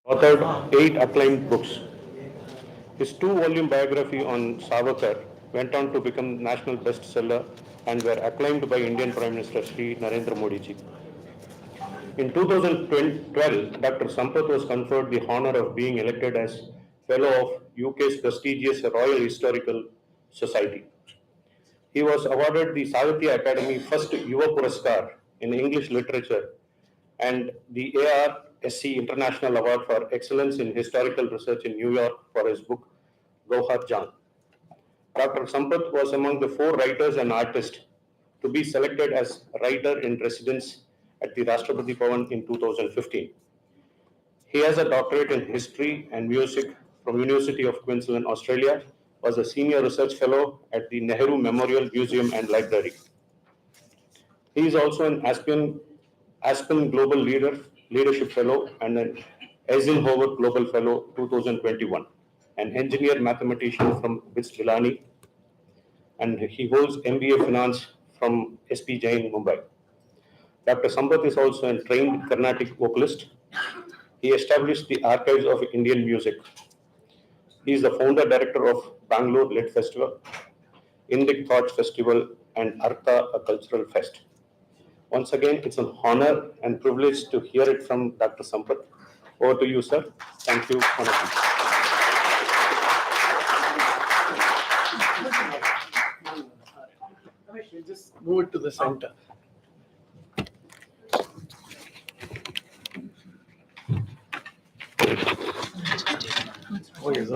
authored 8 acclaimed books. His 2-volume biography on Savarkar went on to become national bestseller and were acclaimed by Indian Prime Minister Sri Narendra Modi ji. In 2012, Dr. Sampath was conferred the honor of being elected as Fellow of UK's prestigious Royal Historical Society. He was awarded the Savitya Academy First Yuva Puraskar in English Literature and the ARSC International Award for Excellence in Historical Research in New York for his book Gauhar Jan. Dr. Sampath was among the 4 writers and artists to be selected as writer in residence at the Rashtrapati Bhavan in 2015. He has a doctorate in history and music from University of Queensland, Australia, was a senior research fellow at the Nehru Memorial Museum and Library. He is also an Aspen Global Leadership Fellow and an Eisenhower Global Fellow 2021, an engineer mathematician from BITS Villani, and he holds MBA Finance from SP Jain, Mumbai. Dr. Sampath is also a trained Carnatic vocalist. He established the Archives of Indian Music. He is the founder director of Bangalore Lit Festival, Indic Thoughts Festival, and Artha, a cultural fest. Once again, it's an honor and privilege to hear it from Dr. Sampath. Over to you, sir. Thank you. Just move it to the center. Oh, yes.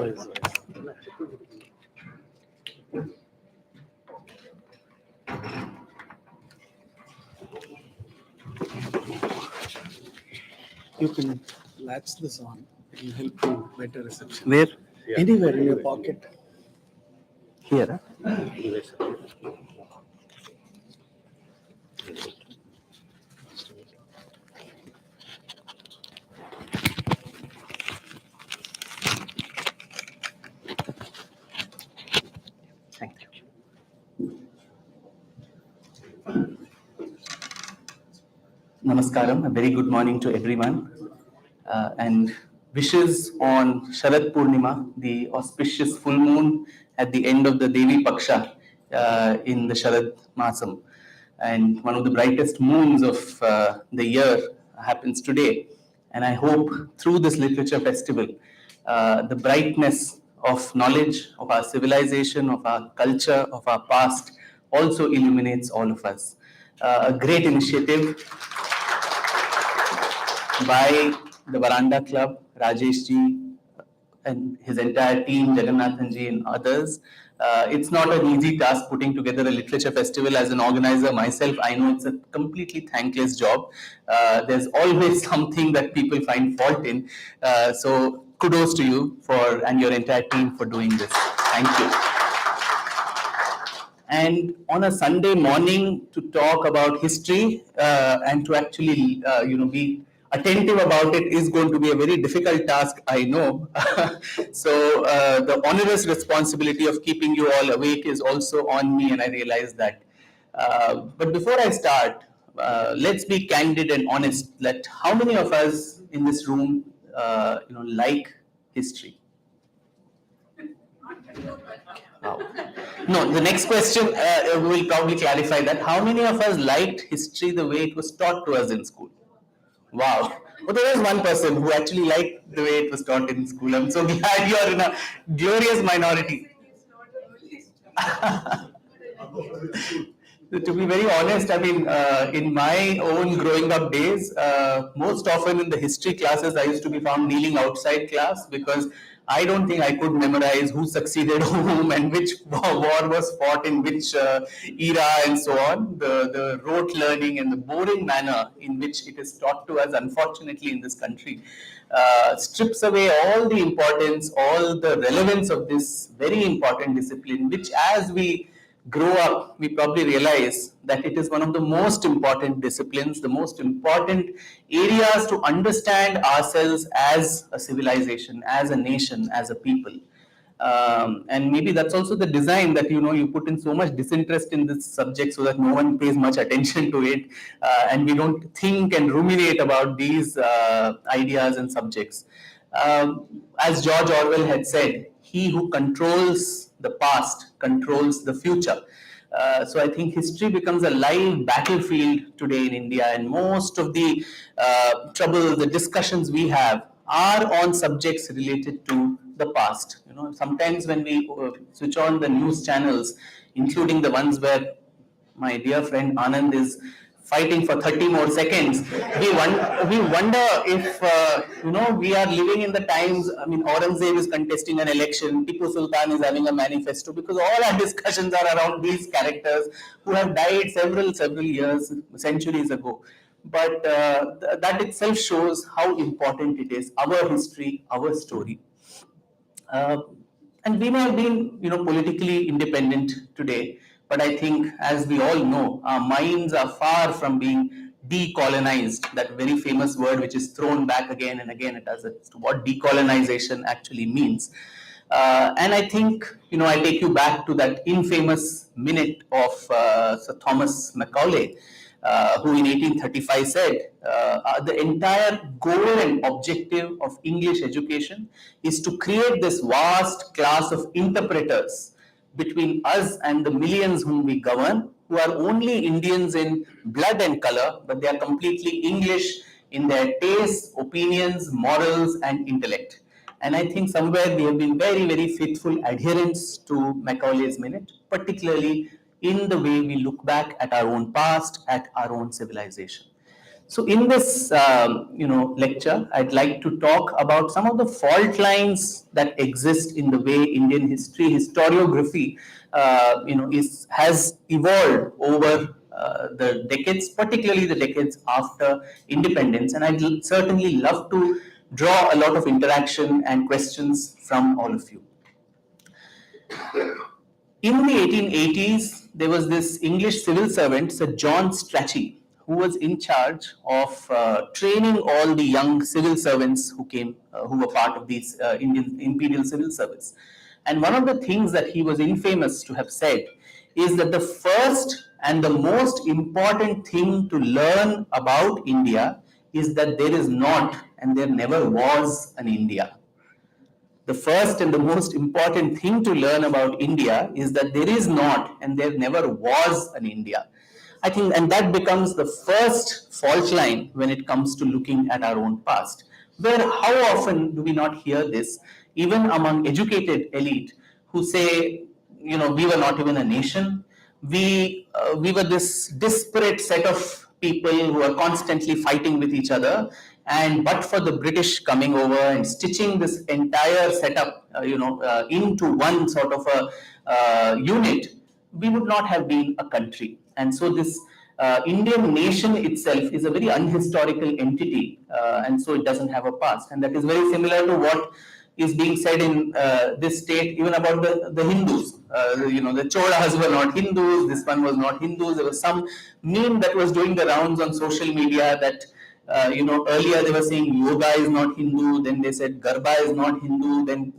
You can latch this on. It will help you better reception. Where? Yeah. Anywhere in your pocket. Here. Thank you. Namaskaram. A very good morning to everyone. And wishes on Sharad Purnima, the auspicious full moon at the end of the Devi Paksha in the Sharad Masam. And one of the brightest moons of the year happens today. And I hope through this literature festival, the brightness of knowledge of our civilization, of our culture, of our past also illuminates all of us. A great initiative by the Verandah Club, Rajesh ji and his entire team, Jagannathan ji and others. It's not an easy task putting together a literature festival. As an organizer myself, I know it's a completely thankless job. There's always something that people find fault in. So kudos to you and your entire team for doing this. Thank you. And on a Sunday morning to talk about history and to actually, be attentive about it is going to be a very difficult task, I know. So the onerous responsibility of keeping you all awake is also on me, and I realize that. But before I start, let's be candid and honest. That how many of us in this room, like history? No, the next question will probably clarify that. How many of us liked history the way it was taught to us in school? Wow. But there was one person who actually liked the way it was taught in school. I'm so glad you are in a glorious minority. To be very honest, I mean, in my own growing up days, most often in the history classes, I used to be found kneeling outside class because I don't think I could memorize who succeeded whom and which war was fought in which era and so on. The rote learning and the boring manner in which it is taught to us, unfortunately, in this country, strips away all the importance, all the relevance of this very important discipline, which as we grow up, we probably realize that it is one of the most important disciplines, the most important areas to understand ourselves as a civilization, as a nation, as a people. And maybe that's also the design that, you put in so much disinterest in this subject so that no one pays much attention to it. And we don't think and ruminate about these ideas and subjects. As George Orwell had said, he who controls the past controls the future. So I think history becomes a live battlefield today in India, and most of the trouble, the discussions we have are on subjects related to the past. Sometimes when we switch on the news channels, including the ones where my dear friend Anand is fighting for 30 more seconds. We wonder if we are living in the times. I mean, Aurangzeb is contesting an election, Tipu Sultan is having a manifesto, because all our discussions are around these characters who have died several years, centuries ago. But that itself shows how important it is, our history, our story. Uh, and we may have been, politically independent today, but I think, as we all know, our minds are far from being decolonized. That very famous word, which is thrown back again and again at us, as to what decolonization actually means. And I think, I take you back to that infamous minute of Sir Thomas Macaulay, who in 1835 said, the entire goal and objective of English education is to create this vast class of interpreters between us and the millions whom we govern, who are only Indians in blood and color, but they are completely English in their tastes, opinions, morals, and intellect. And I think somewhere we have been very faithful adherents to Macaulay's minute, particularly in the way we look back at our own past, at our own civilization. So in this, lecture, I'd like to talk about some of the fault lines that exist in the way Indian history, historiography, has evolved over the decades, particularly the decades after independence. And I'd certainly love to draw a lot of interaction and questions from all of you. In the 1880s, there was this English civil servant, Sir John Strachey, who was in charge of training all the young civil servants who were part of these Indian imperial civil service. And one of the things that he was infamous to have said is that the first and the most important thing to learn about India is that there is not and there never was an India. The first and the most important thing to learn about India is that there is not and there never was an India. I think, and that becomes the first fault line when it comes to looking at our own past. Where how often do we not hear this, even among educated elite, who say, we were not even a nation. We were this disparate set of people who are constantly fighting with each other, and but for the British coming over and stitching this entire setup, into one sort of a unit, we would not have been a country. And so this Indian nation itself is a very unhistorical entity, and so it doesn't have a past. And that is very similar to what is being said in this state, even about the Hindus. The Cholas were not Hindus, this one was not Hindus. There was some meme that was doing the rounds on social media that, earlier they were saying yoga is not Hindu, then they said Garba is not Hindu, then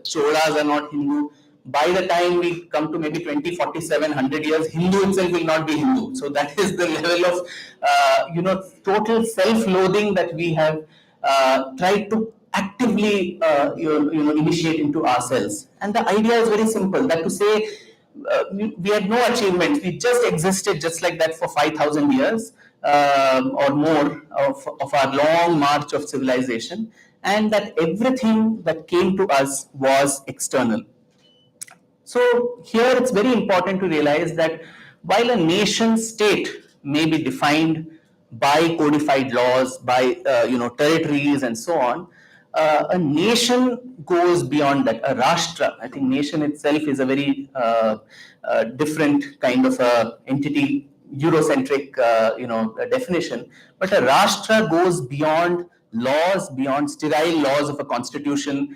Cholas are not Hindu. By the time we come to maybe 2047, 100 years, Hindu itself will not be Hindu. So that is the level of, total self-loathing that we have tried to actively, initiate into ourselves. And the idea is very simple, that to say we had no achievements, we just existed just like that for 5,000 years or more of our long march of civilization, and that everything that came to us was external. So here it's very important to realize that while a nation state may be defined by codified laws, by territories and so on, a nation goes beyond that. A rashtra, I think nation itself is a very different kind of entity, Eurocentric definition. But a rashtra goes beyond laws, beyond sterile laws of a constitution,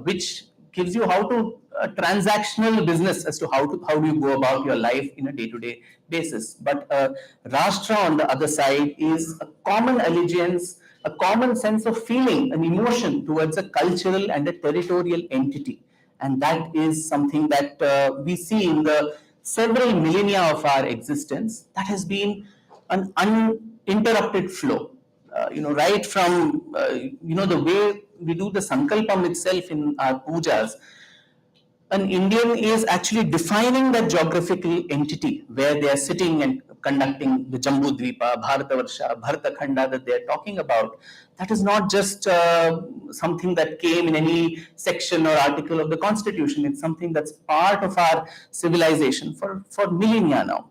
which gives you how to transactional business as to how do you go about your life in a day-to-day basis. But rashtra on the other side is a common allegiance, a common sense of feeling, an emotion towards a cultural and a territorial entity. And that is something that we see in the several millennia of our existence, that has been an uninterrupted flow. right from, the way we do the Sankalpam itself in our pujas, an Indian is actually defining that geographical entity where they are sitting and conducting the Jambu Dvipa, Bharatavarsha, Bharatakhanda that they are talking about. That is not just something that came in any section or article of the Constitution. It's something that's part of our civilization for millennia now.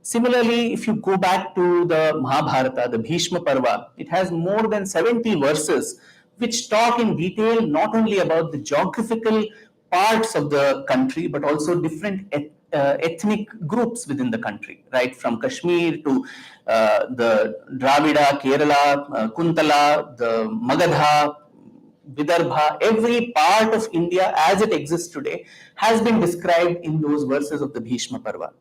Similarly, if you go back to the Mahabharata, the Bhishma Parva, it has more than 70 verses which talk in detail not only about the geographical parts of the country, but also different ethnic groups within the country, right? From Kashmir to the Dravida, Kerala, Kuntala, the Magadha, Vidarbha, every part of India as it exists today has been described in those verses of the Bhishma Parva.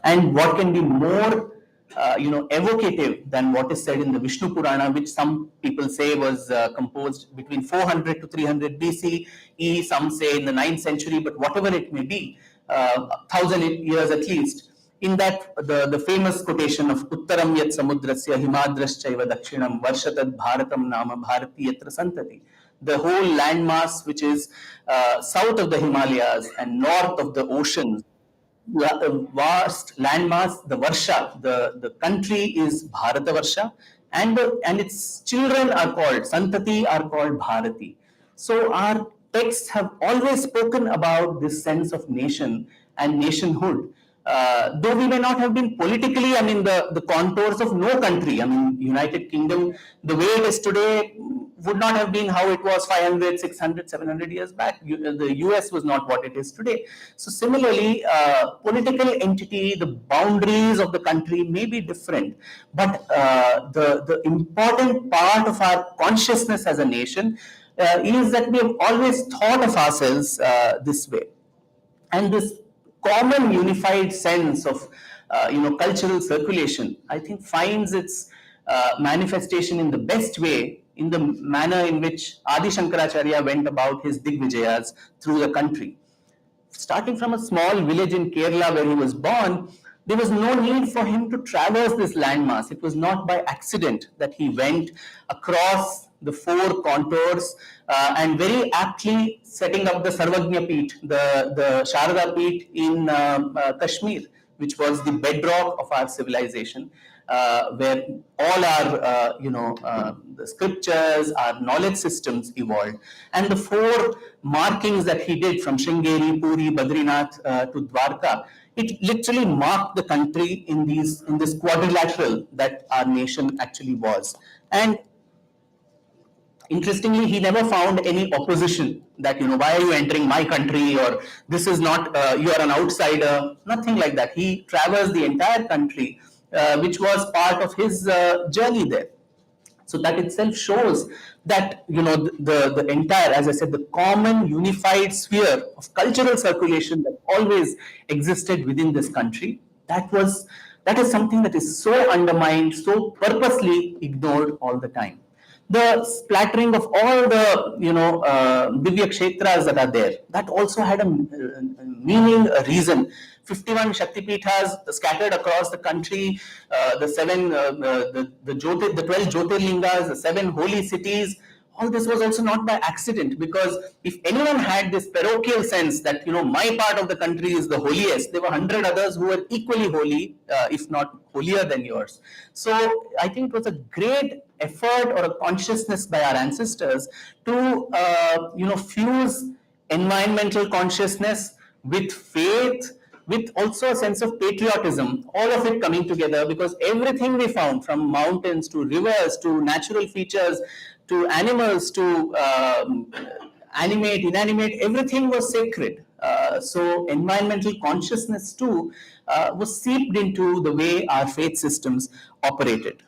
And what can be more evocative than what is said in the Vishnu Purana, which some people say was composed between 400 to 300 BCE, some say in the 9th century, but whatever it may be, 1,000 years at least. In that, the famous quotation of Uttaram yat samudrasya himadraschaiva dakshinam varshatad bharatam nama bharati yatra santati. The whole landmass which is south of the Himalayas and north of the oceans, vast landmass, the Varsha, the country is Bharata Varsha, and its children are called Santati, are called Bharati. So our texts have always spoken about this sense of nation and nationhood. Though we may not have been politically, the contours of no country. United Kingdom, the way it is today, would not have been how it was 500, 600, 700 years back. The US was not what it is today. So similarly, political entity, the boundaries of the country may be different, but the important part of our consciousness as a nation is that we have always thought of ourselves this way. And this common unified sense of cultural circulation, I think, finds its manifestation in the best way in the manner in which Adi Shankaracharya went about his Digvijayas through the country. Starting from a small village in Kerala where he was born, there was no need for him to traverse this landmass. It was not by accident that he went across the four contours and very aptly setting up the Sarvagnya Peeth, the Sharada Peeth in Kashmir, which was the bedrock of our civilization, where all our the scriptures, our knowledge systems evolved. And the four markings that he did from Sringeri, Puri, Badrinath to Dwarka, it literally marked the country in this quadrilateral that our nation actually was. And interestingly, he never found any opposition that, why are you entering my country, or this is not, you are an outsider, nothing like that. He traversed the entire country, which was part of his journey there. So that itself shows that, the entire, as I said, the common unified sphere of cultural circulation that always existed within this country, that is something that is so undermined, so purposely ignored all the time. The splattering of all the, Divya Kshetras that are there, that also had a meaning, a reason. 51 Shaktipithas scattered across the country, the 12 Jyotirlingas, the 7 holy cities. All this was also not by accident, because if anyone had this parochial sense that, my part of the country is the holiest, there were 100 others who were equally holy, if not holier than yours. So I think it was a great effort or a consciousness by our ancestors to, fuse environmental consciousness with faith, with also a sense of patriotism, all of it coming together, because everything we found, from mountains to rivers to natural features to animals to animate, inanimate, everything was sacred. So environmental consciousness too was seeped into the way our faith systems operated.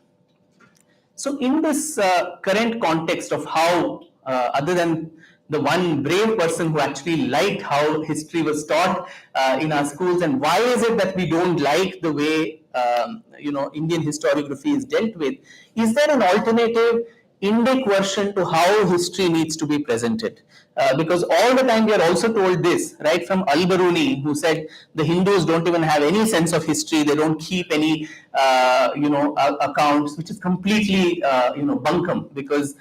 So in this current context of how, other than the one brave person who actually liked how history was taught in our schools, and why is it that we don't like the way Indian historiography is dealt with? Is there an alternative? Indic version to how history needs to be presented. Because all the time we are also told this, right, from Al-Baruni, who said the Hindus don't even have any sense of history, they don't keep any, accounts, which is completely, bunkum, because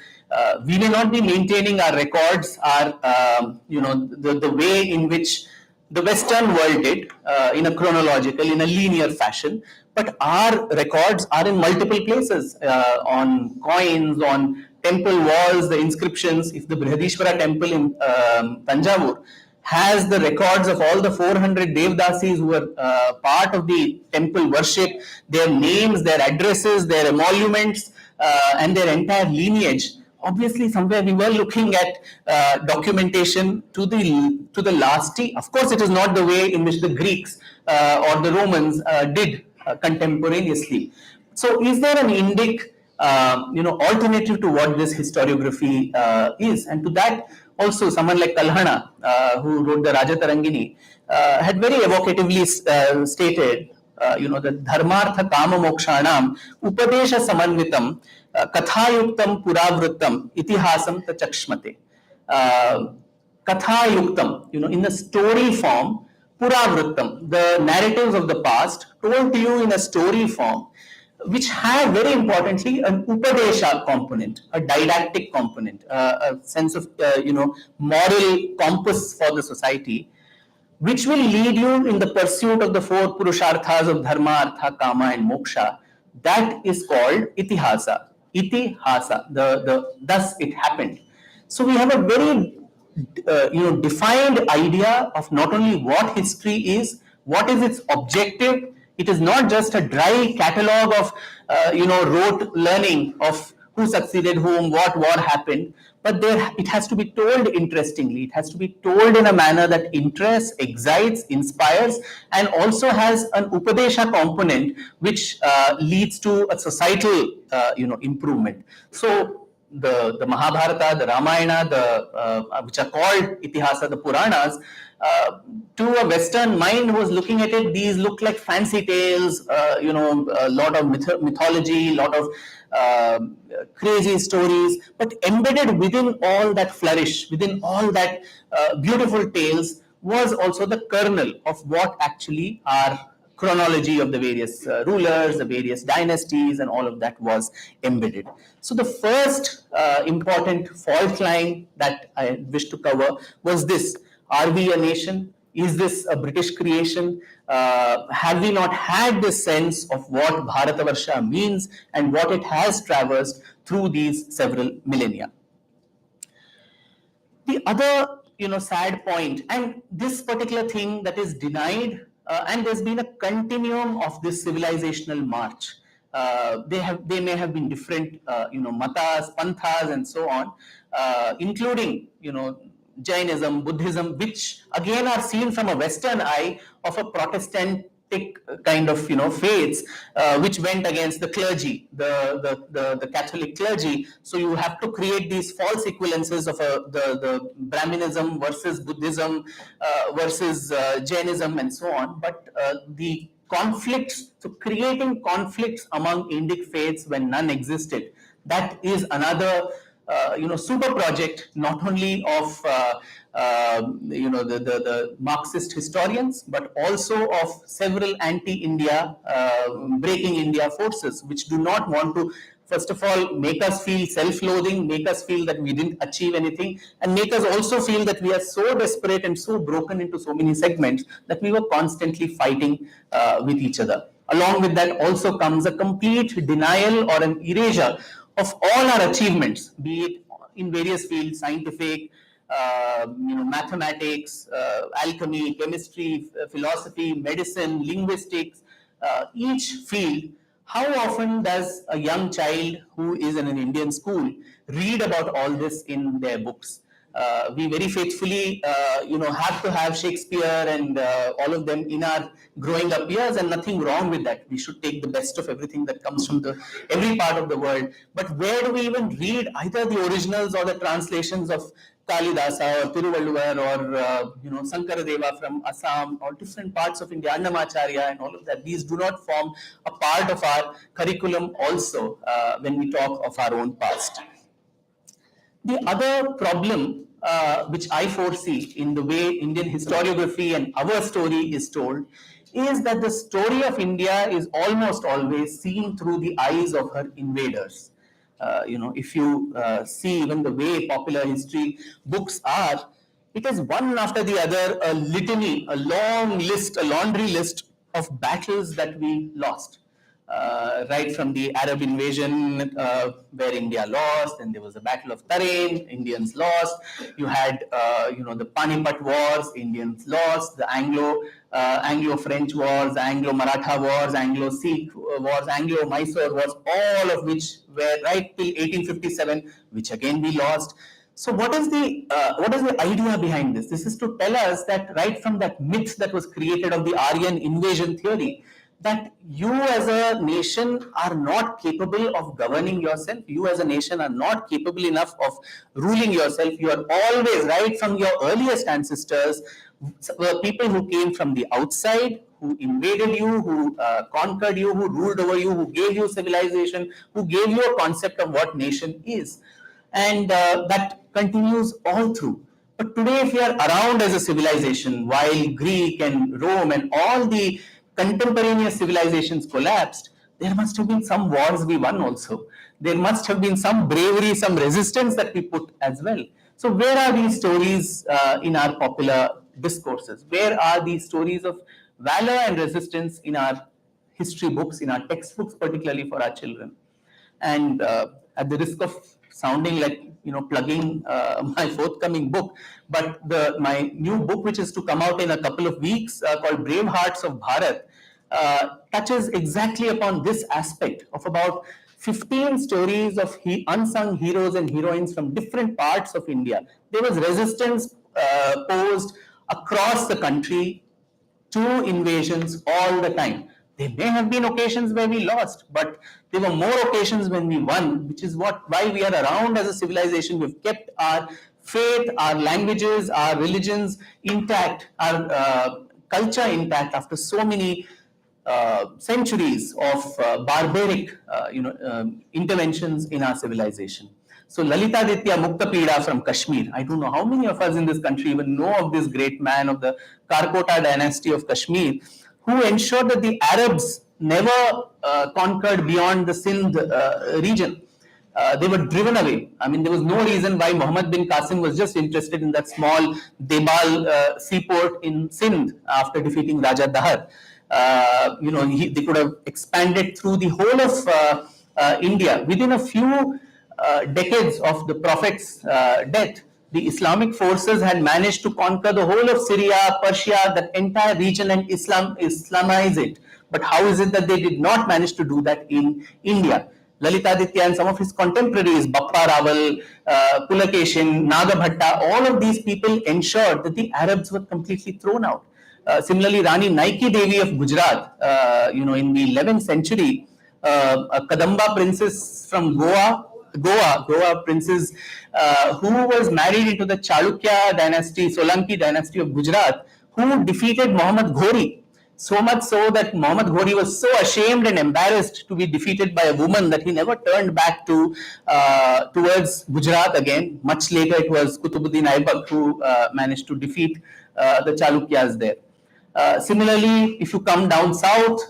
we may not be maintaining our records, our, the way in which the Western world did, in a chronological, in a linear fashion, but our records are in multiple places, on coins, on temple walls, the inscriptions. If the Brihadishwara temple in Tanjavur has the records of all the 400 Devdasis who were part of the temple worship, their names, their addresses, their emoluments, and their entire lineage, obviously somewhere we were looking at documentation to the last T. Of course, it is not the way in which the Greeks or the Romans did contemporaneously. So, is there an Indic alternative to what this historiography is? And to that, also someone like Kalhana, who wrote the Rajatarangini, had very evocatively stated, the dharmartha kama mokshanam upadesha samanvitam kathayuktam puravrittam itihasam tachakshmate. Kathayuktam, in the story form, puravrittam, the narratives of the past told to you in a story form, which have very importantly an upadesha component, a didactic component, a sense of moral compass for the society, which will lead you in the pursuit of the four purusharthas of dharma, artha, kama, and moksha. That is called itihasa. Itihasa. Thus it happened. So we have a very defined idea of not only what history is, what is its objective. It is not just a dry catalogue of rote learning of who succeeded whom, what war happened, but it has to be told interestingly. It has to be told in a manner that interests, excites, inspires, and also has an upadesha component which leads to a societal improvement. So the Mahabharata, the Ramayana, which are called Itihasa, the Puranas, to a Western mind who was looking at it, these look like fancy tales, a lot of mythology, a lot of crazy stories, but embedded within all that flourish, within all that beautiful tales, was also the kernel of what actually our chronology of the various rulers, the various dynasties, and all of that was embedded. So the first important fault line that I wish to cover was this: are we a nation? Is this a British creation? Have we not had this sense of what Bharatavarsha means and what it has traversed through these several millennia? The other, sad point, and this particular thing that is denied, and there's been a continuum of this civilizational march. They may have been different, matas, panthas, and so on, including, Jainism, Buddhism, which again are seen from a Western eye of a Protestantic kind of faiths, which went against the clergy, the Catholic clergy. So you have to create these false equivalences of the Brahminism versus Buddhism versus Jainism and so on. But the conflicts, so creating conflicts among Indic faiths when none existed, that is another super project, not only of the Marxist historians, but also of several anti-India, breaking India forces, which do not want to, first of all, make us feel self-loathing, make us feel that we didn't achieve anything, and make us also feel that we are so desperate and so broken into so many segments that we were constantly fighting with each other. Along with that also comes a complete denial or an erasure of all our achievements, be it in various fields, scientific, mathematics, alchemy, chemistry, philosophy, medicine, linguistics, each field. How often does a young child who is in an Indian school read about all this in their books? We very faithfully, have to have Shakespeare and all of them in our growing up years, and nothing wrong with that. We should take the best of everything that comes from every part of the world. But where do we even read either the originals or the translations of Kalidasa or Tiruvalluvar or Sankaradeva from Assam or different parts of India, Annamacharya and all of that? These do not form a part of our curriculum also when we talk of our own past. The other problem which I foresee in the way Indian historiography and our story is told is that the story of India is almost always seen through the eyes of her invaders. If you see even the way popular history books are, it is one after the other a litany, a long list, a laundry list of battles that we lost. Right from the Arab invasion where India lost, and there was the Battle of Tarain, Indians lost. You had, the Panipat Wars, Indians lost. The Anglo-French Wars, Anglo-Maratha Wars, Anglo-Sikh Wars, Anglo-Mysore Wars, all of which were right till 1857, which again we lost. So what is the idea behind this? This is to tell us that right from that myth that was created of the Aryan invasion theory, that you as a nation are not capable of governing yourself. You as a nation are not capable enough of ruling yourself. You are always, right from your earliest ancestors, were people who came from the outside, who invaded you, who conquered you, who ruled over you, who gave you civilization, who gave you a concept of what nation is. And that continues all through. But today, if we are around as a civilization, while Greek and Rome and all the contemporaneous civilizations collapsed, there must have been some wars we won also. There must have been some bravery, some resistance that we put as well. So where are these stories in our popular discourses? Where are these stories of valor and resistance in our history books, in our textbooks, particularly for our children? And at the risk of sounding like plugging my forthcoming book, but my new book, which is to come out in a couple of weeks, called Brave Hearts of Bharat, touches exactly upon this aspect of about 15 stories of unsung heroes and heroines from different parts of India. There was resistance posed across the country to invasions all the time. There may have been occasions where we lost, but there were more occasions when we won, which is why we are around as a civilization. We've kept our faith, our languages, our religions intact, our culture intact after so many centuries of barbaric interventions in our civilization. So Lalitaditya Muktapida from Kashmir. I don't know how many of us in this country even know of this great man of the Karkota dynasty of Kashmir, who ensured that the Arabs never conquered beyond the Sindh region. They were driven away. I mean, there was no reason why Muhammad bin Qasim was just interested in that small Debal seaport in Sindh after defeating Raja Dahar. They could have expanded through the whole of India. Within a few decades of the Prophet's death, the Islamic forces had managed to conquer the whole of Syria, Persia, that entire region, and Islamize it. But how is it that they did not manage to do that in India? Lalitaditya and some of his contemporaries, Bappa Rawal, Pulakeshin, Nagabhatta, all of these people ensured that the Arabs were completely thrown out. Similarly, Rani Naiki Devi of Gujarat, in the 11th century, a Kadamba princess from Goa princess, who was married into the Chalukya dynasty, Solanki dynasty of Gujarat, who defeated Muhammad Ghori. So much so that Muhammad Ghori was so ashamed and embarrassed to be defeated by a woman that he never turned back towards Gujarat again. Much later, it was Kutubuddin Aibak who managed to defeat the Chalukyas there. Similarly, if you come down south,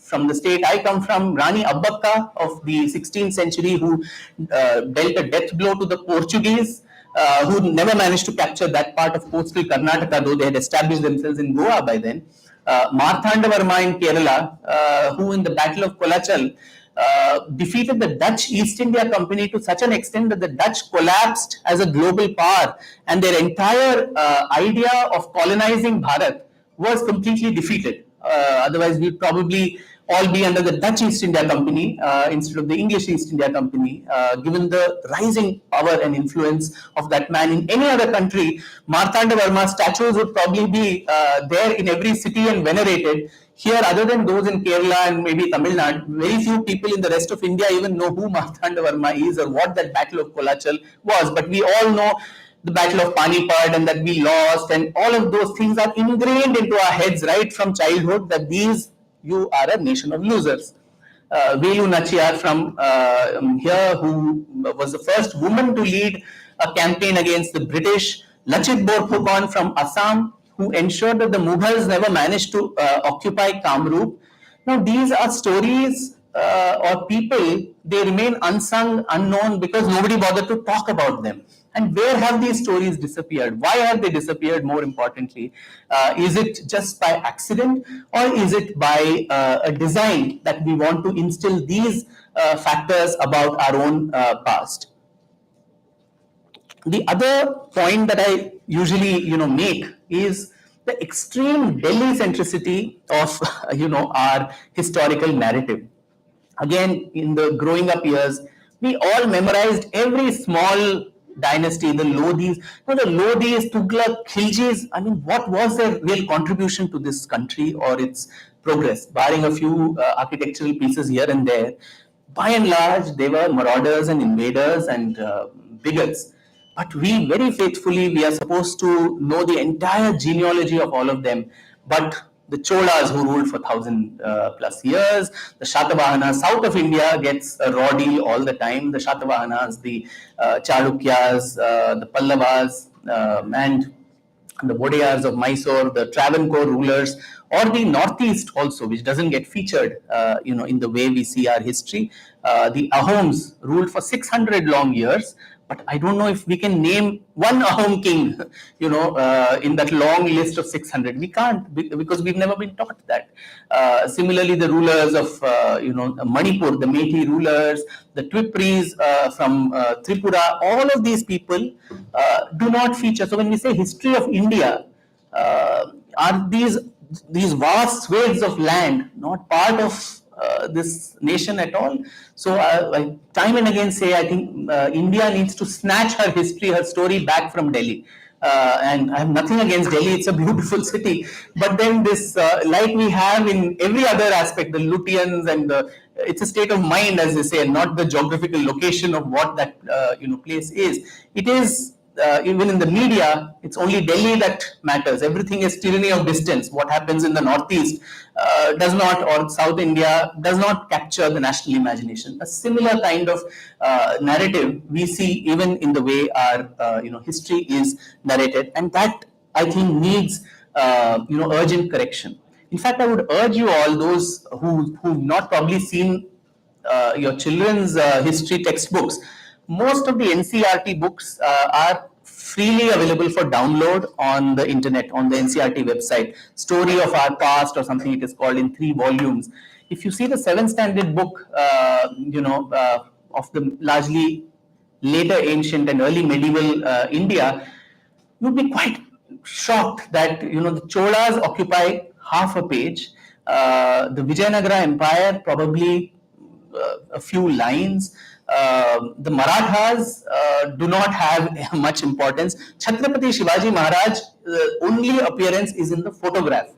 from the state I come from, Rani Abbakka of the 16th century, who dealt a death blow to the Portuguese, who never managed to capture that part of coastal Karnataka, though they had established themselves in Goa by then. Marthanda Varma in Kerala, who in the Battle of Kolachal defeated the Dutch East India Company to such an extent that the Dutch collapsed as a global power, and their entire idea of colonizing Bharat was completely defeated. Otherwise, we'd probably all be under the Dutch East India Company instead of the English East India Company. Given the rising power and influence of that man in any other country, Marthanda Varma statues would probably be there in every city and venerated. Here, other than those in Kerala and maybe Tamil Nadu, very few people in the rest of India even know who Marthanda Varma is or what that Battle of Kolachal was. But we all know the Battle of Panipat and that we lost, and all of those things are ingrained into our heads right from childhood, that you are a nation of losers. Velu Nachiyar from here, who was the first woman to lead a campaign against the British, Lachit Borphukan from Assam, who ensured that the Mughals never managed to occupy Kamrup. Now, these are stories or people, they remain unsung, unknown, because nobody bothered to talk about them. And where have these stories disappeared? Why have they disappeared, more importantly? Is it just by accident, or is it by a design that we want to instill these factors about our own past? The other point that I usually make is the extreme Delhi centricity of our historical narrative. Again, in the growing up years, we all memorized every small dynasty, the Lodhis. The Lodhis, Tughlaq, Khiljis, I mean, what was their real contribution to this country or its progress? Barring a few architectural pieces here and there, by and large, they were marauders and invaders and bigots. But we very faithfully, we are supposed to know the entire genealogy of all of them. But the Cholas, who ruled for 1,000 plus years, the Shatavahanas, south of India gets a raw deal all the time. The Shatavahanas, the Chalukyas, the Pallavas, and the Vodayars of Mysore, the Travancore rulers, or the Northeast also, which doesn't get featured, in the way we see our history. The Ahoms ruled for 600 long years, but I don't know if we can name one Ahom king, in that long list of 600. We can't, because we've never been taught that. Similarly, the rulers of, Manipur, the Methi rulers, the Twipris from Tripura, all of these people do not feature. So when we say history of India, are these vast swathes of land not part of this nation at all? So I time and again say, I think India needs to snatch her history, her story back from Delhi. And I have nothing against Delhi, it's a beautiful city. But then this, like we have in every other aspect, the Lutyens and it's a state of mind, as they say, and not the geographical location of what that place is. It is even in the media, it's only Delhi that matters. Everything is tyranny of distance. What happens in the Northeast does not, or South India does not capture the national imagination. A similar kind of narrative we see even in the way our history is narrated, and that I think needs urgent correction. In fact, I would urge you all, those who've not probably seen your children's history textbooks, most of the NCERT books are freely available for download on the internet, on the NCERT website. Story of Our Past, or something it is called, in 3 volumes. If you see the 7th standard book, of the largely later ancient and early medieval India, you'd be quite shocked that the Cholas occupy half a page. The Vijayanagara Empire, probably a few lines. The Marathas do not have much importance. Chhatrapati Shivaji Maharaj, only appearance is in the photograph.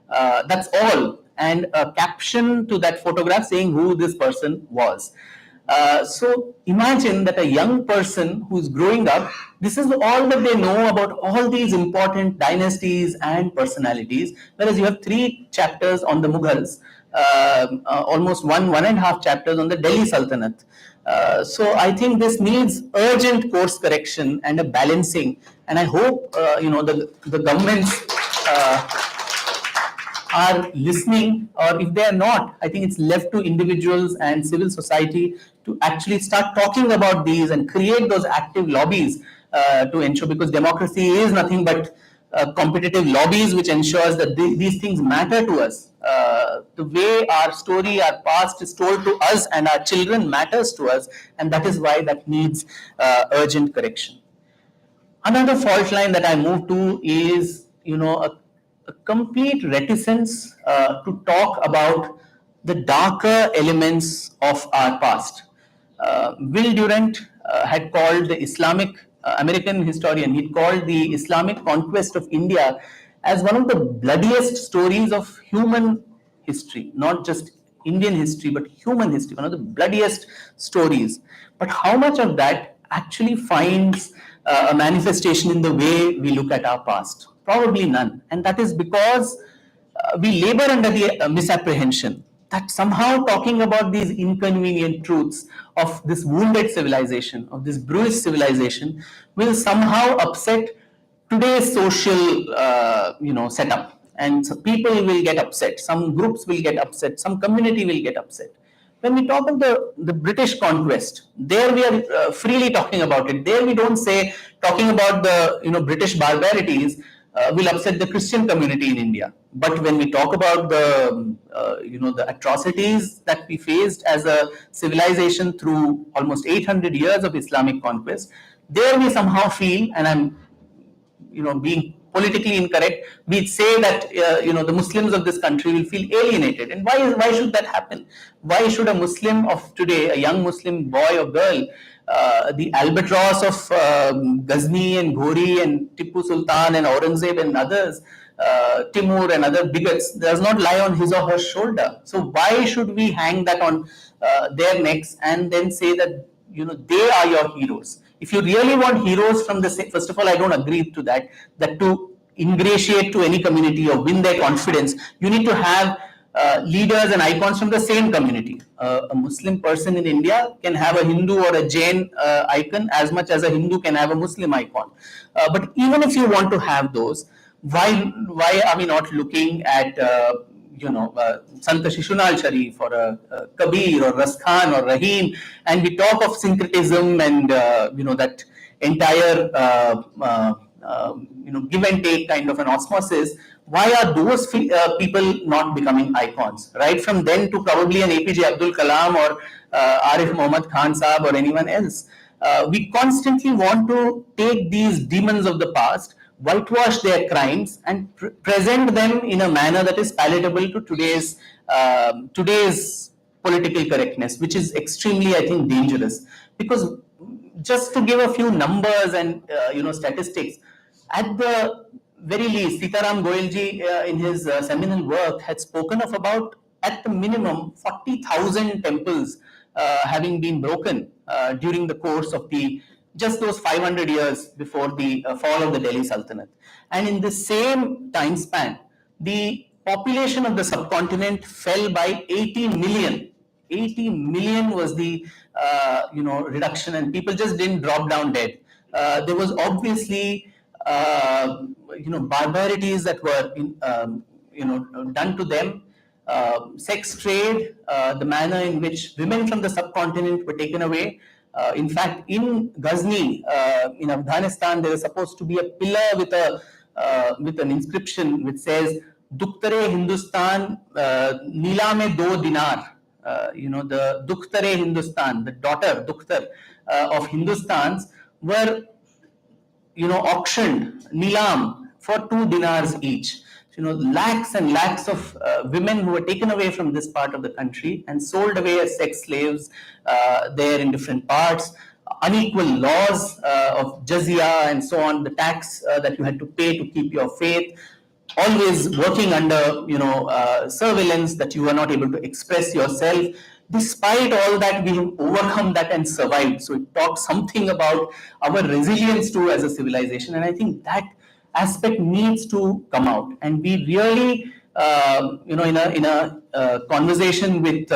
That's all. And a caption to that photograph saying who this person was. So imagine that a young person who's growing up, this is all that they know about all these important dynasties and personalities, whereas you have 3 chapters on the Mughals, almost one and a half chapters on the Delhi Sultanate. So I think this needs urgent course correction and a balancing, and I hope the governments are listening, or if they are not, I think it's left to individuals and civil society to actually start talking about these and create those active lobbies to ensure, because democracy is nothing but competitive lobbies which ensures that these things matter to us. The way our story, our past is told to us and our children matters to us, and that is why that needs urgent correction. Another fault line that I move to is, a complete reticence to talk about the darker elements of our past. Will Durant had called the Islamic, American historian, he called the Islamic conquest of India as one of the bloodiest stories of human history, not just Indian history, but human history, one of the bloodiest stories. But how much of that actually finds a manifestation in the way we look at our past? Probably none. And that is because we labor under the misapprehension that somehow talking about these inconvenient truths of this wounded civilization, of this bruised civilization, will somehow upset today's social, setup. And so people will get upset, some groups will get upset, some community will get upset. When we talk of the British conquest, there we are freely talking about it. There we don't say talking about the British barbarities will upset the Christian community in India. But when we talk about the atrocities that we faced as a civilization through almost 800 years of Islamic conquest, there we somehow feel, and I'm being politically incorrect, we say that the Muslims of this country will feel alienated. And why should that happen? Why should a Muslim of today, a young Muslim boy or girl, the albatross of Ghazni and Ghori and Tipu Sultan and Aurangzeb and others, Timur and other bigots, does not lie on his or her shoulder? So why should we hang that on their necks and then say that they are your heroes? If you really want heroes from the first of all, I don't agree to that to ingratiate to any community or win their confidence, you need to have leaders and icons from the same community. A Muslim person in India can have a Hindu or a Jain icon as much as a Hindu can have a Muslim icon. But even if you want to have those, why are we not looking at Sant Shishunal Sharif or Kabir or Raskhan or Rahim, and we talk of syncretism and that entire give and take kind of an osmosis. Why are those people not becoming icons? Right from then to probably an APJ Abdul Kalam or Arif Muhammad Khan Saab or anyone else. We constantly want to take these demons of the past, whitewash their crimes, and present them in a manner that is palatable to today's political correctness, which is extremely, I think, dangerous. Because just to give a few numbers and statistics, at the very least, Sitaram Goyalji in his seminal work had spoken of about, at the minimum, 40,000 temples having been broken during the course of just those 500 years before the fall of the Delhi Sultanate. And in the same time span, the population of the subcontinent fell by 80 million. 80 million was the reduction, and people just didn't drop down dead. There was obviously barbarities that were done to them. Sex trade, the manner in which women from the subcontinent were taken away. In fact, in Ghazni, in Afghanistan, there is supposed to be a pillar with an inscription which says, "Dukhtare Hindustan, Nila mein do dinar." The Dukhtare Hindustan, the daughter Dukhtar of Hindustans, were auctioned, nilam, for 2 dinars each. Lakhs and lakhs of women who were taken away from this part of the country and sold away as sex slaves there in different parts. Unequal laws of jizya and so on, the tax that you had to pay to keep your faith. Always working under surveillance, that you are not able to express yourself. Despite all that, we have overcome that and survived. So it talks something about our resilience too as a civilization, and I think that aspect needs to come out. And we really, in a conversation with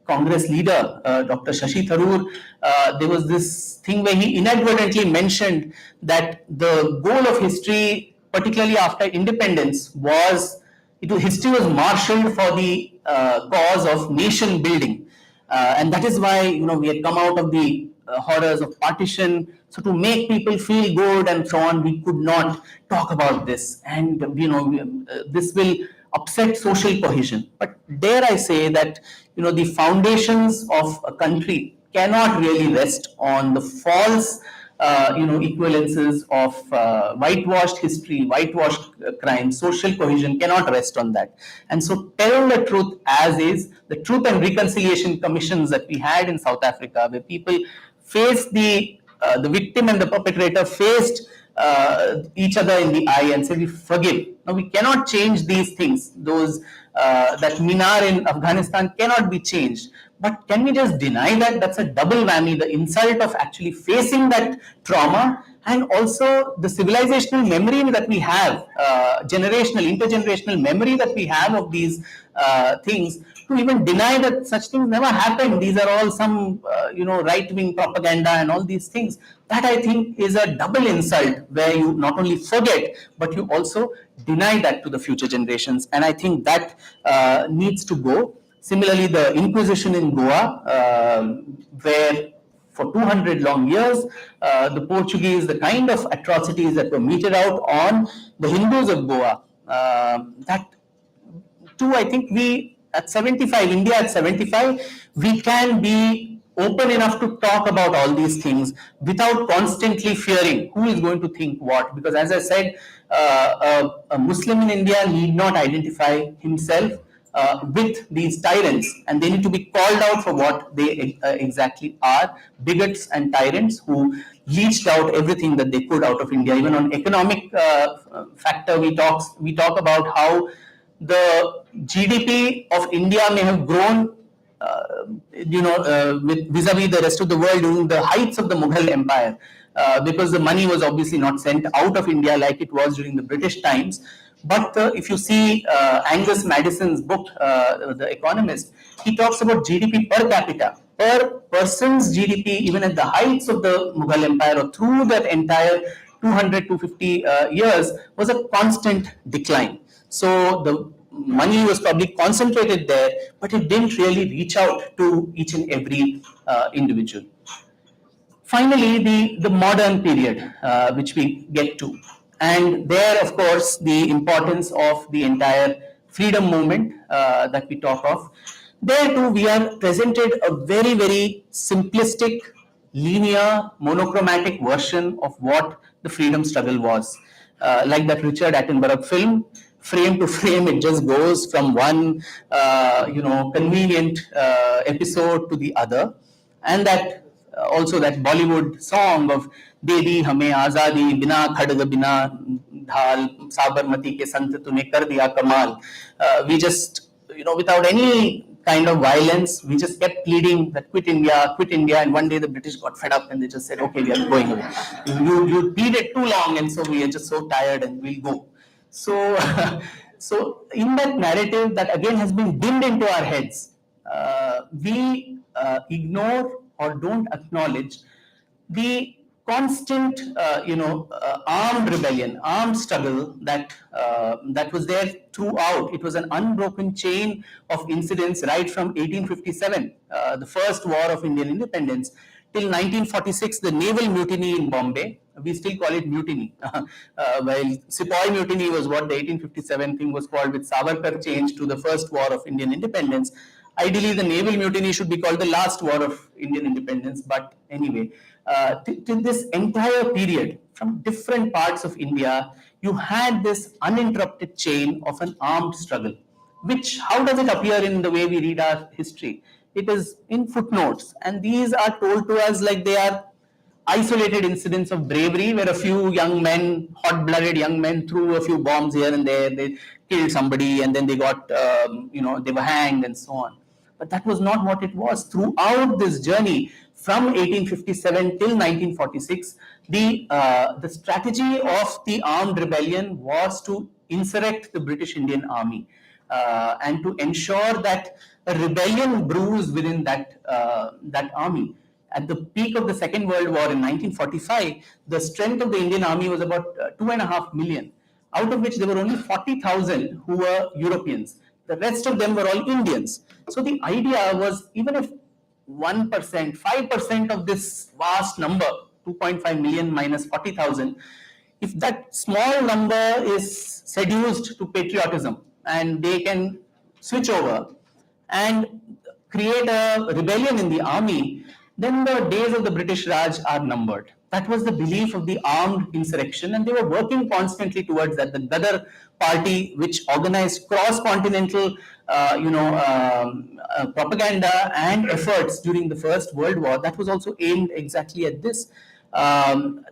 Congress leader Dr. Shashi Tharoor, there was this thing where he inadvertently mentioned that the goal of history, particularly after independence, history was marshaled for the cause of nation building, and that is why we had come out of the horrors of partition. So to make people feel good and so on, we could not talk about this, and this will upset social cohesion. But dare I say that the foundations of a country cannot really rest on the false equivalences of whitewashed history, whitewashed crime. Social cohesion cannot rest on that. And so tell the truth as is. The Truth and Reconciliation Commissions that we had in South Africa, where people faced the victim and the perpetrator faced each other in the eye and said, "We forgive." Now we cannot change these things. That Minar in Afghanistan cannot be changed. But can we just deny that? That's a double whammy, the insult of actually facing that trauma, and also the civilizational memory that we have, intergenerational memory that we have of these things, to even deny that such things never happened. These are all some, right-wing propaganda and all these things. That I think is a double insult, where you not only forget, but you also deny that to the future generations. And I think that needs to go. Similarly, the Inquisition in Goa, where for 200 long years, the Portuguese, the kind of atrocities that were meted out on the Hindus of Goa, that too, I think we at 75, India at 75, we can be open enough to talk about all these things without constantly fearing who is going to think what. Because as I said, a Muslim in India need not identify himself with these tyrants, and they need to be called out for what they exactly are: bigots and tyrants who leached out everything that they could out of India. Even on economic factor, we talk about how the GDP of India may have grown, vis-a-vis the rest of the world during the heights of the Mughal Empire, because the money was obviously not sent out of India like it was during the British times. But if you see Angus Madison's book, The Economist, he talks about GDP per capita. Per person's GDP, even at the heights of the Mughal Empire or through that entire 200 to 50 years, was a constant decline. So the money was probably concentrated there, but it didn't really reach out to each and every individual. Finally, the modern period, which we get to. And there, of course, the importance of the entire freedom movement that we talk of. There too, we are presented a very, very simplistic, linear, monochromatic version of what the freedom struggle was. Like that Richard Attenborough film, frame to frame, it just goes from one, convenient episode to the other. And that also that Bollywood song of "Dedi Hame Azadi Bina Khadga Bina Dhal Sabarmati ke Sant Tune Kar Diya Kamal." We just, without any kind of violence, we just kept pleading that quit India, quit India. And one day the British got fed up and they just said, okay, we are going away. You pleaded too long, and so we are just so tired and we'll go. So, so in that narrative that again has been dimmed into our heads, we ignore or don't acknowledge the constant, armed rebellion, armed struggle that was there throughout. It was an unbroken chain of incidents right from 1857, the first war of Indian independence, till 1946, the naval mutiny in Bombay. We still call it mutiny. While Sepoy mutiny was what the 1857 thing was called, with Savarkar changed to the first war of Indian independence. Ideally, the naval mutiny should be called the last war of Indian independence. But anyway, till this entire period, from different parts of India, you had this uninterrupted chain of an armed struggle. Which, how does it appear in the way we read our history? It is in footnotes, and these are told to us like they are isolated incidents of bravery, where a few young men, hot-blooded young men, threw a few bombs here and there. They killed somebody, and then they got, they were hanged and so on. But that was not what it was. Throughout this journey, from 1857 till 1946, the strategy of the armed rebellion was to insurrect the British Indian Army, and to ensure that a rebellion brews within that army. At the peak of the Second World War in 1945, the strength of the Indian Army was about 2.5 million, out of which there were only 40,000 who were Europeans. The rest of them were all Indians. So the idea was, even if 1%, 5% of this vast number, 2.5 million minus 40,000, if that small number is seduced to patriotism and they can switch over and create a rebellion in the army, then the days of the British Raj are numbered. That was the belief of the armed insurrection, and they were working constantly towards that. The Ghadar party, which organized cross-continental, propaganda and efforts during the First World War, that was also aimed exactly at this. And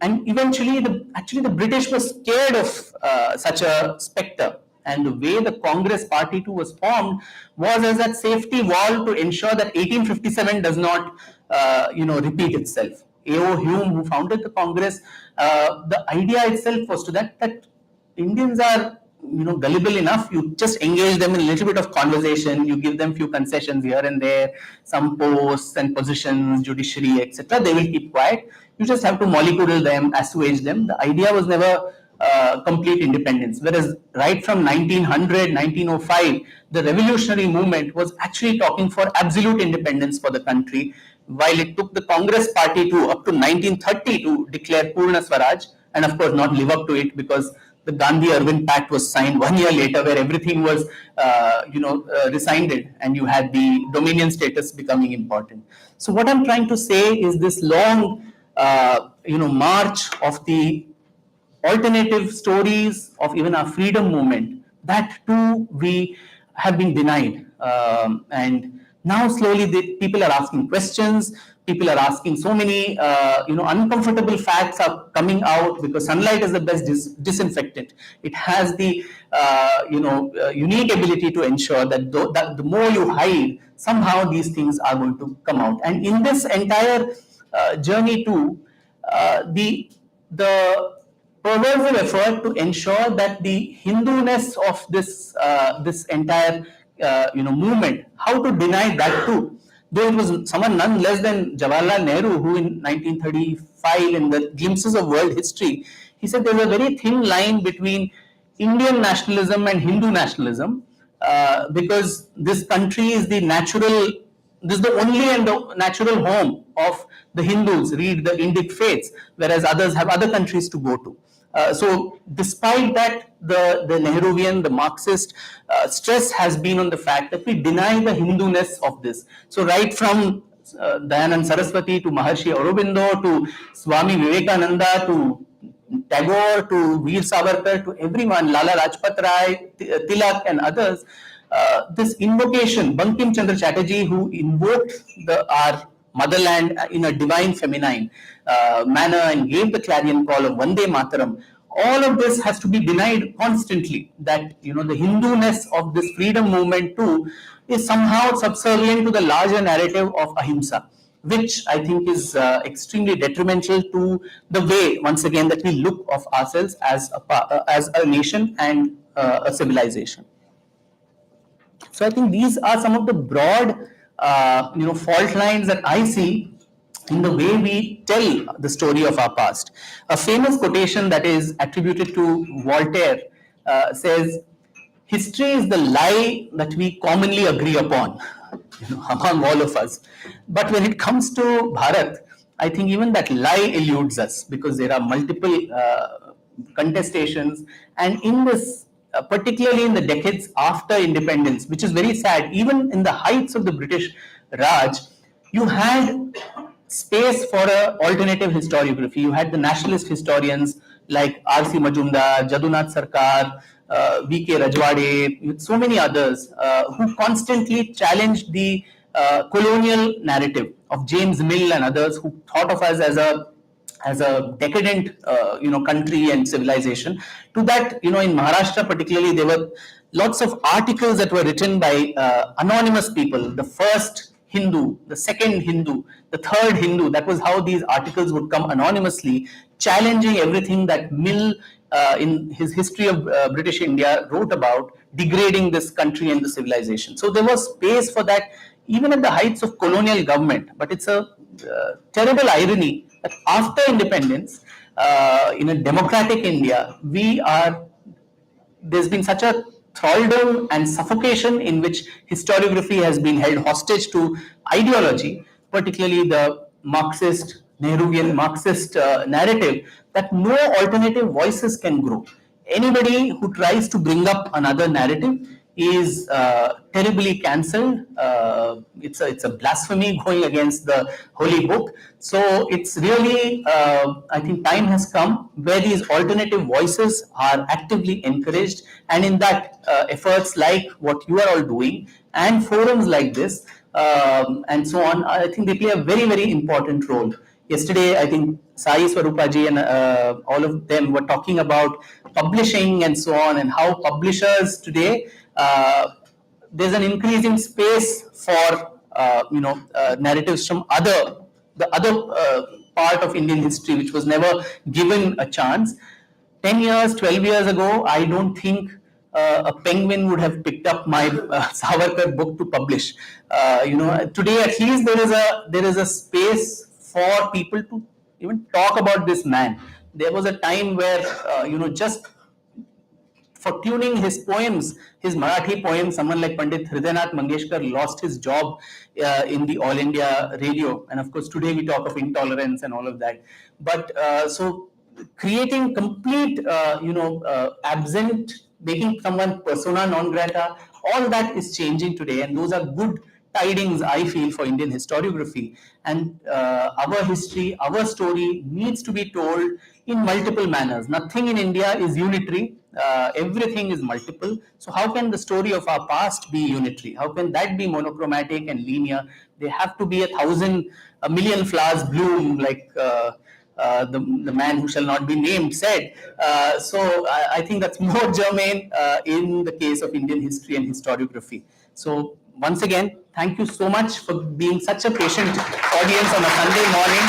eventually, the British were scared of such a spectre. And the way the Congress Party too was formed was as that safety wall to ensure that 1857 does not, repeat itself. A.O. Hume, who founded the Congress, the idea itself was that Indians are gullible enough, you just engage them in a little bit of conversation, you give them few concessions here and there, some posts and positions, judiciary, etc. They will keep quiet. You just have to mollycoddle them, assuage them. The idea was never complete independence. Whereas right from 1900, 1905, the revolutionary movement was actually talking for absolute independence for the country, while it took the Congress party to up to 1930 to declare Purna Swaraj, and of course not live up to it, because the Gandhi-Irwin Pact was signed 1 year later, where everything was, rescinded, and you had the dominion status becoming important. So what I'm trying to say is this long, march of the alternative stories of even our freedom movement, that too we have been denied. And now slowly people are asking questions, people are asking so many, uncomfortable facts are coming out, because sunlight is the best disinfectant. It has the, unique ability to ensure that, that the more you hide, somehow these things are going to come out. And in this entire journey too, the pervasive effort to ensure that the Hindu-ness of this entire movement, how to deny that too? Though it was someone none less than Jawaharlal Nehru, who in 1935, in the Glimpses of World History, he said there's a very thin line between Indian nationalism and Hindu nationalism, because this country is the natural, this is the only and the natural home of the Hindus, read the Indic faiths, whereas others have other countries to go to. So despite that, the Nehruvian, the Marxist stress has been on the fact that we deny the Hindu-ness of this. So right from Dayanand Saraswati to Maharshi Aurobindo to Swami Vivekananda to Tagore to Veer Savarkar to everyone, Lala Rajpat Rai, Tilak and others, this invocation, Bankim Chandra Chatterjee, who invoked our motherland in a divine feminine manner and gave the clarion call of Vande Mataram, all of this has to be denied constantly. That the Hindu-ness of this freedom movement too is somehow subservient to the larger narrative of ahimsa, which I think is extremely detrimental to the way, once again, that we look of ourselves as a nation and a civilization. So I think these are some of the broad, fault lines that I see in the way we tell the story of our past. A famous quotation that is attributed to Voltaire says, "History is the lie that we commonly agree upon," among all of us. But when it comes to Bharat, I think even that lie eludes us, because there are multiple contestations, and in this, particularly in the decades after independence, which is very sad, even in the heights of the British Raj, you had space for an alternative historiography. You had the nationalist historians like R.C. Majumdar, Jadunath Sarkar, V.K. Rajwade, so many others who constantly challenged the colonial narrative of James Mill and others, who thought of us as a decadent country and civilization. To that, in Maharashtra particularly, there were lots of articles that were written by anonymous people, the first Hindu, the second Hindu, the third Hindu. That was how these articles would come anonymously, challenging everything that Mill in his History of British India wrote about, degrading this country and the civilization. So there was space for that even at the heights of colonial government. But it's a terrible irony that after independence, in a democratic India, there's been such a thraldom and suffocation in which historiography has been held hostage to ideology, particularly the Marxist, Nehruvian Marxist narrative, that no alternative voices can grow. Anybody who tries to bring up another narrative is terribly cancelled. It's a blasphemy going against the holy book. So it's really, I think time has come where these alternative voices are actively encouraged, and in that efforts like what you are all doing and forums like this and so on, I think they play a very, very important role. Yesterday, I think Sai Swarupaji and all of them were talking about publishing and so on, and how publishers today, there's an increasing space for narratives from the other part of Indian history, which was never given a chance. 10 years, 12 years ago, I don't think a penguin would have picked up my Savarkar book to publish. Today at least there is a space for people to even talk about this man. There was a time where just for tuning his poems, his Marathi poems, someone like Pandit Hridaynath Mangeshkar lost his job in the All India radio. And of course, today we talk of intolerance and all of that. But so creating complete, absent, making someone persona non grata, all that is changing today. And those are good tidings, I feel, for Indian historiography. And our history, our story needs to be told in multiple manners. Nothing in India is unitary. Everything is multiple. So how can the story of our past be unitary? How can that be monochromatic and linear? They have to be a million flowers bloom, like the man who shall not be named said. So I think that's more germane in the case of Indian history and historiography. So once again, thank you so much for being such a patient audience on a Sunday morning.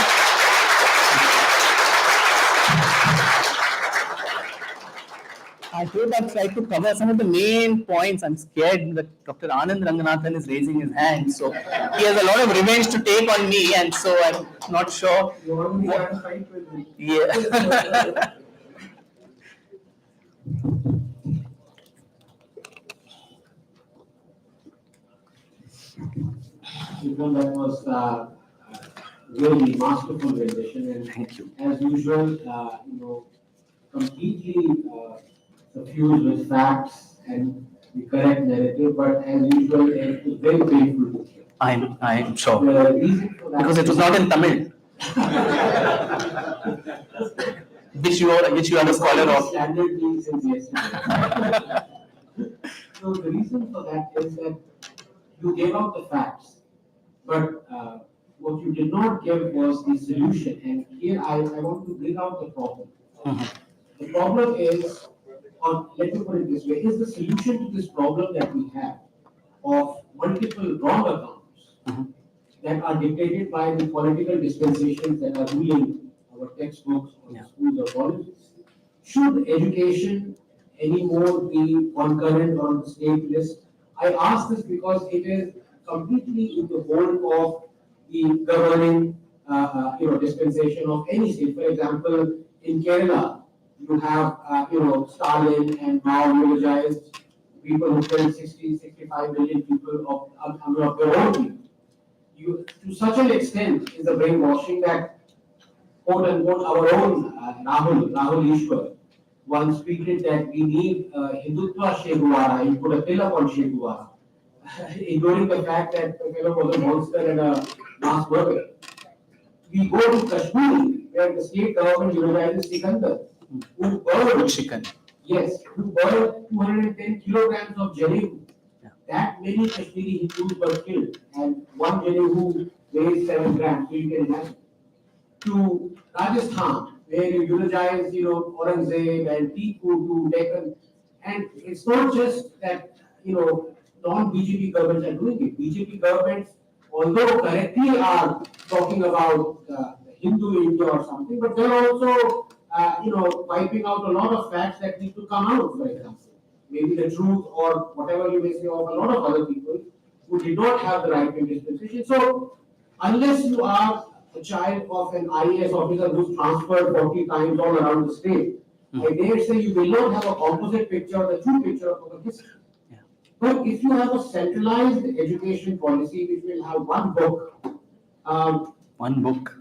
I hope I've tried to cover some of the main points. I'm scared that Dr. Anand Ranganathan is raising his hand. So he has a lot of revenge to take on me, and so I'm not sure. You already had a fight with me. Yeah. That was really masterful rendition, and Thank you. as usual, completely suffused with facts and the correct narrative. But as usual, it was very painful to hear. I'm sure. The reason for that Because it was not in Tamil, which you are a scholar of. Standardly since yesterday. So the reason for that is that you gave out the facts, but what you did not give was the solution. And here I want to bring out the problem. The problem is, or let me put it this way, is the solution to this problem that we have of multiple wrong accounts that are dictated by the political dispensations that are ruling our textbooks or the schools or colleges. Should education anymore be concurrent on the state list? I ask this because it is completely in the hold of the governing, dispensation of any state. For example, in Kerala, you have, Stalin and Mao eulogized people who killed 65 million people of their own people. To such an extent is the brainwashing that, quote unquote, our own Rahul Ishwar once tweeted that we need Hindutva Che Guevara. He put a pillar on Che Guevara, ignoring the fact that the fellow was a monster and a mass murderer. We go to Kashmir, where the state government eulogizes Sikandar, who burned, who burned 210 kilograms of jalebi. That many Kashmiri Hindus were killed, and one jalebi weighs 7 grams, so you can imagine. To Rajasthan, where you eulogize, Aurangzeb and Tipu to Deccan, and it's not just that, non-BJP governments are doing it. BJP governments, although correctly are talking about Hindu India or something, but they're also, wiping out a lot of facts that need to come out, for example. Maybe the truth or whatever you may say of a lot of other people who did not have the right to dispensation. So, unless you are a child of an IAS officer who's transferred 40 times all around the state, I dare say you will not have a composite picture, the true picture of our history. But if you have a centralized education policy, which will have one book. One book.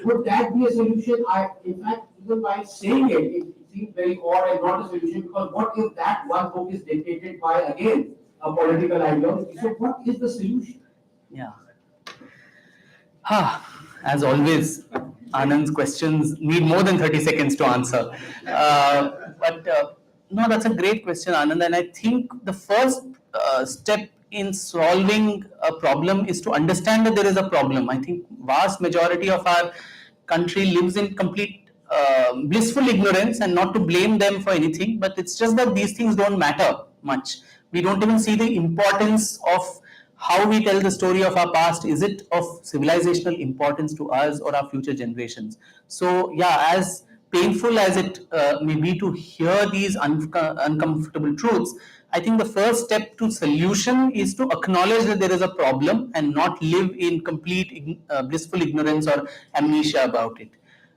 Would that be a solution? In fact, even by saying it seems very odd and not a solution, because what if that one book is dictated by, again, a political ideology? So what is the solution? Yeah. As always, Anand's questions need more than 30 seconds to answer. No, that's a great question, Anand. And I think the first step in solving a problem is to understand that there is a problem. I think vast majority of our country lives in complete blissful ignorance, and not to blame them for anything, but it's just that these things don't matter much. We don't even see the importance of how we tell the story of our past, is it of civilizational importance to us or our future generations? So yeah, as painful as it may be to hear these uncomfortable truths, I think the first step to solution is to acknowledge that there is a problem and not live in complete blissful ignorance or amnesia about it.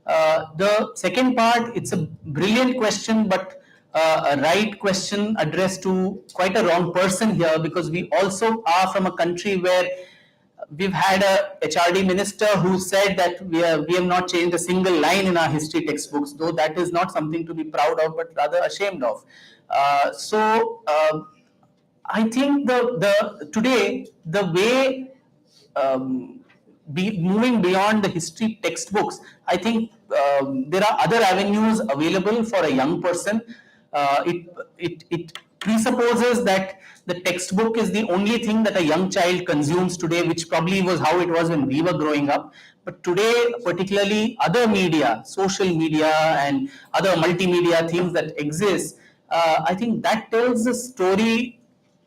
The second part, it's a brilliant question, but a right question addressed to quite a wrong person here, because we also are from a country where we've had a HRD minister who said that we have not changed a single line in our history textbooks, though that is not something to be proud of, but rather ashamed of. I think today the way moving beyond the history textbooks, I think there are other avenues available for a young person. It presupposes that the textbook is the only thing that a young child consumes today, which probably was how it was when we were growing up. But today, particularly other media, social media and other multimedia things that exist, I think that tells the story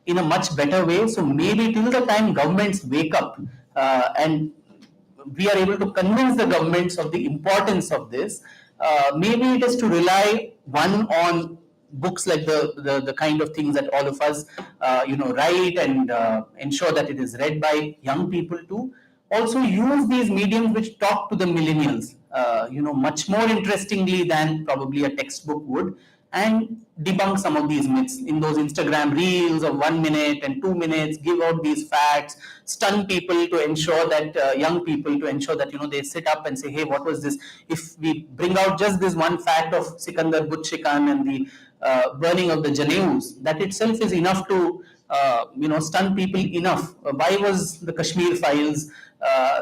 in a much better way. So maybe till the time governments wake up and we are able to convince the governments of the importance of this, maybe it is to rely on books like the kind of things that all of us write, and ensure that it is read by young people too. Also use these mediums which talk to the millennials much more interestingly than probably a textbook would, and debunk some of these myths in those Instagram reels of 1 minute and 2 minutes, give out these facts, stun people to ensure that young people, to ensure that they sit up and say, hey, what was this? If we bring out just this one fact of Sikandar Butshikan and the burning of the Janeus, that itself is enough to stun people enough. Why was the Kashmir Files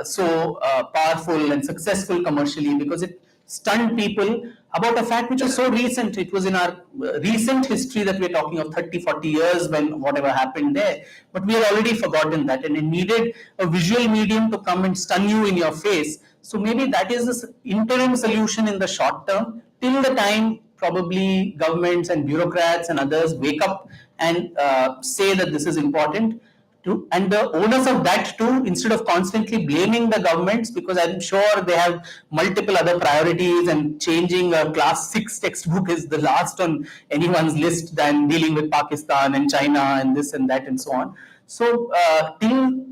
so powerful and successful commercially? Because it stunned people about a fact which was so recent. It was in our recent history that we're talking of 30, 40 years when whatever happened there. But we had already forgotten that, and it needed a visual medium to come and stun you in your face. So maybe that is this interim solution in the short term, till the time probably governments and bureaucrats and others wake up and say that this is important. And the onus of that too, instead of constantly blaming the governments, because I'm sure they have multiple other priorities, and changing a class 6 textbook is the last on anyone's list than dealing with Pakistan and China and this and that and so on. So till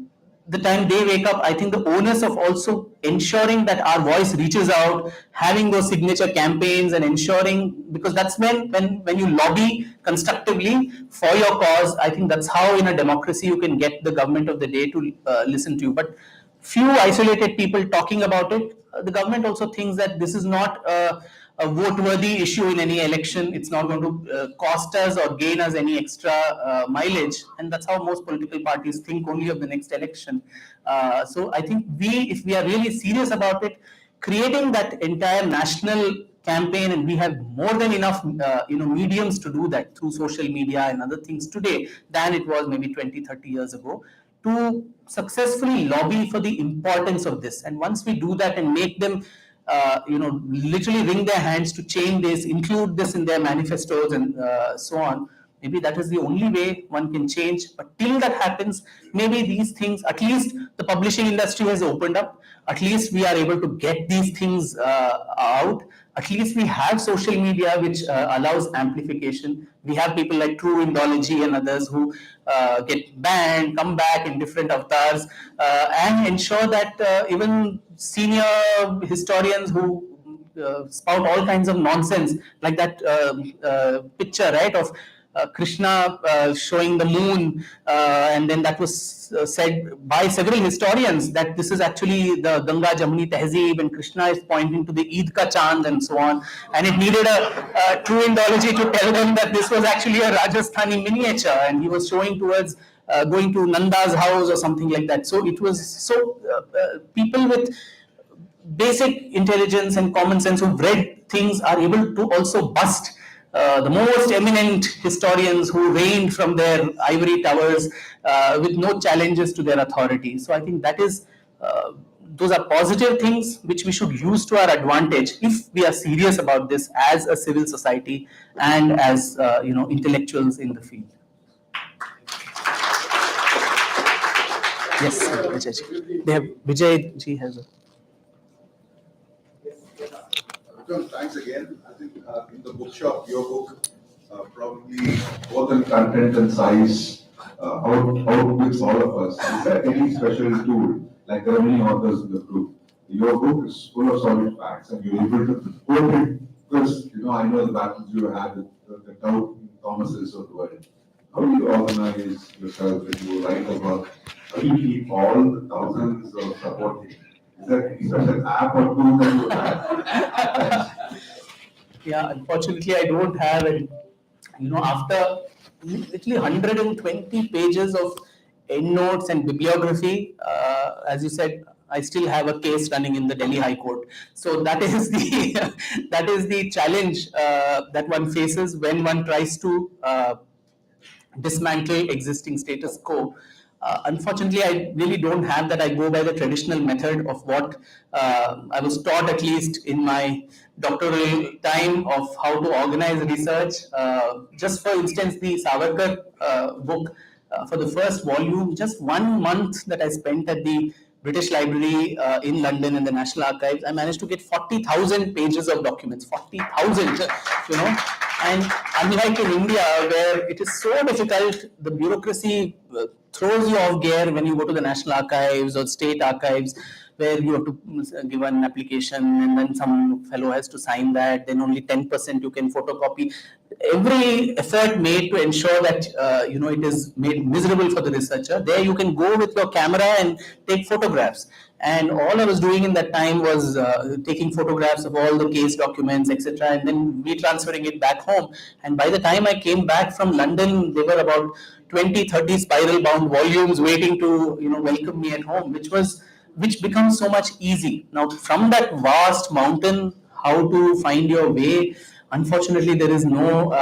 the time they wake up, I think the onus of also ensuring that our voice reaches out, having those signature campaigns and ensuring, because that's when you lobby constructively for your cause, I think that's how in a democracy you can get the government of the day to listen to you. But few isolated people talking about it, the government also thinks that this is not a vote-worthy issue in any election. It's not going to cost us or gain us any extra mileage, and that's how most political parties think only of the next election. So I think if we are really serious about it, creating that entire national campaign, and we have more than enough mediums to do that through social media and other things today than it was maybe 20, 30 years ago, to successfully lobby for the importance of this. And once we do that and make them literally wring their hands to change this, include this in their manifestos and so on, maybe that is the only way one can change. But till that happens, maybe these things, at least the publishing industry has opened up, at least we are able to get these things out, at least we have social media which allows amplification. We have people like True Indology and others who get banned, come back in different avatars, and ensure that even senior historians who spout all kinds of nonsense, like that picture, right, of Krishna showing the moon, and then that was said by several historians that this is actually the Ganga Jamuni Tehzeeb, and Krishna is pointing to the Eid Ka Chand and so on. And it needed a True Indology to tell them that this was actually a Rajasthani miniature, and he was showing towards going to Nanda's house or something like that. So it was people with basic intelligence and common sense who've read things are able to also bust the most eminent historians who reigned from their ivory towers with no challenges to their authority. So I think that is, those are positive things which we should use to our advantage if we are serious about this as a civil society and as intellectuals in the field. Yes, Vijay. They have Vijay ji has a. Vikram, thanks again. I think in the bookshop, your book probably both in content and size outwits all of us. Is there any special tool? Like there are many authors in the group. Your book is full of solid facts, and you're able to quote it because I know the battles you had with the doubt Thomases of the world. How do you organize yourself when you write a book? How do you keep all the thousands of supporting? Is there any special app or tool that you have? Yeah, unfortunately, I don't have it. After literally 120 pages of endnotes and bibliography, as you said, I still have a case running in the Delhi High Court. So that is the that is the challenge that one faces when one tries to dismantle existing status quo. Unfortunately, I really don't have that. I go by the traditional method of what I was taught, at least in my doctoral time, of how to organize research. Just for instance, the Savarkar book, for the first volume, just 1 month that I spent at the British Library in London in the National Archives, I managed to get 40,000 pages of documents. 40,000, And unlike in India, where it is so difficult, the bureaucracy throws you off gear when you go to the National Archives or state archives, where you have to give an application and then some fellow has to sign that, then only 10% you can photocopy. Every effort made to ensure that it is made miserable for the researcher. There you can go with your camera and take photographs. And all I was doing in that time was taking photographs of all the case documents, etc., and then retransferring it back home. And by the time I came back from London, there were about 20, 30 spiral-bound volumes waiting to welcome me at home, which becomes so much easy. Now, from that vast mountain, how to find your way? Unfortunately, there is no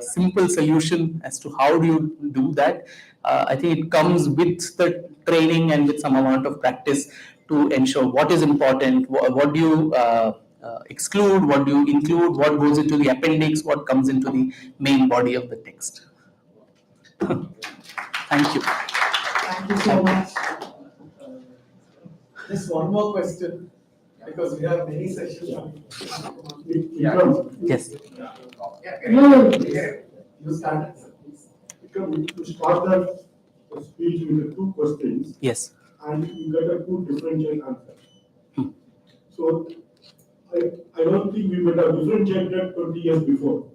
simple solution as to how do you do that. I think it comes with the training and with some amount of practice to ensure what is important, what do you exclude, what do you include, what goes into the appendix, what comes into the main body of the text. Thank you. Thank you so much. Just one more question, because we have many sessions. Yes. You started, sir, please. To start that speech with the two questions, Yes. and you get a two differential answer. So I don't think we would have differentiated 20 years before.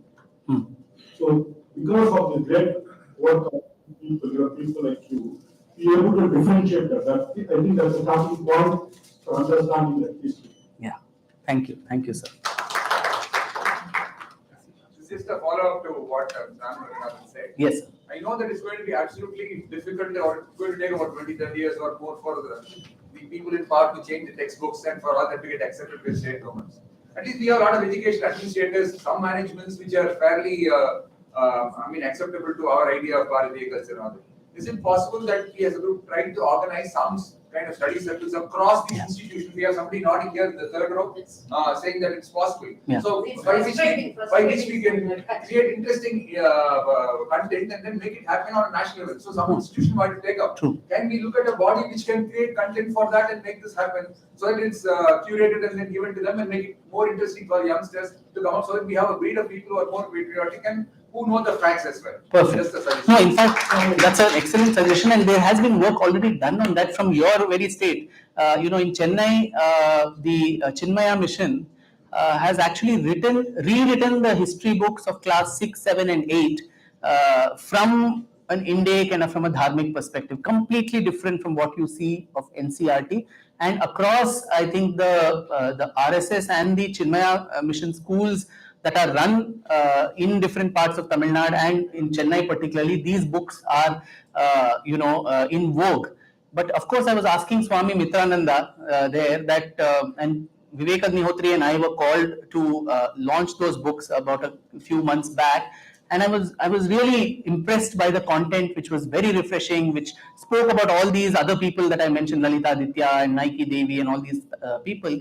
So because of the great work of people like you, be able to differentiate that. I think that's a starting point for understanding that history. Yeah. Thank you. Thank you, sir. Just a follow-up to what Sam said. Yes. I know that it's going to be absolutely difficult, or it's going to take about 20, 30 years or more for the people in power to change the textbooks and for all that to get accepted by state governments. At least we have a lot of education administrators, some managements which are fairly, acceptable to our idea of Bharatiya culture. Is it possible that we as a group try to organize some kind of study circles across these institutions? We have somebody nodding here in the third row saying that it's possible. Yeah. So by which we can create interesting content and then make it happen on a national level. So some institution might take up. True. Can we look at a body which can create content for that and make this happen so that it's curated and then given to them and make it more interesting for youngsters to come up, so that we have a breed of people who are more patriotic and who know the facts as well. Perfect. Just a suggestion. No, in fact, that's an excellent suggestion, and there has been work already done on that from your very state. In Chennai, the Chinmaya mission has actually rewritten the history books of class 6, 7, and 8 from an Indic and from a Dharmic perspective, completely different from what you see of NCERT. And across, I think the RSS and the Chinmaya mission schools that are run in different parts of Tamil Nadu and in Chennai particularly, these books are in vogue. But of course, I was asking Swami Mitrananda there that, and Vivek Agnihotri and I were called to launch those books about a few months back. And I was really impressed by the content, which was very refreshing, which spoke about all these other people that I mentioned, Lalita Aditya and Nike Devi and all these people.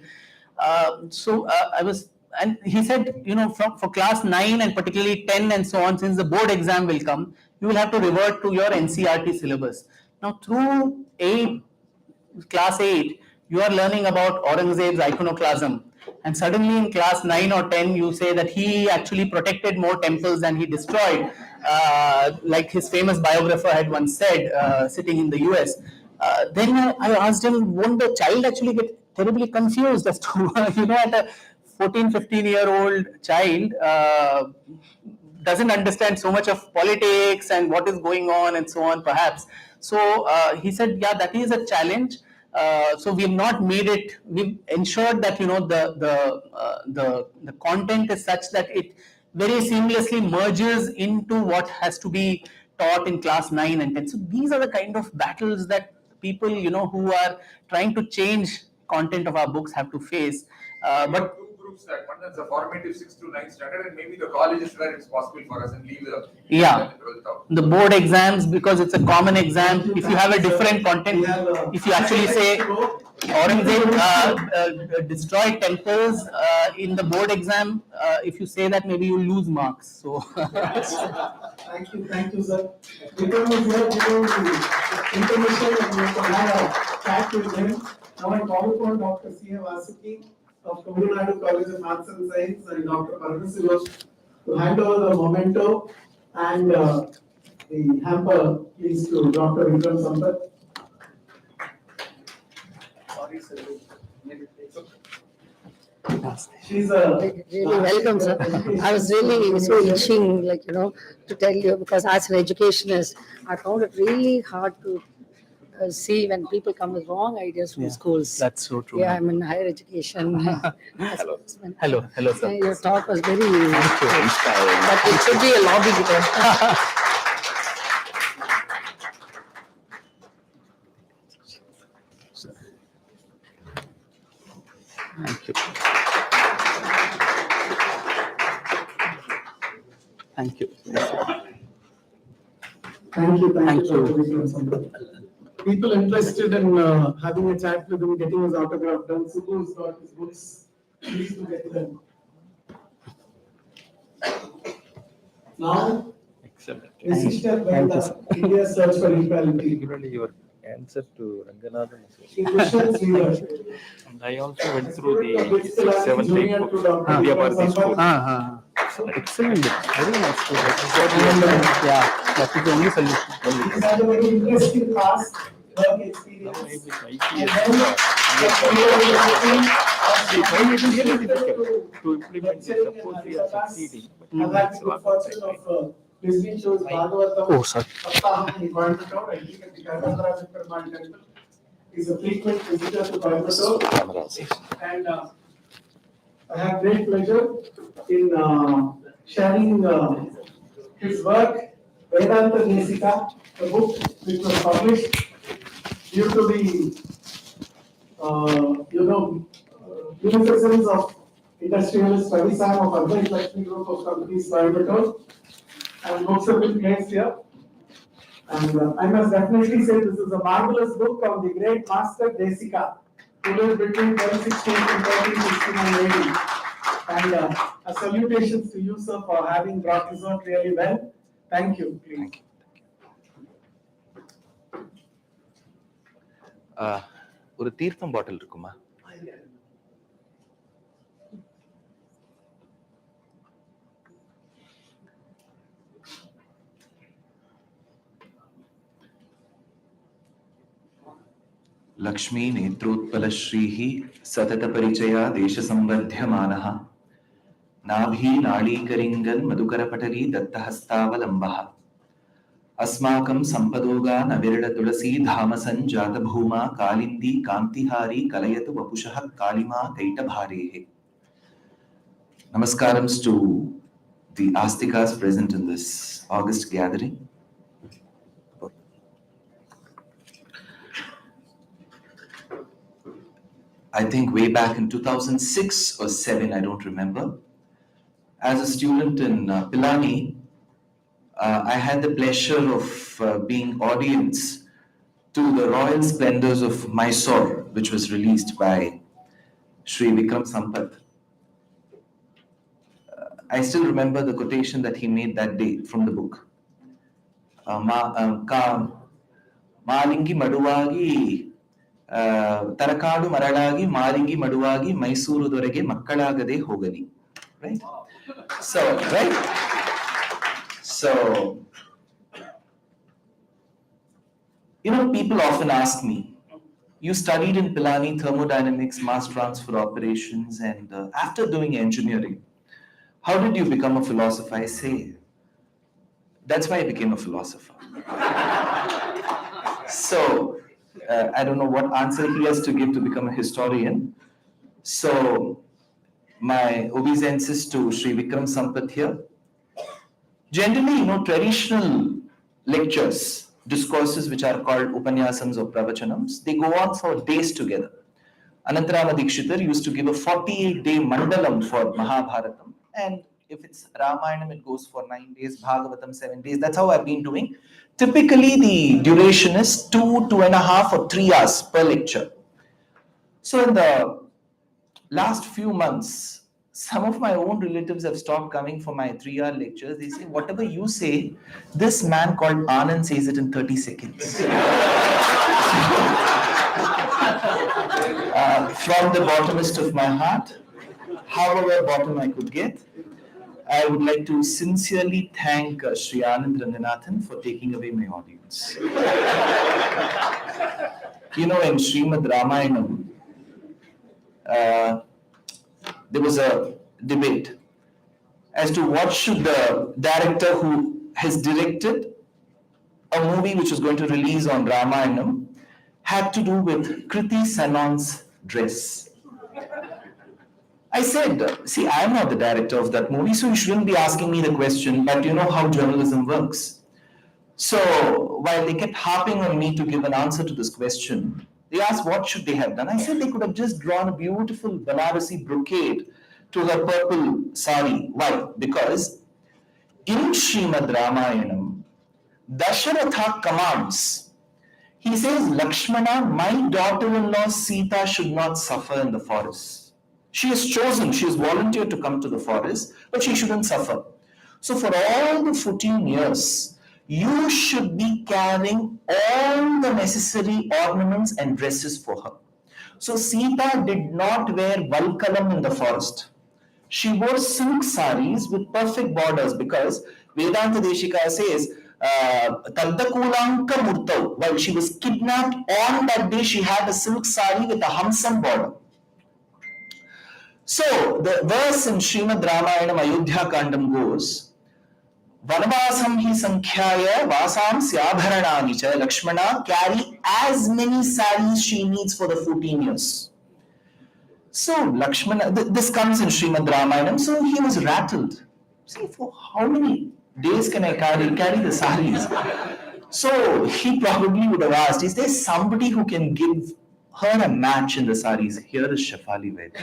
And he said, for class 9 and particularly 10 and so on, since the board exam will come, you will have to revert to your NCERT syllabus. Now through class 8, you are learning about Aurangzeb's iconoclasm, and suddenly in class 9 or 10 you say that he actually protected more temples than he destroyed, like his famous biographer had once said, sitting in the US. Then I asked him, won't the child actually get terribly confused as to, at a 14-15-year-old child doesn't understand so much of politics and what is going on and so on, perhaps. So he said, yeah, that is a challenge. So we have not made it. We've ensured that the content is such that it very seamlessly merges into what has to be taught in class 9 and 10. So these are the kind of battles that people who are trying to change content of our books have to face. But two groups, that one is the formative 6th to 9th standard, and maybe the colleges where it's possible for us, and leave the yeah, 12th out. the board exams, because it's a common exam. If you have a different content, if you actually say Aurangzeb destroyed temples in the board exam, if you say that, maybe you lose marks. So Thank you, sir. Vikram is here giving the information, and we can have a chat with him. Now I call upon Dr. C.A. Vasuki of Tamil Nadu College of Arts and Science and Dr. Paramasivam to hand over the memento and the hamper, please, to Dr. Vikram Sampath. Sorry, sir. She's really welcome, sir. I was really so itching, to tell you, because as an educationist, I found it really hard to see when people come with wrong ideas from schools. that's so true. Yeah, I'm in higher education. Hello, sir. Your talk was very inspiring, but it should be a lobby because Thank you. Thank you. Thank you, Dr. Vikram Sampath. People interested in having a chat with him, getting his autograph done. Subbu's got his books. Please to get them. Now, Resisted by the India's search for equality. Your answer to Ranganathan. Questions we are. And I also went through the 6th, 7th, 8th books. India Bharati's school. Excellent. Very nice. Yeah, that is the only solution. He's had a very interesting past work experience. Now with And IPS, then, I find it really difficult to implement this. Suppose we are succeeding, I've but had the good fortune of listening to his Bhagavatam. Oh, sorry. Saptaham in Coimbatore. I think at the Karnataka Perumal Temple. He's a frequent visitor to Coimbatore. And I have great pleasure in sharing his work, Vedanta Desika, the book which was published due to the beneficence of industrialist Ravisam of Advait Lakshmi Group of Companies, Coimbatore, and books have been placed here. And I must definitely say this is a marvelous book on the great master Desika, who lived between 1216 and 1369 AD. And a salutations to you, sir, for having brought this out really well. Thank you, please. ஒரு தீர்த்தம் பாட்டில் இருக்குமா? लक्ष्मी नेत्रोत्पलश्रीः सततपरिचया देशसंवर्ध्यमानः नाभी नाळीकरिङ्गन् मधुकरपटली दत्तहस्तावलम्बः अस्माकं सम्पदोगान् अविरलतुलसी धामसञ्जातभूमा Kalindi कान्तिहारी कलयतु वपुषः कालिमा कैटभारेः. Namaskars to the Astikas present in this August gathering. I think way back in 2006 or 7, I don't remember. As a student in Pilani, I had the pleasure of being audience to the Royal Splendors of Mysore, which was released by Sri Vikram Sampath. I still remember the quotation that he made that day from the book. Malingi Maduvagi Tarakadu Maralagi, Malingi Maduvagi, Mysuru Dorege, Makkalagade Hogali. Right? So, right? So, people often ask me, you studied in Pilani thermodynamics, mass transfer operations, and after doing engineering, how did you become a philosopher? I say, that's why I became a philosopher. So, I don't know what answer he has to give to become a historian. So, my obeisances to Sri Vikram Sampath here. Generally, traditional lectures, discourses which are called Upanyasams or Pravachanams, they go on for days together. Anantarama Dikshitar used to give a 48-day mandalam for Mahabharatam, and if it's Ramayanam, it goes for 9 days, Bhagavatam 7 days. That's how I've been doing. Typically, the duration is 2, 2.5 or 3 hours per lecture. So in the last few months, some of my own relatives have stopped coming for my 3-hour lectures. They say, whatever you say, this man called Anand says it in 30 seconds. From the bottomest of my heart, however bottom I could get, I would like to sincerely thank Sri Anand Ranganathan for taking away my audience. In Srimad Ramayanam, there was a debate as to what should the director who has directed a movie which is going to release on Ramayanam had to do with Kriti Sanon's dress. I said, see, I'm not the director of that movie, so you shouldn't be asking me the question, but you know how journalism works. So while they kept harping on me to give an answer to this question, they asked what should they have done. I said they could have just drawn a beautiful Banarasi brocade to her purple sari. Why? Because in Srimad Ramayanam, Dasharatha commands. He says, Lakshmana, my daughter-in-law Sita should not suffer in the forest. She has chosen, she has volunteered to come to the forest, but she shouldn't suffer. So for all the 14 years, you should be carrying all the necessary ornaments and dresses for her. So Sita did not wear valkalam in the forest. She wore silk saris with perfect borders because Vedanta Deshika says, Taddakulanka Murtau, while she was kidnapped on that day, she had a silk sari with a Hamsam border. So the verse in Srimad Ramayanam Ayodhya Kandam goes, Vanavasam hi sankhyaya vasam syabharanani cha. Lakshmana carry as many saris she needs for the 14 years. So Lakshmana, this comes in Srimad Ramayanam, so he was rattled. See, for how many days can I carry the saris? So he probably would have asked, is there somebody who can give her a match in the saris? Here is Shafali Ved.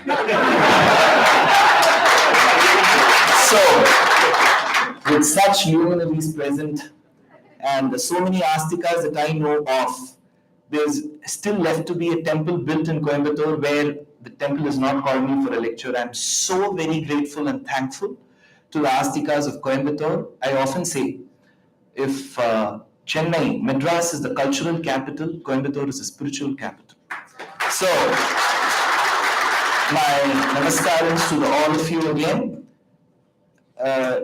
So, with such luminaries present and so many astikas that I know of, there's still left to be a temple built in Coimbatore where the temple has not called me for a lecture. I'm so very grateful and thankful to the astikas of Coimbatore. I often say, if Chennai, Madras is the cultural capital, Coimbatore is the spiritual capital. So, my namaskarams to all of you again.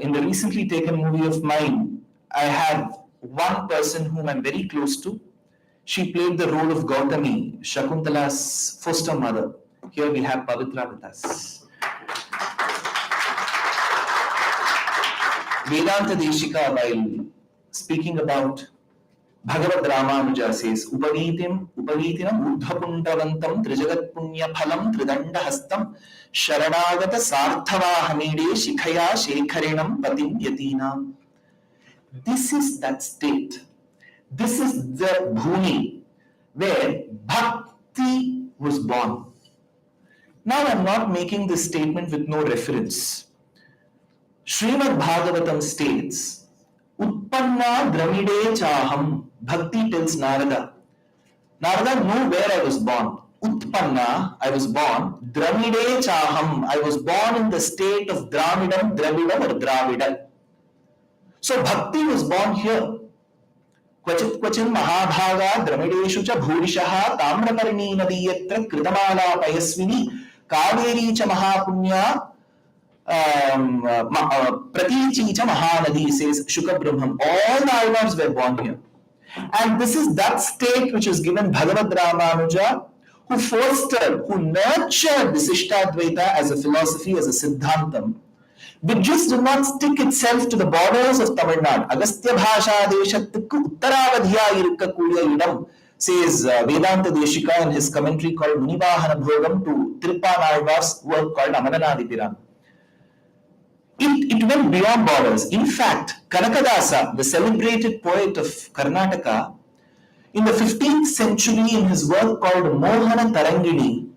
In the recently taken movie of mine, I have one person whom I'm very close to. She played the role of Gautami, Shakuntala's foster mother. Here we have Pavitra with us. Vedanta Deshika, while speaking about Bhagavad Ramanuja says, Upavitinam Uddhapuntavantam Trijagat Punya Phalam Tridanda Hastam Sharanagata Sarthavahamide Shikhaya Shekharinam Patim Yatinam. This is that state. This is the bhumi where Bhakti was born. Now I'm not making this statement with no reference. Srimad Bhagavatam states, Utpanna Dramide Chaham. Bhakti tells Narada, Narada, know where I was born. Utpanna, I was born. Dramide Chaham, I was born in the state of Dramidam, Dravidam or Dravida. So Bhakti was born here. क्वचित् क्वचिन् महाभागा द्रमिडेषु च भूरिशः ताम्रपर्णी नदी यत्र कृतमाला पयस्विनी कावेरी च महापुण्या Pratichi cha Mahanadi, says Shuka Brahman. All the Ayavars were born here. And this is that state which is given Bhagavad Ramanuja, who fostered, who nurtured Visishtadvaita as a philosophy, as a Siddhantam, which just did not stick itself to the borders of Tamil Nadu. Agastya Bhasha Deshatikku Uttaravadhya Irukka Kuya Idam, says Vedanta Deshika in his commentary called Munivahana Bhogam to Tiruppan Alvar's work called Amananadipiran. It went beyond borders. In fact, Kanakadasa, the celebrated poet of Karnataka, in the 15th century, in his work called Mohana Tarangini,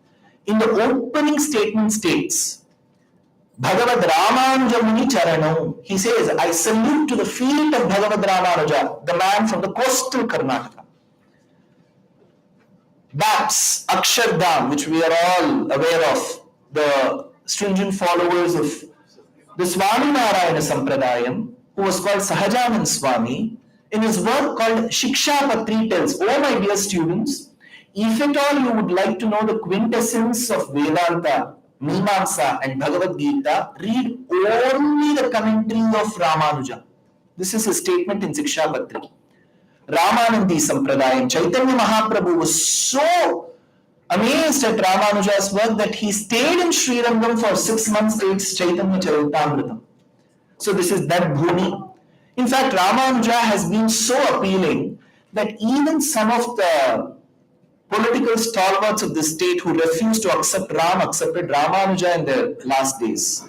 in the opening statement states, Bhagavad Ramanuja Muni Charano, he says, I salute to the feet of Bhagavad Ramanuja, the man from the coastal Karnataka. Bats, Akshardham, which we are all aware of, the stringent followers of the Swami Narayana Sampradayam, who was called Sahajanand Swami, in his work called Shikshapatri tells, oh my dear students, if at all you would like to know the quintessence of Vedanta, Mimamsa and Bhagavad Gita, read only the commentary of Ramanuja. This is his statement in Shikshapatri. Ramanandi Sampradayam, Chaitanya Mahaprabhu was so amazed at Ramanuja's work that he stayed in Srirangam for 6 months till Chaitanya Charitamrita. So this is that bhumi. In fact, Ramanuja has been so appealing that even some of the political stalwarts of the state who refused to accept Ram accepted Ramanuja in their last days.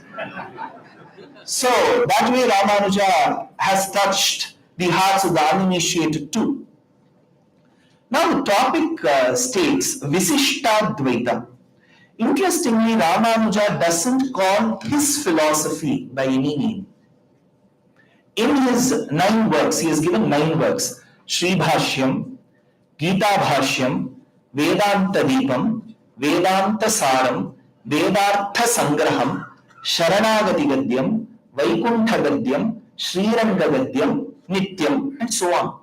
So that way Ramanuja has touched the hearts of the uninitiated too. Now the topic states Visishtadvaita. Interestingly, Ramanuja doesn't call his philosophy by any name. In his 9 works, he has given 9 works: Sri Bhashyam, Gita Bhashyam, Vedanta Deepam, Vedanta Saram, Vedartha Sangraham, Sharanagati Gadyam, Vaikuntha Gadyam, Sriranga Gadyam, Nityam, and so on.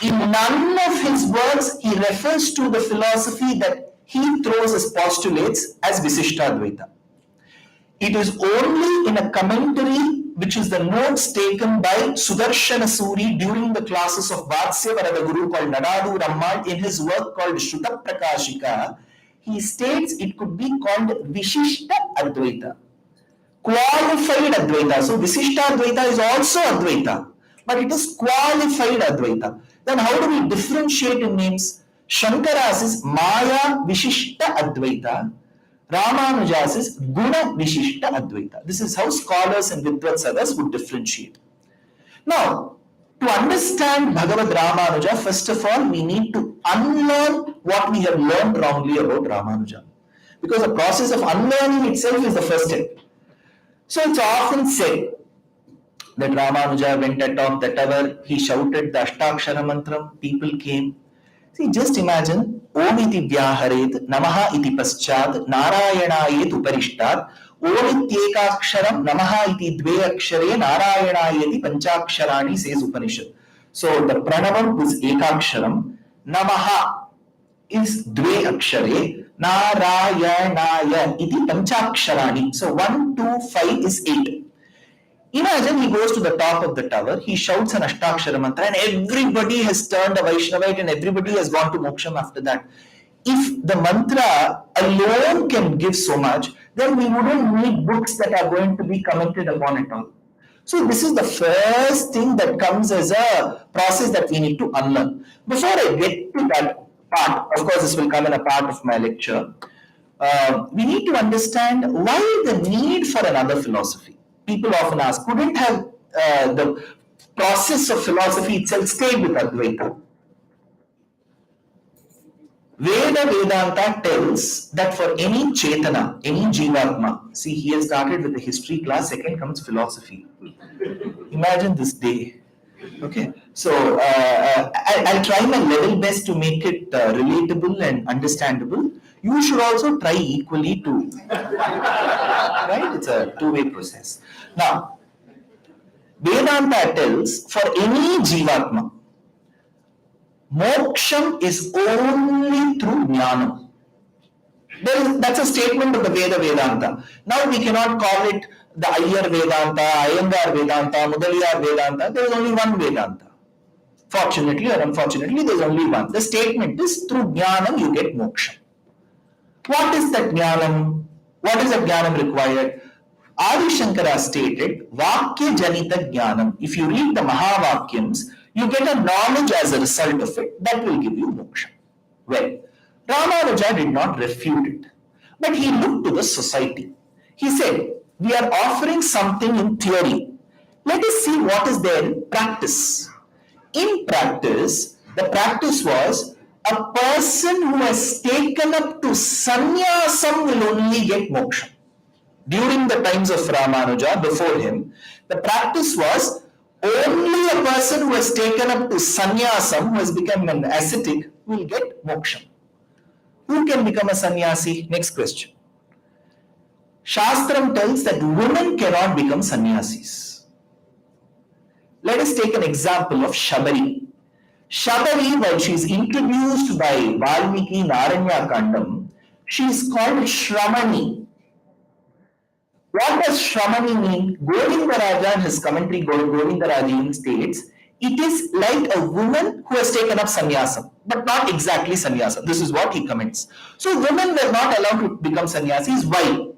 In none of his works, he refers to the philosophy that he throws as postulates as Visishtadvaita. It is only in a commentary, which is the notes taken by Sudarshana Suri during the classes of Vatsya Varada Guru called Nadadu Rammal, in his work called Shruta Prakashika, he states it could be called Vishishta Advaita, qualified Advaita. So Visishta Advaita is also Advaita, but it is qualified Advaita. Then how do we differentiate in names? Shankara's is Maya Vishishta Advaita, Ramanuja's is Guna Vishishta Advaita. This is how scholars and Vidvatsadas would differentiate. Now, to understand Bhagavad Ramanuja, first of all, we need to unlearn what we have learned wrongly about Ramanuja. Because the process of unlearning itself is the first step. So it's often said that Ramanuja went atop the tower, he shouted the Ashtakshara Mantram, people came. See, just imagine, Om iti vyaharet, Namaha iti paschat, Narayana iti uparishtat, Om ityekaksharam, Namaha iti dve akshare, Narayana iti panchaksharani, says Upanishad. So the pranavam is ekaksharam, Namaha is dve akshare, Narayana iti panchaksharani. So 1, 2, 5 is 8. Imagine he goes to the top of the tower, he shouts an Ashtakshara mantra, and everybody has turned a Vaishnavite and everybody has gone to moksham after that. If the mantra alone can give so much, then we wouldn't need books that are going to be commented upon at all. So this is the first thing that comes as a process that we need to unlearn. Before I get to that part, of course this will come in a part of my lecture, we need to understand why the need for another philosophy. People often ask, couldn't have the process of philosophy itself stay with Advaita? Vedanta tells that for any Chetana, any Jivatma, see, he has started with the history class, second comes philosophy. Imagine this day. Okay, so I'll try my level best to make it relatable and understandable. You should also try equally to, right? It's a two-way process. Now, Vedanta tells for any Jivatma, Moksham is only through jnanam. That's a statement of the Vedanta. Now we cannot call it the Iyer Vedanta, Iyengar Vedanta, Mudaliyar Vedanta. There is only one Vedanta. Fortunately or unfortunately, there is only one. The statement is through jnanam you get moksha. What is that jnanam? What is that jnanam required? Adi Shankara stated, Vakya Janita Jnanam. If you read the Mahavakyams, you get a knowledge as a result of it that will give you moksha. Well, Ramanuja did not refute it, but he looked to the society. He said, we are offering something in theory. Let us see what is there in practice. In practice, the practice was a person who has taken up to sannyasam will only get moksha. During the times of Ramanuja, before him, the practice was only a person who has taken up to sannyasam, who has become an ascetic, will get moksha. Who can become a sannyasi? Next question. Shastram tells that women cannot become sannyasis. Let us take an example of Shabari. Shabari, while she is introduced by Valmiki in Aranya Kandam, she is called Shramani. What does Shramani mean? Govindaraja in his commentary, Govindaraja states, it is like a woman who has taken up sannyasam, but not exactly sannyasam. This is what he comments. So women were not allowed to become sannyasis. Why?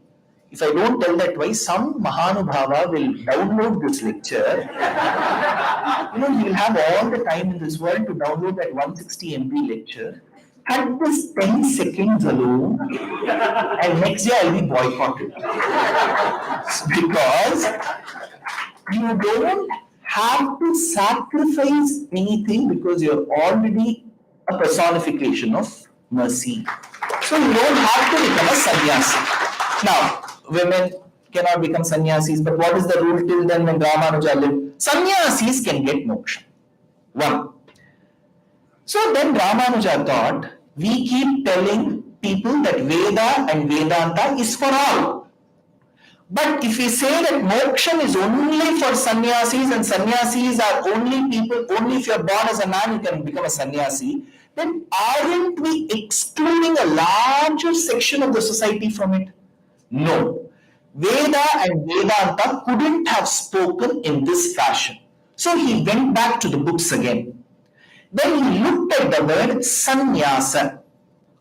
If I don't tell that why, some Mahanubhava will download this lecture. He will have all the time in this world to download that 160 MB lecture. At this 10 seconds alone, and next year I'll be boycotted. Because you don't have to sacrifice anything because you're already a personification of mercy. So you don't have to become a sannyasi. Now, women cannot become sannyasis, but what is the rule till then when Ramanuja lived? Sannyasis can get moksha. One. So then Ramanuja thought, we keep telling people that Veda and Vedanta is for all. But if we say that moksha is only for sannyasis and sannyasis are only people, only if you are born as a man you can become a sannyasi, then aren't we excluding a larger section of the society from it? No. Veda and Vedanta couldn't have spoken in this fashion. So he went back to the books again. Then he looked at the word sannyasa.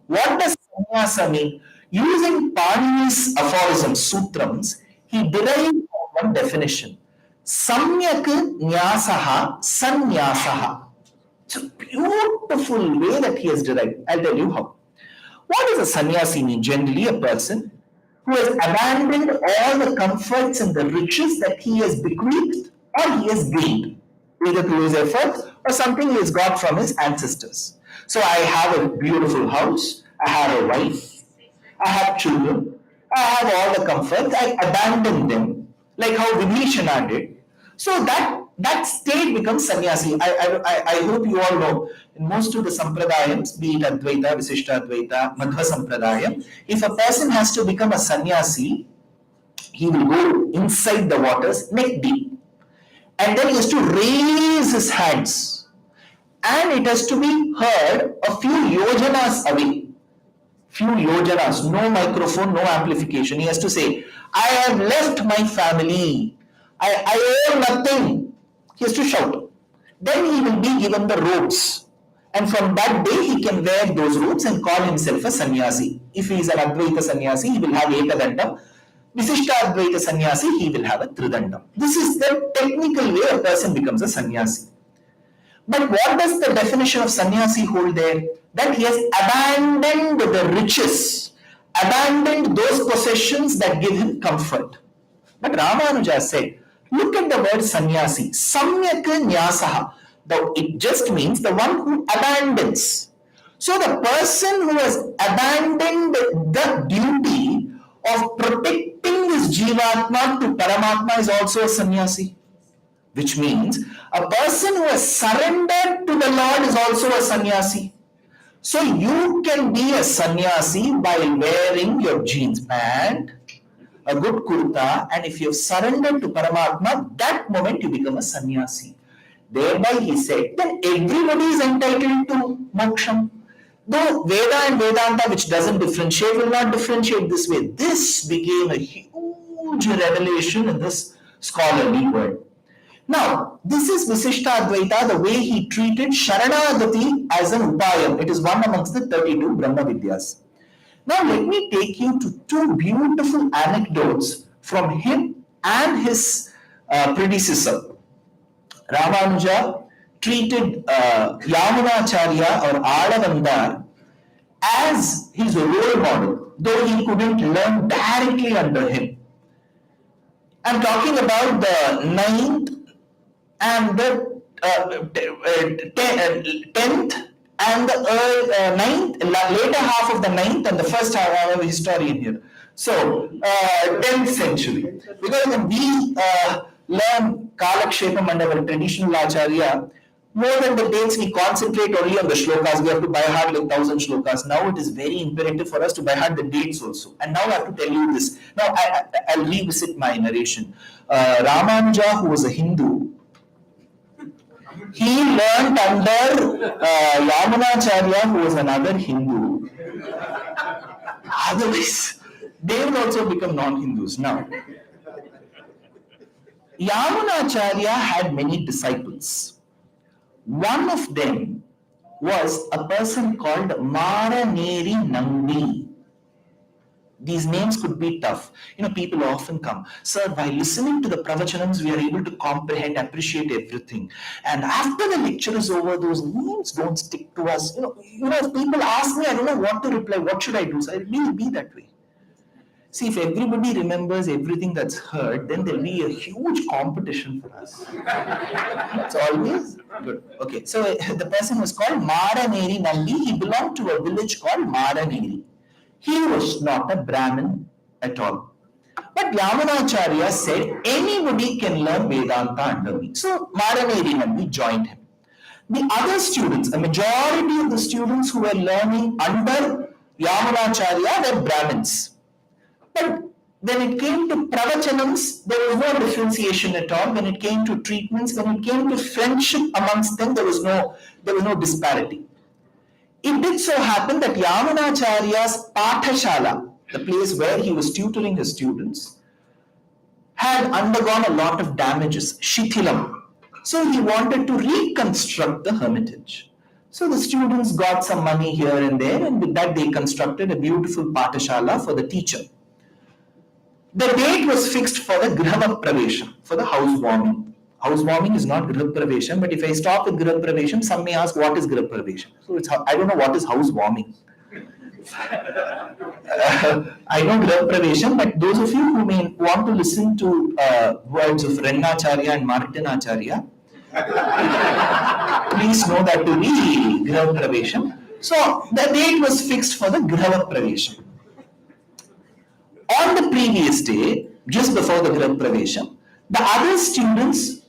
What does sannyasa mean? Using Panini's aphorisms, sutrams, he derived one definition. Samyak nyasaha sannyasaha. It's a beautiful way that he has derived. I'll tell you how. What does a sannyasi mean? Generally, a person who has abandoned all the comforts and the riches that he has bequeathed or he has gained, either through his effort or something he has got from his ancestors. So I have a beautiful house, I have a wife, I have children, I have all the comforts, I abandon them, like how Vibhishana did. So that state becomes sannyasi. I hope you all know, in most of the sampradayams, be it Advaita, Visishta Advaita, Madhva Sampradayam, if a person has to become a sannyasi, he will go inside the waters neck deep. And then he has to raise his hands. And it has to be heard a few yojanas away. Few yojanas, no microphone, no amplification. He has to say, I have left my family. I owe nothing. He has to shout. Then he will be given the robes. And from that day, he can wear those robes and call himself a sannyasi. If he is an Advaita sannyasi, he will have Ekadandam. Visishta Advaita sannyasi, he will have a Tridandam. This is the technical way a person becomes a sannyasi. But what does the definition of sannyasi hold there? That he has abandoned the riches, abandoned those possessions that give him comfort. But Ramanuja said, look at the word sannyasi, samyak nyasaha. It just means the one who abandons. So the person who has abandoned the duty of protecting his jivatma to Paramatma is also a sannyasi. Which means a person who has surrendered to the Lord is also a sannyasi. So you can be a sannyasi by wearing your jeans pant, a good kurta, and if you have surrendered to Paramatma, that moment you become a sannyasi. Thereby he said, then everybody is entitled to moksham. Though Veda and Vedanta, which doesn't differentiate, will not differentiate this way. This became a huge revelation in this scholarly world. Now, this is Visishta Advaita, the way he treated Sharanagati as an upayam. It is one amongst the 32 Brahma Vidyas. Now, let me take you to two beautiful anecdotes from him and his predecessor. Ramanuja treated Yamunacharya or Alavandar as his role model, though he couldn't learn directly under him. I'm talking about the 9th and the 10th and the 9th, later half of the 9th and the first half. I have a historian here. So, 10th century. Because when we learn Kalakshepam under our traditional Acharya, more than the dates, we concentrate only on the shlokas. We have to by heart like 1,000 shlokas. Now it is very imperative for us to by heart the dates also. And now I have to tell you this. Now I'll revisit my narration. Ramanuja, who was a Hindu, he learned under Yamunacharya, who was another Hindu. Otherwise, they will also become non-Hindus. Now, Yamunacharya had many disciples. One of them was a person called Maraneri Nambi. These names could be tough. People often come, sir, by listening to the pravachanams, we are able to comprehend, appreciate everything. And after the lecture is over, those names don't stick to us. If people ask me, I don't know what to reply, what should I do? So it will be that way. See, if everybody remembers everything that's heard, then there'll be a huge competition for us. It's always good. Okay, so the person was called Maraneri Nambi. He belonged to a village called Maraneri. He was not a Brahmin at all. But Yamunacharya said, anybody can learn Vedanta under me. So Maraneri Nambi joined him. The other students, a majority of the students who were learning under Yamunacharya were Brahmins. But when it came to pravachanams, there was no differentiation at all. When it came to treatments, when it came to friendship amongst them, there was no disparity. It did so happen that Yamunacharya's Pathashala, the place where he was tutoring his students, had undergone a lot of damages, Shithilam. So he wanted to reconstruct the hermitage. So the students got some money here and there, and with that they constructed a beautiful Pathashala for the teacher. The date was fixed for the Griha Pravesham, for the housewarming. Housewarming is not Griha Pravesham, but if I stop with Griha Pravesham, some may ask what is Griha Pravesham. So I don't know what is housewarming. I know Griha Pravesham, but those of you who may want to listen to words of Rennacharya and Martinacharya, please know that to be Griha Pravesham. So the date was fixed for the Griha Pravesham. On the previous day, just before the Griha Pravesham, the other students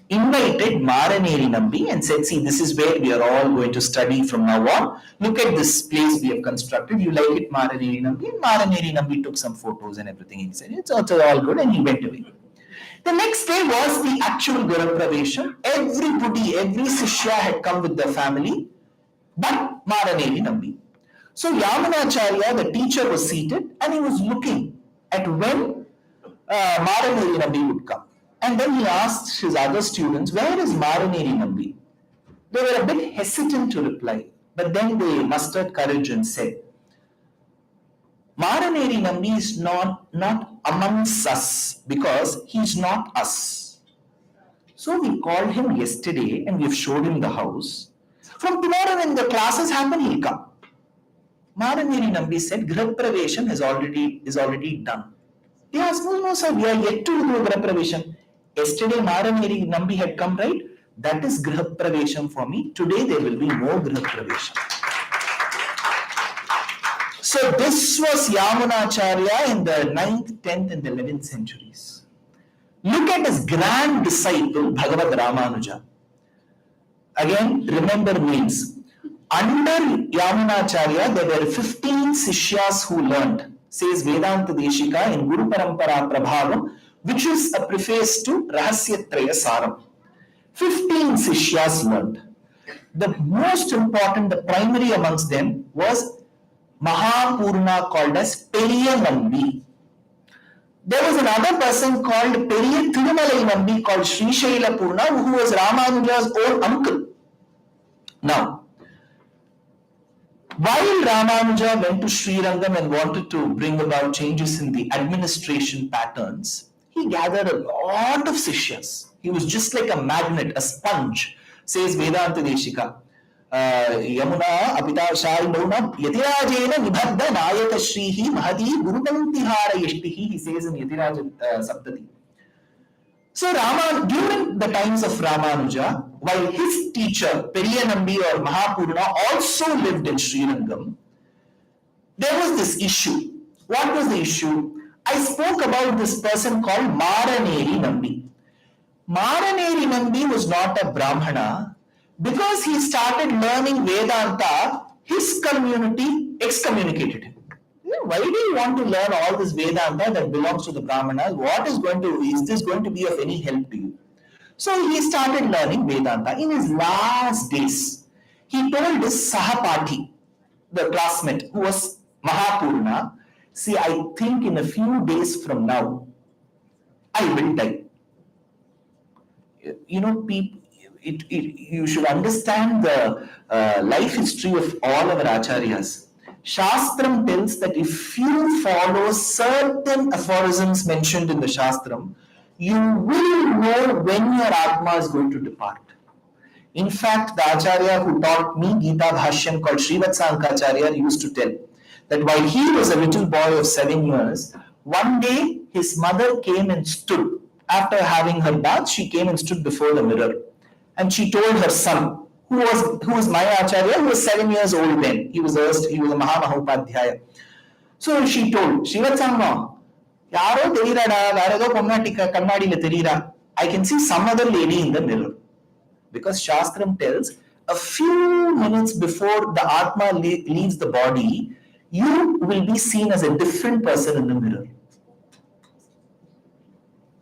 invited Maraneri Nambi and said, see, this is where we are all going to study from now on. Look at this place we have constructed. You like it, Maraneri Nambi? And Maraneri Nambi took some photos and everything. He said, it's also all good, and he went away. The next day was the actual Griha Pravesham. Everybody, every Sishya had come with their family, but Maraneri Nambi. So Yamunacharya, the teacher, was seated and he was looking at when Maraneri Nambi would come. And then he asked his other students, where is Maraneri Nambi? They were a bit hesitant to reply, but then they mustered courage and said, Maraneri Nambi is not amongst us because he is not us. So we called him yesterday and we've showed him the house. From tomorrow when the classes happen, he'll come. Maraneri Nambi said, Griha Pravesham is already done. They asked, no, sir, we are yet to do Griha Pravesham. Yesterday, Maraneri Nambi had come, right? That is Griha Pravesham for me. Today, there will be no Griha Pravesham. So, this was Yamunacharya in the 9th, 10th, and 11th centuries. Look at his grand disciple, Bhagavad Ramanuja. Again, remember names. Under Yamunacharya, there were 15 Sishyas who learned, says Vedanta Deshika in Guru Parampara Prabhavam, which is a preface to Rahasya Traya Saram. 15 Sishyas learned. The most important, the primary amongst them was Mahapurna called as Periya Nambi. There was another person called Periya Thirumalai Nambi called Sri Shaila Purna, who was Ramanuja's own uncle. Now, while Ramanuja went to Sri Rangam and wanted to bring about changes in the administration patterns, he gathered a lot of Sishyas. He was just like a magnet, a sponge, says Vedanta Deshika. Yamuna Apita Sharinona Yatirajena Nibhadda Nayaka Shrihi Mahadi Gurupantihara Yashtihi, he says in Yatiraj Saptati. So during the times of Ramanuja, while his teacher Periya Nambi or Mahapurna also lived in Srirangam, there was this issue. What was the issue? I spoke about this person called Maraneri Nambi. Maraneri Nambi was not a Brahmana. Because he started learning Vedanta, his community excommunicated him. Why do you want to learn all this Vedanta that belongs to the Brahmanas? Is this going to be of any help to you? So he started learning Vedanta. In his last days, he told his Sahapati, the classmate, who was Mahapurna, see, I think in a few days from now, I will die. You know, people, you should understand the life history of all our acharyas. Shastram tells that if you follow certain aphorisms mentioned in the Shastram, you will know when your Atma is going to depart. In fact, the Acharya who taught me Gita Bhashyam called Srivatsankacharya used to tell that while he was a little boy of 7 years, one day his mother came and stood. After having her bath, she came and stood before the mirror. And she told her son, who was my Acharya, who was 7 years old then. He was a Mahamahopadhyaya. So she told, Shivatsangma, Yaro Terirada, Varado Pomnatika Kannadila Terira. I can see some other lady in the mirror. Because Shastram tells, a few minutes before the Atma leaves the body, you will be seen as a different person in the mirror.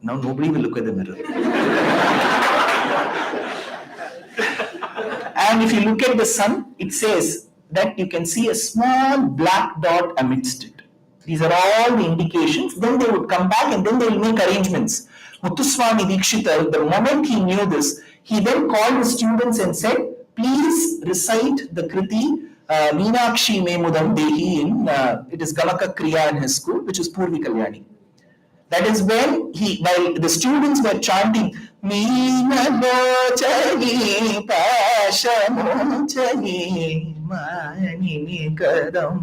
Now nobody will look at the mirror. And if you look at the sun, it says that you can see a small black dot amidst it. These are all the indications. Then they would come back and then they will make arrangements. Muthuswami Dikshita, the moment he knew this, he then called his students and said, please recite the Kriti Meenakshi Memudam Dehi in, it is Gamaka Kriya in his school, which is Purvi Kalyani. That is when while the students were chanting, Meenalochani Pashamochani Manini Kadam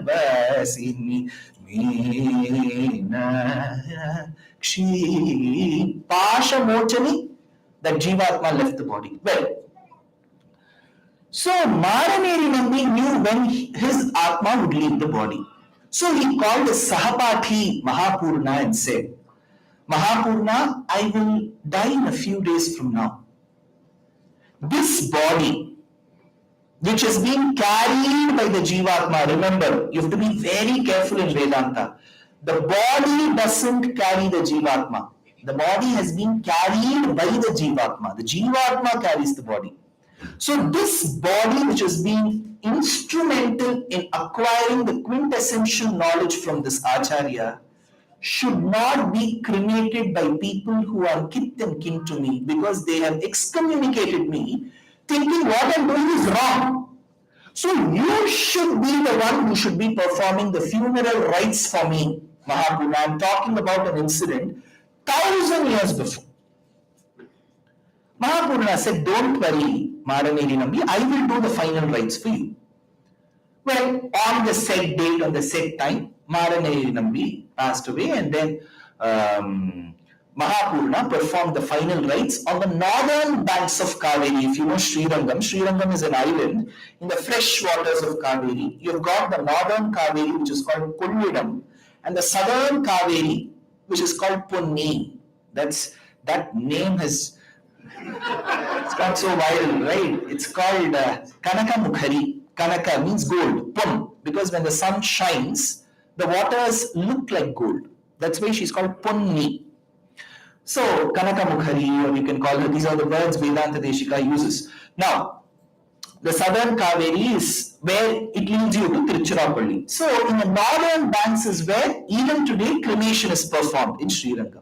Vanavasini Meenakshi Pashamochani, that Jivatma left the body. Well, so Maraneri Nambi knew when his Atma would leave the body. So he called his Sahapati Mahapurna and said, Mahapurna, I will die in a few days from now. This body, which is being carried by the Jivatma, remember, you have to be very careful in Vedanta. The body doesn't carry the Jivatma. The body has been carried by the Jivatma. The Jivatma carries the body. So this body, which is being instrumental in acquiring the quintessential knowledge from this Acharya, should not be cremated by people who are kith and kin to me, because they have excommunicated me, thinking what I'm doing is wrong. So you should be the one who should be performing the funeral rites for me, Mahapurna. I'm talking about an incident 1,000 years before. Mahapurna said, don't worry, Maraneri Nambi, I will do the final rites for you. Well, on the said date, on the said time, Maraneri Nambi passed away, and then Mahapurna performed the final rites on the northern banks of Kaveri. If you know Srirangam, Srirangam is an island in the fresh waters of Kaveri. You've got the northern Kaveri, which is called Pullidam, and the southern Kaveri, which is called Punni. That name has it's got so viral, right? It's called Kanaka Mukhari. Kanaka means gold, Pun, because when the sun shines, the waters look like gold. That's why she's called Punni. So, Kanaka Mukhari, or you can call her, these are the words Vedanta Deshika uses. Now, the southern Kaveri is where it leads you to Tiruchirappalli. So, in the northern banks is where even today cremation is performed in Sri Lanka.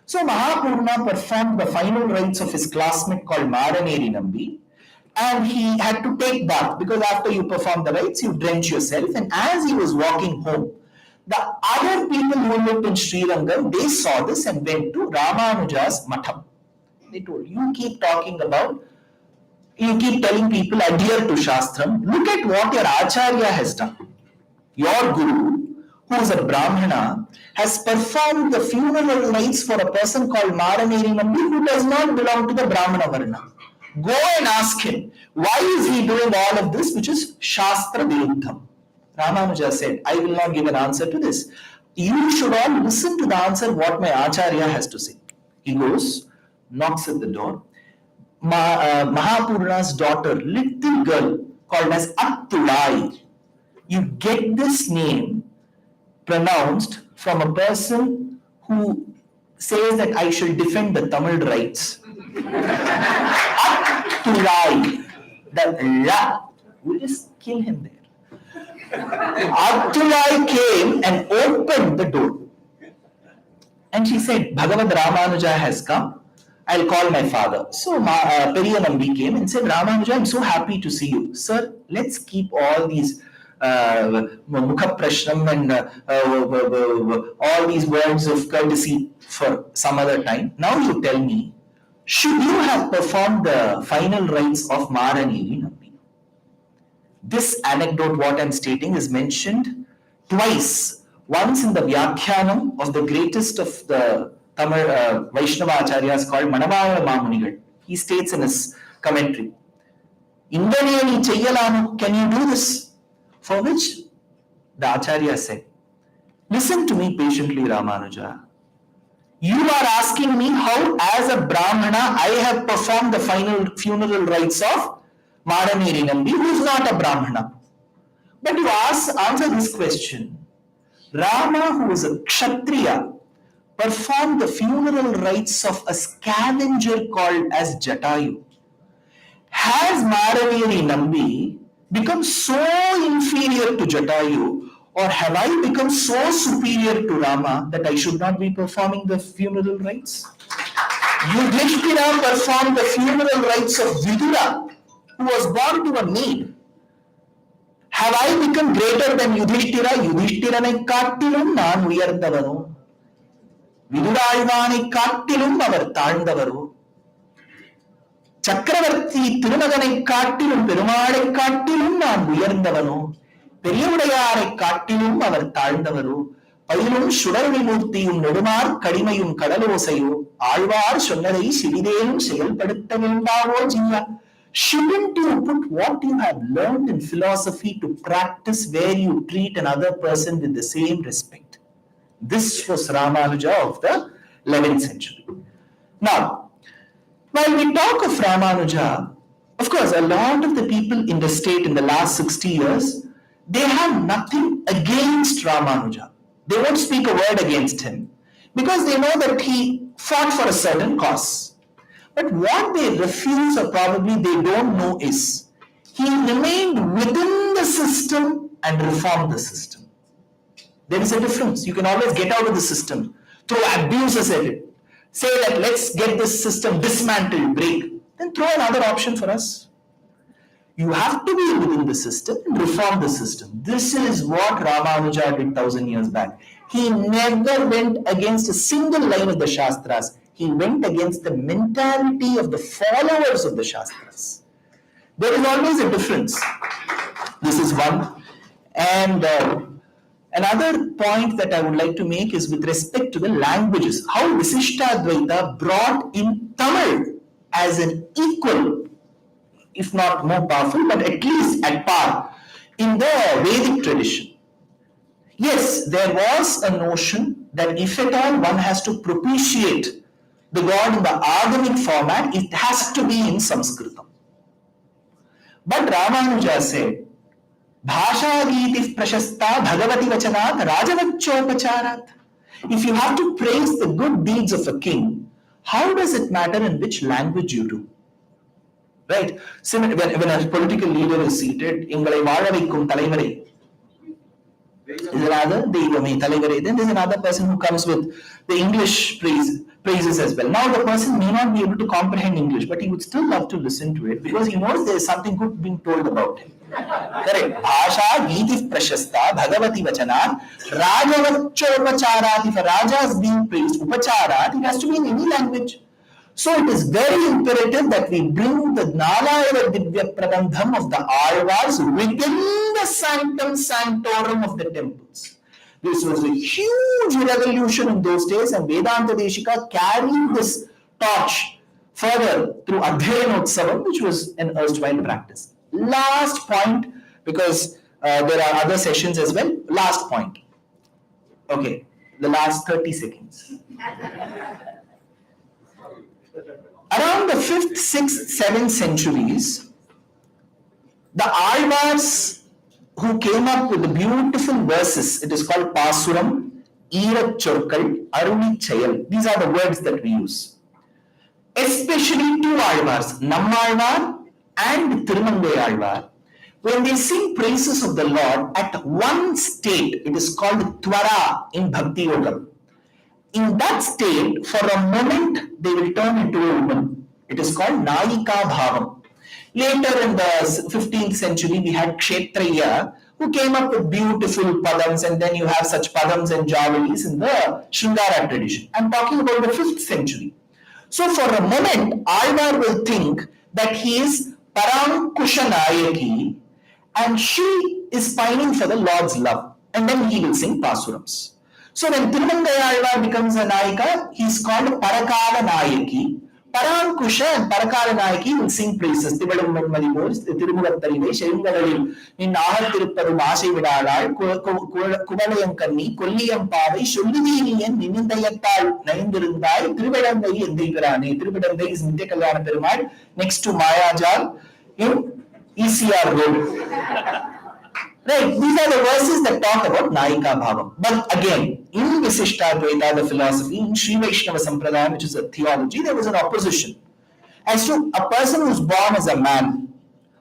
So, Mahapurna performed the final rites of his classmate called Maraneri Nambi, and he had to take bath because after you perform the rites, you drench yourself. And as he was walking home, the other people who lived in Sri Lanka, they saw this and went to Ramanuja's Matham. They told, you keep telling people adhere to Shastram. Look at what your Acharya has done. Your Guru, who is a Brahmana, has performed the funeral rites for a person called Maraneri Nambi who does not belong to the Brahmana Varna. Go and ask him, why is he doing all of this, which is Shastra Viruddham? Ramanuja said, I will not give an answer to this. You should all listen to the answer what my Acharya has to say. He goes, knocks at the door. Mahapurna's daughter, little girl called as Attulai. You get this name pronounced from a person who says that I shall defend the Tamil rights. Attulai. The La. We'll just kill him there. Attulai came and opened the door. And she said, Bhagavad Ramanuja has come. I'll call my father. So Periya Nambi came and said, Ramanuja, I'm so happy to see you. Sir, let's keep all these Mukha Prashnam and all these words of courtesy for some other time. Now you tell me, should you have performed the final rites of Maraneri Nambi? This anecdote, what I'm stating, is mentioned twice. Once in the Vyakhyanam of the greatest of the Tamil Vaishnava Acharyas called Manavaya Mamunigal. He states in his commentary, Indaniyani Chayyalanu, can you do this? For which the Acharya said, listen to me patiently, Ramanuja. You are asking me how, as a Brahmana, I have performed the final funeral rites of Maraneri Nambi, who is not a Brahmana. But you answer this question. Rama, who is a Kshatriya, performed the funeral rites of a scavenger called as Jatayu. Has Maraneri Nambi become so inferior to Jatayu, or have I become so superior to Rama that I should not be performing the funeral rites? Yudhishthira performed the funeral rites of Vidura, who was born to a maid. Have I become greater than Yudhishthira? Yudhishthirane kattilum naan uyarndavanu. Viduralvane kattilum avar taandavaru. Chakravarti Tirumagane kattilum Perumalai kattilum naan uyarndavanu. Periyudayare kattilum avar taandavaru. Payilum Shudarvimurtiyum Nedumar Kadimayum Kadalosayu. Alvar Sonnadai Sivideyum Seyalpadutta Vendavo Jiya. Shouldn't you put what you have learned in philosophy to practice where you treat another person with the same respect? This was Ramanuja of the 11th century. Now, while we talk of Ramanuja, of course, a lot of the people in the state in the last 60 years, they have nothing against Ramanuja. They won't speak a word against him because they know that he fought for a certain cause. But what they refuse, or probably they don't know, is he remained within the system and reformed the system. There is a difference. You can always get out of the system, throw abuses at it, say that let's get this system dismantled, break. Then throw another option for us. You have to be within the system and reform the system. This is what Ramanuja did 1,000 years back. He never went against a single line of the Shastras. He went against the mentality of the followers of the Shastras. There is always a difference. This is one. And another point that I would like to make is with respect to the languages. How Visishtadvaita brought in Tamil as an equal, if not more powerful, but at least at par in the Vedic tradition. Yes, there was a notion that if at all one has to propitiate the God in the Agamic format, it has to be in Sanskritam. But Ramanuja said, Bhasha Giti Prashasta Bhagavati Vachanat Rajavachopacharat. If you have to praise the good deeds of a king, How does it matter in which language you do? Right? When a political leader is seated, "Ingalai vaazhavikkum thalaivarai," is another Deivame Talagare. Then there's another person who comes with the English praises as well. Now the person may not be able to comprehend English, but he would still love to listen to it because he knows there is something good being told about him. Correct. Bhasha Giti Prashasta Bhagavati Vachanat Rajavachopacharati. If a Raja is being praised, Upacharat, it has to be in any language. So it is very imperative that we bring the Nalayana Divya Prabandham of the Aayavars within the sanctum sanctorum of the temples. This was a huge revolution in those days, and Vedanta Deshika carried this torch further through Adhyayanotsavam, which was an erstwhile practice. Last point, because there are other sessions as well. Last point. Okay, the last 30 seconds. Around the 5th, 6th, 7th centuries, the Aayavars who came up with the beautiful verses, it is called Pasuram, Eerachokkal, Aruni Chayal. These are the words that we use. Especially two Aayavars, Nammalvar and Thirumangai Aayvar. When they sing praises of the Lord at one state, it is called Twara in Bhakti Yoga. In that state, for a moment, they will turn into a woman. It is called Nayika Bhavam. Later in the 15th century, we had Kshetriya, who came up with beautiful padams, and then you have such padams and javalis in the Shringara tradition. I'm talking about the 5th century. So for a moment, Aayvar will think that he is Parankusha Nayaki, and she is pining for the Lord's love. And then he will sing Pasurams. So when Thirumangai Aayvar becomes a Nayika, he is called Parakala Nayaki. Parankusha and Parakala Nayaki will sing praises. Tivadum Madimurs, Tirumugattarive, Sherungalil, in Ahar Tirupparum Asai Vidalal, Kuvalayam Kanni, Kolliyam Pavai, Shulliviniyan, Ninindayattal, Naindirundai, Trivadandai, and Dikarani. Trivadandai is Nitya Perumal, next to Mayajal in ECR Road. Right, these are the verses that talk about Nayika Bhavam. But again, in Visishtadvaita, the philosophy, in Sri Vaishnava Sampradaya, which is a theology, there was an opposition. As to a person who's born as a man,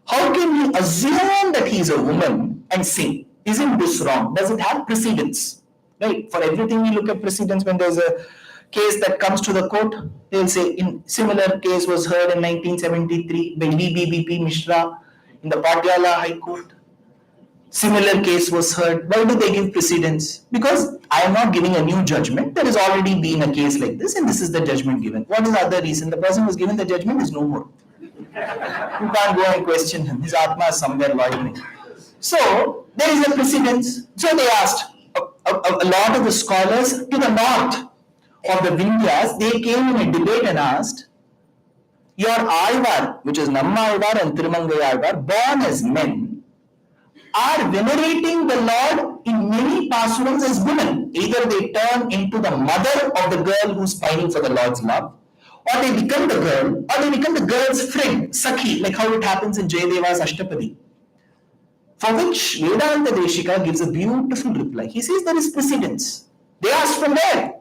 how can we assume that he is a woman and sing? Isn't this wrong? Does it have precedence? Right, for everything we look at precedence. When there's a case that comes to the court, they'll say, in similar case was heard in 1973 by BBBP Mishra in the Patiala High Court. Similar case was heard. Why do they give precedence? Because I am not giving a new judgment. There has already been a case like this, and this is the judgment given. What is the other reason? The person who was given the judgment is no more. You can't go and question him. His Atma is somewhere loitering. So, there is a precedence. So they asked, a lot of the scholars to the north of the Vindhyas, they came in a debate and asked, your Aayvar, which is Namma Aayvar and Thirumangai Aayvar, born as men, are venerating the Lord in many pasurams as women. Either they turn into the mother of the girl who's pining for the Lord's love, or they become the girl, or they become the girl's friend, Sakhi, like how it happens in Jayadeva's Ashtapadi. For which Vedanta Deshika gives a beautiful reply. He says there is precedence. They ask from where?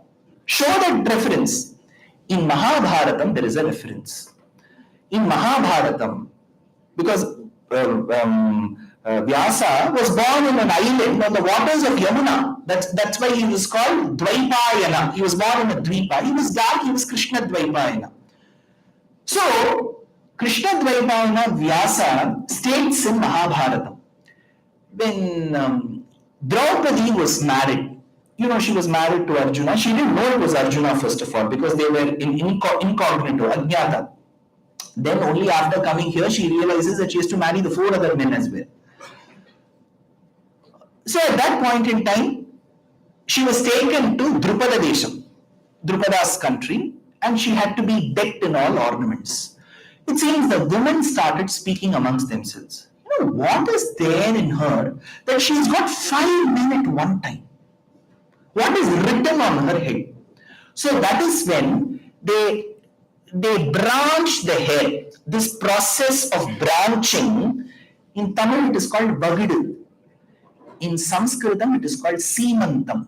Show that reference. In Mahabharatam, there is a reference. In Mahabharatam, because Vyasa was born in an island on the waters of Yamuna. That's why he was called Dvaipayana. He was born in a Dvipa. He was dark, he was Krishna Dvaipayana. So, Krishna Dvaipayana Vyasa states in Mahabharatam, when Draupadi was married, she was married to Arjuna. She didn't know it was Arjuna first of all, because they were in incognito, Ajnata. Then only after coming here, she realizes that she has to marry the 4 other men as well. So at that point in time, she was taken to Drupada Desham, Drupada's country, and she had to be decked in all ornaments. It seems the women started speaking amongst themselves. What is there in her that she's got 5 men at one time? What is written on her head? So that is when they branch the hair. This process of branching, in Tamil it is called Bagidu. In Sanskritam it is called Seemantam.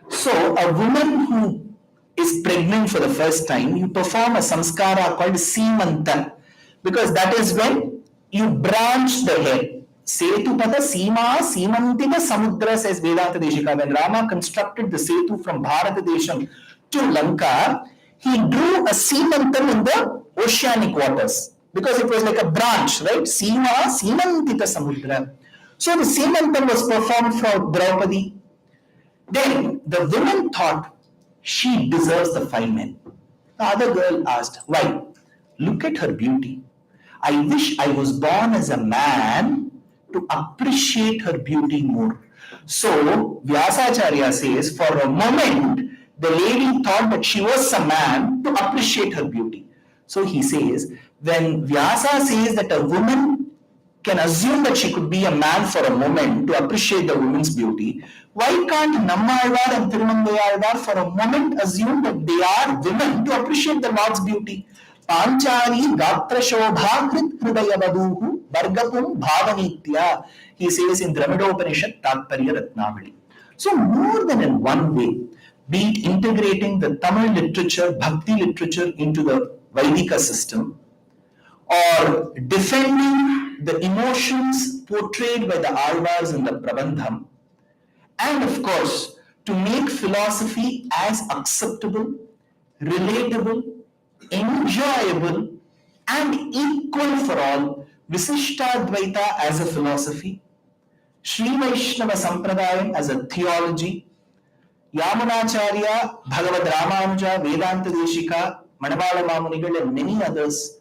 So a woman who is pregnant for the first time, you perform a samskara called Simanta, because that is when you branch the hair. Setu pada Sima Simantita Samudra, says Vedanta Deshika. When Rama constructed the Setu from Bharata Desham to Lanka, he drew a Simantam in the oceanic waters, because it was like a branch, right? Sima Simantita Samudra. So the Simantam was performed for Draupadi. Then the woman thought she deserves the 5 men. The other girl asked, why? Look at her beauty. I wish I was born as a man to appreciate her beauty more. So Vyasacharya says, for a moment, the lady thought that she was a man to appreciate her beauty. So he says, when Vyasa says that a woman can assume that she could be a man for a moment to appreciate the woman's beauty, why can't Nammalvar and Tirumangayalvar for a moment assume that they are women to appreciate the Lord's beauty? Panchari Gatra Shobha Krit Hridaya Vaduhu Vargapum Bhavanitya, he says in Dramidopanishad Tatparya Ratnavali. So more than in one way, be it integrating the Tamil literature, Bhakti literature into the Vaidika system, or defending the emotions portrayed by the Alvars in the Prabandham, and of course, to make philosophy as acceptable, relatable, enjoyable, and equal for all, Visishtadvaita as a philosophy, Sri Vaishnava Sampradayam as a theology, Yamunacharya, Bhagavad Ramanuja, Vedanta Deshika, Manabala Mamunigal, and many others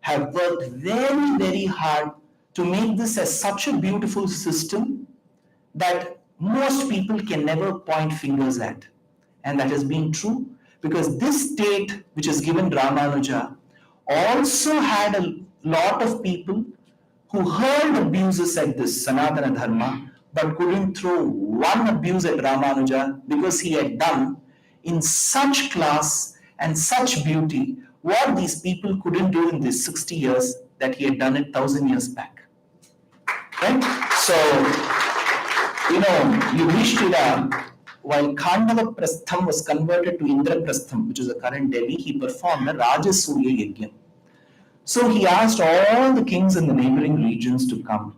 have worked very, very hard to make this as such a beautiful system that most people can never point fingers at. And that has been true because this state, which has given Ramanuja, also had a lot of people who heard abuses at this Sanatana Dharma, but couldn't throw one abuse at Ramanuja because he had done in such class and such beauty what these people couldn't do in these 60 years that he had done it 1,000 years back. Right? So, Yudhishthira, while Khandava Prastham was converted to Indraprastham, which is the current Delhi, he performed a Rajasurya Yajna. So he asked all the kings in the neighboring regions to come.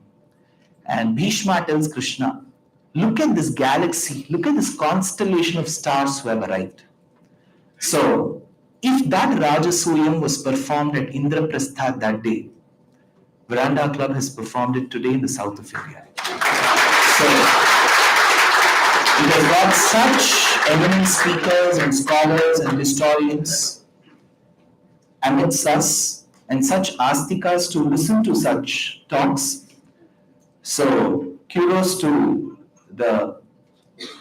And Bhishma tells Krishna, look at this galaxy, look at this constellation of stars who have arrived. So, if that Rajasuryam was performed at Indraprastha that day, Verandah Club has performed it today in the south of India. So, it has got such eminent speakers and scholars and historians amidst us, and such astikas to listen to such talks. So, kudos to the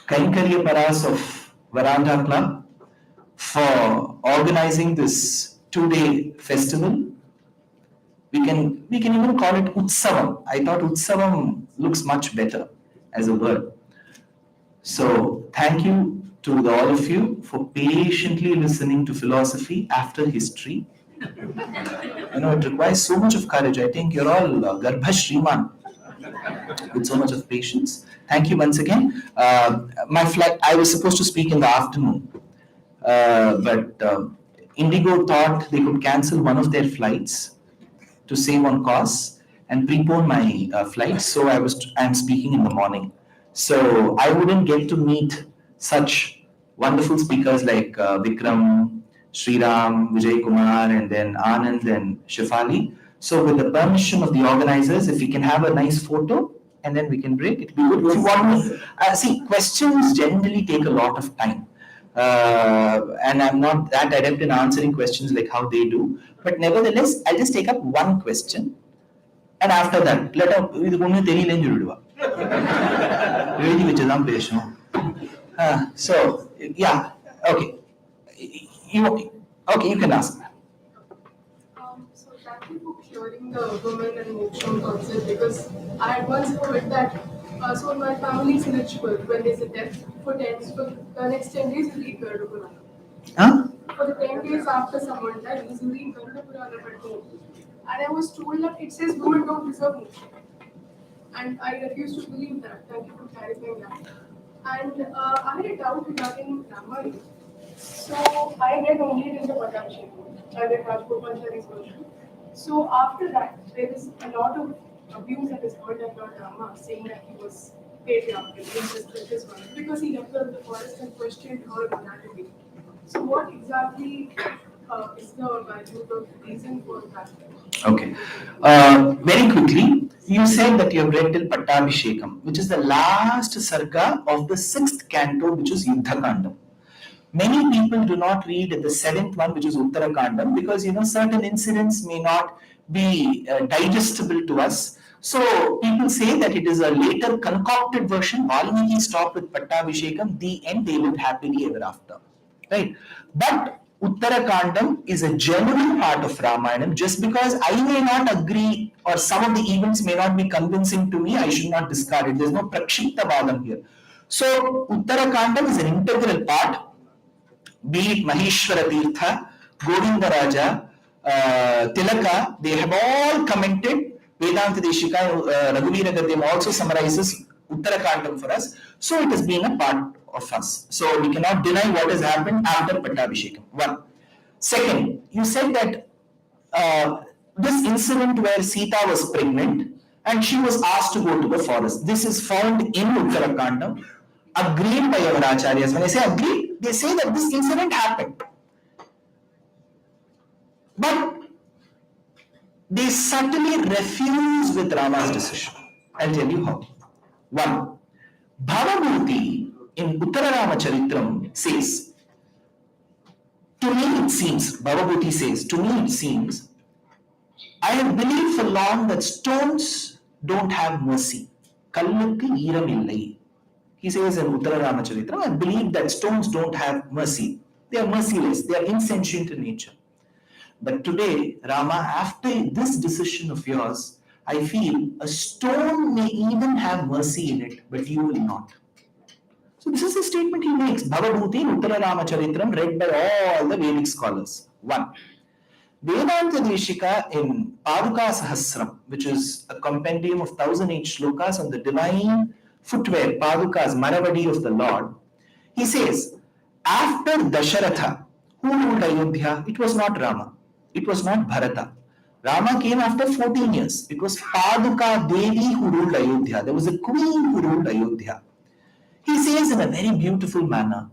Kaikarya Paras of Verandah Club for organizing this 2-day festival. We can even call it Utsavam. I thought Utsavam looks much better as a word. So, thank you to all of you for patiently listening to philosophy after history. It requires so much of courage. I think you're all Garbha Shriman with so much of patience. Thank you once again. My flight, I was supposed to speak in the afternoon, but Indigo thought they could cancel one of their flights to save on costs and prepone my flight. So I'm speaking in the morning. So I wouldn't get to meet such wonderful speakers like Vikram, Sriram, Vijay Kumar, and then Anand and Shefali. So with the permission of the organizers, if we can have a nice photo and then we can break, it'd be good. If you want me, see, questions generally take a lot of time. And I'm not that adept in answering questions like how they do. But nevertheless, I'll just take up one question. And after that, so, yeah, okay. You can ask. So thank you for clearing the women and moksha concept, because I had once heard that so in my family's ritual, when there's a death, for the next 10 days we read Garuda Purana. Huh? For the 10 days after someone dies, we read Garuda Purana at home. And I was told that it says women don't deserve moksha. And I refuse to believe that. Thank you for clarifying that. And I had a doubt regarding Ramayana. So I read only till the Patabhishek, the Rajput Panchari's version. So after that, there is a lot of abuse that is heard about Rama, saying that he was patriarchal, incest one, because he left her in the forest and questioned her humanity. So what exactly is the value of reason for that? Okay. Very quickly, you said that you have read till Pattabhishekam, which is the last sarga of the 6th canto, which is Yuddhakandam. Many people do not read the 7th one, which is Uttarakandam, because certain incidents may not be digestible to us. So people say that it is a later concocted version. Valmiki stopped with Pattabhishekam. The end, they lived happily ever after. Right? But Uttarakandam is a genuine part of Ramayana. Just because I may not agree or some of the events may not be convincing to me, I should not discard it. There is no Prakshiptavadam here. So Uttarakandam is an integral part. Be it Maheshwara Tirtha, Govinda Raja, Tilaka, they have all commented. Vedanta Deshika, Raghuvira Gadyam also summarizes Uttarakandam for us. So it has been a part of us. So we cannot deny what has happened after Pattabhishekam. One. Second, you said that this incident where Sita was pregnant and she was asked to go to the forest. This is found in Uttarakandam, agreed by our acharyas. When I say agreed, they say that this incident happened. But they subtly refuse with Rama's decision. I'll tell you how. One, Bhavabhuti in Uttararama Charitram says, to me it seems, Bhavabhuti says, to me it seems, I have believed for long that stones don't have mercy. Kallukku Eeram illai. He says in Uttararama Charitram, I believe that stones don't have mercy. They are merciless. They are insentient in nature. But today, Rama, after this decision of yours, I feel a stone may even have mercy in it, but you will not. So this is a statement he makes. Bhavabhuti in Uttararama Charitram, read by all the Vedic scholars. One. Vedanta Deshika in Paduka Sahasram, which is a compendium of 1008 shlokas on the divine footwear, Padukas, Maravadi of the Lord, he says, after Dasharatha, who ruled Ayodhya? It was not Rama. It was not Bharata. Rama came after 14 years. It was Paduka Devi who ruled Ayodhya. There was a queen who ruled Ayodhya. He says in a very beautiful manner,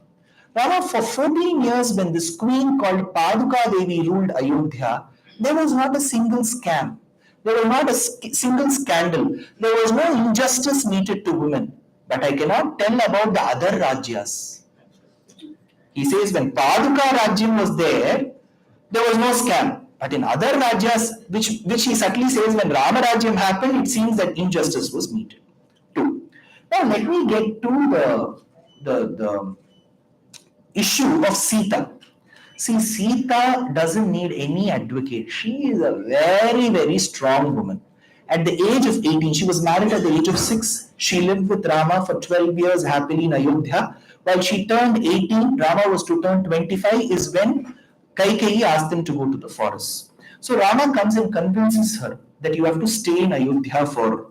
Rama, for 14 years when this queen called Paduka Devi ruled Ayodhya, there was not a single scam. There was not a single scandal. There was no injustice meted to women. But I cannot tell about the other Rajyas. He says when Paduka Rajyam was there was no scam. But in other Rajyas, which he subtly says when Rama Rajyam happened, it seems that injustice was meted. Two. Now let me get to the issue of Sita. See, Sita doesn't need any advocate. She is a very, very strong woman. At the age of 18, she was married at the age of 6. She lived with Rama for 12 years happily in Ayodhya. While she turned 18, Rama was to turn 25, is when Kaikeyi asked him to go to the forest. So Rama comes and convinces her that you have to stay in Ayodhya for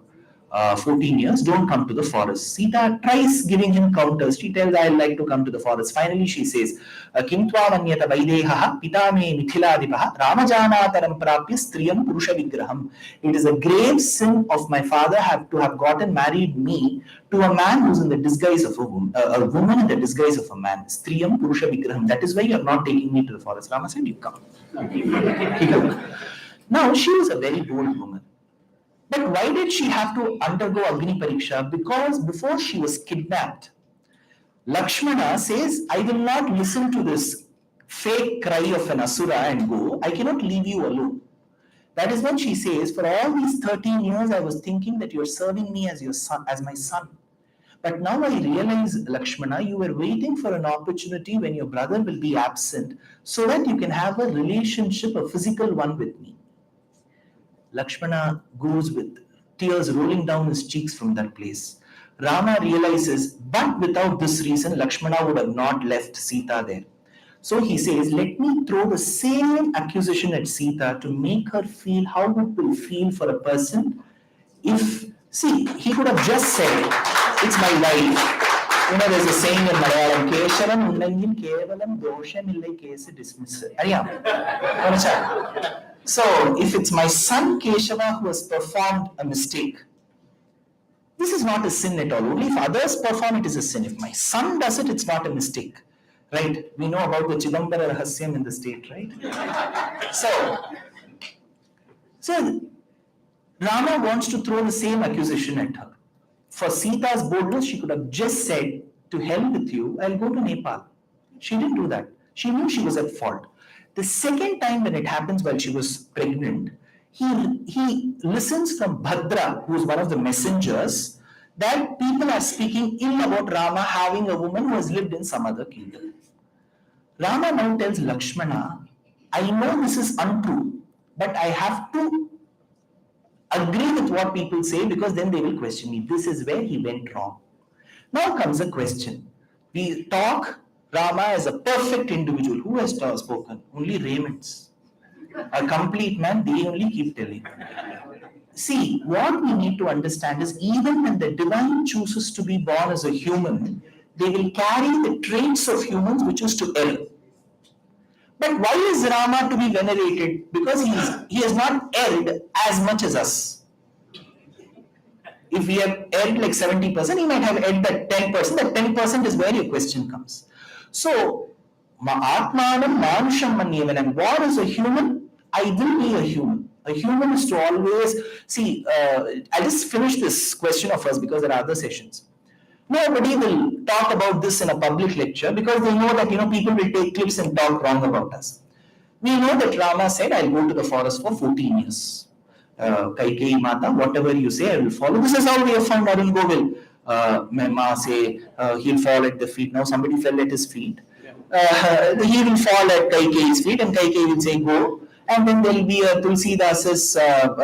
14 years, don't come to the forest. Sita tries giving him counters. She tells, I'd like to come to the forest. Finally, she says, Kimtva manyata vaidehaha pitame mithiladipaha ramajanataram prapya striyam purusha vigraham. It is a grave sin of my father to have gotten married me to a man who's in the disguise of a woman in the disguise of a man. Striyam purusha vigraham. That is why you are not taking me to the forest. Rama said, you come. Now, she was a very bold woman. But why did she have to undergo Agni Pariksha? Because before she was kidnapped, Lakshmana says, I will not listen to this fake cry of an Asura and go. I cannot leave you alone. That is when she says, for all these 13 years, I was thinking that you're serving me as your son, as my son. But now I realize, Lakshmana, you were waiting for an opportunity when your brother will be absent so that you can have a relationship, a physical one with me. Lakshmana goes with tears rolling down his cheeks from that place. Rama realizes, but without this reason, Lakshmana would have not left Sita there. So he says, let me throw the same accusation at Sita to make her feel how it will feel for a person if, see, he could have just said, it's my wife, there's a saying in Malayalam, Keshavam Undangil Kevalam Doshamillai case dismiss. So, if it's my son Keshava who has performed a mistake, this is not a sin at all. Only if others perform it is a sin. If my son does it, it's not a mistake. Right? We know about the Chidambara Rahasyam in the state, right? So Rama wants to throw the same accusation at her. For Sita's boldness, she could have just said, to hell with you, I'll go to Nepal. She didn't do that. She knew she was at fault. The second time when it happens while she was pregnant, he listens from Bhadra, who is one of the messengers, that people are speaking ill about Rama having a woman who has lived in some other kingdom. Rama now tells Lakshmana, I know this is untrue, but I have to agree with what people say because then they will question me. This is where he went wrong. Now comes a question. We talk Rama as a perfect individual. Who has spoken? Only Raymonds. A complete man, they only keep telling. See, what we need to understand is even when the divine chooses to be born as a human, they will carry the traits of humans, which is to err. But why is Rama to be venerated? Because he has not erred as much as us. If we have erred like 70%, he might have erred that 10%. That 10% is where your question comes. So, Atmanam Manusham Manyam, when I'm born as a human, I will be a human. A human is to always, see, I just finished this question of us because there are other sessions. Nobody will talk about this in a public lecture because they know that people will take clips and talk wrong about us. We know that Rama said, I'll go to the forest for 14 years. Kaikeyi Mata, whatever you say, I will follow. This is how we have found Arun Govil. Ma say he'll fall at the feet. Now somebody fell at his feet. He will fall at Kaikeyi's feet and Kaikeyi will say go. And then there will be a Tulsi Das's Ahir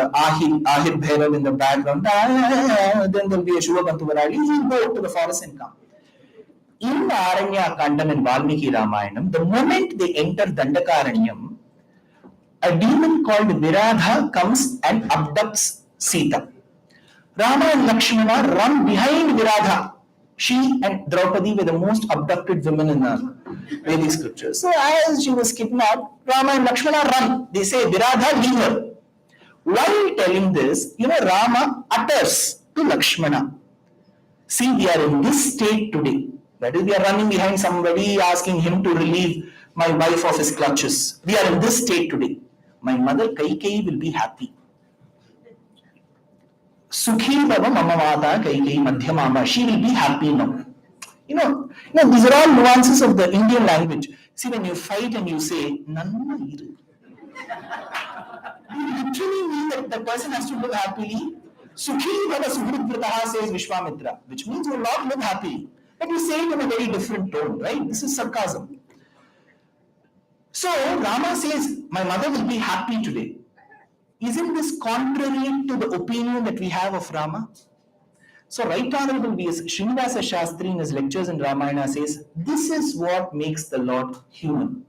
Bhairav in the background. Then there will be a Shubhabantu Varali. He will go to the forest and come. In Aranya Kandam and Valmiki Ramayanam, the moment they enter Dandakaranyam, a demon called Viradha comes and abducts Sita. Rama and Lakshmana run behind Viradha. She and Draupadi were the most abducted women in the Vedic scriptures. So as she was kidnapped, Rama and Lakshmana run. They say, Viradha, leave her. While telling this, Rama utters to Lakshmana, see, we are in this state today. That is, we are running behind somebody asking him to relieve my wife of his clutches. We are in this state today. My mother Kaikeyi will be happy. Sukhi Baba Mama Mata Kaikeyi Madhyamama. She will be happy now. These are all nuances of the Indian language. See, when you fight and you say, Nanna Iru, you literally mean that the person has to live happily. Sukhi Baba Suhritvrataha says Vishwamitra, which means you will not live happily. But you say it in a very different tone, right? This is sarcasm. So Rama says, my mother will be happy today. Isn't this contrary to the opinion that we have of Rama? So Right Honorable V.S. Srinivasa Shastri in his lectures in Ramayana says, this is what makes the Lord human.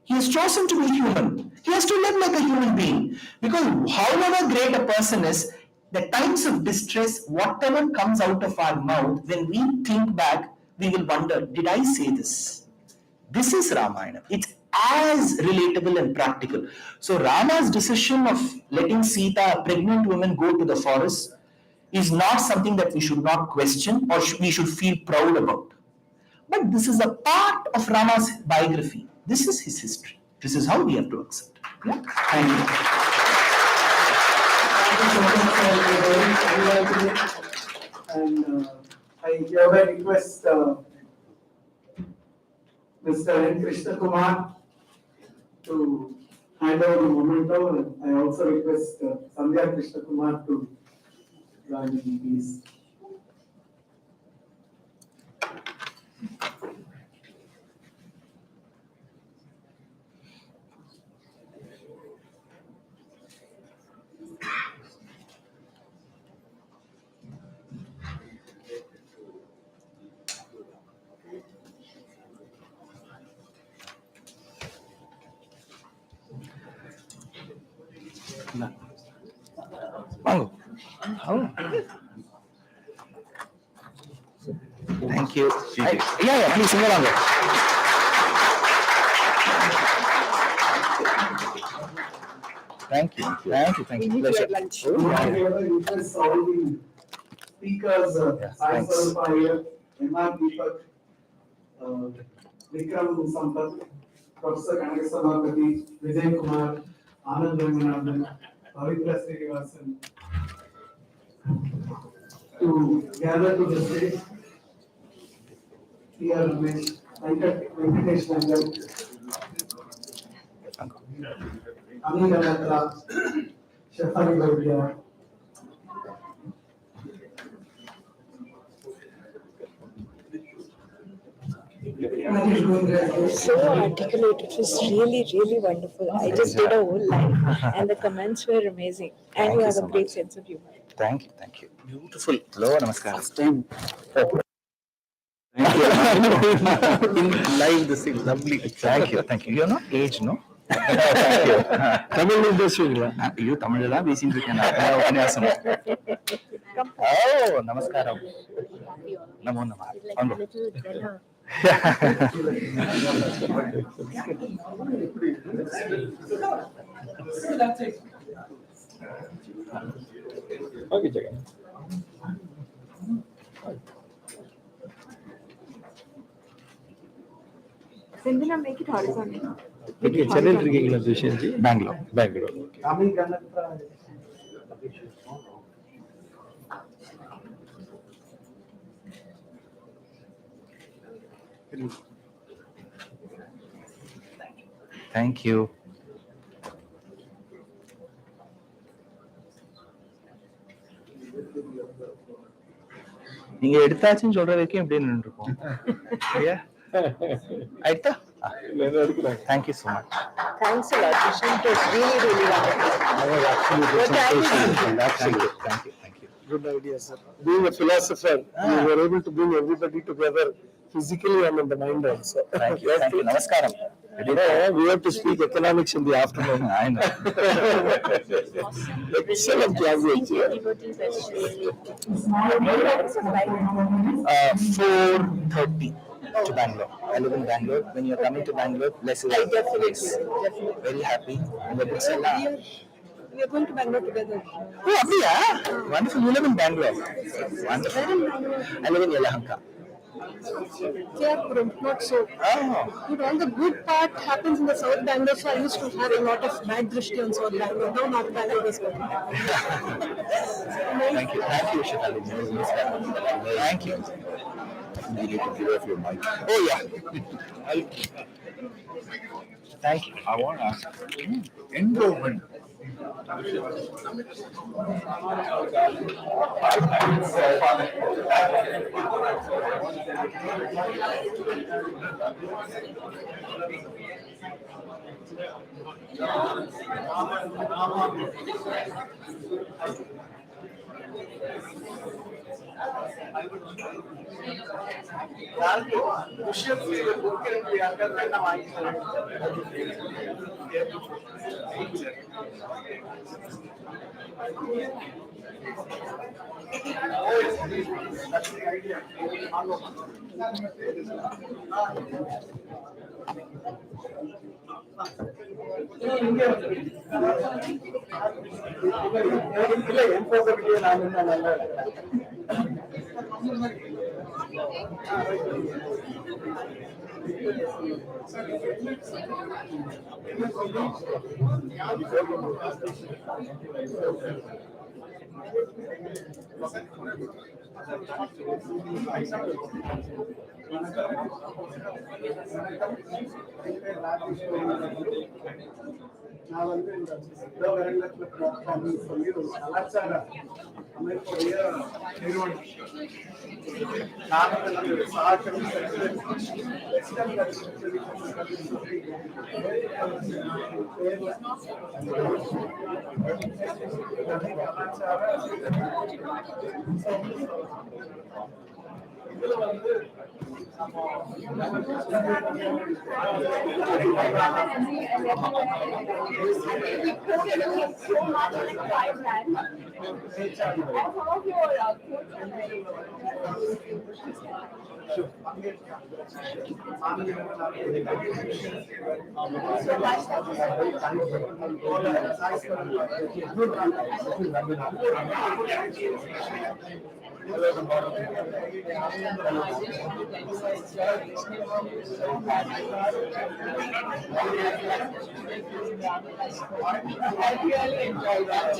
He has chosen to be human. He has to live like a human being. Because however great a person is, the times of distress, whatever comes out of our mouth, when we think back, we will wonder, did I say this? This is Ramayana. It's as relatable and practical. So Rama's decision of letting Sita, a pregnant woman, go to the forest is not something that we should not question or we should feel proud about. But this is a part of Rama's biography. This is his history. This is how we have to accept. Yeah? Thank you. And I hereby request Mr. N. Krishna Kumar to hand over the memento, and I also request Sandhya Krishna Kumar to join in, please. Mango. Oh. Thank you. Yeah, please sing along. Thank you. Pleasure. Request all the speakers, myself, Aayog, M.R. Deepak, Vikram Sampath, Professor Kanaka Sabapati, Vijay Kumar, Anand Ranganathan, Pavitra Srinivasan, to gather to the stage. Here, Venkatesh Nangal, Ami Ganatra, Shefali Vaidya, So articulate. It was really wonderful. I just did a whole line, and the comments were amazing. And you have a great sense of humor. Thank you. Beautiful. Hello, namaskar. First time. Thank you. In live, this is lovely. Thank you. You're not aged, no? Thank you. Tamil industry. You Tamil da we seem to can. Oh, namaskaram. Namo namah. Okay, Sindhana, make it horizontal. Bangalore. Ami Ganatra. Thank you. நீங்க எடுத்தாச்சுன்னு சொல்ற வரைக்கும் எப்படி நின்றுருக்கோம். எடுத்தா? Thank you so much. Thanks a lot, Krishna. It was really wonderful. Thank you. Good idea, sir. Being a philosopher, you were able to bring everybody together physically and in the mind also. Thank you. Namaskaram. We have to speak economics in the afternoon. I know. Excellent language. 4:30 to Bangalore. I live in Bangalore. When you're coming to Bangalore, bless you. Definitely. Very happy. We are going to Bangalore together. Oh, yeah. Wonderful. You live in Bangalore. Wonderful. Where in Bangalore? I live in Yelahanka. Kerala, not so. Oh. But all the good part happens in the South Bangalore, so I used to have a lot of bad drishti on South Bangalore. Now North Bangalore is good. Thank you, Shefali. Thank you. You need to give off your mic. Oh, yeah. Thank you. I want to ask endowment. நான் வந்து இந்த வெரண்டத்துல பிளாட்ஃபார்ம்னு சொல்லி ஒரு கலாச்சார அமைப்புடைய நிறுவனம். நாங்கள் வந்து சாட்டம் western கலாச்சார இதுல வந்து I really enjoyed that.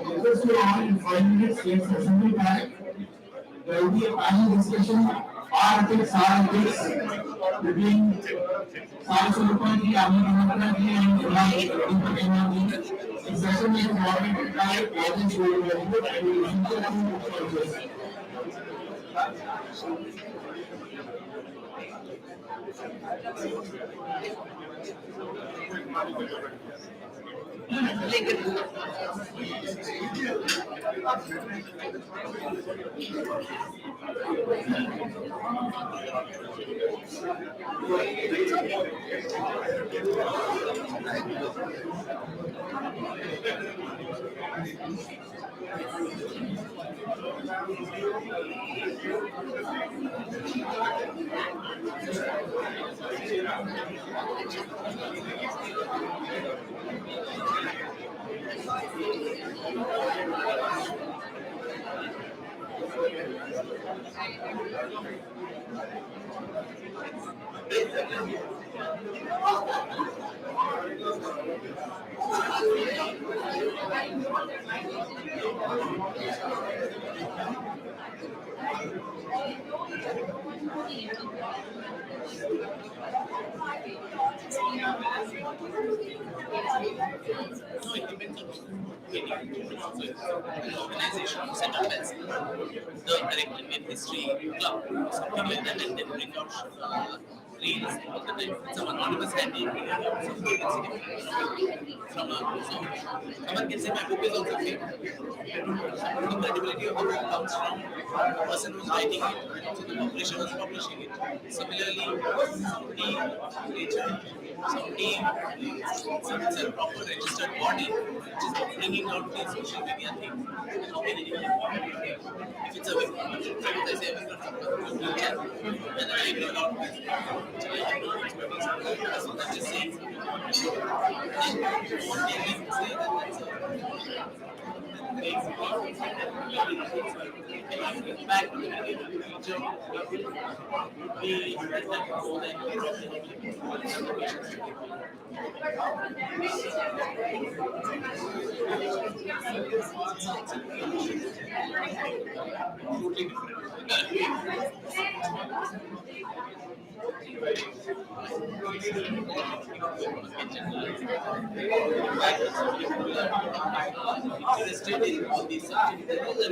Request you all in 5 minutes, let's assemble back. There will be a panel discussion, R-ethics, R-ethics, between Science Technology, Technology, and Technology. The session is moderated by Agents who will and will listen to choices. No, it depends on organization set up as the Director History Club or something like that, and then bring out reels all the time. It's an anonymous handle from someone can say my book is also fake. The credibility of the book comes from the person who's writing it, so the publisher who's publishing it. Similarly, it's a proper registered body which is bringing out these social media things. How can anyone if it's a suppose I say a and I bring out so that is saying back to interested in all these subjects. There was a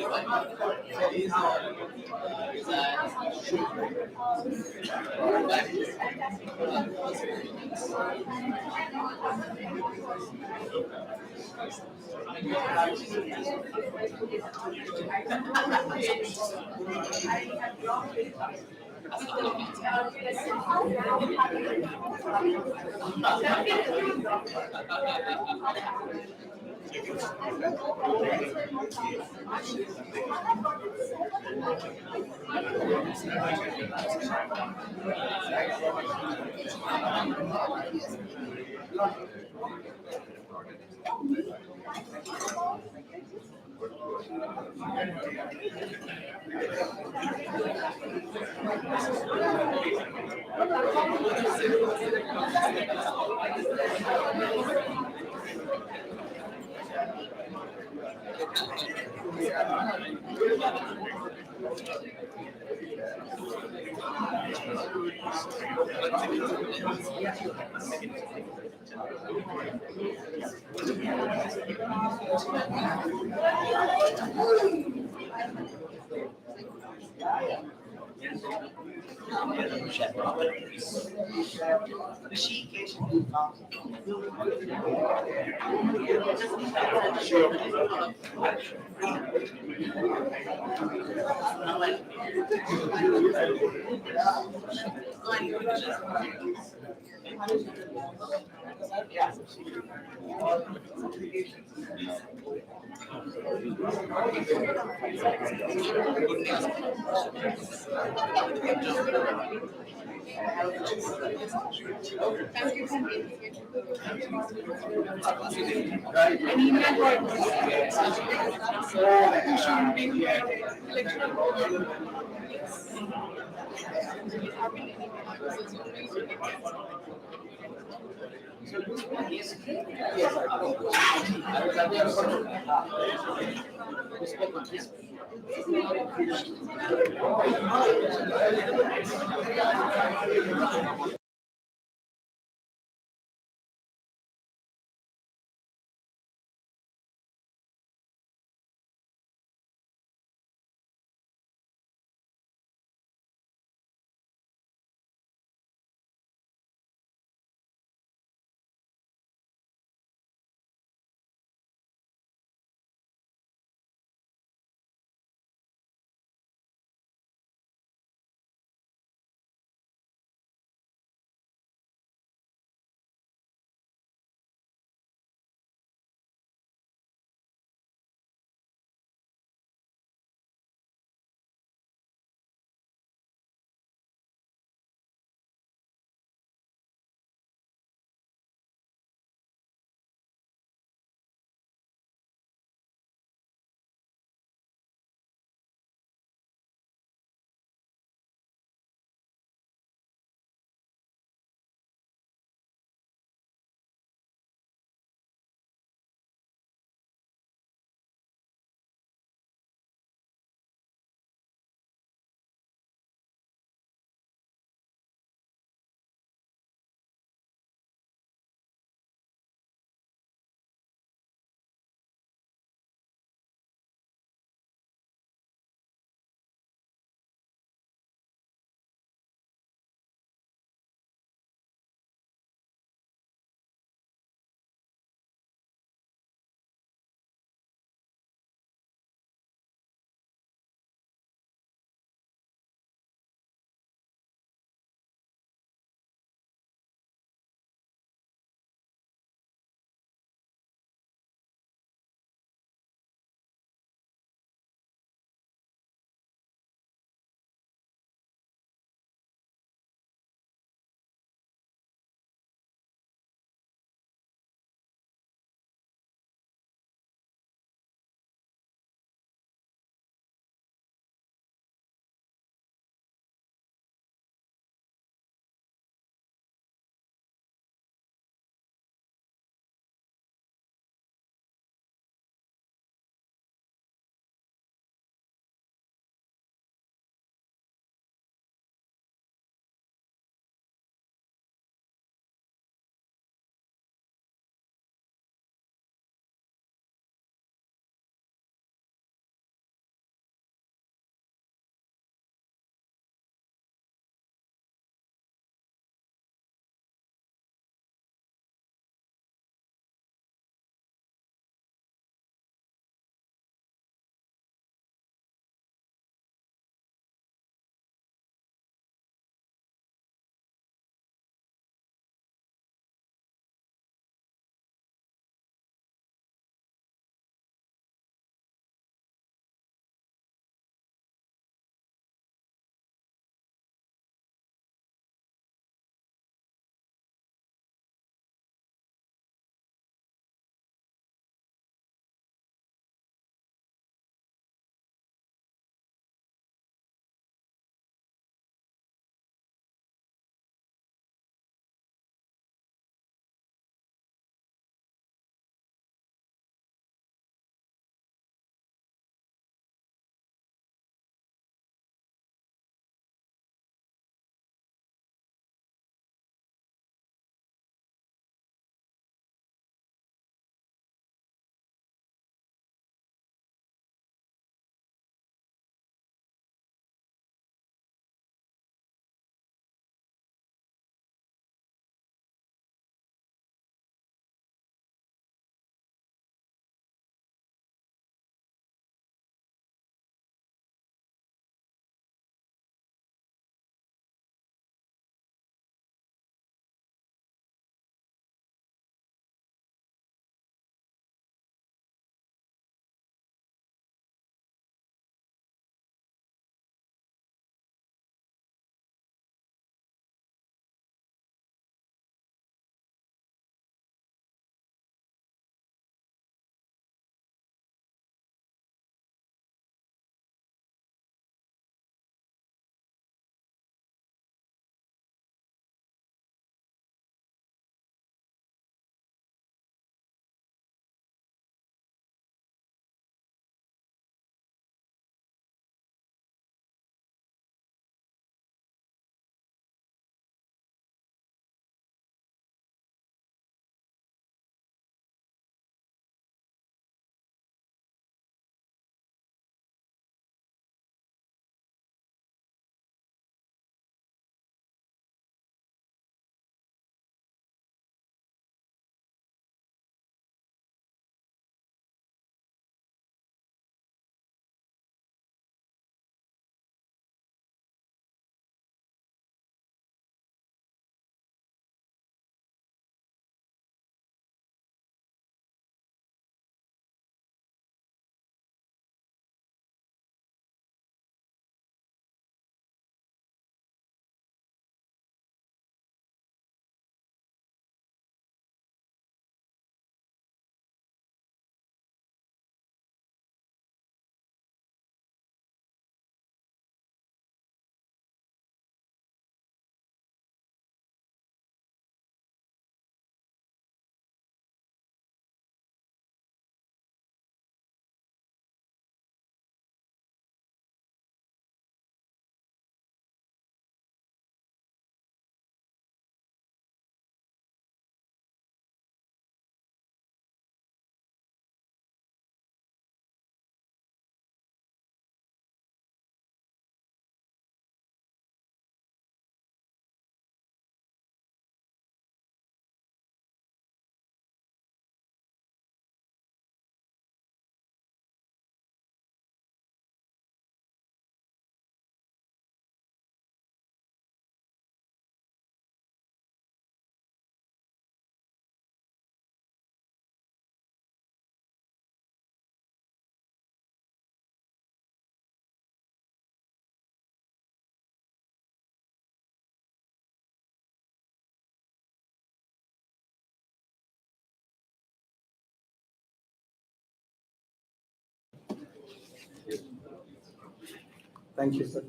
Thank you, sir.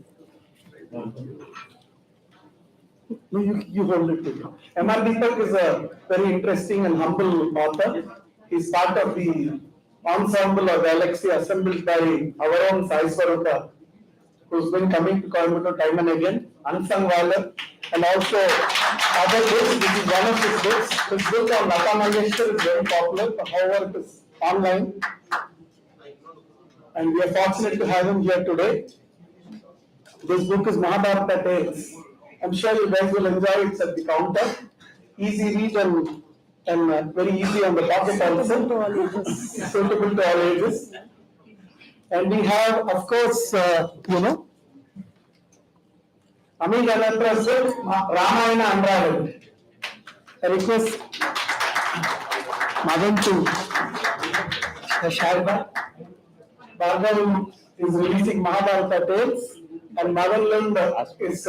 No, you hold it. M.R. Deepak is a very interesting and humble author. He's part of the ensemble or galaxy assembled by our own Sai Swarupa, who's been coming to Coimbatore time and again, Unsung Valor, and also other books. This is one of his books. His book on Lata Mangeshkar is very popular, however, it is online. And we are fortunate to have him here today. This book is Mahabharata Tales. I'm sure you guys will enjoy it. It's at the counter. Easy read and very easy on the pocket also. Suitable to all ages. And we have, of course, Ami Ganatra's book, Ramayana Unraveled. I request Madan to share that. Bhargav is releasing Mahabharata Tales, and Madan Lund is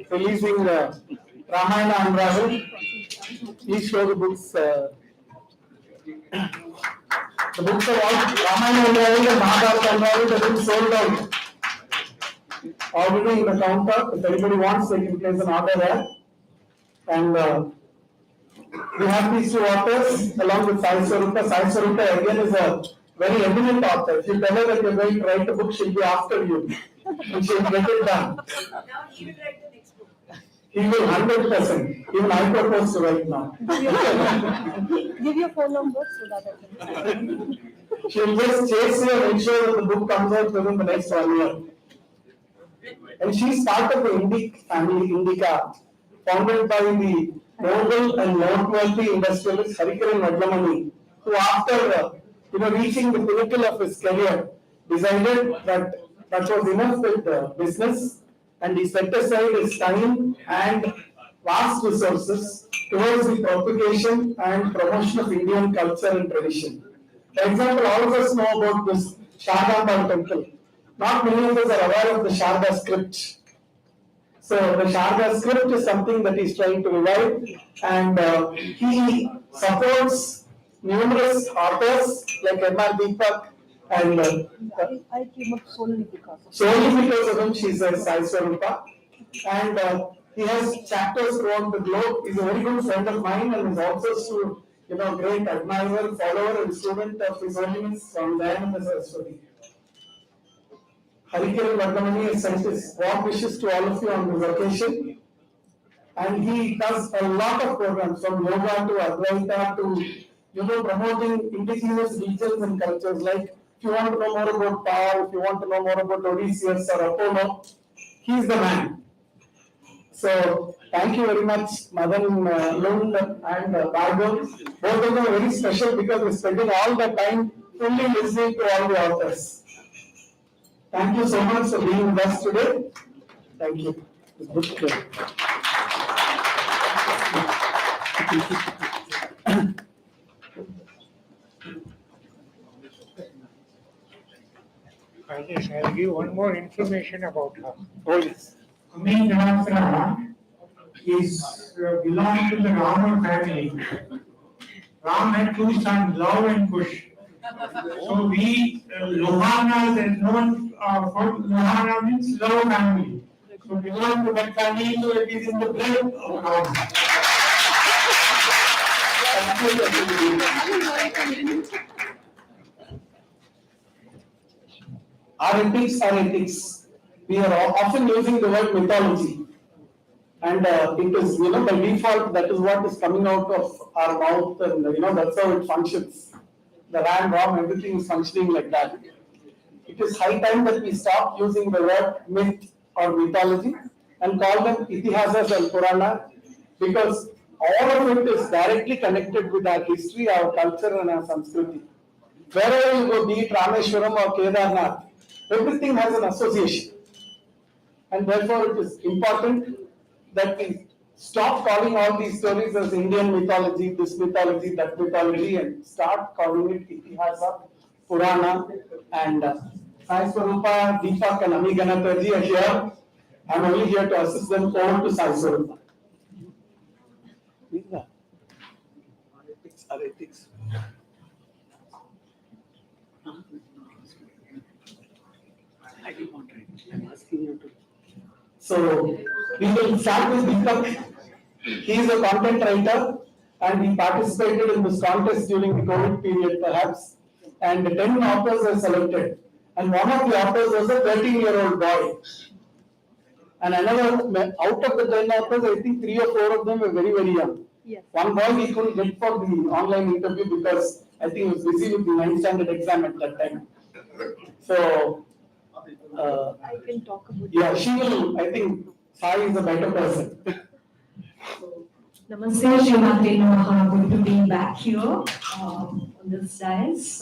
releasing Ramayana Unraveled. Please show the books. The books are all Ramayana Unraveled and Mahabharata Unraveled have been sold out already in the counter. If anybody wants, they can place an order there. And we have these two authors along with Sai Swarupa. Sai Swarupa again is a very eminent author. If you tell her that you're going to write a book, she'll be after you. And she'll get it done. Now he will write the next book. He will 100%. Even I propose to write now. Give your phone number so that I can. She'll just chase you and ensure that the book comes out within the next 1 year. And she's part of the Indic family, Indica, founded by the noble and noteworthy industrialist Harikaran Vadlamani, who after reaching the pinnacle of his career, decided that that was enough with business, and he set aside his time and vast resources towards the propagation and promotion of Indian culture and tradition. For example, all of us know about this Sharda temple. Not many of us are aware of the Sharda script. So the Sharda script is something that he's trying to revive, and he supports numerous authors like M.R. Deepak, and I came up solely because of him. She says Sai Swarupa, and he has chapters throughout the globe. He's a very good friend of mine, and is also great admirer, follower, and student of His Holiness from Dayananda Saraswati. Harikaran Vadlamani has sent his warm wishes to all of you on this occasion, and he does a lot of programs from yoga to Advaita to promoting indigenous regions and cultures. Like if you want to know more about Tao, if you want to know more about Odysseus or Apollo, he's the man. So thank you very much, Madan Lund and Bhargav. Both of them are very special because we're spending all the time fully listening to all the authors. Thank you so much for being with us today. Thank you. I'll give one more information about her. Oh yes. Ami Ganatra belonged to the Rama family. Ram had two sons, Love and Kush. So we, Lohana is known for Lohana means love family. So belong to that family, so it is in the blood of Ram. Our ethics. We are often using the word mythology, and it is by default that is what is coming out of our mouth, and that's how it functions. The RAM, ROM, everything is functioning like that. It is high time that we stop using the word myth or mythology and call them itihasas and Purana, because all of it is directly connected with our history, our culture, and our Sanskriti. Wherever you go, be it Rameshwaram or Kedarnath, everything has an association. And therefore, it is important that we stop calling all these stories as Indian mythology, this mythology, that mythology, and start calling it Itihasa, Purana, and Sai Swarupa, Deepak, and Ami Ganataji are here. I'm only here to assist them over to Sai Swarupa. Ethics. I didn't want to. So we will start with Deepak. He is a content writer and he participated in this contest during the COVID period perhaps. And 10 authors were selected. And one of the authors was a 13-year-old boy. And another, out of the 10 authors, I think 3 or 4 of them were very, very young. Yes. One boy we couldn't get for the online interview because I think he was busy with the 9th standard exam at that time. So, I can talk about yeah, she will, I think Sai is a better person. Namaste, Srimati Namaha. Good to be back here on this dais.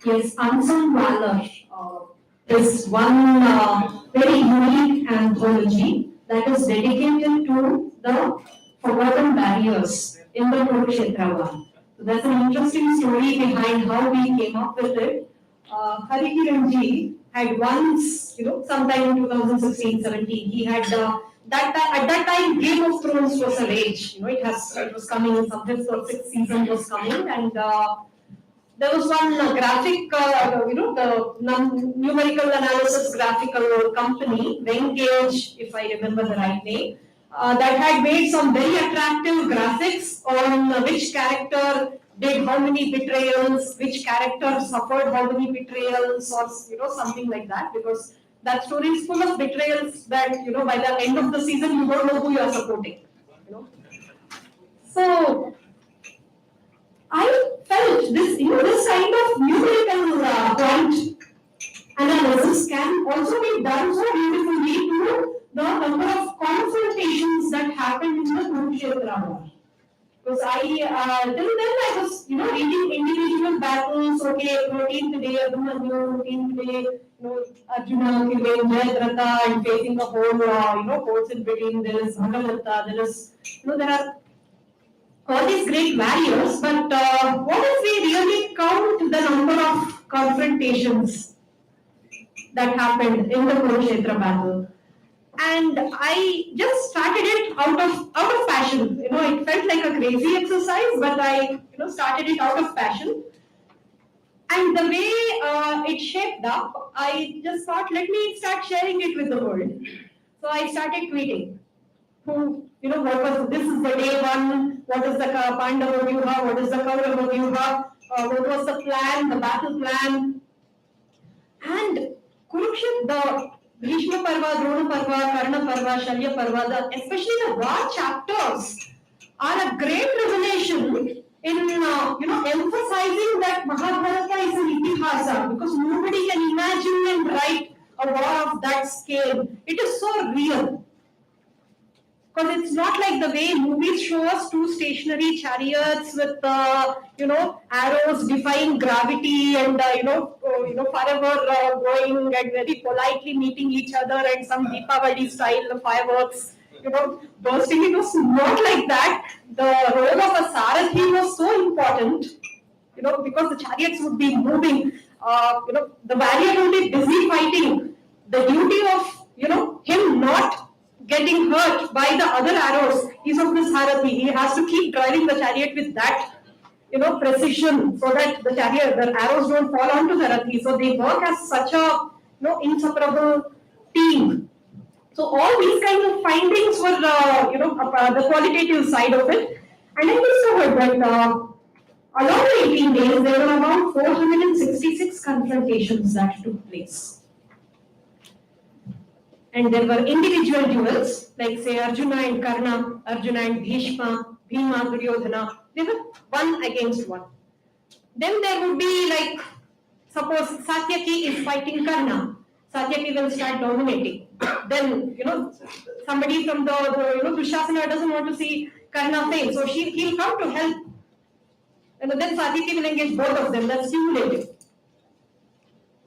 Yes, Unsung Valor is one very unique anthology that is dedicated to the forgotten barriers in the Kurukshetra War. So there's an interesting story behind how we came up with it. Harikiranji had once, sometime in 2016-17, he had at that time Game of Thrones was a rage. It was coming, some 5th or 6th season was coming, and there was one graphic, the numerical analysis graphical company, Vengeance, if I remember the right name, that had made some very attractive graphics on which character did how many betrayals, which character suffered how many betrayals, or something like that, because that story is full of betrayals that by the end of the season you don't know who you are supporting. So I felt this this kind of numerical point analysis can also be done so beautifully to the number of confrontations that happened in the Kurukshetra War. Because till then I was, reading individual battles. Okay, 14th day, Abhimanyu, 14th day, Arjuna killing Jayadratha and facing the whole, force in between. There is Bhagavatta. There is, there are all these great warriors. But what if we really count the number of confrontations that happened in the Kurukshetra battle? And I just started it out of passion. It felt like a crazy exercise, but I started it out of passion. And the way it shaped up, I just thought, let me start sharing it with the world. So I started tweeting. This is the day one, what is the Pandava Vyuha, what is the Kaurava Vyuha, what was the plan, the battle plan. And Kurukshetra, the Bhishma Parva, Drona Parva, Karna Parva, Shalya Parva, especially the war chapters are a great revelation in emphasizing that Mahabharata is an itihasa, because nobody can imagine and write a war of that scale. It is so real. Because it's not like the way movies show us two stationary chariots with arrows defying gravity and forever going and very politely meeting each other and some Deepavali style fireworks bursting. It was not like that. The role of a Sarathi was so important, because the chariots would be moving. The warrior would be busy fighting. The duty of him not getting hurt by the other arrows is of the Sarathi. He has to keep driving the chariot with that, precision, so that the arrows don't fall onto the Rathi. So they work as such a, inseparable team. So all these kind of findings were, the qualitative side of it. And I discovered that along the 18 days, there were about 466 confrontations that took place. And there were individual duels, like say Arjuna and Karna, Arjuna and Bhishma, Bhima, Duryodhana. They were one against one. Then there would be like, suppose Satyaki is fighting Karna. Satyaki will start dominating. Then, somebody from the Dushasana doesn't want to see Karna fail. So he'll come to help. And then Satyaki will engage both of them. That's cumulative.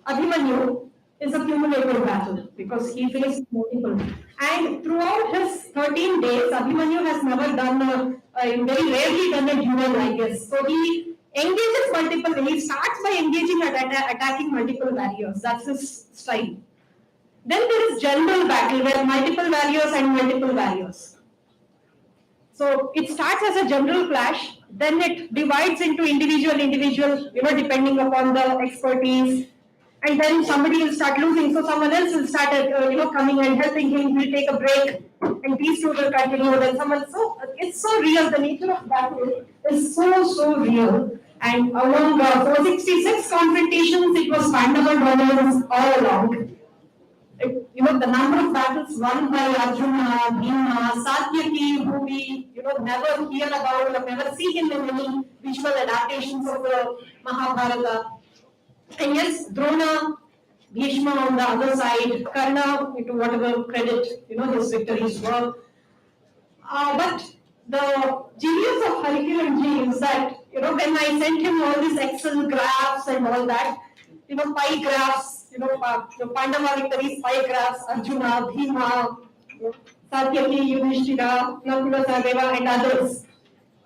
Abhimanyu is a cumulative battle because he faced multiple. And throughout his 13 days, Abhimanyu has never done very rarely done a duel, I guess. So he engages multiple, he starts by engaging and attacking multiple warriors. That's his style. Then there is general battle where multiple warriors and multiple warriors. So it starts as a general clash, then it divides into individual, depending upon the expertise. and then somebody will start losing, so someone else will start, coming and helping him. He'll take a break, and these two will continue. Then someone, so it's so real. The nature of battle is so real. And among 466 confrontations, it was Pandava dominance all along. The number of battles won by Arjuna, Bhima, Satyaki, who we never hear about or never see him in any visual adaptations of the Mahabharata. And yes, Drona, Bhishma on the other side, Karna, to whatever credit his victories were. But the genius of Harikiranji is that when I sent him all these Excel graphs and all that, pie graphs. Pandava victories, 5 graphs, Arjuna, Bhima, Satyaki, Yudhishthira, Nakula, Sahadeva, and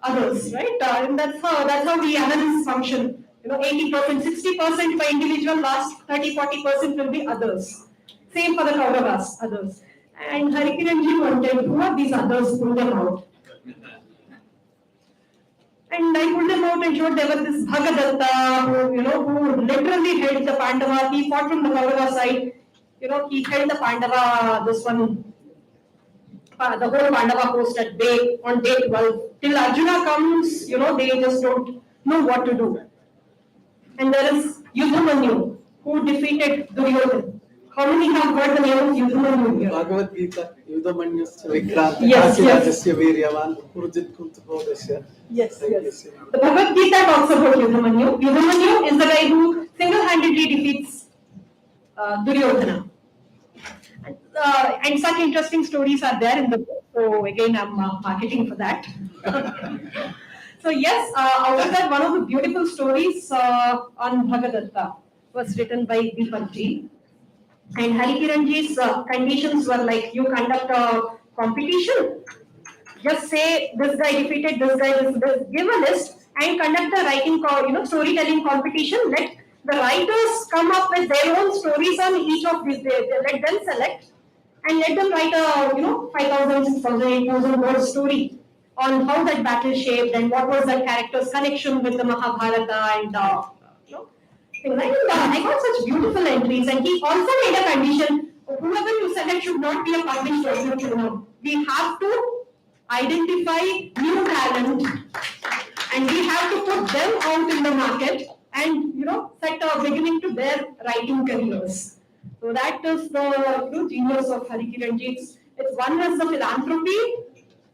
others, right? And that's how the analysis function. 80%, 60% for individual, last 30-40% will be others. Same for the Kauravas, others. And Harikiranji wanted, who are these others? Pull them out. And I pulled them out and showed there was this Bhagadatta, who literally held the Pandava. He fought from the Kaurava side. He held the Pandava, the whole Pandava post at bay on day 12. Till Arjuna comes, they just don't know what to do. And there is Yudhamanyu, who defeated Duryodhana. How many have heard the name of Yudhamanyu here? Bhagavad Gita, Yudhamanyasya Vikranta, Yes. Kasirajasya Viryavan, Urjit Kuntapodasya. Yes. The Bhagavad Gita talks about Yudhamanyu. Yudhamanyu is the guy who single-handedly defeats Duryodhana. And such interesting stories are there in the book. So again, I'm marketing for that. So yes, out of that, one of the beautiful stories on Bhagadatta was written by Deepakji. And Harikiranji's conditions were like, you conduct a competition, just say this guy defeated this guy, this, give a list and conduct a writing, storytelling competition. Let the writers come up with their own stories on each of these. Let them select and let them write a 5,000, 6,000, 8,000 word story on how that battle shaped and what was the character's connection with the Mahabharata and things. And I got such beautiful entries, and he also made a condition: whoever you select should not be a published author. We have to identify new talent, and we have to put them out in the market and set a beginning to their writing careers. So that is the genius of Harikiranji. It's one is the philanthropy,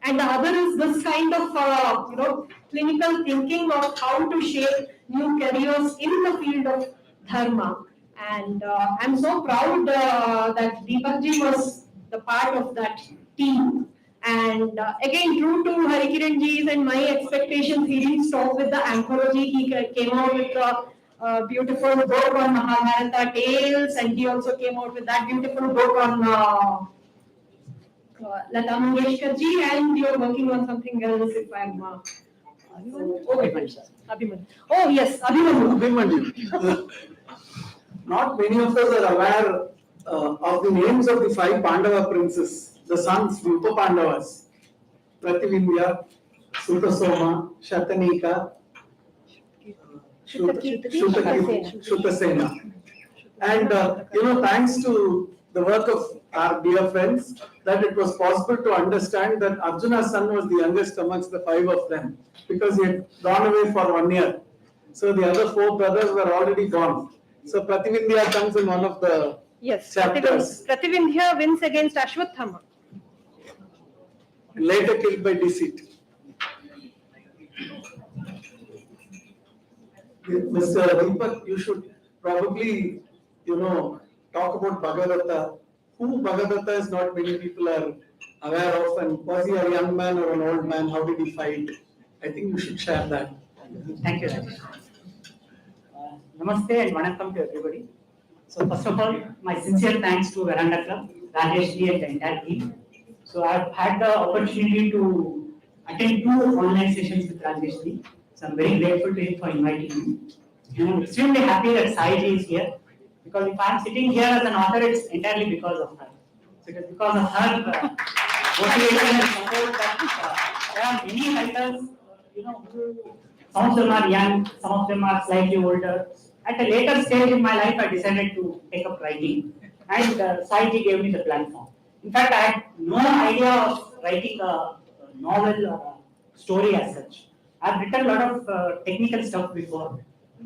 and the other is this kind of clinical thinking of how to shape new careers in the field of dharma. And I'm so proud that Deepakji was the part of that team. And again, true to Harikiranji's and my expectations, he didn't stop with the anthology. He came out with a beautiful book on Mahabharata tales, and he also came out with that beautiful book on Lata Mangeshkarji, and you're working on something else if I'm Abhimanyu. Oh yes, Abhimanyu. Not many of us are aware of the names of the 5 Pandava princes, the sons, the Upa Pandavas. Prativindya, Sutasoma, Shatanika, Shutasena. And thanks to the work of our dear friends, that it was possible to understand that Arjuna's son was the youngest amongst the 5 of them, because he had gone away for 1 year. So the other 4 brothers were already gone. So Prativindya comes in one of the chapters. Prativindya wins against Ashwathama. Later killed by deceit. Mr. Deepak, you should probably, talk about Bhagavatta. Who Bhagavatta is not many people are aware of, and was he a young man or an old man? How did he fight? I think you should share that. Thank you, Rajesh. Namaste and Vanakkam to everybody. So first of all, my sincere thanks to Verandah Club, Rajesh ji and the entire team. So I've had the opportunity to attend 2 online sessions with Rajesh ji. So I'm very grateful to him for inviting me. And I'm extremely happy that Sai ji is here, because if I'm sitting here as an author, it's entirely because of her. So it is because of her motivation and support that there are many writers, who some of them are young, some of them are slightly older, At a later stage in my life, I decided to take up writing, and Saiji gave me the platform. In fact, I had no idea of writing a novel or a story as such. I've written a lot of technical stuff before,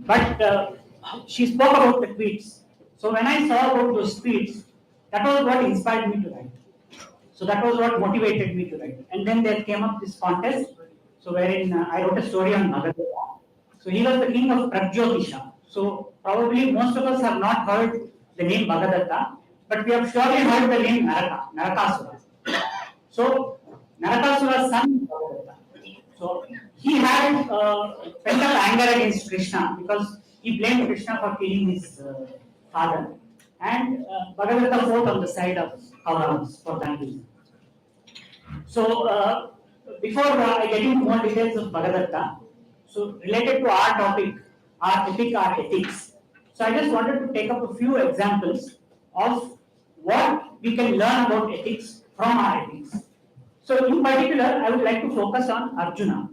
but she spoke about the tweets. So when I saw about those tweets, that was what inspired me to write. So that was what motivated me to write. And then there came up this contest, so wherein I wrote a story on Maratha. So he was the king of Prajyotisha. So probably most of us have not heard the name Bhagadatta, but we have surely heard the name Maratha, Narakasura. So Narakasura's son Bhagadatta. So he had pent up anger against Krishna because he blamed Krishna for killing his father, and Bhagadatta fought on the side of Kauravas for that reason. So before I get into more details of Bhagadatta, so related to our topic, our epic, our ethics. So I just wanted to take up a few examples of what we can learn about ethics from our ethics. So in particular, I would like to focus on Arjuna,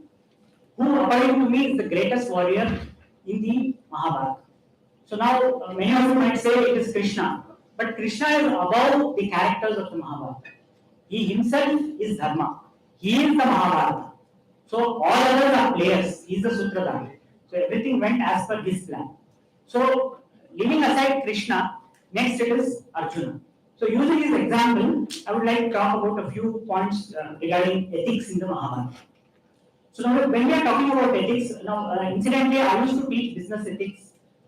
who according to me is the greatest warrior in the Mahabharata. So now many of you might say it is Krishna, but Krishna is above the characters of the Mahabharata. He himself is Dharma. He is the Mahabharata. So all others are players. He is the Sutradhara. So everything went as per his plan. So leaving aside Krishna, next it is Arjuna. So using this example, I would like to talk about a few points regarding ethics in the Mahabharata. So now when we are talking about ethics, incidentally I used to teach business ethics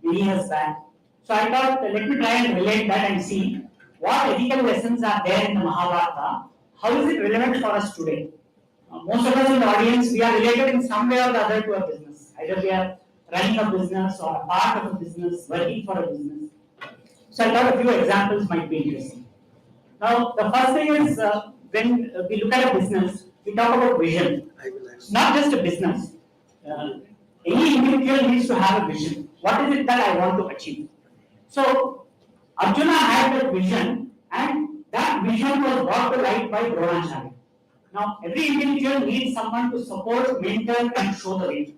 many years back. So I thought let me try and relate that and see what ethical lessons are there in the Mahabharata. How is it relevant for us today? Most of us in the audience, we are related in some way or the other to a business. Either we are running a business or a part of a business, working for a business. So I thought a few examples might be interesting. Now, the first thing is when we look at a business, we talk about vision. Not just a business. Any individual needs to have a vision. What is it that I want to achieve? So, Arjuna had that vision, and that vision was brought to light by Dronacharya. Now, every individual needs someone to support, mentor, and show the way.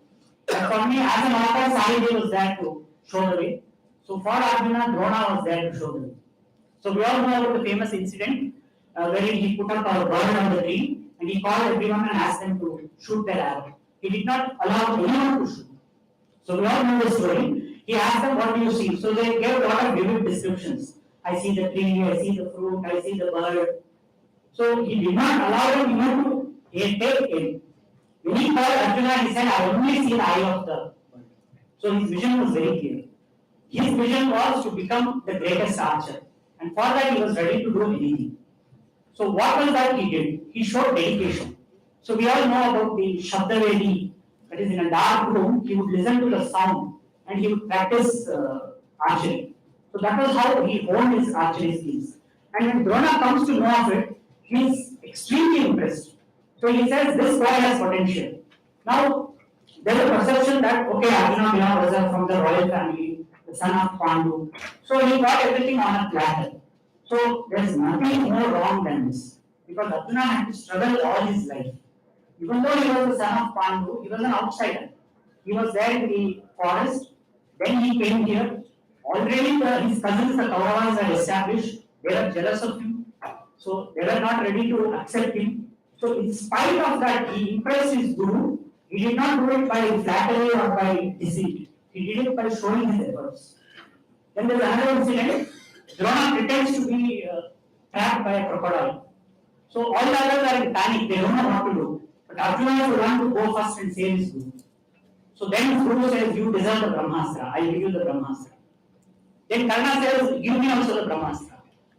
And for me, as an author, Sahaji was there to show the way. So, for Arjuna, Drona was there to show the way. So, we all know about the famous incident wherein he put up a bird on the tree and he called everyone and asked them to shoot their arrow. He did not allow anyone to shoot. So, we all know the story. He asked them, what do you see? So, they gave a lot of vivid descriptions. I see the tree, I see the fruit, I see the bird. So he did not allow them even to take aim. When he called Arjuna, he said, I only see the eye of the bird. So his vision was very clear. His vision was to become the greatest archer. And for that he was ready to do anything. So what was that he did? He showed dedication. So we all know about the Shabdavedi, that is in a dark room, he would listen to the sound and he would practice archery. So that was how he honed his archery skills. And when Drona comes to know of it, he is extremely impressed. So he says, this boy has potential. Now, there is a perception that, okay, Arjuna was from the royal family, the son of Pandu. So he got everything on a platter. So there is nothing more wrong than this. Because Arjuna had to struggle all his life. Even though he was the son of Pandu, he was an outsider. He was there in the forest. Then he came here. Already his cousins, the Kauravas, had established. They were jealous of him. So they were not ready to accept him. So in spite of that, he impressed his guru. He did not do it by flattery or by deceit. He did it by showing his efforts. Then there is another incident. Drona pretends to be trapped by a crocodile. So all the others are in panic. They don't know what to do. But Arjuna is the one to go first and save his guru. So then his guru says, you deserve the Brahmastra. I give you the Brahmastra. Then Karna says, give me also the Brahmastra.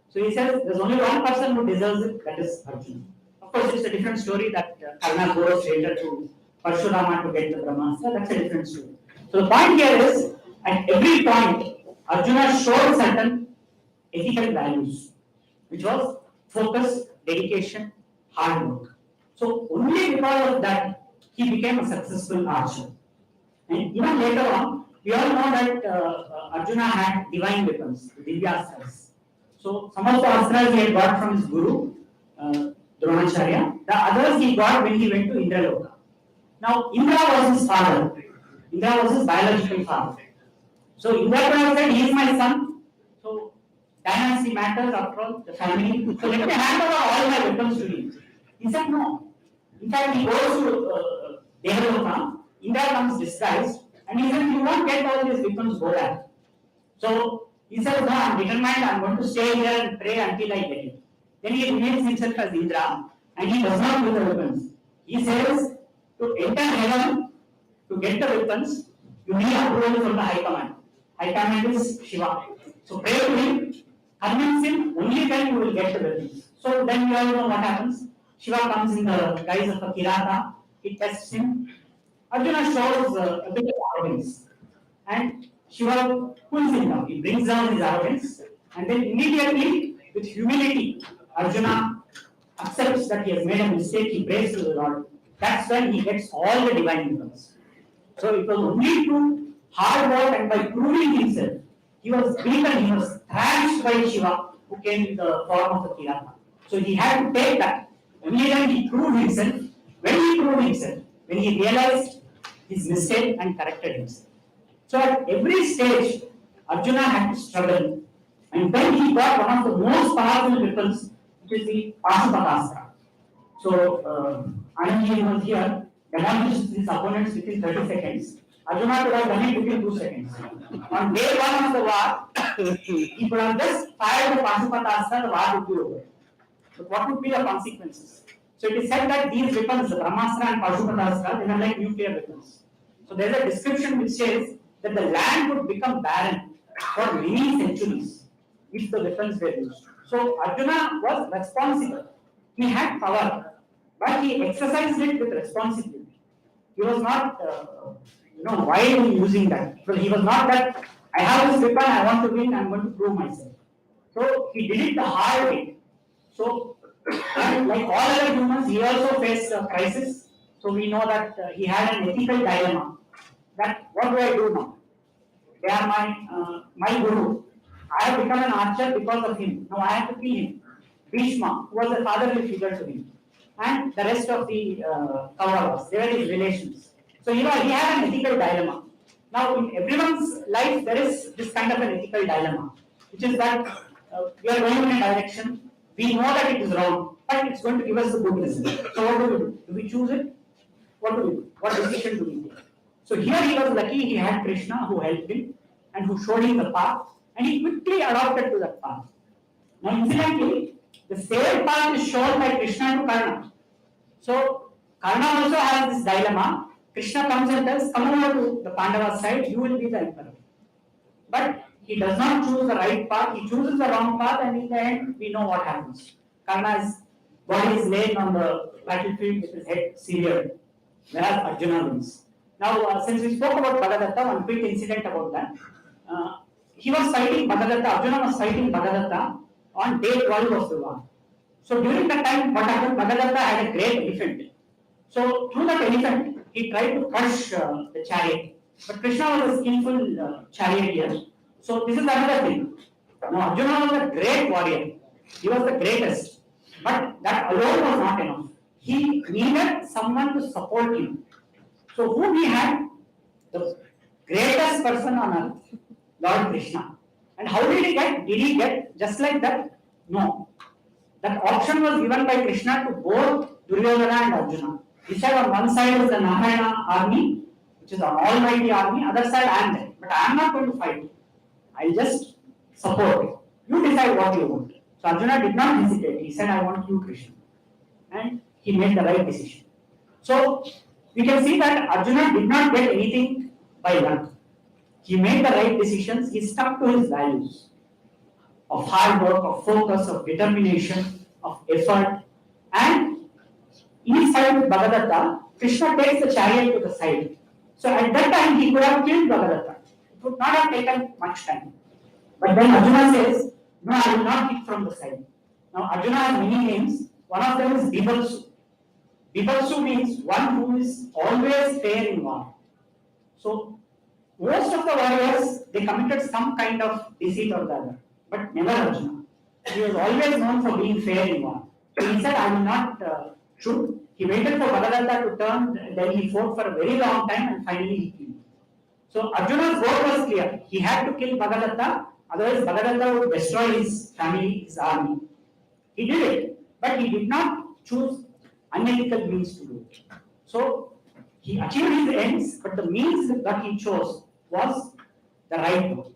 So he says, there's only one person who deserves it, that is Arjuna. Of course, it's a different story that Karna goes later to Parshurama to get the Brahmastra. That's a different story. So the point here is, at every point, Arjuna showed certain ethical values, which was focus, dedication, hard work. So only because of that, he became a successful archer. And even later on, we all know that Arjuna had divine weapons, the Divyastras. So some of the astras he had got from his guru, Dronacharya. The others he got when he went to Indraloka. Now Indra was his father. Indra was his biological father. So Indra said, he is my son. So dynasty matters after all, the family. So let me hand over all my weapons to him. He said no. In fact, he goes to Devarota. Indra comes disguised, and he said, you won't get all these weapons, go back. So he said, no, I'm determined, I'm going to stay here and pray until I get it. Then he remains himself as Indra, and he does not do the weapons. He says, to enter heaven, to get the weapons, you need approval from the High Command. High Command is Shiva. So pray to him, convince him, only then you will get the weapons. So then you all know what happens. Shiva comes in the guise of a Kirata, he tests him. Arjuna shows a bit of arrogance. And Shiva pulls him down, he brings down his arrogance, and then immediately, with humility, Arjuna accepts that he has made a mistake, he prays to the Lord. That's when he gets all the divine weapons. So it was only through hard work and by proving himself, he was beaten, he was thrashed by Shiva, who came in the form of a Kirata. So he had to take that. Only then he proved himself. When he proved himself, when he realized his mistake and corrected himself. So at every stage, Arjuna had to struggle. And then he got one of the most powerful weapons, which is the Pashupatastra. So Anandji was here, demolished his opponents within 30 seconds. Arjuna could have done it within 2 seconds. On day one of the war, he could have just fired the Pashupatastra, the war would be over. But what would be the consequences? So it is said that these weapons, the Brahmastra and Pashupatastra, they are like nuclear weapons. So there is a description which says that the land would become barren for many centuries if the weapons were used. So Arjuna was responsible. He had power, but he exercised it with responsibility. He was not, wildly using that. So he was not that, I have this weapon, I want to win, I am going to prove myself. So he did it the hard way. So, like all other humans, he also faced a crisis. So we know that he had an ethical dilemma. That what do I do now? They are my guru. I have become an archer because of him. Now I have to kill him. Bhishma, who was a fatherly figure to him, and the rest of the Kauravas, they were his relations. So he had an ethical dilemma. Now in everyone's life there is this kind of an ethical dilemma, which is that we are going in a direction, we know that it is wrong, but it's going to give us the good result. So what do? Do we choose it? What do we do? What decision do we take? So here he was lucky, he had Krishna who helped him and who showed him the path, and he quickly adopted to that path. Now incidentally, the same path is shown by Krishna to Karna. So Karna also has this dilemma. Krishna comes and tells, come over to the Pandava side, you will be the emperor. But he does not choose the right path, he chooses the wrong path, and in the end, we know what happens. Karna's body is laid on the battlefield with his head severed, whereas Arjuna wins. Now, since we spoke about Bhagadatta, one quick incident about that. He was fighting Bhagadatta, Arjuna was fighting Bhagadatta on day 12 of the war. So during that time, what happened? Bhagadatta had a great elephant. So through that elephant, he tried to crush the chariot. But Krishna was a skillful charioteer. So this is another thing. Now Arjuna was a great warrior. He was the greatest. But that alone was not enough. He needed someone to support him. So who he had? The greatest person on earth, Lord Krishna. And how did he get? Did he get just like that? No. That option was given by Krishna to both Duryodhana and Arjuna. He said on one side is the Narayana army, which is an almighty army, other side I am there. But I am not going to fight. I will just support. You decide what you want. So Arjuna did not hesitate. He said, I want you, Krishna. And he made the right decision. So we can see that Arjuna did not get anything by luck. He made the right decisions. He stuck to his values of hard work, of focus, of determination, of effort. And inside with Bhagadatta, Krishna takes the chariot to the side. So at that time, he could have killed Bhagadatta. It would not have taken much time. But then Arjuna says, no, I will not hit from the side. Now Arjuna has many names. One of them is Bibhalsu. Bibhalsu means one who is always fair in war. So most of the warriors, they committed some kind of deceit or the other. But never Arjuna. He was always known for being fair in war. So he said, I will not shoot. He waited for Bhagadatta to turn, then he fought for a very long time and finally he killed. So Arjuna's goal was clear. He had to kill Bhagadatta, otherwise Bhagadatta would destroy his family, his army. He did it, but he did not choose unethical means to do it. So he achieved his ends, but the means that he chose was the right one.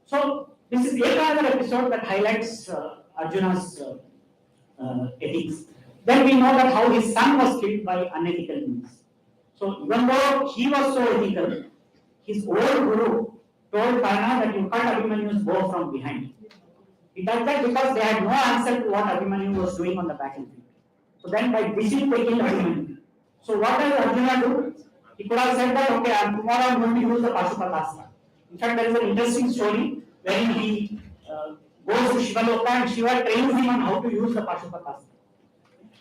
So this is yet another episode that highlights Arjuna's ethics. Then we know that how his son was killed by unethical means. So even though he was so ethical, his old guru told Karna that you cut Abhimanyu's bow from behind. He did that because they had no answer to what Abhimanyu was doing on the battlefield. So then by wishing they killed Abhimanyu. So what does Arjuna do? He could have said that, okay, tomorrow I'm going to use the Pashupatastra. In fact, there is an interesting story wherein he goes to Shivaloka and Shiva trains him on how to use the Pashupatastra.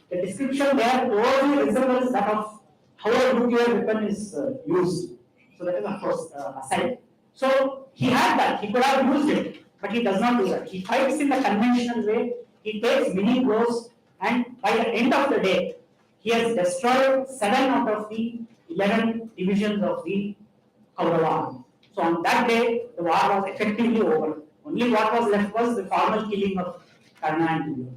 The description there only resembles that of how a nuclear weapon is used. So that is of course aside. So he had that, he could have used it, but he does not do that. He fights in the conventional way, he takes many blows, and by the end of the day, he has destroyed 7 out of the 11 divisions of the Kaurava army. So on that day, the war was effectively over. Only what was left was the formal killing of Karna and Duryodhana.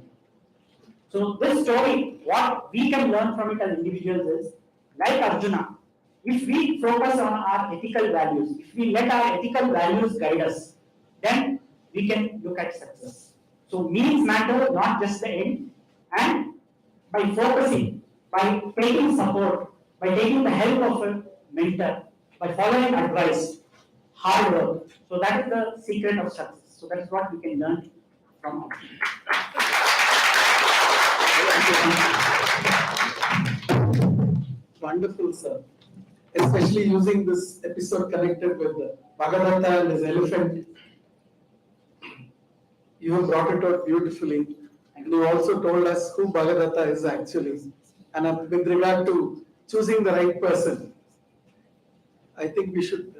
So this story, what we can learn from it as individuals is, like Arjuna, if we focus on our ethical values, if we let our ethical values guide us, then we can look at success. So means matter, not just the end. And by focusing, by taking support, by taking the help of a mentor, by following advice, hard work. So that is the secret of success. So that is what we can learn from Arjuna. Wonderful, sir. Especially using this episode connected with Bhagavatta and his elephant. You have brought it out beautifully. And you also told us who Bhagavatta is actually. And with regard to choosing the right person, I think we should.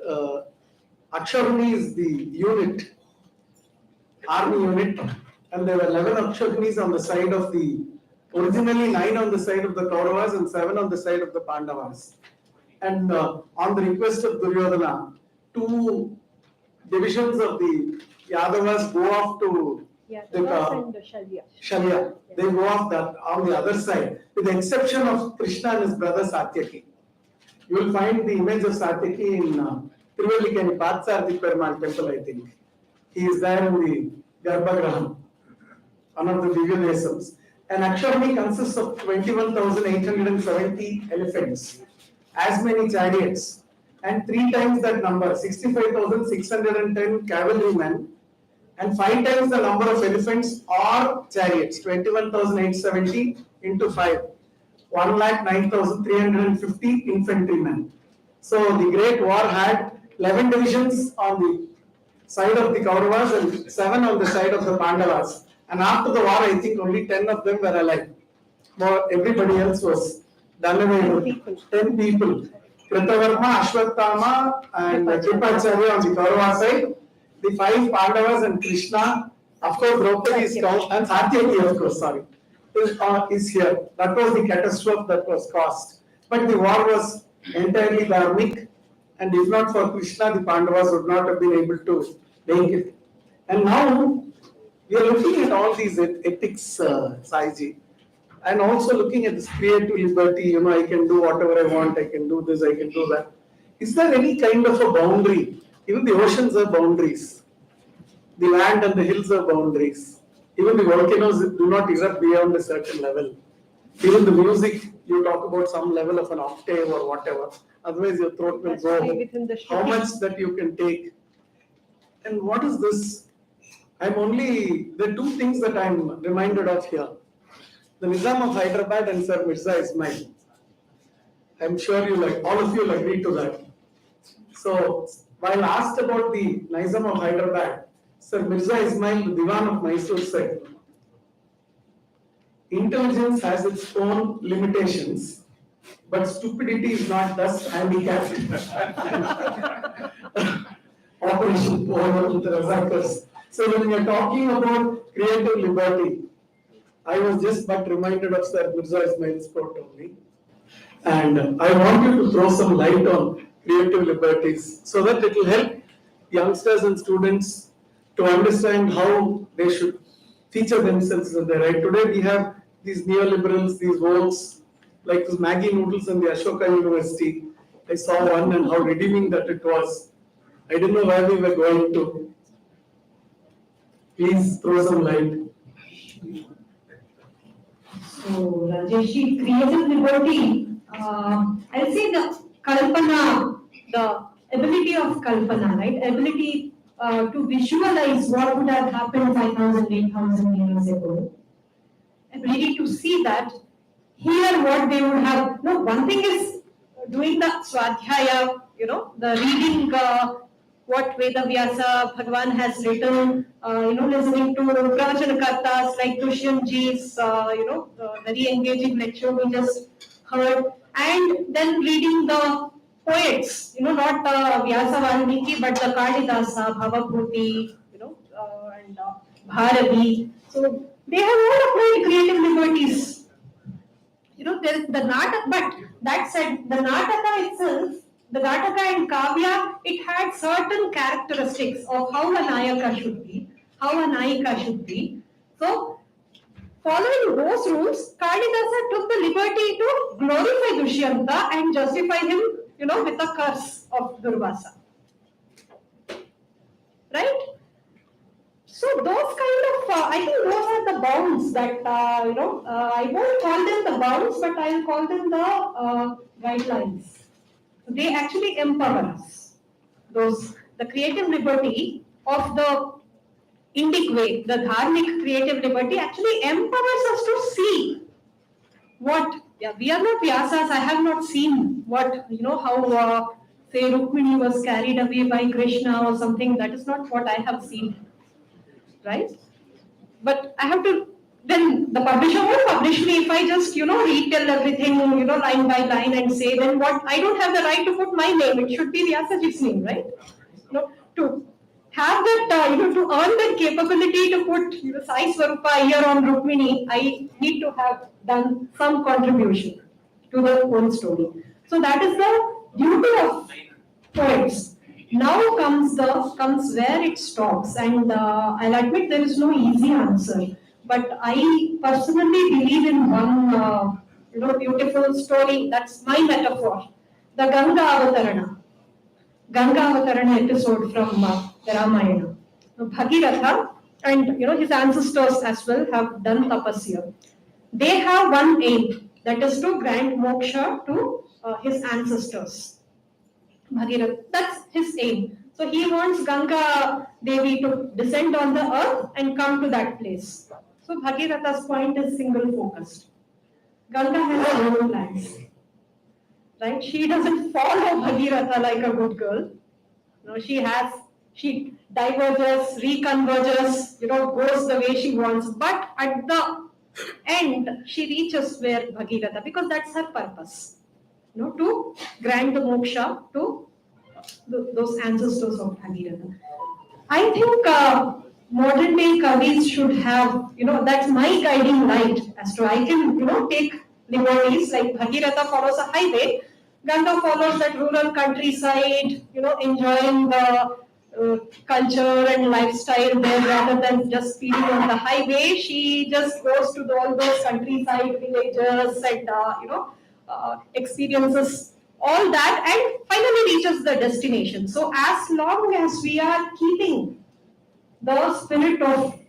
Aksharni is the unit, army unit, and there were 11 Aksharnis on the side of the. Originally 9 on the side of the Kauravas and 7 on the side of the Pandavas. And on the request of Duryodhana, 2 divisions of the Yadavas go off to Shalya. They go off that on the other side, with the exception of Krishna and his brother Satyaki. You will find the image of Satyaki in Tiruvallikani Pathsarthi Perumal temple, I think. He is there in the Garbhagraham, one of the Divya Desams. An Aksharni consists of 21,870 elephants, as many chariots, and 3 times that number, 65,610 cavalrymen, and 5 times the number of elephants or chariots, 21,870 into 5, 1,09,350 infantrymen. So the Great War had 11 divisions on the side of the Kauravas and 7 on the side of the Pandavas. And after the war, I think only 10 of them were alive. Everybody else was done away with. 10 people. Kritavarma, Ashwatthama, and Kripacharya on the Kaurava side. The 5 Pandavas and Krishna. Of course, Draupadi is count, and Satyaki, of course, is here. That was the catastrophe that was caused. But the war was entirely dharmic, and if not for Krishna, the Pandavas would not have been able to make it. And now, we are looking at all these ethics, Saiji, and also looking at this creative liberty. I can do whatever I want, I can do this, I can do that. Is there any kind of a boundary? Even the oceans are boundaries. The land and the hills are boundaries. Even the volcanoes do not erupt beyond a certain level. Even the music, you talk about some level of an octave or whatever. Otherwise, your throat will go. How much that you can take. And what is this? There are 2 things that I'm reminded of here. The Nizam of Hyderabad and Sir Mirza Ismail. I'm sure all of you will agree to that. So, while asked about the Nizam of Hyderabad, Sir Mirza Ismail, the Diwan of Mysore, said, intelligence has its own limitations, but stupidity is not thus handicapped. Operation over the Razakars. So when we are talking about creative liberty, I was just but reminded of Sir Mirza Ismail's quote only. And I want you to throw some light on creative liberties, so that it will help youngsters and students to understand how they should feature themselves in their right. Today we have these neoliberals, these woes, like this Maggie noodles in the Ashoka University. I saw one and how redeeming that it was. I didn't know where we were going to. Please throw some light. So, Rajeshi, creative liberty, I'll say the kalpana, the ability of kalpana, right? Ability to visualize what would have happened 5,000, 8,000 years ago. Ability to see that, hear what they would have. No, one thing is doing the swadhyaya, the reading what Veda Vyasa Bhagavan has written, listening to pravachanakartas like Dushyantji's, very engaging lecture we just heard, and then reading the poets, not Vyasa Valmiki, but the Kalidasa, Bhavabhuti, and Bharati. So they have all applied creative liberties. There is the Nataka, but that said, the Nataka itself, the Nataka and Kavya, it had certain characteristics of how a Nayaka should be, how a Nayika should be. So, following those rules, Kalidasa took the liberty to glorify Dushyanta and justify him, with the curse of Durvasa. Right? So those kind of, I think those are the bounds that, I won't call them the bounds, but I'll call them the guidelines. They actually empower us. The creative liberty of the Indic way, the Dharmic creative liberty actually empowers us to see what, we are not Vyasas, I have not seen what, how, say, Rukmini was carried away by Krishna or something. That is not what I have seen. Right? But I have to, then the publisher won't publish me if I just, retell everything, line by line and say, then what, I don't have the right to put my name, it should be Vyasaji's name, right? To have that, to earn that capability to put, Sai Swarupa here on Rukmini, I need to have done some contribution to the whole story. So that is the duty of poets. Now comes where it stops, and I'll admit there is no easy answer. But I personally believe in one, beautiful story. That's my metaphor. The Ganga Avatarana episode from the Ramayana. Bhagirath and his ancestors as well have done tapasya. They have one aim, that is to grant moksha to his ancestors. Bhagirath, that's his aim. So he wants Ganga Devi to descend on the earth and come to that place. So Bhagiratha's point is single focused. Ganga has her own plans. Right? She doesn't follow Bhagiratha like a good girl. She diverges, reconverges, goes the way she wants. But at the end, she reaches where Bhagiratha, because that's her purpose. To grant the moksha to those ancestors of Bhagiratha. I think modern day Kavis should have, that's my guiding light as to I can, take liberties like Bhagiratha follows a highway, Ganga follows that rural countryside, enjoying the culture and lifestyle there rather than just speeding on the highway. She just goes to all those countryside villages and, experiences all that and finally reaches the destination. So as long as we are keeping the spirit of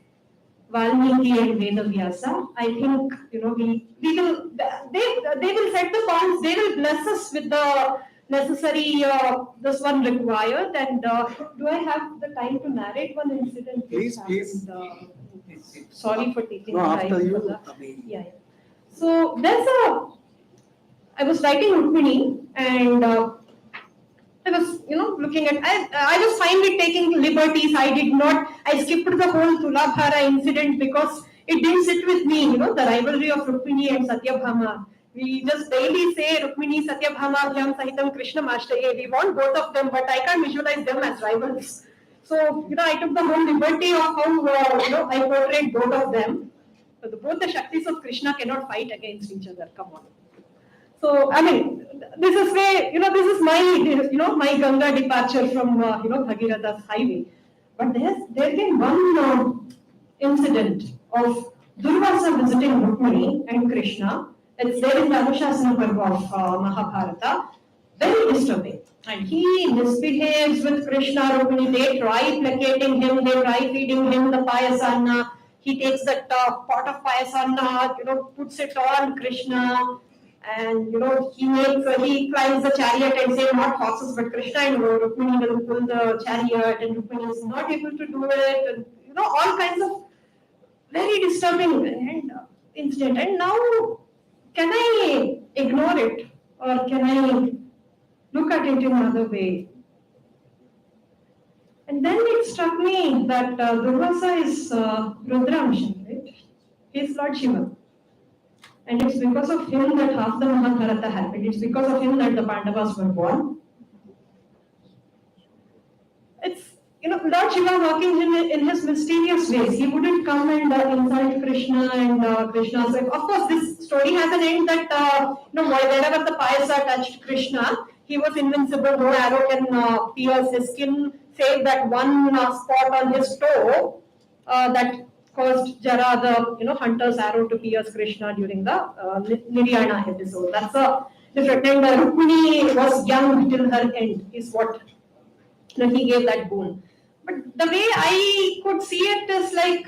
Valmiki and Vedavyasa, I think we will they will set the bonds, they will bless us with the necessary this one required. And do I have the time to narrate one incident? Please. Sorry for taking time. After you. Yeah. So I was writing Rukmini and I was, looking at, I was finally taking liberties. I skipped the whole Tulabhara incident because it didn't sit with me, the rivalry of Rukmini and Satyabhama. We just daily say Rukmini, Satyabhama, Bhyam Sahitam, Krishna Mashtaye. We want both of them, but I can't visualize them as rivals. So, I took the whole liberty of how, I portrayed both of them. But both the Shaktis of Krishna cannot fight against each other, come on. So, this is where, this is my, my Ganga departure from, Bhagiratha's highway. But there came one incident of Durvasa visiting Rukmini and Krishna. It's there in the Anushasana Parva of Mahabharata. Very disturbing. And he misbehaves with Krishna, Rukmini. They try placating him, they try feeding him the payasanna. He takes that pot of payasanna, puts it on Krishna. And he climbs the chariot and say not horses but Krishna, and Rukmini will pull the chariot and Rukmini is not able to do it, and all kinds of very disturbing incident. And now, can I ignore it or can I look at it in another way? And then it struck me that Durvasa is Rudramshan, right? He is Lord Shiva. And it's because of him that half the Mahabharata happened. It's because of him that the Pandavas were born. It's, Lord Shiva working in his mysterious ways. He wouldn't come and insult Krishna and Krishna's wife. Of course, this story has an end that, wherever the Payasa touched Krishna, he was invincible. No arrow can pierce his skin, save that one spot on his toe that caused Jara, the hunter's arrow, to pierce Krishna during the Niryana episode. That's a different thing. Rukmini was young till her end, is what he gave that boon. But the way I could see it is like,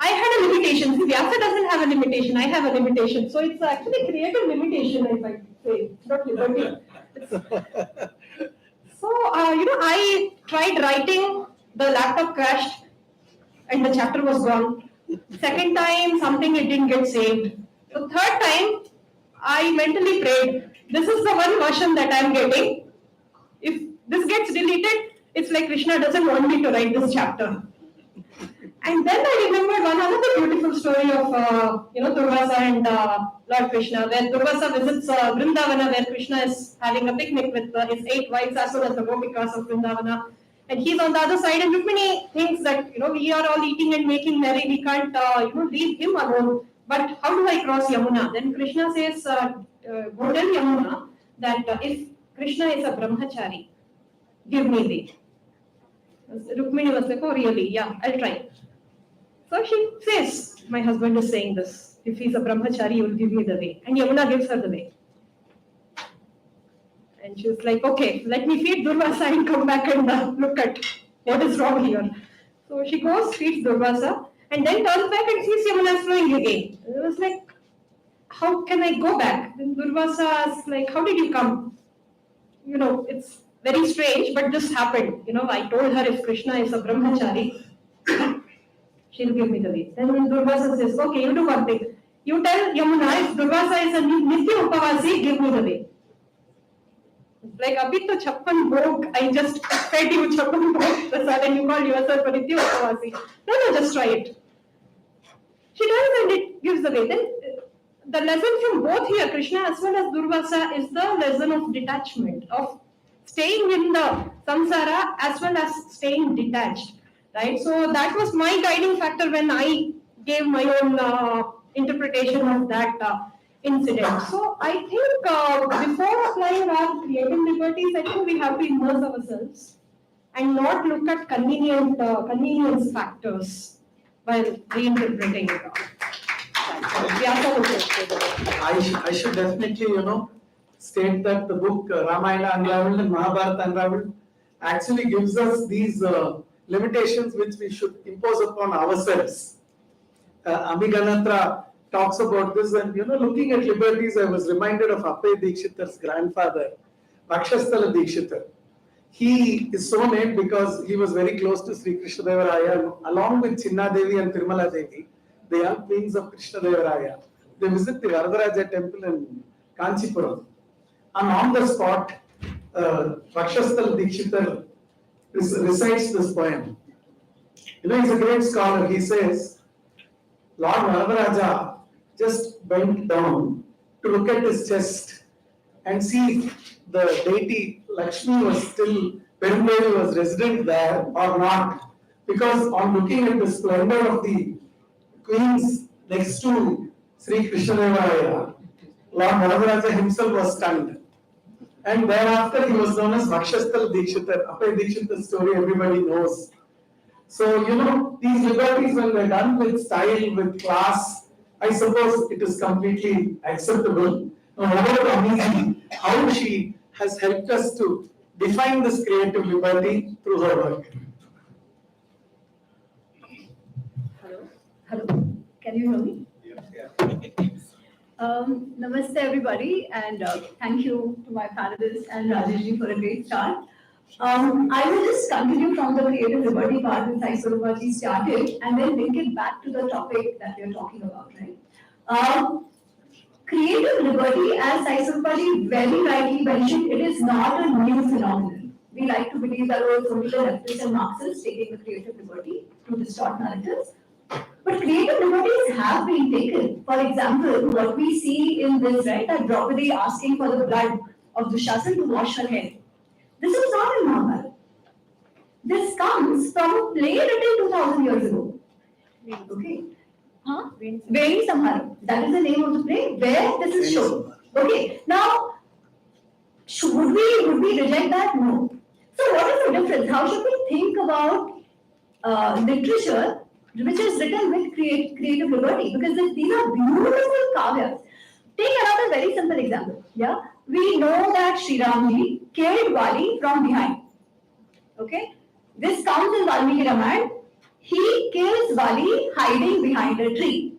I had a limitation. See, Vyasa doesn't have a limitation. I have a limitation. So it's actually creative limitation, if I say. It's not liberty. So, I tried writing, the laptop crashed, and the chapter was gone. Second time, something it didn't get saved. So third time, I mentally prayed, this is the one version that I'm getting. If this gets deleted, it's like Krishna doesn't want me to write this chapter. And then I remembered another beautiful story of, Durvasa and Lord Krishna, where Durvasa visits Vrindavana, where Krishna is having a picnic with his 8 wives as well as the Gopikas of Vrindavana. And he's on the other side, and Rukmini thinks that, we are all eating and making merry, we can't, leave him alone. But how do I cross Yamuna? Then Krishna says, go tell Yamuna that if Krishna is a brahmachari, give me way. Rukmini was like, oh really? Yeah, I'll try. So she says, my husband is saying this. If he's a brahmachari, he will give me the way. And Yamuna gives her the way. And she was like, okay, let me feed Durvasa and come back and look at what is wrong here. So she goes, feeds Durvasa, and then turns back and sees Yamuna flowing again. And it was like, how can I go back? Then Durvasa asks, like, how did you come? It's very strange, but this happened. I told her if Krishna is a brahmachari, she'll give me the way. Then when Durvasa says, okay, you do one thing. You tell Yamuna, if Durvasa is a Nitya Upavasi, give me the way. Like, abhi to chappan bhog, I just fed you chappan bhog, prasad, and you call yourself a Nitya Upavasi. No, just try it. She does, and it gives the way. Then the lesson from both here, Krishna as well as Durvasa, is the lesson of detachment, of staying in the samsara as well as staying detached. Right? So that was my guiding factor when I gave my own interpretation of that incident. So I think before applying our creative liberties, I think we have to immerse ourselves and not look at convenience factors while reinterpreting it. I should definitely, state that the book Ramayana Unraveled and Mahabharata Unraveled actually gives us these limitations which we should impose upon ourselves. Amiganatra talks about this, and looking at liberties, I was reminded of Appay Dikshitar's grandfather, Rakshasthala Dikshitar. He is so named because he was very close to Sri Krishna Deva Raya, along with Chinna Devi and Tirumala Devi, the young queens of Krishna Deva Raya. They visit the Varadaraja temple in Kanchipuram. And on the spot, Rakshasthala Dikshitar recites this poem. He's a great scholar. He says, Lord Varadaraja just bent down to look at his chest and see if the deity Lakshmi was still, Perumbeli was resident there or not. Because on looking at the splendor of the queens next to Sri Krishna Deva Raya, Lord Maratha himself was stunned. And thereafter he was known as Vakshasthal Dikshitar. Abhay Dikshitar's story everybody knows. So, these liberties, when they're done with style, with class, I suppose it is completely acceptable. Now, whatever amazing how she has helped us to define this creative liberty through her work. Hello, can you hear me? Namaste everybody, and thank you to my panelists and Rajeshji for a great start. I will just continue from the creative liberty part that Sai Swarupaji started and then link it back to the topic that we are talking about, right? Creative liberty, as Sai Swarupaji very rightly mentioned, it is not a new phenomenon. We like to believe that it was only the leftists and Marxists taking the creative liberty to distort narratives. But creative liberties have been taken. For example, what we see in this, right, that Draupadi asking for the blood of Dushasana to wash her hair. This is not in Mahabharata. This comes from a play written 2000 years ago. Okay. Veni Samharam. That is the name of the play where this is shown. Okay. Now, would we reject that? No. So what is the difference? How should we think about literature which is written with creative liberty? Because these are beautiful kavyas. Take another very simple example. Yeah, we know that Sri Ramji killed Vali from behind. Okay, this comes in Valmiki Ramayana. He kills Vali hiding behind a tree.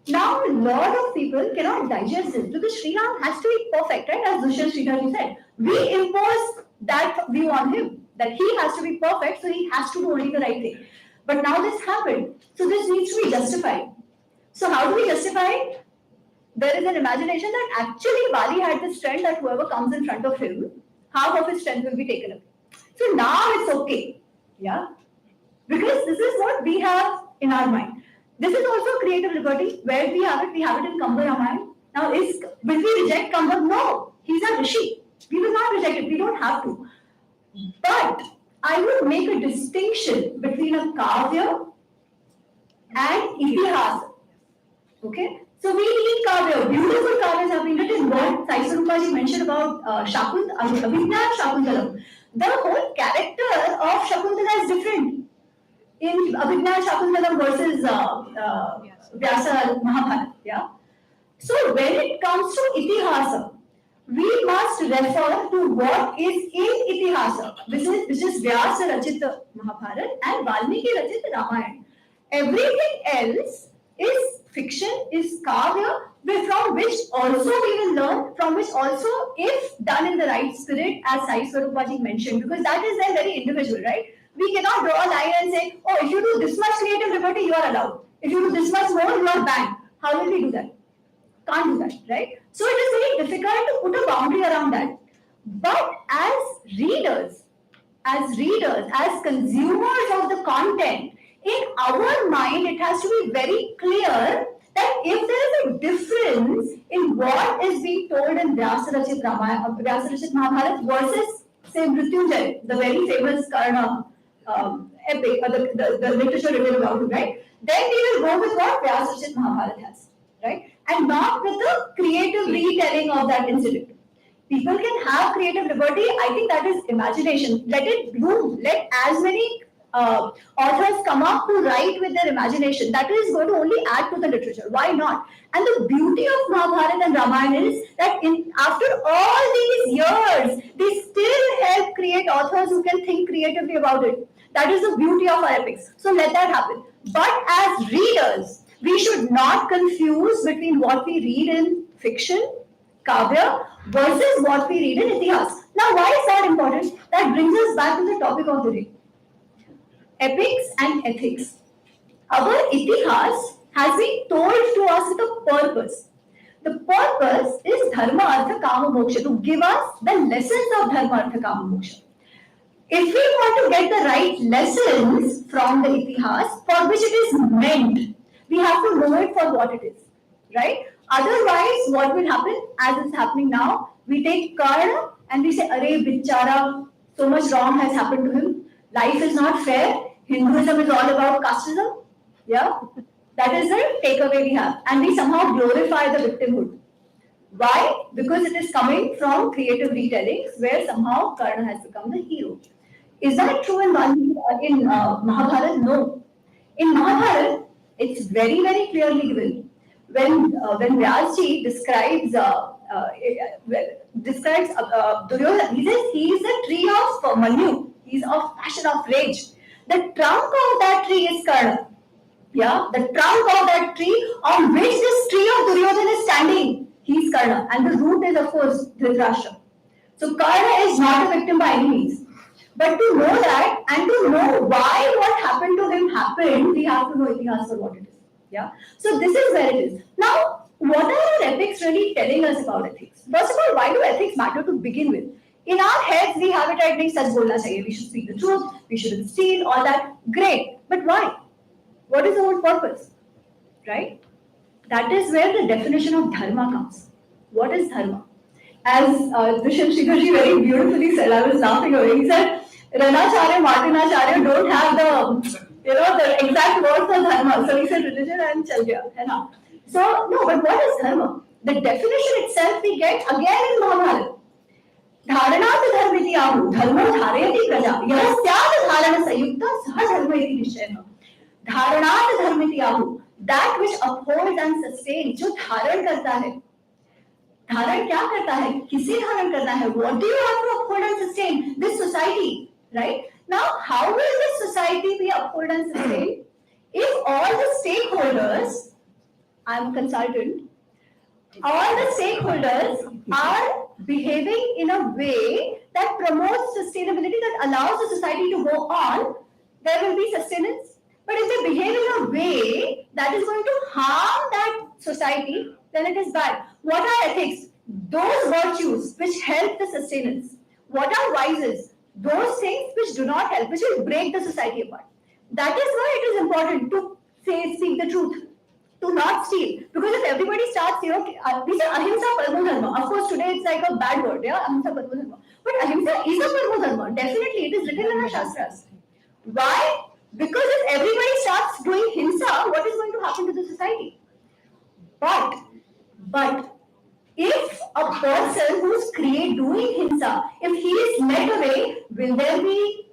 Now, a lot of people cannot digest this because Sri Ram has to be perfect, right? As Dushyant Sridharji said, we impose that view on him that he has to be perfect, so he has to do only the right thing. But now this happened, so this needs to be justified. So how do we justify it? There is an imagination that actually Vali had the strength that whoever comes in front of him, half of his strength will be taken away. So now it's okay, yeah? Because this is what we have in our mind. This is also creative liberty. Where we have it in Kamba Ramayana. Now, will we reject Kamba? No, he's a rishi. We will not reject it, we don't have to. But I would make a distinction between a kavya and itihasa. Okay? So we need kavya. Beautiful kavyas have been written. What Sai Swarupaji mentioned about Abhijnan Shakuntalam. The whole character of Shakuntala is different in Abhijnan Shakuntalam versus Vyasa Mahabharata. Yeah? So when it comes to itihasa, we must refer to what is in itihasa, which is Vyasa Rachita Mahabharata and Valmiki Rachita Ramayana. Everything else is fiction, is kavya, from which also we will learn, from which also, if done in the right spirit, as Sai Swarupaji mentioned, because that is then very individual, right? We cannot draw a line and say, oh, if you do this much creative liberty, you are allowed. If you do this much more, you are banned. How will we do that? Can't do that, right? So it is very difficult to put a boundary around that. But as readers, as consumers of the content, in our mind, it has to be very clear that if there is a difference in what is being told in Vyasa Rachit Mahabharata versus, say, Mrityunjay, the very famous Karna epic, the literature written about it, right? Then we will go with what Vyasa Rachit Mahabharata has, right? And not with the creative retelling of that incident. People can have creative liberty. I think that is imagination. Let it bloom. Let as many authors come up to write with their imagination. That is going to only add to the literature. Why not? And the beauty of Mahabharata and Ramayana is that after all these years, they still help create authors who can think creatively about it. That is the beauty of our epics. So let that happen. But as readers, we should not confuse between what we read in fiction, kavya, versus what we read in itihas. Now, why is that important? That brings us back to the topic of the day. Epics and ethics. Our itihas has been told to us with a purpose. The purpose is dharma, artha, kama, moksha, to give us the lessons of dharma, artha, kama, moksha. If we want to get the right lessons from the itihas for which it is meant, we have to know it for what it is, right? Otherwise, what will happen, as is happening now, we take Karna and we say, Arey Bichara, so much wrong has happened to him. Life is not fair. Hinduism is all about casteism. Yeah, that is the takeaway we have. And we somehow glorify the victimhood. Why? Because it is coming from creative retellings where somehow Karna has become the hero. Is that true in Mahabharata? No. In Mahabharata, it's very, very clearly given. When Vyasji describes Duryodhana, he says he is the tree of Manu. He is of passion, of rage. The trunk of that tree is Karna. Yeah, the trunk of that tree on which this tree of Duryodhana is standing, he is Karna. And the root is, of course, Dhritarashtra. So Karna is not a victim by any means. But to know that and to know why what happened to him happened, we have to know Itihas for what it is. Yeah. So this is where it is. Now, what are our ethics really telling us about ethics? First of all, why do ethics matter to begin with? In our heads, we have it right, like, sach bolna chahiye, we should speak the truth, we shouldn't steal, all that. Great. But why? What is the whole purpose? Right? That is where the definition of dharma comes. What is dharma? As Bishop Shikharji very beautifully said, I was laughing away. He said, Ranacharya, Martinacharya don't have the exact words for dharma. So he said religion and chalya. So, no, but what is dharma? The definition itself we get again in Mahabharata. Dharanat dharmiti ahu, dharma dharayati praja, yasyat dharana sayukta sah dharma iti nishchayah. Dharanat dharmiti ahu, that which upholds and sustains, जो धारण करता है. धारण क्या करता है? किसे धारण करता है? What do you have to uphold and sustain? This society, right? Now, how will this society be upheld and sustained? If all the stakeholders, I'm a consultant, all the stakeholders are behaving in a way that promotes sustainability, that allows the society to go on, there will be sustenance. But if they behave in a way that is going to harm that society, then it is bad. What are ethics? Those virtues which help the sustenance. What are vices? Those things which do not help, which will break the society apart. That is why it is important to speak the truth, to not steal. Because if everybody starts, we say ahimsa paramo dharma. Of course, today it's like a bad word, yeah, ahimsa paramo dharma. But ahimsa is a paramo dharma. Definitely, it is written in our shastras. Why? Because if everybody starts doing hinsa, what is going to happen to the society? But if a person who's doing hinsa, if he is led away, will there be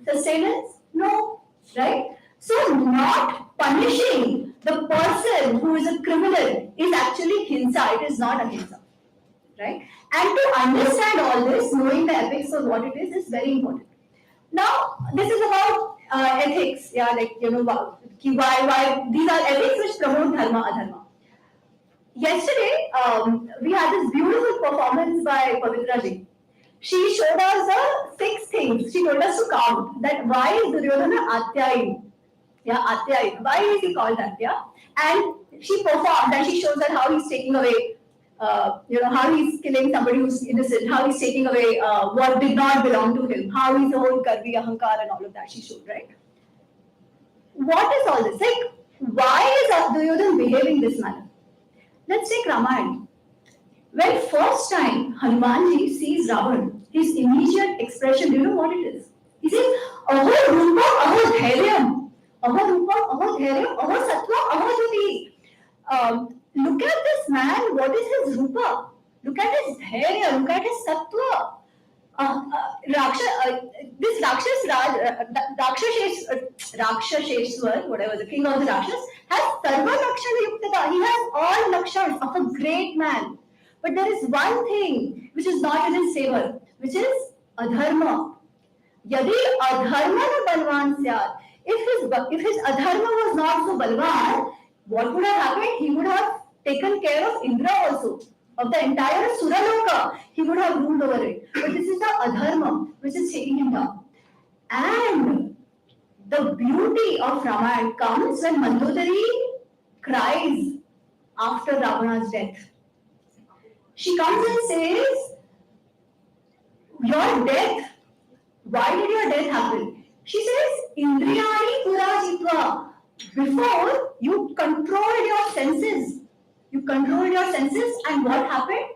sustenance? No, right? So not punishing the person who is a criminal is actually hinsa. It is not ahimsa, right? And to understand all this, knowing the ethics of what it is very important. Now, this is about ethics, yeah, like, why these are ethics which promote dharma, adharma. Yesterday, we had this beautiful performance by Pavitra Ji. She showed us the 6 things. She told us to count that why is Duryodhana Atyayi? Yeah, Atyayi. Why is he called that? Yeah, and she performed and she shows that how he's taking away, how he's killing somebody who's innocent, how he's taking away what did not belong to him, how he's the whole karvi, ahankar and all of that she showed, right? What is all this? Like, why is Duryodhana behaving this manner? Let's take Ramayana. When first time Hanumanji sees Ravan, his immediate expression, do you know what it is? He says, Aho Rupa, Aho Dhairyam. Aho Rupa, Aho Dhairyam, Aho Sattva, Aho Jyoti. Look at this man, what is his Rupa? Look at his Dhairya, look at his Sattva. This Rakshasheshwar, whatever, the king of the Rakshas, has Sarva Lakshana Yuktata. He has all Lakshans of a great man. But there is one thing which is not in his favor, which is Adharma. Yadi Adharma na Balvan Syat. If his Adharma was not so Balvan, what would have happened? He would have taken care of Indra also, of the entire Suraloka. He would have ruled over it. But this is the Adharma which is taking him down. And the beauty of Ramayana comes when Mandodari cries after Ravana's death. She comes and says, your death, why did your death happen? She says, Indriyani Purajitva. Before, you controlled your senses. You controlled your senses, and what happened?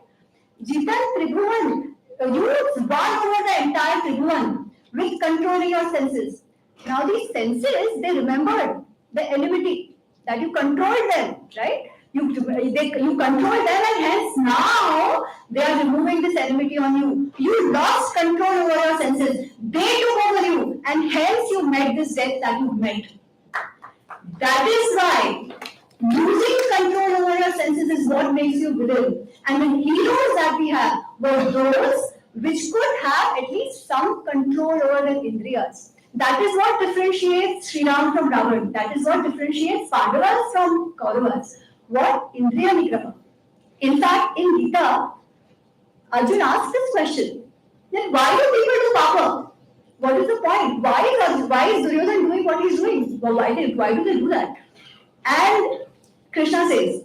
Jitan Tribhuvan. You won over the entire Tribhuvan with controlling your senses. Now these senses, they remembered the enmity, that you controlled them, right? You control them, and hence now they are removing this enmity on you. You lost control over your senses. They took over you, and hence you met this death that you met. That is why losing control over your senses is what makes you villain. And the heroes that we have were those which could have at least some control over their indriyas. That is what differentiates Sri Ram from Ravan. That is what differentiates Pandavas from Kauravas. What? Indriya Nigraha. In fact, in Gita, Arjun asked this question. Then why do people do papa? What is the point? Why is Duryodhan doing what he is doing? Well, why do they do that? And Krishna says,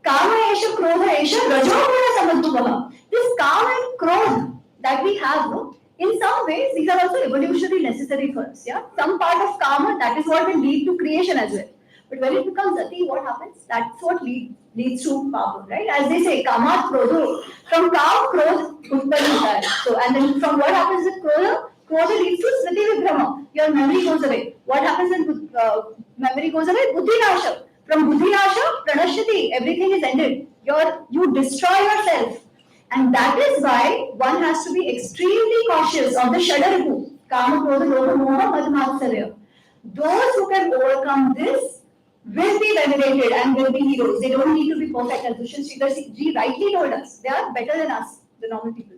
Kama esha krodha esha rajoguna samadhuvaha. This kama and krodha that we have, no? In some ways, these are also evolutionary necessary for us. Yeah? Some part of kama, that is what will lead to creation as well. But when it becomes ati, what happens? That's what leads to papa, right? As they say, kamat krodho. From kam, krodh utpanna. So, and then from what happens with krodha? Krodha leads to smriti vibrama. Your memory goes away. What happens when memory goes away? Buddhi nasha. From buddhi nasha, pranashyati. Everything is ended. You destroy yourself. And that is why one has to be extremely cautious of the Shadaripu. Kama, Krodha, Lobha, Moha, Mad, Matsarya. Those who can overcome this will be venerated and will be heroes. They don't need to be perfect, as Dushyant Sridhar rightly told us. They are better than us, the normal people,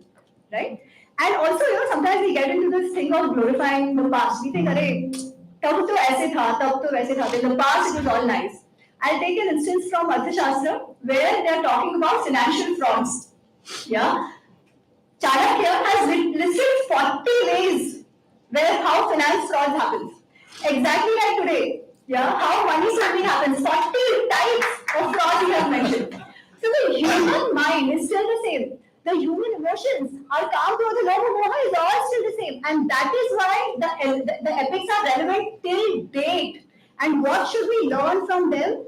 right? And also, sometimes we get into this thing of glorifying the past. We think, "Arey, tab to aise tha, tab to waise tha." In the past, it was all nice. I'll take an instance from Arthashastra, where they are talking about financial frauds. Yeah, Chanakya has listed 40 ways how finance frauds happens. Exactly like today. Yeah, how money smuggling happens. 40 types of frauds he has mentioned. So the human mind is still the same. The human emotions, our calm, the love, moha is all still the same. And that is why the epics are relevant till date. And what should we learn from them?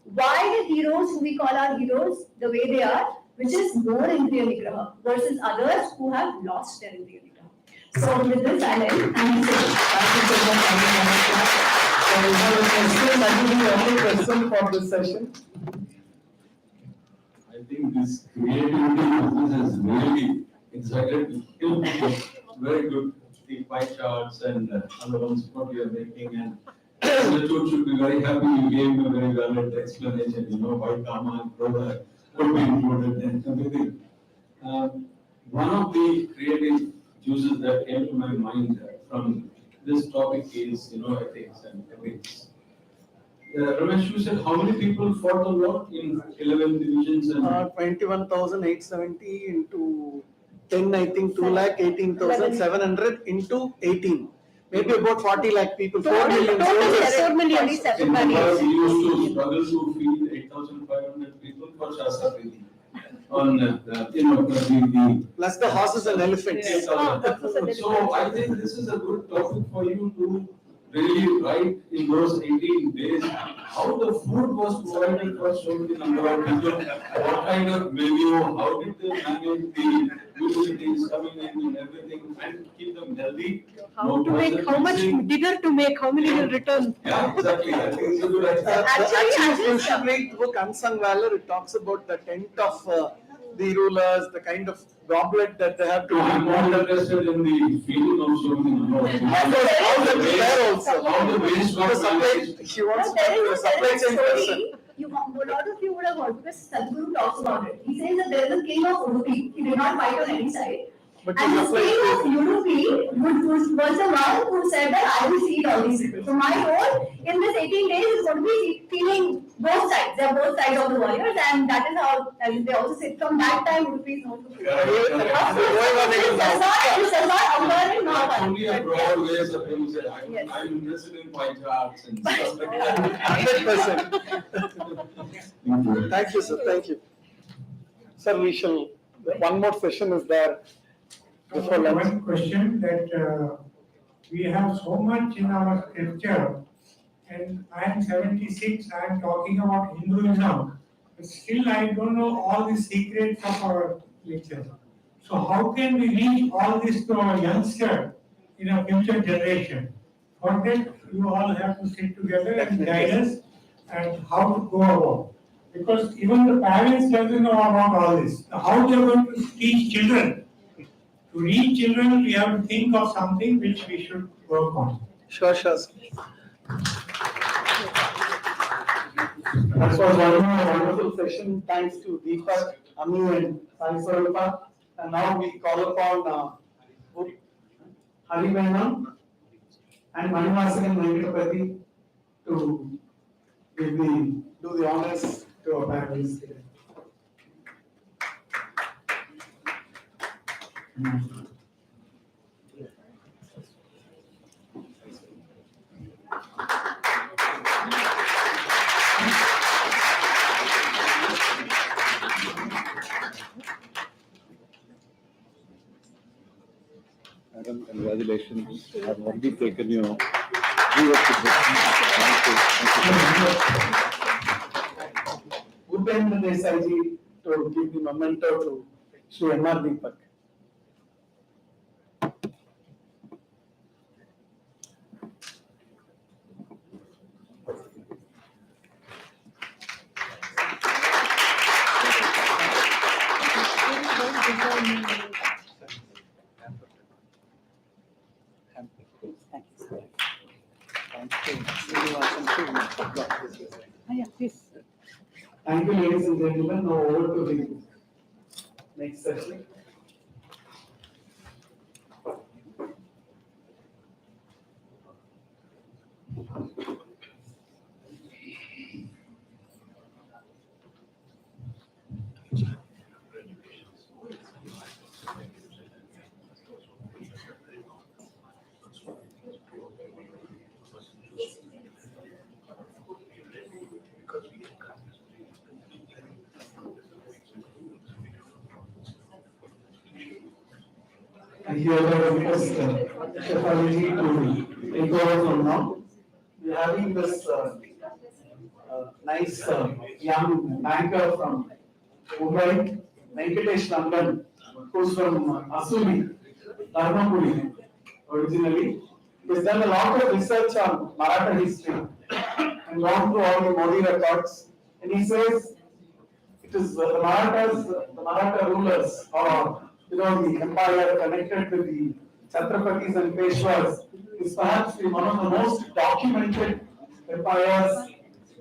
Why the heroes who we call our heroes the way they are, which is more Indriya Nigraha versus others who have lost their Indriya Nigraha. So with this, I'll end. Thank you so much. So we have a question, that will be the only question for this session. I think this creativity business has really excited me. Very good. The pie charts and other ones what you are making, and Nationhood should be very happy you gave me a very valid explanation, why Kama and Krodha could be included and everything. One of the creative juices that came to my mind from this topic is, ethics and ethics. Ramesh, you said how many people fought the war in 11 divisions? And 21,870 into 10, I think 2,18,700 into 18. Maybe about 40 lakh people, 4 million. 4 million. We used to struggle to feed 8,500 people for Shastra Priti. On plus the horses and elephants. So I think this is a good topic for you to really write in those 18 days how the food was provided for so many number of people, what kind of menu, how did they manage the utilities coming in and everything, and keep them healthy. How much dinner to make, how many will return. Yeah, exactly. I think it's a good idea. Actually, you should read the book Unsung Valor. It talks about the tent of the rulers, the kind of goblet that they have to I'm more interested in the feeling of so many number of people. How the there also. How the waste was supply. She wants to be a supply chain person. A lot of you would have heard because Sadhguru talks about it. He says that there is a king of Udupi. He did not fight on any side. But and the king of Udupi was the one who said that I will feed all these people. So my role in this 18 days is going to be feeding both sides. They are both sides of the warriors, and that is how they also say from that time Udupi is known to be. This does not occur in Maratha. Only a broad ways of him said, I'm interested in pie charts and stuff like that. 100%. Thank you, sir. Thank you. Sir, we shall, one more session is there. One question that we have so much in our scripture, and I am 76, I am talking about Hinduism, but still I don't know all the secrets of our lecture. So how can we reach all this to our youngster in a future generation? For that, you all have to sit together and guide us and how to go about. Because even the parents doesn't know about all this. How they are going to teach children? To reach children, we have to think of something which we should work on. Sure. That was a wonderful session. Thanks to Deepak, Ami, and Sai Swarupa. And now we call upon Hari Menon and Manivasan Venkatapati to do the honors to our panelists today. Madam, congratulations. I've already taken you through up to Bhupendra Desai to give the memento to Sri M.R. Deepak. Thank you, ladies and gentlemen. Now over to the next session. I hereby request Shefali to take over from now. We are having this nice young banker from Mumbai, Venkatesh Nandan, who's from Asuli, Dharmapuri originally. He has done a lot of research on Maratha history and gone through all the Modi records. And he says it is the Maratha rulers, or the empire connected with the Chhatrapatis and Peshwas is perhaps one of the most documented empires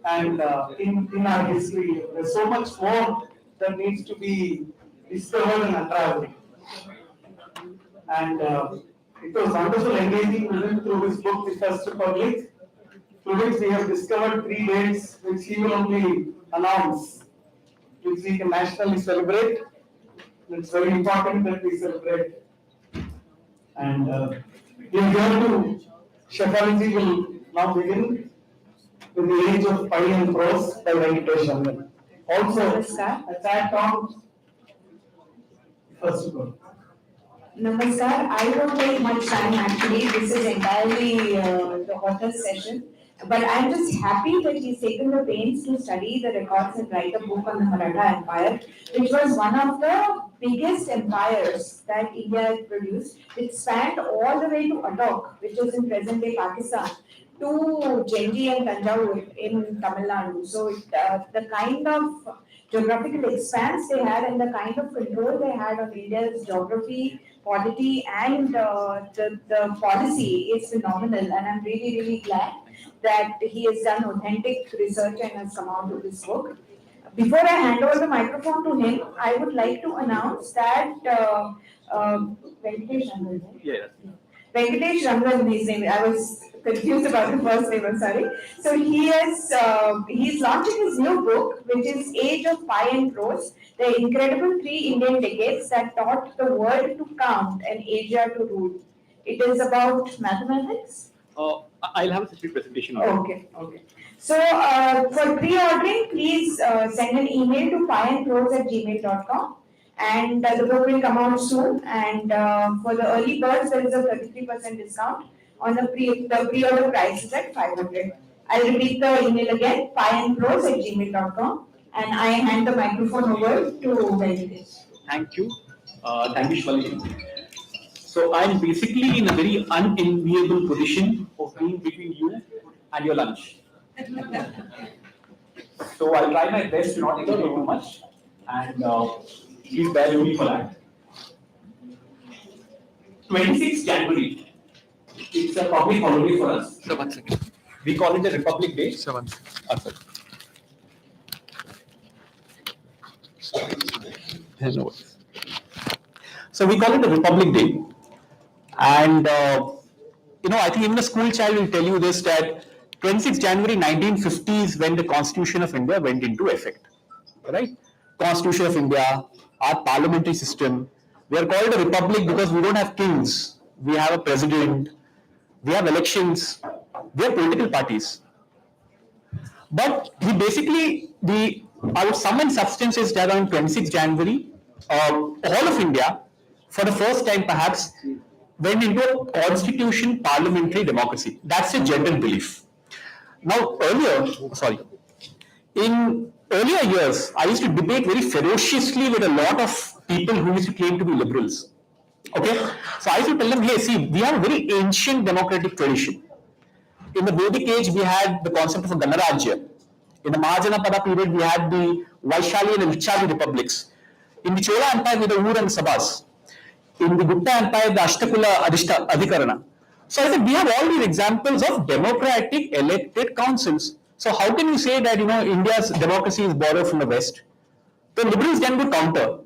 and in our history. There's so much more that needs to be discovered and unraveled. And it was wonderful engaging with him through his book, The First Republic, through which we have discovered 3 dates which he will only announce, which we can nationally celebrate. It's very important that we celebrate. And we are here to, Shefali will now begin with the age of pi and prose by Venkatesh Nandan. Also, attack on first of all. Namaskar. I won't take much time actually. This is entirely the author's session. But I'm just happy that he's taken the pains to study the records and write a book on the Maratha Empire, which was one of the biggest empires that India had produced. It spanned all the way to Aayog, which is in present-day Pakistan, to Genji and Tanjavur in Tamil Nadu. So the kind of geographical expanse they had and the kind of control they had on India's geography, polity, and the policy is phenomenal. And I'm really, really glad that he has done authentic research and has come out with this book. Before I hand over the microphone to him, I would like to announce that Venkatesh Rangan. Yes. Venkatesh Rangan, his name. I was confused about the first name. I'm sorry. So he's launching his new book, which is Age of Pi and Prose: The Incredible 3 Indian Decades That Taught the World to Count and Asia to Rule. It is about mathematics. I'll have a separate presentation. Okay. So for pre-ordering, please send an email to piandprose@gmail.com, and the book will come out soon. And for the early birds, there is a 33% discount on the pre-order price is at 500. I'll repeat the email again: piandprose@gmail.com, and I hand the microphone over to Venkatesh. Thank you, Shwali. So I'm basically in a very unenviable position of being between you and your lunch. So I'll try my best to not explain too much, and please bear with me for that. 26th January, it's a public holiday for us. So 1 second. We call it the Republic Day. So 1 second. Hello. So we call it the Republic Day, and I think even a school child will tell you this, that 26 January 1950 is when the Constitution of India went into effect, right? Constitution of India, our parliamentary system. We are called a republic because we don't have kings. We have a president. We have elections. We have political parties. But we basically, our sum and substance is that on 26 January, all of India, for the first time perhaps, went into a constitution parliamentary democracy. That's a general belief. Now, in earlier years, I used to debate very ferociously with a lot of people who used to claim to be liberals. Okay? So I used to tell them, hey, see, we have a very ancient democratic tradition. In the Vedic age, we had the concept of a Ganarajya. In the Mahajanapada period, we had the Vaishali and Lichavi republics. In the Chola Empire, we had the Ur and Sabas. In the Gupta Empire, the Ashtakula Adhikarana. So I said, we have all these examples of democratic elected councils. So how can you say that India's democracy is borrowed from the West? The liberals then would counter.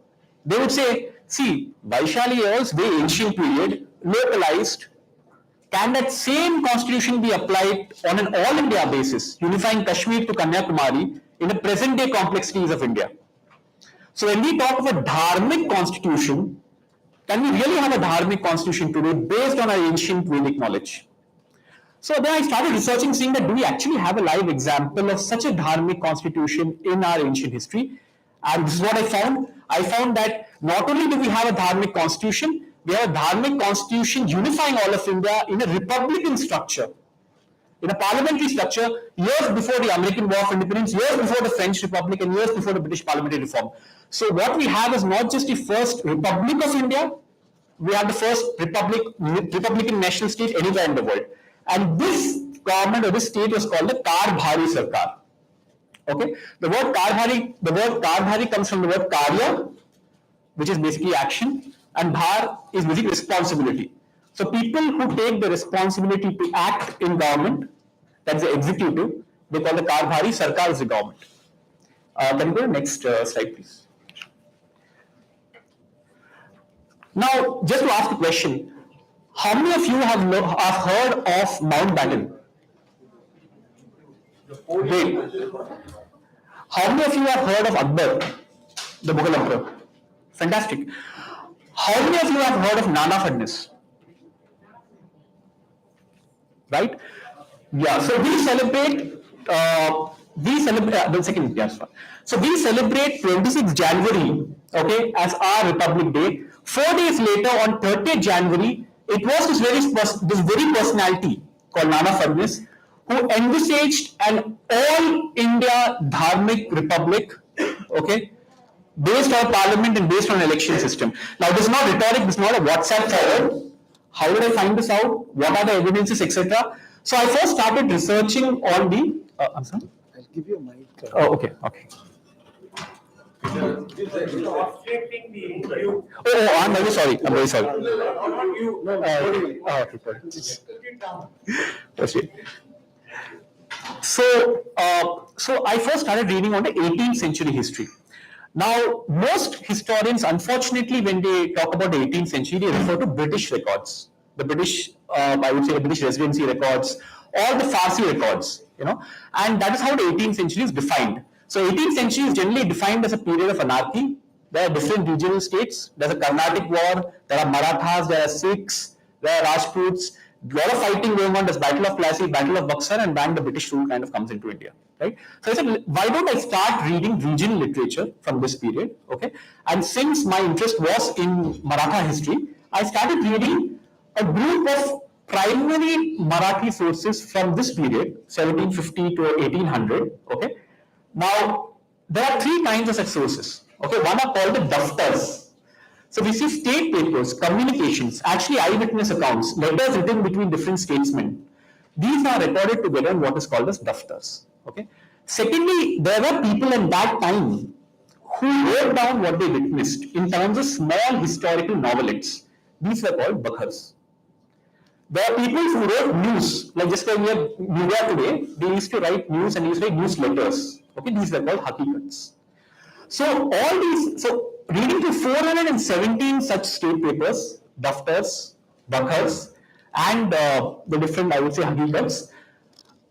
They would say, see, Vaishali was very ancient period, localized. Can that same constitution be applied on an all-India basis, unifying Kashmir to Kanyakumari in the present-day complexities of India? So when we talk of a Dharmic constitution, can we really have a Dharmic constitution today based on our ancient Vedic knowledge? So then I started researching, seeing that do we actually have a live example of such a Dharmic constitution in our ancient history? And this is what I found. I found that not only do we have a Dharmic constitution, we have a Dharmic constitution unifying all of India in a republican structure, in a parliamentary structure, years before the American War of Independence, years before the French Republic, and years before the British parliamentary reform. So what we have is not just the first Republic of India, we have the first Republican national state anywhere in the world. And this government or this state was called the Karbhari Sarkar. Okay? The word Karbhari comes from the word Karya, which is basically action, and Bhar is basically responsibility. So people who take the responsibility to act in government, that's the executive, they call the Karbhari Sarkar is the government. Can you go to the next slide, please? Now, just to ask a question, how many of you have heard of Mountbatten? Wait. How many of you have heard of Akbar, the Mughal emperor? Fantastic. How many of you have heard of Nana Fadnis? Right? Yeah. So we celebrate. The second. Yes. So we celebrate 26th January, okay, as our Republic Day. 4 days later, on 30th January, it was this very personality called Nana Fadnis who envisaged an all-India Dharmic Republic, okay, based on parliament and based on election system. Now, this is not rhetoric, this is not a WhatsApp forward. How did I find this out? What are the evidences, etc.? So I first started researching on the. I'm sorry? I'll give you a mic. Oh, okay. Oh, I'm very sorry. Okay. So I first started reading on the 18th century history. Now, most historians, unfortunately, when they talk about the 18th century, they refer to British records, the British, I would say the British residency records, or the Farsi records, and that is how the 18th century is defined. So 18th century is generally defined as a period of anarchy. There are different regional states. There's a Carnatic war, there are Marathas, there are Sikhs, there are Rajputs, a lot of fighting going on. There's Battle of Plassey, Battle of Buxar, and then the British rule kind of comes into India, right? So I said, why don't I start reading regional literature from this period, okay? And since my interest was in Maratha history, I started reading a group of primary Marathi sources from this period, 1750 to 1800, okay? Now, there are three kinds of such sources, okay? One are called the daftars. So we see state papers, communications, actually eyewitness accounts, letters written between different statesmen. These are recorded together in what is called as daftars. Okay. Secondly, there were people in that time who wrote down what they witnessed in terms of small historical novelettes. These were called bakhars. There are people who wrote news, like just like we have media today, they used to write news and used to write newsletters. Okay, these were called hakikats. So all these, so reading through 417 such state papers, daftars, bakhars, and the different, I would say, hakikats,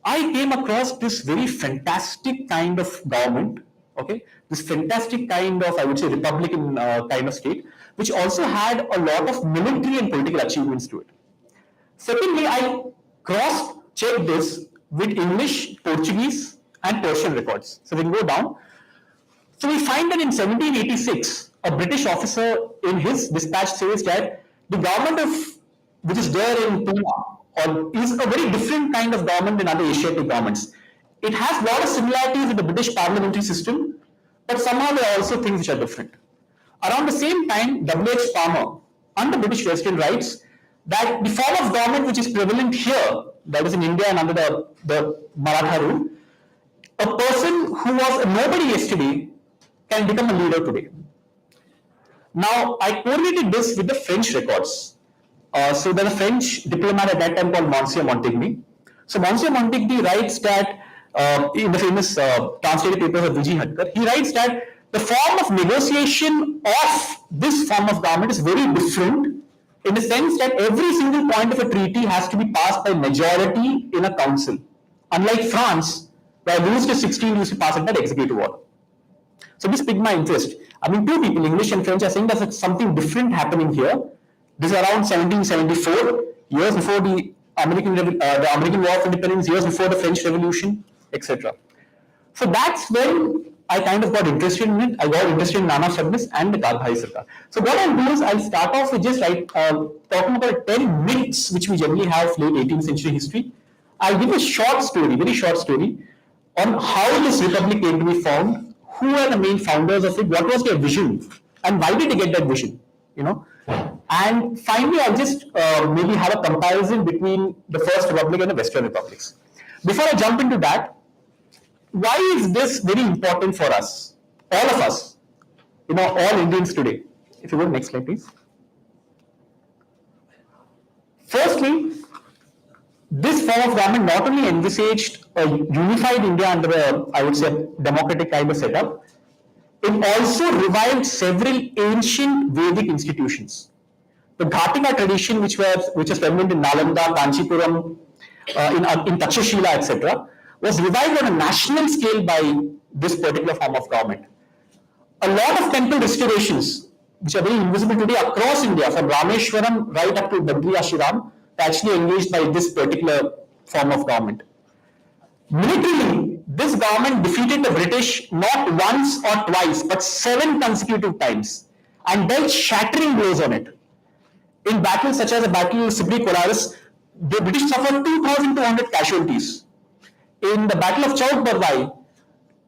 I came across this very fantastic kind of government, okay, this fantastic kind of, I would say, republican kind of state, which also had a lot of military and political achievements to it. Secondly, I cross-checked this with English, Portuguese, and Persian records. So we can go down. So we find that in 1786, a British officer in his dispatch says that the government of, which is there in Pune, is a very different kind of government than other Asiatic governments. It has a lot of similarities with the British parliamentary system, but somehow there are also things which are different. Around the same time, W.H. Palmer, under British President, writes that the form of government which is prevalent here, that is in India and under the Maratha rule, a person who was a nobody yesterday can become a leader today. Now, I correlated this with the French records. So there's a French diplomat at that time called Monsieur Montaigne. So Monsieur Montaigne writes that, in the famous translated papers of Vijay Hatkar, he writes that the form of negotiation of this form of government is very different, in the sense that every single point of a treaty has to be passed by majority in a council. Unlike France, where Louis XVI used to pass it by executive order. So this piqued my interest. I mean, two people, English and French, are saying there's something different happening here. This is around 1774, years before the American War of Independence, years before the French Revolution, etc. So that's when I kind of got interested in it. I got interested in Nana Fadnis and the Karlbhai Sarkar. So what I'll do is I'll start off with just talking about 10 myths which we generally have of late 18th century history. I'll give a short story, very short story, on how this republic came to be formed, who are the main founders of it, what was their vision, and why did they get that vision, you know. And finally, I'll just maybe have a comparison between the First Republic and the Western Republics. Before I jump into that, why is this very important for us, all of us, you know, all Indians today? If you go to the next slide, please. Firstly, this form of government not only envisaged a unified India under a, I would say, democratic kind of setup, it also revived several ancient Vedic institutions. The Ghatika tradition, which was prevalent in Nalanda, Kanchipuram, in Takshashila, etc., was revived on a national scale by this particular form of government. A lot of temple restorations, which are very invisible today across India, from Rameshwaram right up to Badri Ashram, are actually engaged by this particular form of government. Militarily, this government defeated the British not once or twice, but 7 consecutive times, and dealt shattering blows on it. In battles such as the Battle of Sibri-Collares, the British suffered 2,200 casualties. In the Battle of Chowk Barwai,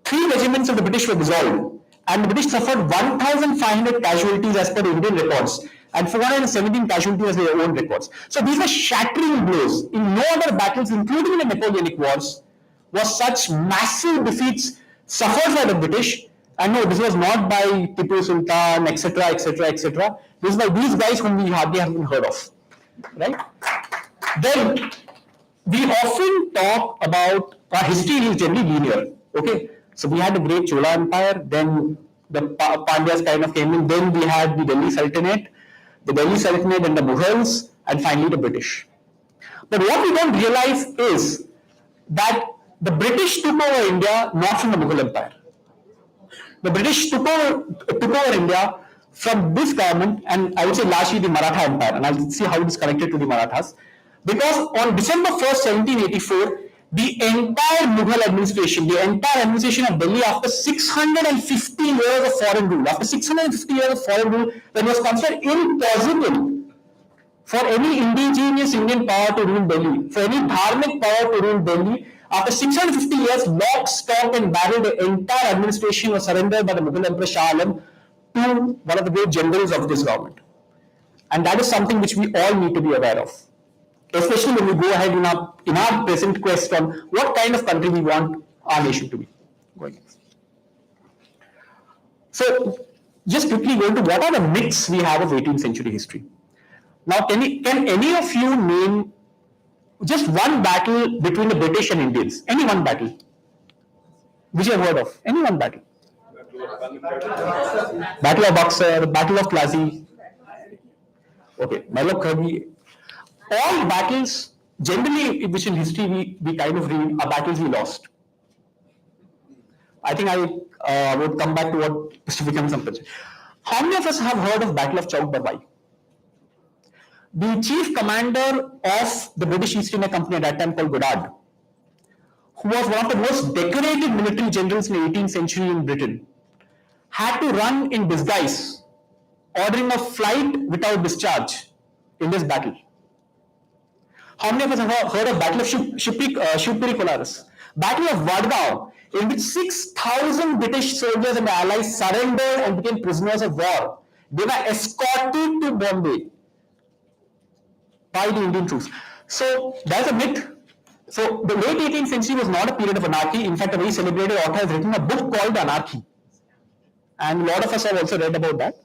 3 regiments of the British were dissolved, and the British suffered 1,500 casualties as per Indian records, and 417 casualties as their own records. So these were shattering blows. In no other battles, including the Napoleonic Wars, was such massive defeats suffered by the British. And no, this was not by Tipu Sultan, etc., etc., etc. This is by these guys whom we hardly haven't heard of, right? Then we often talk about our history is generally linear. Okay, so we had the great Chola Empire, then the Pandyas kind of came in, then we had the Delhi Sultanate and the Mughals, and finally the British. But what we don't realize is that the British took over India not from the Mughal Empire. The British took over India from this government, and I would say largely the Maratha Empire, and I'll see how it is connected to the Marathas. Because on December 1st, 1784, the entire Mughal administration, the entire administration of Delhi, after 650 years of foreign rule, when it was considered impossible for any indigenous Indian power to rule Delhi, for any Dharmic power to rule Delhi, after 650 years, lock, stock and barrel, the entire administration was surrendered by the Mughal Emperor Shah Alam to one of the great generals of this government. And that is something which we all need to be aware of, especially when we go ahead in our present quest on what kind of country we want our nation to be. Going next. So, just quickly go into what are the myths we have of 18th century history. Now, can any of you name just one battle between the British and Indians? Any one battle? Which you have heard of? Any one battle? Battle of Buxar, Battle of Plassey. Okay, Battle of Kirby. All battles, generally, which in history we kind of read, are battles we lost. I think I would come back to what Mr. Vikram Sampath. How many of us have heard of Battle of Chowk Barwai? The chief commander of the British East India Company at that time, called Goddard, who was one of the most decorated military generals in the 18th century in Britain, had to run in disguise, ordering a flight without discharge in this battle. How many of us have heard of Battle of Shivpuri Kolaris? Battle of Vadgaon, in which 6,000 British soldiers and the Allies surrendered and became prisoners of war. They were escorted to Bombay by the Indian troops. So that's a myth. So the late 18th century was not a period of anarchy. In fact, a very celebrated author has written a book called The Anarchy. And a lot of us have also read about that.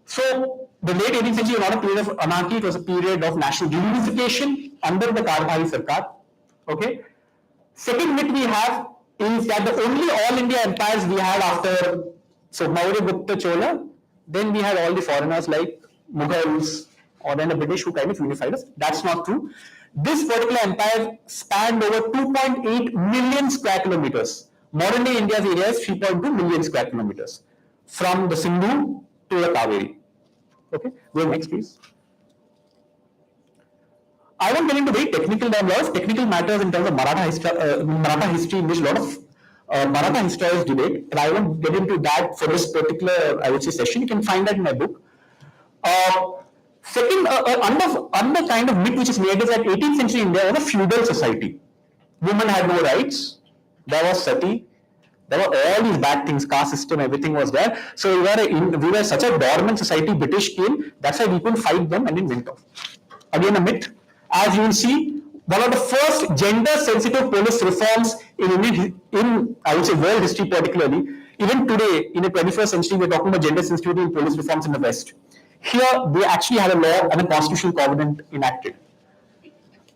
So the late 18th century was not a period of anarchy, it was a period of national reunification under the Karbhari Sarkar. Okay. Second myth we have is that the only all India empires we had after, so Maurya, Gupta, Chola, then we had all the foreigners like Mughals or then the British who kind of unified us. That's not true. This particular empire spanned over 2.8 million square kilometers. Modern day India's area is 3.2 million square kilometers from the Sindhu to the Kaveri. Okay, go next please. I won't get into very technical, there are a lot of technical matters in terms of Maratha history in which a lot of Maratha historians debate, and I won't get into that for this particular, I would say, session. You can find that in my book. Second, another kind of myth which is made is that 18th century India was a feudal society. Women had no rights, there was sati, there were all these bad things, caste system, everything was there. So we were such a dormant society, British came, that's why we couldn't fight them and then went off. Again a myth. As you will see, one of the first gender-sensitive police reforms in I would say world history particularly, even today in the 21st century we're talking about gender sensitivity in police reforms in the West. Here they actually had a law and a constitutional covenant enacted.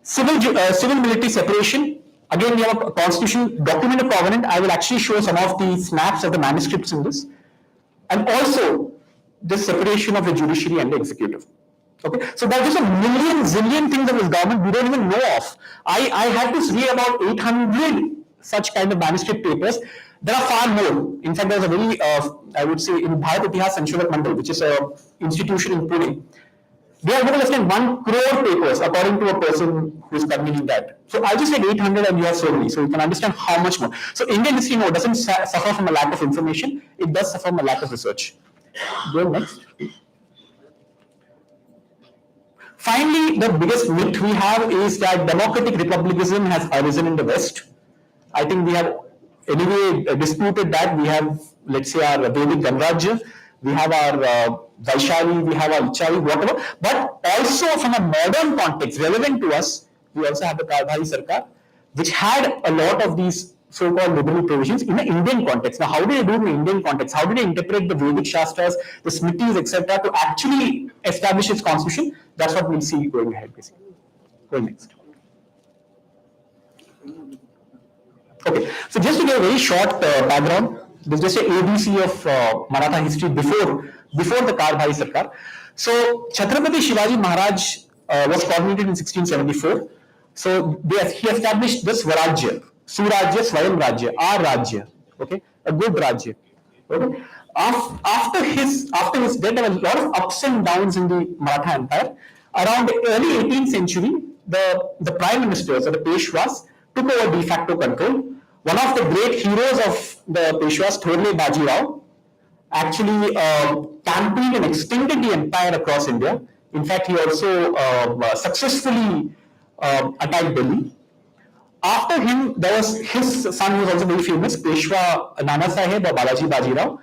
Civil military separation, again we have a constitutional document of covenant. I will actually show some of the snaps of the manuscripts in this. And also the separation of the judiciary and the executive. Okay, so there are just a zillion things of this government we don't even know of. I had to read about 800 such kind of manuscript papers. There are far more. In fact, there's a very, I would say, in Bharat Itihas Sanshodhak Mandal, which is an institution in Pune, they have more or less than 1 crore papers, according to a person who is convening that. So I just said 800 and you have so many, so you can understand how much more. So Indian history doesn't suffer from a lack of information, it does suffer from a lack of research. Go next. Finally, the biggest myth we have is that democratic republicanism has arisen in the West. I think we have anyway disputed that. We have, let's say, our Vedic Ganrajya, we have our Vaishali, we have our Ichavi, whatever. But also from a modern context, relevant to us, we also have the Karbhari Sarkar, which had a lot of these so-called liberal provisions in the Indian context. Now, how did they do it in the Indian context? How did they interpret the Vedic Shastras, the Smritis, etc., to actually establish its constitution? That's what we'll see going ahead, basically. Going next. Okay, so just to give a very short background, there's just an ABC of Maratha history before the Karbhari Sarkar. So, Chhatrapati Shivaji Maharaj was coronated in 1674. So, he established this Swarajya. Surajya, Swayam Rajya, our Rajya, okay, a good Rajya. Okay. After his death, there were a lot of ups and downs in the Maratha Empire. Around the early 18th century, the prime ministers or the Peshwas took over de facto control. One of the great heroes of the Peshwas, Thorle Bajirao, actually campaigned and extended the empire across India. In fact, he also successfully attacked Delhi. After him, there was his son, who was also very famous, Peshwa Nana Sahib or Balaji Bajirao.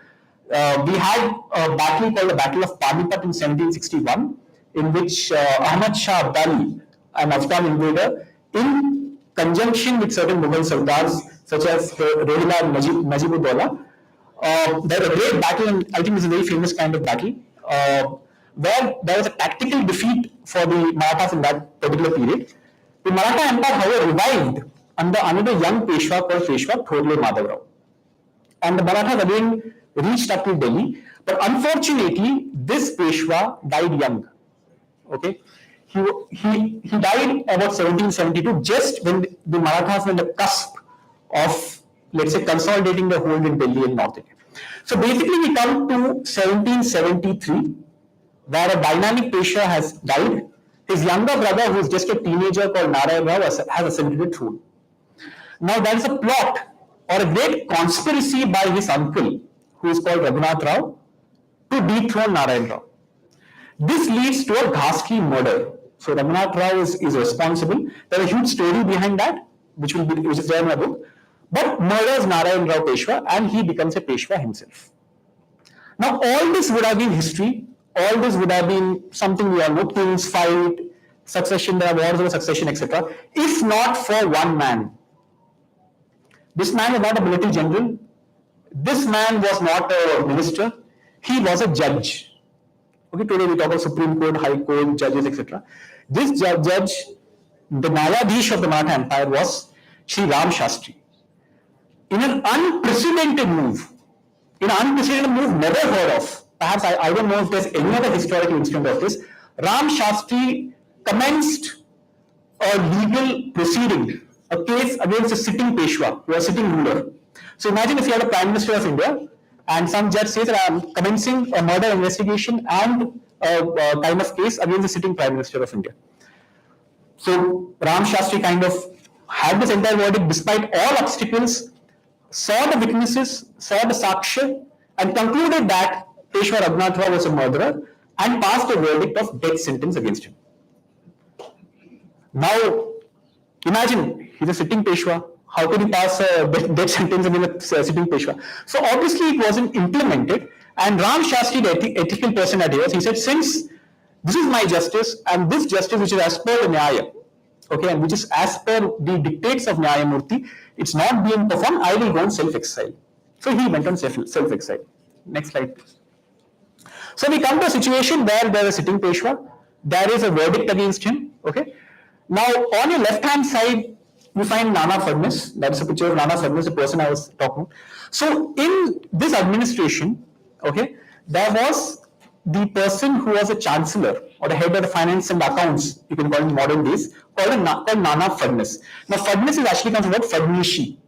We had a battle called the Battle of Panipat in 1761, in which Ahmad Shah Abdali, an Afghan invader, in conjunction with certain Mughal Sardars, such as Rohila Najibullah. There was a great battle, and I think it's a very famous kind of battle, where there was a tactical defeat for the Marathas in that particular period. The Maratha Empire, however, revived under another young Peshwa called Peshwa Thorle Madhavrao. And the Marathas again reached up to Delhi, but unfortunately, this Peshwa died young. Okay, he died about 1772, just when the Marathas were on the cusp of, let's say, consolidating the hold in Delhi and North India. So basically, we come to 1773, where a dynamic Peshwa has died. His younger brother, who is just a teenager called Narayan Rao, has ascended the throne. Now, there is a plot or a great conspiracy by his uncle, who is called Raghunath Rao, to dethrone Narayan Rao. This leads to a ghastly murder. So Raghunath Rao is responsible. There is a huge story behind that, which is there in my book. But murders Narayan Rao Peshwa, and he becomes a Peshwa himself. Now, all this would have been history. All this would have been something we all know: kings fight, succession, there are wars over succession, etc. If not for one man. This man was not a military general. This man was not a minister. He was a judge. Okay, today we talk about Supreme Court, High Court, judges, etc. This judge, the Nyayadhish of the Maratha Empire, was Sri Ram Shastri. In an unprecedented move, never heard of, perhaps I don't know if there's any other historical incident of this, Ram Shastri commenced a legal proceeding, a case against a sitting Peshwa, or a sitting ruler. So imagine if you had a Prime Minister of India, and some judge says that I am commencing a murder investigation and a kind of case against the sitting Prime Minister of India. So Ram Shastri kind of had this entire verdict despite all obstacles, saw the witnesses, saw the saksha, and concluded that Peshwa Raghunath Rao was a murderer and passed a verdict of death sentence against him. Now, imagine, he's a sitting Peshwa. How could he pass a death sentence against a sitting Peshwa? So obviously it wasn't implemented, and Ram Shastri, the ethical person at Ayog, he said, since this is my justice, and this justice which is as per the Nyaya, okay, and which is as per the dictates of Nyaya Murti, it's not being performed, I will go on self-exile. So he went on self-exile. Next slide, please. So we come to a situation where there is a sitting Peshwa, there is a verdict against him, okay. Now on your left-hand side, you find Nana Fadnis. That is a picture of Nana Fadnis, the person I was talking about. So in this administration, okay, there was the person who was a chancellor or the head of the finance and accounts, you can call him in modern days, called Nana Fadnis. Now Fadnis is actually comes from the word Fadnishi.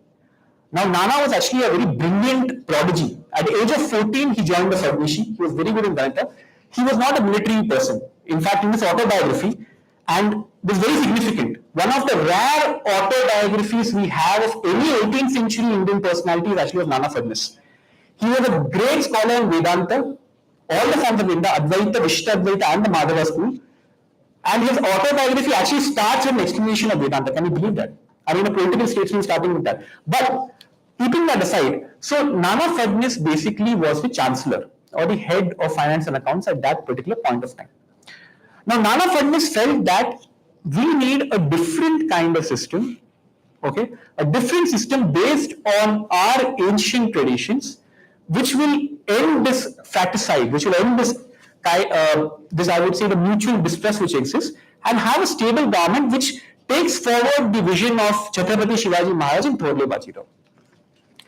Now Nana was actually a very brilliant prodigy. At the age of 14, he joined the Fadnishi. He was very good in Ganita. He was not a military person. In fact, in his autobiography, and this is very significant, one of the rare autobiographies we have of any 18th century Indian personality is actually of Nana Fadnis. He was a great scholar in Vedanta, all the forms of Vedanta, Advaita, Vishishtadvaita and the Madhava school. And his autobiography actually starts with an explanation of Vedanta. Can you believe that? I mean, a political statesman starting with that. But keeping that aside, so Nana Fadnis basically was the chancellor or the head of finance and accounts at that particular point of time. Now, Nana Fadnis felt that we need a different kind of system, okay, a different system based on our ancient traditions, which will end this fratricide, which will end this, I would say, the mutual distrust which exists, and have a stable government which takes forward the vision of Chhatrapati Shivaji Maharaj and Thorle Bajirao.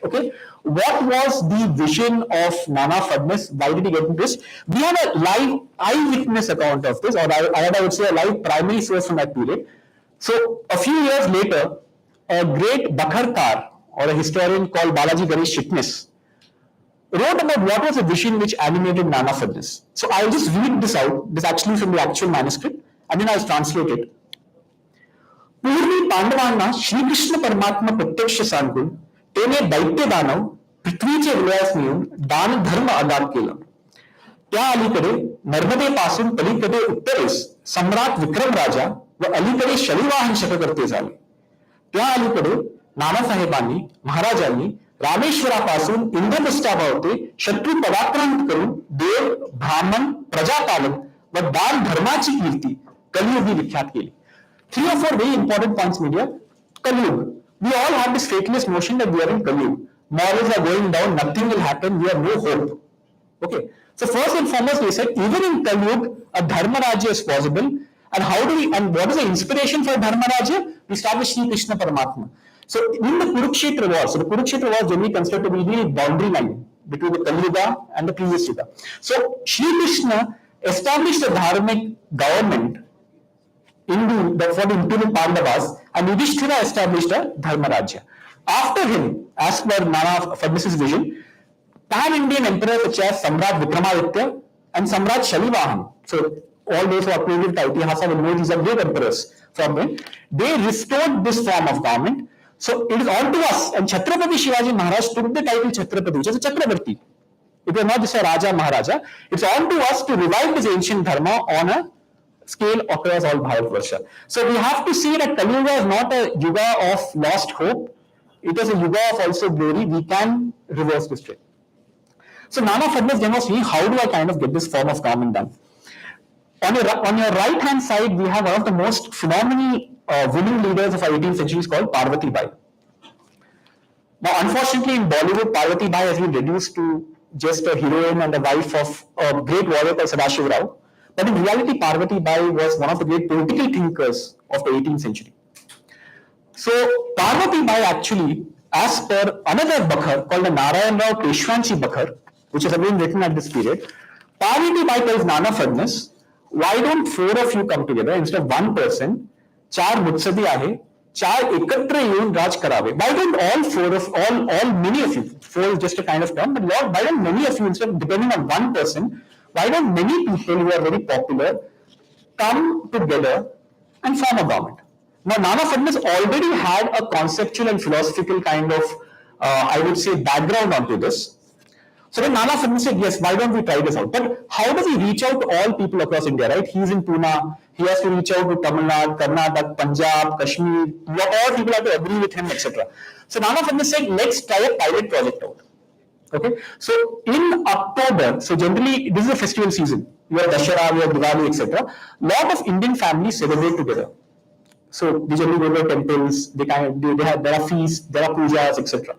Okay, what was the vision of Nana Fadnis? Why did he get into this? We have a live eyewitness account of this, or I would say a live primary source from that period. So a few years later, a great Bakharkar or a historian called Balaji Ganesh Chitnis wrote about what was the vision which animated Nana Fadnis. So I'll just read this out. This is actually from the actual manuscript, and then I'll translate it. पूर्वी पांडवांना श्रीकृष्ण परमात्मा प्रत्यक्ष सांगून त्याने दैत्य दानव पृथ्वीचे विलास मिळून दान धर्म आदान केला. त्या अलीकडे नर्मदेपासून पलीकडे उत्तरेस सम्राट विक्रम राजा व अलीकडे शरीवाहन शककर्ते झाले. त्या अलीकडे नानासाहेबांनी महाराजांनी रामेश्वरापासून इंद्रपृष्ठाभोवती शत्रू पराक्रांत करून देव ब्राह्मण प्रजापालन व दान धर्माची कीर्ती कलियुगी विख्यात केली. 3 or 4 very important points, media. Kaliyug. We all have this fatalist notion that we are in Kaliyug. Morals are going down, nothing will happen, we have no hope. Okay. So first and foremost, we said even in Kaliyug, a Dharma Rajya is possible. And how do we, and what is the inspiration for Dharma Rajya? We start with Sri Krishna Paramatma. So in the Kurukshetra war, so the Kurukshetra war is generally considered to be the boundary line between the Kaliyuga and the previous Yuga. So Sri Krishna established a Dharmic government for the imperial Pandavas, and Yudhishthira established a Dharma Rajya. After him, as per Nana Fadnis's vision, pan-Indian emperors such as Samrat Vikramaditya and Samrat Shalivahan, so all those who are acquainted with Itihasa will know these are great emperors from them, they restored this form of government. So it is on to us, and Chhatrapati Shivaji Maharaj took the title Chhatrapati, which is a Chakravarti. It was not just a Raja Maharaja. It's on to us to revive this ancient dharma on a scale across all Bharatvarsha. So we have to see that Kali Yuga is not a Yuga of lost hope. It is a Yuga of also glory. We can reverse this trend. So Nana Fadnis demonstrates how do I kind of get this form of government done. On your right hand side, we have one of the most phenomenal women leaders of our 18th century is called Parvati Bai. Now, unfortunately, in Bollywood, Parvati Bai has been reduced to just a heroine and a wife of a great warrior called Sadashiv Rao. But in reality, Parvati Bai was one of the great political thinkers of the 18th century. So, Parvati Bai actually, as per another Bakhar called the Narayan Rao Peshwanchi Bakhar, which is again written at this period, Parvati Bai tells Nana Fadnis, why don't four of you come together instead of one person, चार मुत्सदी आहे, चार एकत्र येऊन राज करावे. Why don't many of you, four is just a kind of term, but why don't many of you, instead of depending on one person, why don't many people who are very popular come together and form a government? Now, Nana Fadnis already had a conceptual and philosophical kind of, I would say, background onto this. So then Nana Fadnis said, yes, why don't we try this out? But how does he reach out to all people across India, right? He's in Pune, he has to reach out to Tamil Nadu, Karnataka, Punjab, Kashmir, all people have to agree with him, etc. So Nana Fadnis said, let's try a pilot project out. Okay, so in October, so generally this is a festival season. You have Dashara, you have Diwali, etc. Lot of Indian families celebrate together. So they generally go to temples, there are feasts, there are pujas, etc.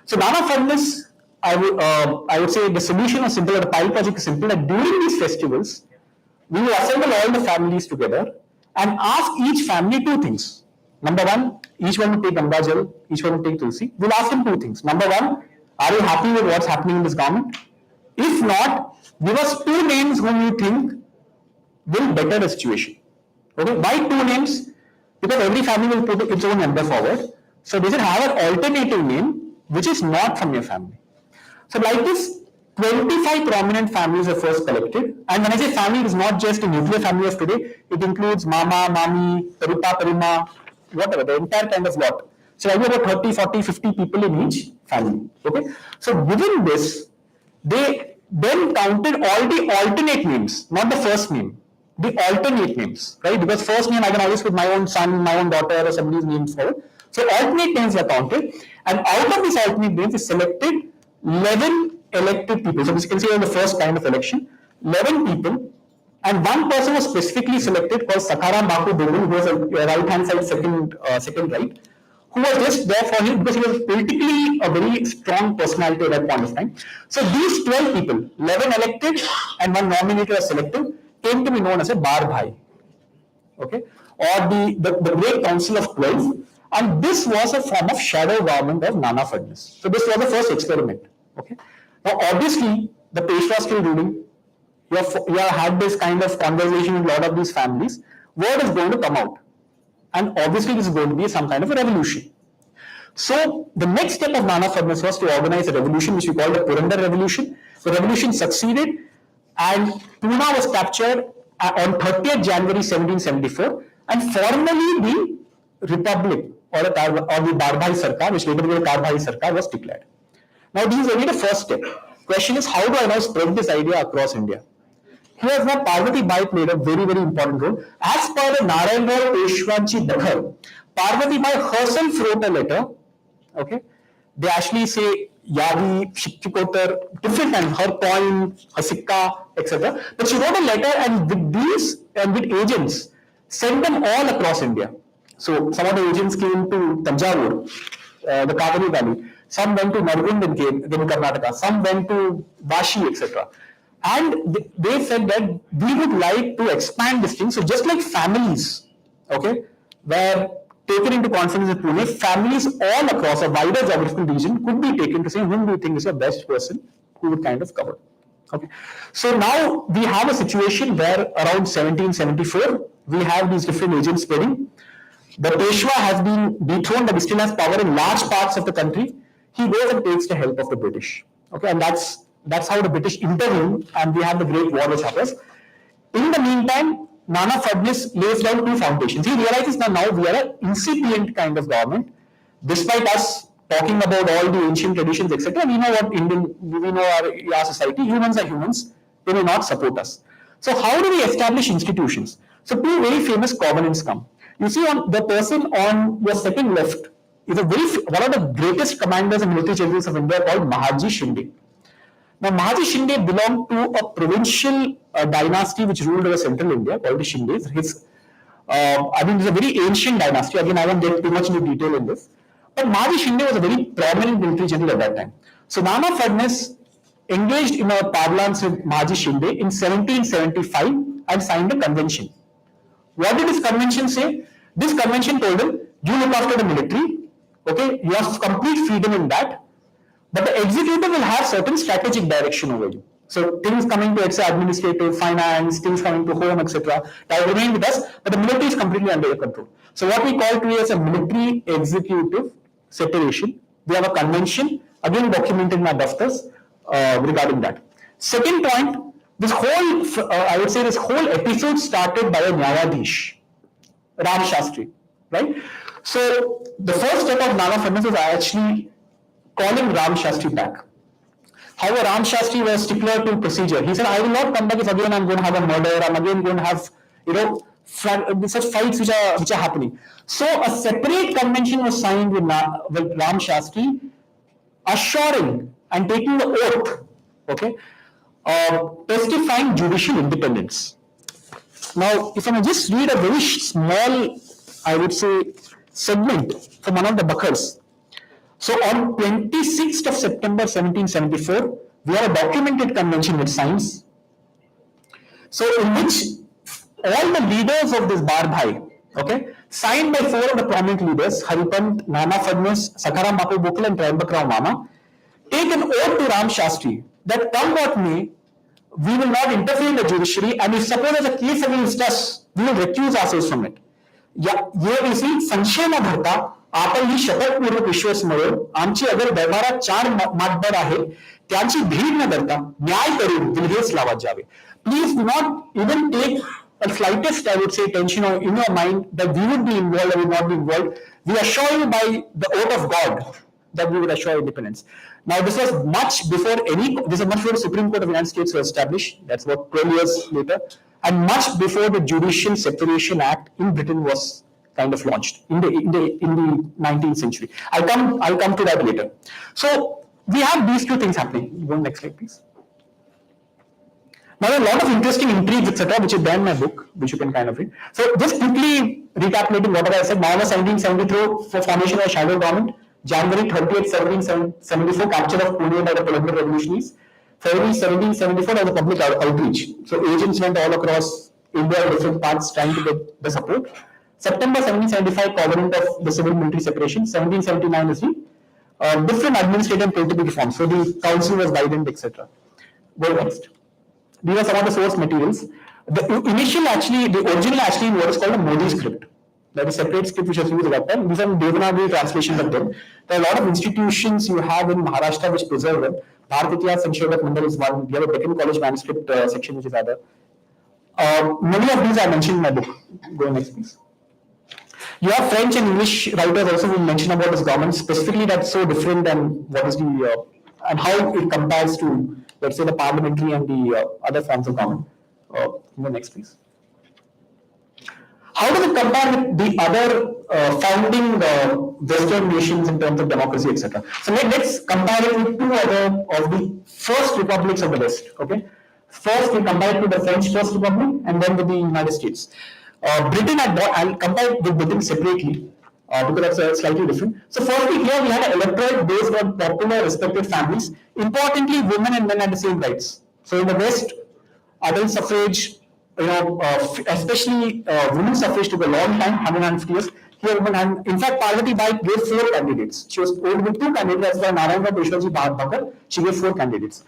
So Nana Fadnis, I would say the solution is simple, the pilot project is simple, that during these festivals, we will assemble all the families together and ask each family two things. Number one, each one will take Ganga Jal, each one will take Tulsi. We'll ask them two things. Number one, are you happy with what's happening in this government? If not, give us two names whom you think will better the situation. Okay, why two names? Because every family will put its own member forward. So they should have an alternative name which is not from your family. So like this, 25 prominent families are first collected. And when I say family, it is not just a nuclear family of today. It includes Mama, Mami, Paripa, Parima, whatever, the entire kind of lot. So I have about 30, 40, 50 people in each family. Okay. So given this, they then counted all the alternate names, not the first name, the alternate names, right? Because first name I can always put my own son, my own daughter, or somebody's name forward. So alternate names are counted, and out of these alternate names is selected 11 elected people. So as you can see on the first kind of election, 11 people, and one person was specifically selected called Sakaram Bapu Dogun, who was a right hand side second right, who was just there for him because he was politically a very strong personality at that point of time. So these 12 people, 11 elected and one nominated or selected, came to be known as a Bar Bhai, okay, or the Great Council of 12, and this was a form of shadow government of Nana Fadnis. So this was the first experiment, okay. Now obviously the Peshwa still ruling. You have had this kind of conversation with a lot of these families. Word is going to come out, and obviously this is going to be some kind of a revolution. So the next step of Nana Fadnis was to organize a revolution which we call the Purandar Revolution. The revolution succeeded, and Pune was captured on 30th January 1774, and formally the Republic or the Barbhai Sarkar, which later became the Karbhai Sarkar, was declared. Now this is only the first step. Question is, how do I now spread this idea across India? Here's where Parvati Bai played a very, very important role. As per the Narayan Rao Peshwanchi Dakhar, Parvati Bai herself wrote a letter. Okay, they actually say Yadi, Shikchikotar, different times, her coin, her sikka, etc. But she wrote a letter, and with these and with agents, sent them all across India. So some of the agents came to Tanjavur, the Kaveri Valley. Some went to Nargund in Karnataka. Some went to Vashi, etc. And they said that we would like to expand this thing. So just like families, okay, were taken into conference in Pune, families all across a wider geographical region could be taken to say whom do you think is the best person who would kind of cover. Okay. So now we have a situation where around 1774 we have these different agents spreading. The Peshwa has been dethroned, but he still has power in large parts of the country. He goes and takes the help of the British. Okay, and that's how the British intervene, and we have the Great War which happens. In the meantime, Nana Fadnis lays down two foundations. He realizes that now we are an incipient kind of government, despite us talking about all the ancient traditions, etc. We know what we know our society. Humans are humans. They may not support us. So how do we establish institutions? So two very famous covenants come. You see, on the person on your second left is one of the greatest commanders and military generals of India called Mahaji Shinde. Now, Mahaji Shinde belonged to a provincial dynasty which ruled over central India called the Shindes. It's a very ancient dynasty. Again, I won't get too much into detail in this. But Mahaji Shinde was a very prominent military general at that time. So, Nana Fadnis engaged in a parlance with Mahaji Shinde in 1775 and signed a convention. What did this convention say? This convention told him, you look after the military, okay, you have complete freedom in that, but the executive will have certain strategic direction over you. So things coming to, let's say, administrative, finance, things coming to home, etc. That will remain with us, but the military is completely under your control. So what we call today as a military executive separation. We have a convention, again documented in our daftars regarding that. Second point, this whole, this whole episode started by a Nyayadhish, Ram Shastri, right? So the first step of Nana Fadnis was actually calling Ram Shastri back. However, Ram Shastri was stickler to procedure. He said, I will not come back if again I'm going to have a murder, I'm again going to have, such fights which are happening. So a separate convention was signed with Ram Shastri, assuring and taking the oath, okay, testifying judicial independence. Now, if I may just read a very small, I would say, segment from one of the Bakhars. So on 26th of September 1774, we have a documented convention which signs. So in which all the leaders of this Bar Bhai, okay, signed by four of the prominent leaders, Haripant, Nana Fadnis, Sakaram Bapu Bukla and Trayambak Rao Mama, take an oath to Ram Shastri that come what may, we will not interfere in the judiciary, and if suppose there's a case against us, we will recuse ourselves from it. ये इसी संशय न धरता आपण ही शपथपूर्वक विश्वास मिळवून आमची अगर व्यवहारात चार मातबर आहे त्यांची भीड न धरता न्याय करून विधेयक लावत जावे. Please do not even take a slightest, I would say, tension in your mind that we would be involved or we would not be involved. We assure you by the oath of God that we would assure independence. Now, this was much before the Supreme Court of the United States was established. That's about 12 years later. And much before the Judicial Separation Act in Britain was kind of launched in the 19th century. I'll come to that later. So we have these two things happening. Go next slide, please. Now, there are a lot of interesting intrigues, etc., which is there in my book, which you can kind of read. So just quickly recapitulating what I said, November 1773 for formation of a shadow government, January 30th, 1774, capture of Pune by the political revolutionaries, February 1774 as a public outreach. So agents went all across India, different parts, trying to get the support. September 1775, covenant of the civil military separation. 1779 is the different administrative and political reforms. So the council was widened, etc. Go next. These are some of the source materials. The original in what is called a Modi script. That is a separate script which was used at that time. These are Devanagari translations of them. There are a lot of institutions you have in Maharashtra which preserve them. Bharat Itihas Sanshodhak Mandal is one. We have a Deccan College manuscript section which is other. Many of these are mentioned in my book. Go next, please. You have French and English writers also who mention about this government. Specifically, that's so different than what is the and how it compares to, let's say, the parliamentary and the other forms of government. Go next, please. How does it compare with the other founding Western nations in terms of democracy, etc.? So let's compare it with two other of the first republics of the West. Okay, first we compare it to the French First Republic and then with the United States. Britain I'll compare with Britain separately because that's slightly different. So firstly, here we had an electorate based on popular respected families. Importantly, women and men had the same rights. So in the West, adult suffrage, especially women's suffrage took a long time, 150 years. Here, women had, in fact, Parvati Bai gave 4 candidates. She was old with 2 candidates, as Narayana Peshwaji Bhakar, she gave 4 candidates.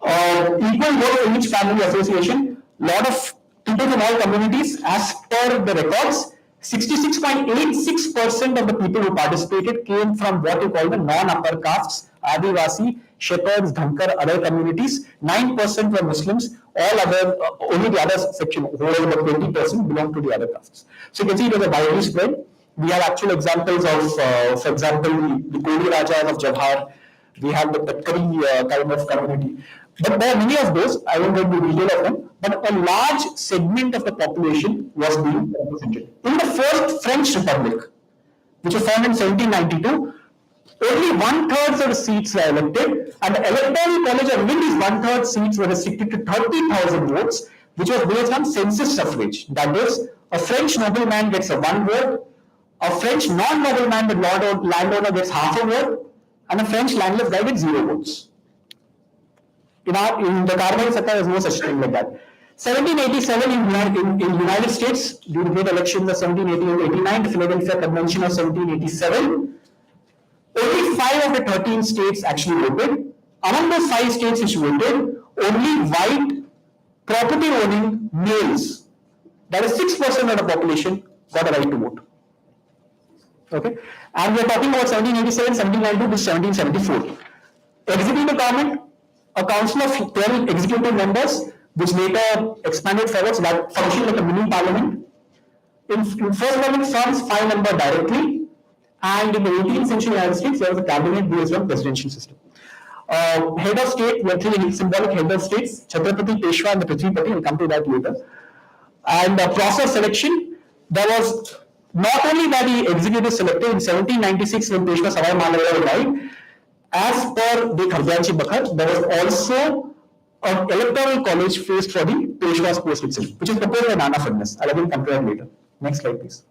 Equal vote in each family association, lot of people from all communities, as per the records, 66.86% of the people who participated came from what you call the non-upper castes, Adivasi, Shepherds, Dhankar, other communities. 9% were Muslims, all other, only the other section, over about 20% belong to the other castes. So you can see it was a widely spread. We have actual examples of, for example, the Koli Rajas of Jawhar. We have the Patkari kind of community. But there are many of those, I won't go into detail of them, but a large segment of the population was being represented. In the first French Republic, which was formed in 1792, only 1/3 of the seats were elected, and the electoral college of within these 1/3 seats were restricted to 30,000 votes, which was based on census suffrage. That is, a French nobleman gets a 1 vote, a French non-nobleman with landowner gets half a vote, and a French landless guy gets 0 votes. In the Carmel Sector, there is no such thing like that. 1787 in United States, during the great elections of 1780 and 89, the Philadelphia Convention of 1787, only 5 of the 13 states actually voted. Among those 5 states which voted, only white property owning males, that is 6% of the population, got a right to vote. Okay, and we are talking about 1787, 1792 to 1774. Executive government, a council of 12 executive members, which later expanded further, so that functioned like a mini parliament. In first government forms 5 members directly, and in the 18th century United States, there was a cabinet based on presidential system. Head of state, we have 3 symbolic head of states, Chhatrapati, Peshwa, and the Prithvipati. We'll come to that later. And process selection, there was not only that the executive selected in 1796 when Peshwa Savai Manavara died, as per the Kharjanchi Bakhar, there was also an electoral college faced for the Peshwa's post itself, which is proposed by Nana Fadnas. I'll again come to that later. Next slide, please.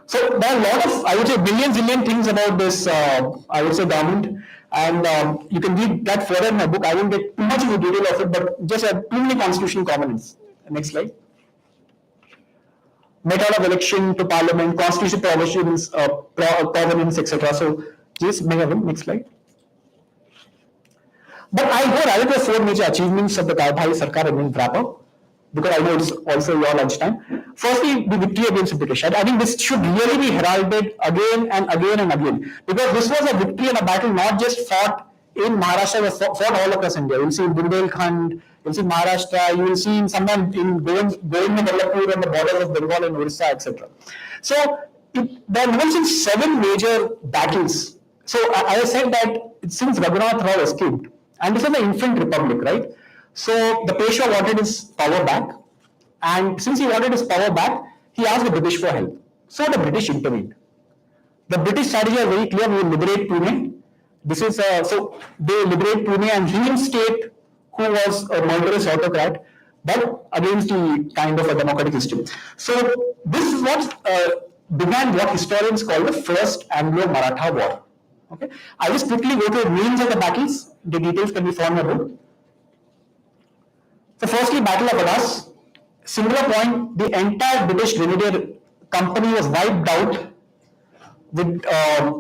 So there are a lot of, I would say, zillion things about this, I would say, government, and you can read that further in my book. I won't get too much into detail of it, but just too many constitutional components. Next slide. Method of election to parliament, constitutional provisions, provenance, etc. So, just next slide. But I go rather to the 4 major achievements of the Bhai Sarkar and then wrap up, because I know it's also your lunchtime. Firstly, the victory against British. I think this should really be heralded again and again and again, because this was a victory and a battle not just fought in Maharashtra, but fought all across India. You'll see in Bundelkhand, you'll see Maharashtra, you will see in somewhere in Goan Cry on the borders of Bengal and Orissa, etc. So there are more than 7 major battles. So I said that since Raghunath Rao escaped, and this was the infant republic, right? So the Peshwa wanted his power back, and since he wanted his power back, he asked the British for help. So the British intervened. The British strategy was very clear: we will liberate Pune. This is so they liberate Pune and reinstate who was a murderous autocrat, but against the kind of a democratic system. So this is what began what historians call the First Anglo-Maratha War. Okay, I just quickly go to the names of the battles. The details can be found in the book. So firstly, Battle of Arras. Similar point, the entire British Grenadier Company was wiped out with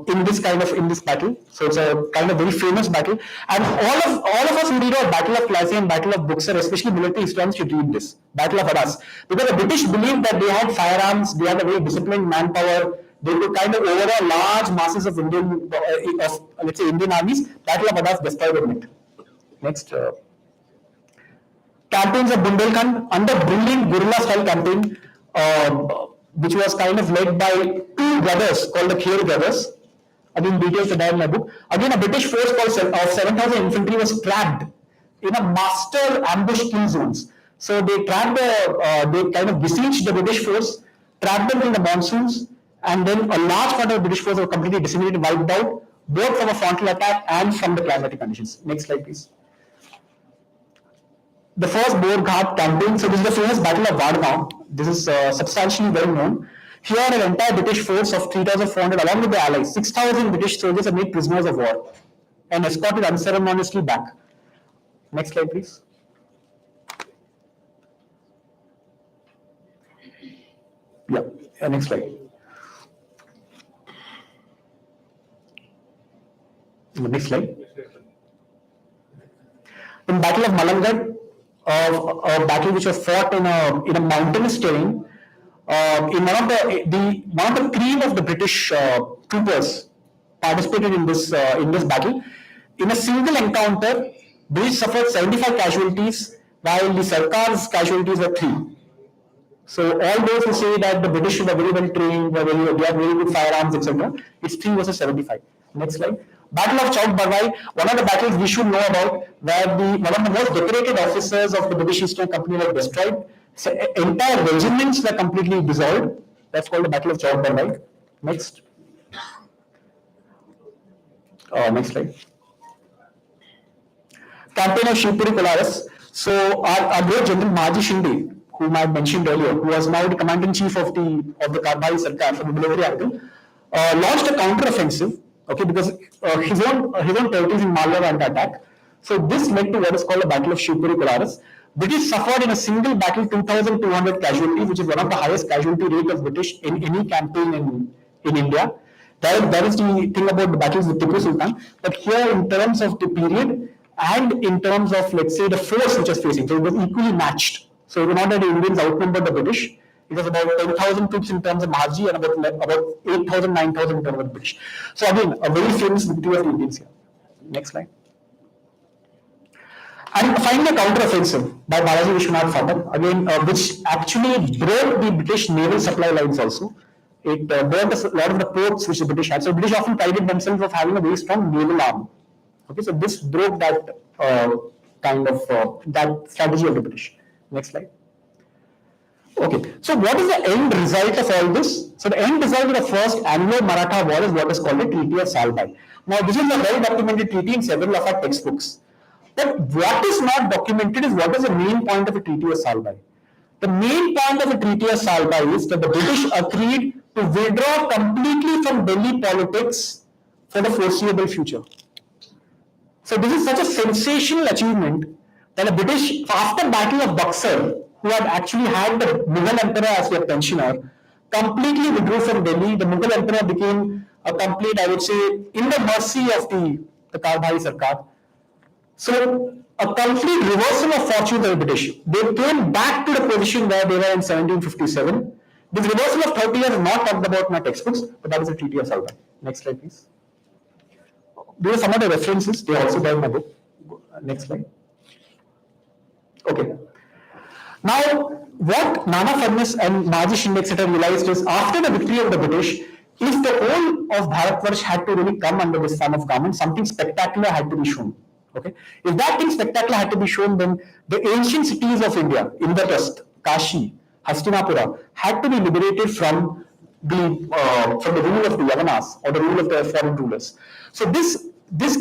in this battle. So it's a kind of very famous battle. And all of us who read about Battle of Plassey and Battle of Buxar, especially military historians, should read this Battle of Arras, because the British believed that they had firearms, they had a very disciplined manpower. They could kind of overall large masses of let's say Indian armies. Battle of Arras destroyed the myth. Next. Campaigns of Bundelkhand, under brilliant guerrilla-style campaign, which was kind of led by 2 brothers called the Kher brothers. Again, details are there in my book. Again, a British force called 7,000 infantry was trapped in a master ambush kill zones. So they trapped they kind of besieged the British force, trapped them in the monsoons, and then a large part of the British force was completely decimated, wiped out, both from a frontal attack and from the climatic conditions. Next slide, please. the first Boer Ghat campaign. So this is the famous Battle of Verandah. This is substantially well known. Here, an entire British force of 3,400, along with the Allies, 6,000 British soldiers are made prisoners of war and escorted unceremoniously back. Next slide, please. Yeah, next slide. Next slide. In Battle of Malangarh, a battle which was fought in a mountainous terrain, in one of the cream of the British troopers participated in this battle. In a single encounter, British suffered 75 casualties, while the Sarkar's casualties were 3. So all those who say that the British were very well trained, they have very good firearms, etc., it's 3 versus 75. Next slide. Battle of Chowk Barwai, one of the battles we should know about, where one of the most decorated officers of the British East India Company were destroyed. So entire regiments were completely dissolved. That's called the Battle of Chowk Barwai. Next. Next slide. Campaign of Shivpuri Kolaras. So our great General Maji Shinde, whom I mentioned earlier, who was now the commander-in-chief of the Karbhai Sarkar from the military angle, launched a counter-offensive. Okay, because his own territories in Malwa were under attack. So this led to what is called the Battle of Shivpuri Kolaras. British suffered in a single battle 2,200 casualties, which is one of the highest casualty rate of British in any campaign in India. That is the thing about the battles with Tipu Sultan. But here, in terms of the period and in terms of, let's say, the force which was facing, so it was equally matched. So it was not that the Indians outnumbered the British. It was about 10,000 troops in terms of Maharji and about 8,000, 9,000 in terms of the British. So again, a very famous victory of the Indians here. Next slide. And finally, a counter-offensive by Balaji Vishwanath Phatak, again, which actually broke the British naval supply lines also. It burned a lot of the ports which the British had. So the British often prided themselves of having a very strong naval arm. Okay, so this broke that that strategy of the British. Next slide. Okay, so what is the end result of all this? So the end result of the first Anglo-Maratha war is what is called the Treaty of Salbai. Now this is a well-documented treaty in several of our textbooks. But what is not documented is what is the main point of the Treaty of Salbai. The main point of the Treaty of Salbai is that the British agreed to withdraw completely from Delhi politics for the foreseeable future. So this is such a sensational achievement that the British, after Battle of Buxar, who had actually had the Mughal Emperor as their pensioner, completely withdrew from Delhi. The Mughal Emperor became a complete, I would say, in the mercy of the Karbhai Sarkar. So a complete reversal of fortune of the British. They came back to the position where they were in 1757. This reversal of 30 years is not talked about in my textbooks, but that is the Treaty of Salbai. Next slide, please. These are some of the references. They are also there in my book. Next slide. Okay. Now, what Nana Fadnis and Maji Shinde etc. realized is after the victory of the British, if the whole of Bharatvarsh had to really come under this form of government, something spectacular had to be shown. Okay, if that thing spectacular had to be shown, then the ancient cities of India, Indraprastha, Kashi, Hastinapura, had to be liberated from the rule of the Yavanas or the rule of the foreign rulers. So this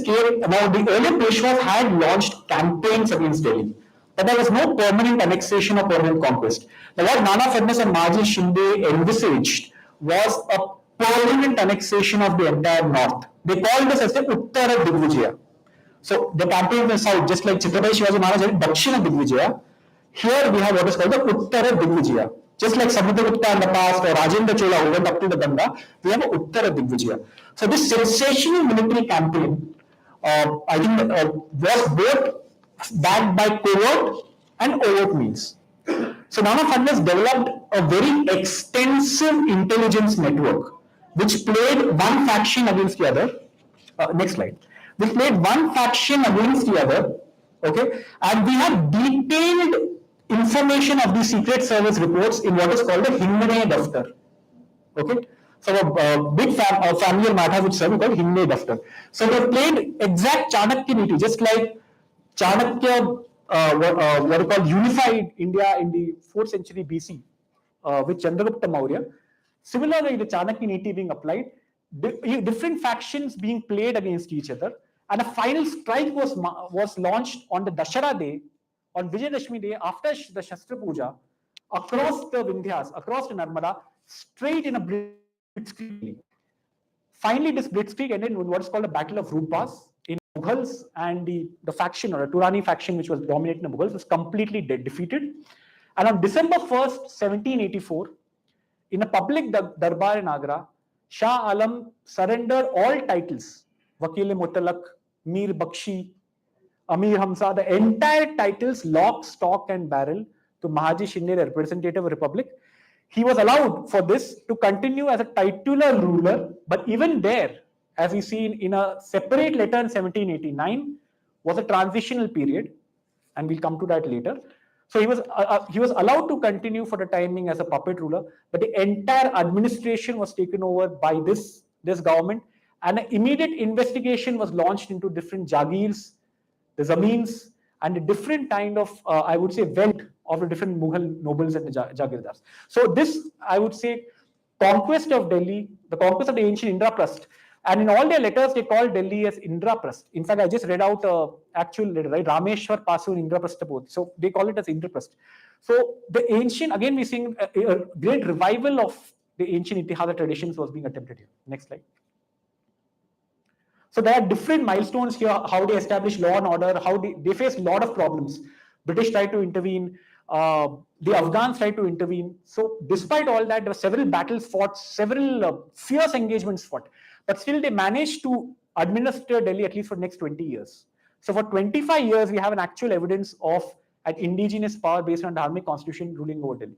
came. Now the earlier Peshwas had launched campaigns against Delhi, but there was no permanent annexation or permanent conquest. Now what Nana Fadnis and Maji Shinde envisaged was a permanent annexation of the entire north. They called this as the Uttara Digvijaya. So the campaign in the south, just like Chhatrapati Shivaji Maharaj had Dakshina Digvijaya, here we have what is called the Uttara Digvijaya. Just like Samudragupta in the past or Rajendra Chola who went up to the Ganga, we have a Uttara Digvijaya. So this sensational military campaign, I think was both backed by covert and overt means. So Nana Fadnis developed a very extensive intelligence network which played one faction against the other. Next slide. Which played one faction against the other. Okay, and we have detailed information of the Secret Service reports in what is called the Himne Daftar. Okay, so a big family of Maratha which serve called Himne Daftar. So they played exact Chanakya Niti, just like Chanakya, what is called unified India in the 4th century BC with Chandragupta Maurya. Similarly, the Chanakya Niti being applied, different factions being played against each other, and a final strike was launched on the Dashara day on Vijayadashmi day, after the Shastra Puja, across the Vindhyas, across the Narmada, straight in a blitzkrieg. Finally, this blitzkrieg ended in what is called a Battle of Rupas. In Mughals, and the faction, or a Turani faction, which was dominating the Mughals, was completely defeated. And on December 1st, 1784, in a public darbar in Agra, Shah Alam surrendered all titles, Vakil Mutalak, Mir Bakshi, Amir Hamza, the entire titles, lock, stock and barrel, to Mahaji Shinde, the representative of the Republic. He was allowed for this to continue as a titular ruler, but even there, as we see in a separate letter in 1789, was a transitional period, and we'll come to that later. So he was allowed to continue for the timing as a puppet ruler, but the entire administration was taken over by this government, and an immediate investigation was launched into different jagirs, the zameens, and a different kind of, I would say, wealth of the different Mughal nobles and the jagirdars. So this, I would say, conquest of Delhi, the conquest of the ancient Indraprasth, and in all their letters, they call Delhi as Indraprasth. In fact, I just read out actual letter, right? Rameshwar Pasu Indraprasthapod. So they call it as Indraprasth. So the ancient, again, we're seeing a great revival of the ancient Itihasa traditions was being attempted here. Next slide. So there are different milestones here, how they establish law and order, how they face a lot of problems. British tried to intervene, the Afghans tried to intervene. So despite all that, there were several battles fought, several fierce engagements fought. But still they managed to administer Delhi at least for the next 20 years. So for 25 years, we have an actual evidence of an indigenous power based on Dharmic constitution ruling over Delhi.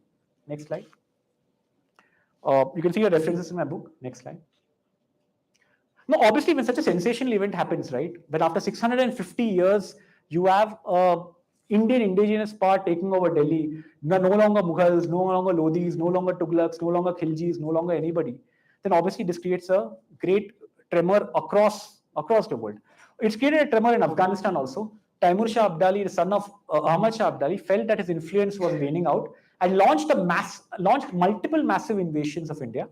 Next slide. You can see your references in my book. Next slide. Now, obviously, when such a sensational event happens, right, that after 650 years, you have Indian indigenous power taking over Delhi, no longer Mughals, no longer Lodhis, no longer Tughlaqs, no longer Khiljis, no longer anybody, then obviously this creates a great tremor across the world. It's created a tremor in Afghanistan also. Taimur Shah Abdali, the son of Ahmad Shah Abdali, felt that his influence was waning out and launched multiple massive invasions of India.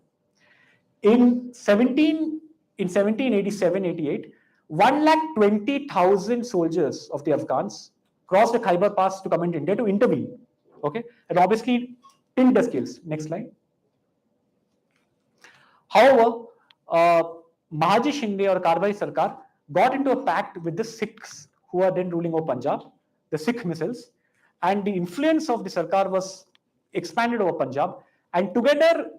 In 1787-88, 120,000 soldiers of the Afghans crossed the Khyber Pass to come into India to intervene. Okay, and obviously tilt the scales. Next slide. However, Mahaji Shinde or Karbai Sarkar got into a pact with the Sikhs who are then ruling over Punjab, the Sikh missiles, and the influence of the Sarkar was expanded over Punjab, and together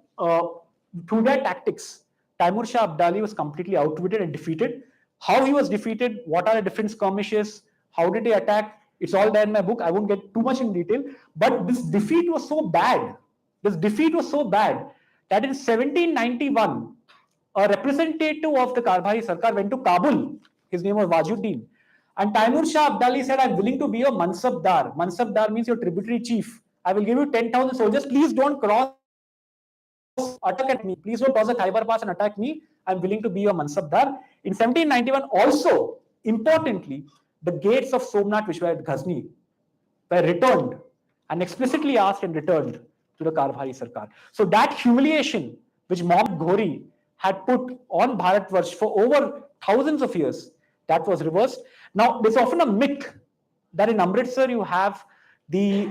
through their tactics, Taimur Shah Abdali was completely outwitted and defeated. How he was defeated, what are the different skirmishes, how did they attack, it's all there in my book. I won't get too much in detail, but this defeat was so bad that in 1791, a representative of the Karbhari Sarkar went to Kabul. His name was Wajuddin. And Taimur Shah Abdali said, I'm willing to be your Mansabdar. Mansabdar means your tributary chief. I will give you 10,000 soldiers. Please don't attack at me. Please don't cross the Khyber Pass and attack me. I'm willing to be your Mansabdar. In 1791, also, importantly, the gates of Somnath, which were at Ghazni, were returned and explicitly asked and returned to the Karbhari Sarkar. So that humiliation which Mohammed Ghori had put on Bharatvarsh for over thousands of years, that was reversed. Now, there's often a myth that in Amritsar you have the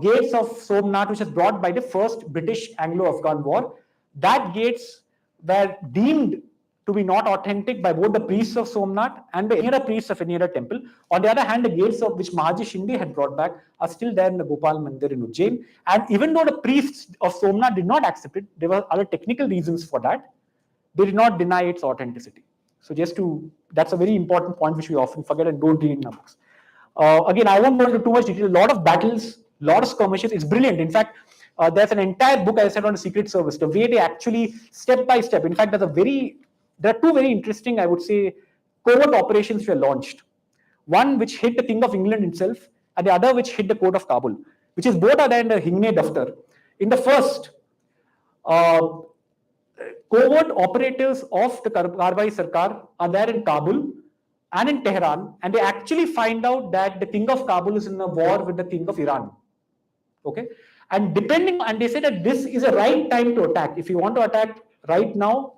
gates of Somnath, which was brought by the first British Anglo-Afghan War. That gates were deemed to be not authentic by both the priests of Somnath and the other priests of any other temple. On the other hand, the gates of which Mahaji Shinde had brought back are still there in the Gopal Mandir in Ujjain. And even though the priests of Somnath did not accept it, there were other technical reasons for that. They did not deny its authenticity. So that's a very important point which we often forget and don't read in our books. Again, I won't go into too much detail. A lot of battles, a lot of skirmishes. It's brilliant. In fact, there's an entire book I said on the Secret Service, the way they actually step by step. In fact, there are two very interesting, I would say, covert operations were launched. One which hit the King of England himself, and the other which hit the court of Kabul, which is both are there in the Hingne Daftar. In the first, covert operatives of the Karbhari Sarkar are there in Kabul and in Tehran, and they actually find out that the King of Kabul is in a war with the King of Iran. Okay, and they say that this is a right time to attack. If you want to attack right now,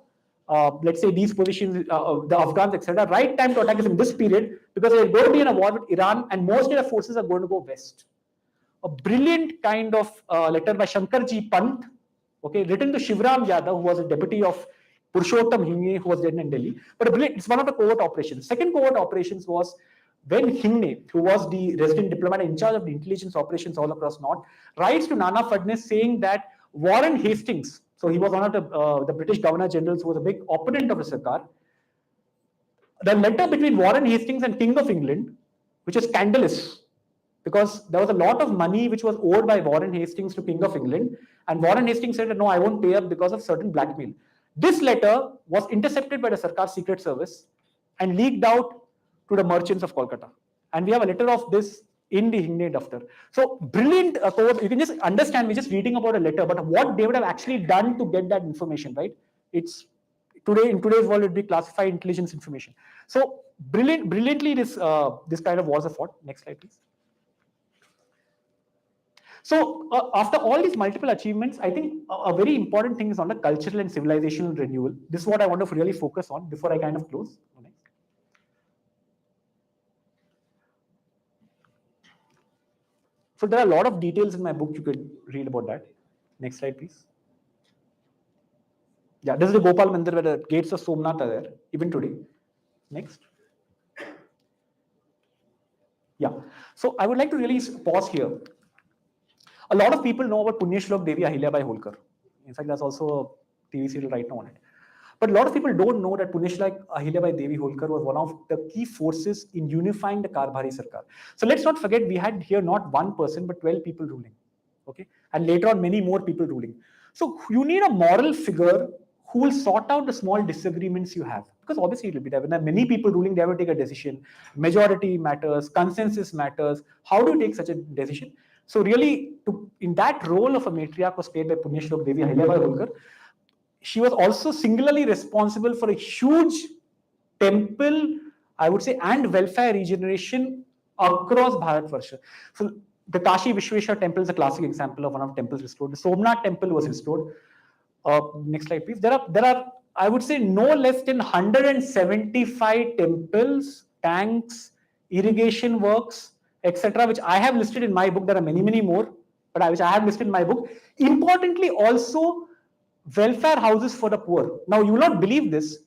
let's say these positions, the Afghans, etc., right time to attack is in this period because they're going to be in a war with Iran and most of the forces are going to go west. A brilliant kind of letter by Shankarji Pant, okay, written to Shivram Yadav, who was a deputy of Purushottam Hingne, who was then in Delhi. But it's one of the covert operations. Second covert operations was when Hingne, who was the resident diplomat in charge of the intelligence operations all across North, writes to Nana Fadnis saying that Warren Hastings, so he was one of the British Governor Generals who was a big opponent of the Sarkar. The letter between Warren Hastings and King of England, which is scandalous, because there was a lot of money which was owed by Warren Hastings to King of England, and Warren Hastings said, no, I won't pay up because of certain blackmail. This letter was intercepted by the Sarkar Secret Service and leaked out to the merchants of Kolkata. And we have a letter of this in the Hingne Daftar. So brilliant code. You can just understand, we're just reading about a letter, but what they would have actually done to get that information, right? It's today, in today's world, it would be classified intelligence information. So brilliantly, this kind of wars are fought. Next slide, please. So after all these multiple achievements, I think a very important thing is on the cultural and civilizational renewal. This is what I want to really focus on before I kind of close. So there are a lot of details in my book. You could read about that. Next slide, please. Yeah, this is the Gopal Mandir where the gates of Somnath are there, even today. Next. Yeah. So I would like to really pause here. A lot of people know about Punyashlok Devi Ahilyabai Holkar. In fact, there's also a TV serial right now on it. But a lot of people don't know that Punyashlok Ahilyabai Devi Holkar was one of the key forces in unifying the Karbhari Sarkar. So let's not forget, we had here not one person, but 12 people ruling. Okay, and later on, many more people ruling. So you need a moral figure who will sort out the small disagreements you have. Because obviously it will be there. When there are many people ruling, they have to take a decision. Majority matters, consensus matters. How do you take such a decision? So really, in that role of a matriarch was played by Punyashlok Devi Ahilyabai Holkar. She was also singularly responsible for a huge temple, I would say, and welfare regeneration across Bharatvarsha. So the Kashi Vishweshwar temple is a classic example of one of the temples restored. The Somnath temple was restored. Next slide, please. There are, I would say, no less than 175 temples, tanks, irrigation works, etc., which I have listed in my book. There are many, many more, but which I have listed in my book. Importantly, also welfare houses for the poor. Now, you will not believe this,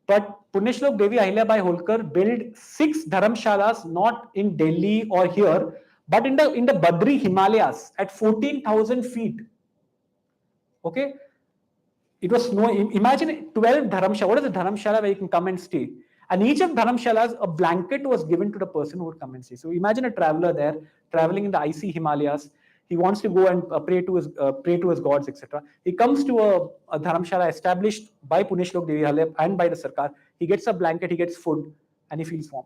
but Punyashlok Devi Ahilyabai Holkar built 6 dharamshalas, not in Delhi or here, but in the Badri Himalayas at 14,000 feet. Okay, it was snow. Imagine 12 dharamshala. What is a dharamshala where you can come and stay? And each of dharamshalas, a blanket was given to the person who would come and stay. So imagine a traveler there, traveling in the icy Himalayas. He wants to go and pray to his gods, etc. He comes to a dharamshala established by Punyashlok Devi Ahilyabai and by the Sarkar. He gets a blanket, he gets food, and he feels warm.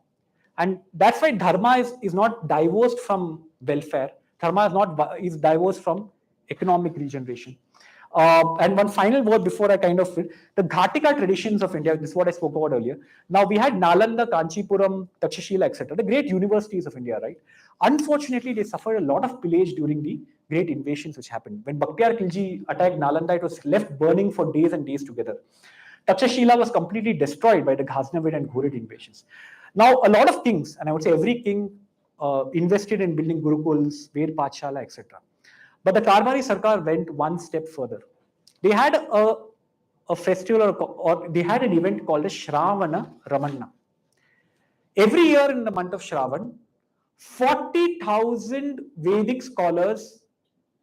And that's why dharma is not divorced from welfare. Dharma is divorced from economic regeneration. And one final word before I kind of the Ghatika traditions of India. This is what I spoke about earlier. Now we had Nalanda, Kanchipuram, Takshashila, etc. The great universities of India, right? Unfortunately, they suffered a lot of pillage during the great invasions which happened. When Bhakti Khilji attacked Nalanda, it was left burning for days and days together. Takshashila was completely destroyed by the Ghaznavid and Ghurid invasions. Now, a lot of kings, and I would say every king invested in building Gurukuls, Ved Pathshala, etc. But the Karbhari Sarkar went one step further. They had a festival or they had an event called as Shravana Ramanna. Every year in the month of Shravan, 40,000 Vedic scholars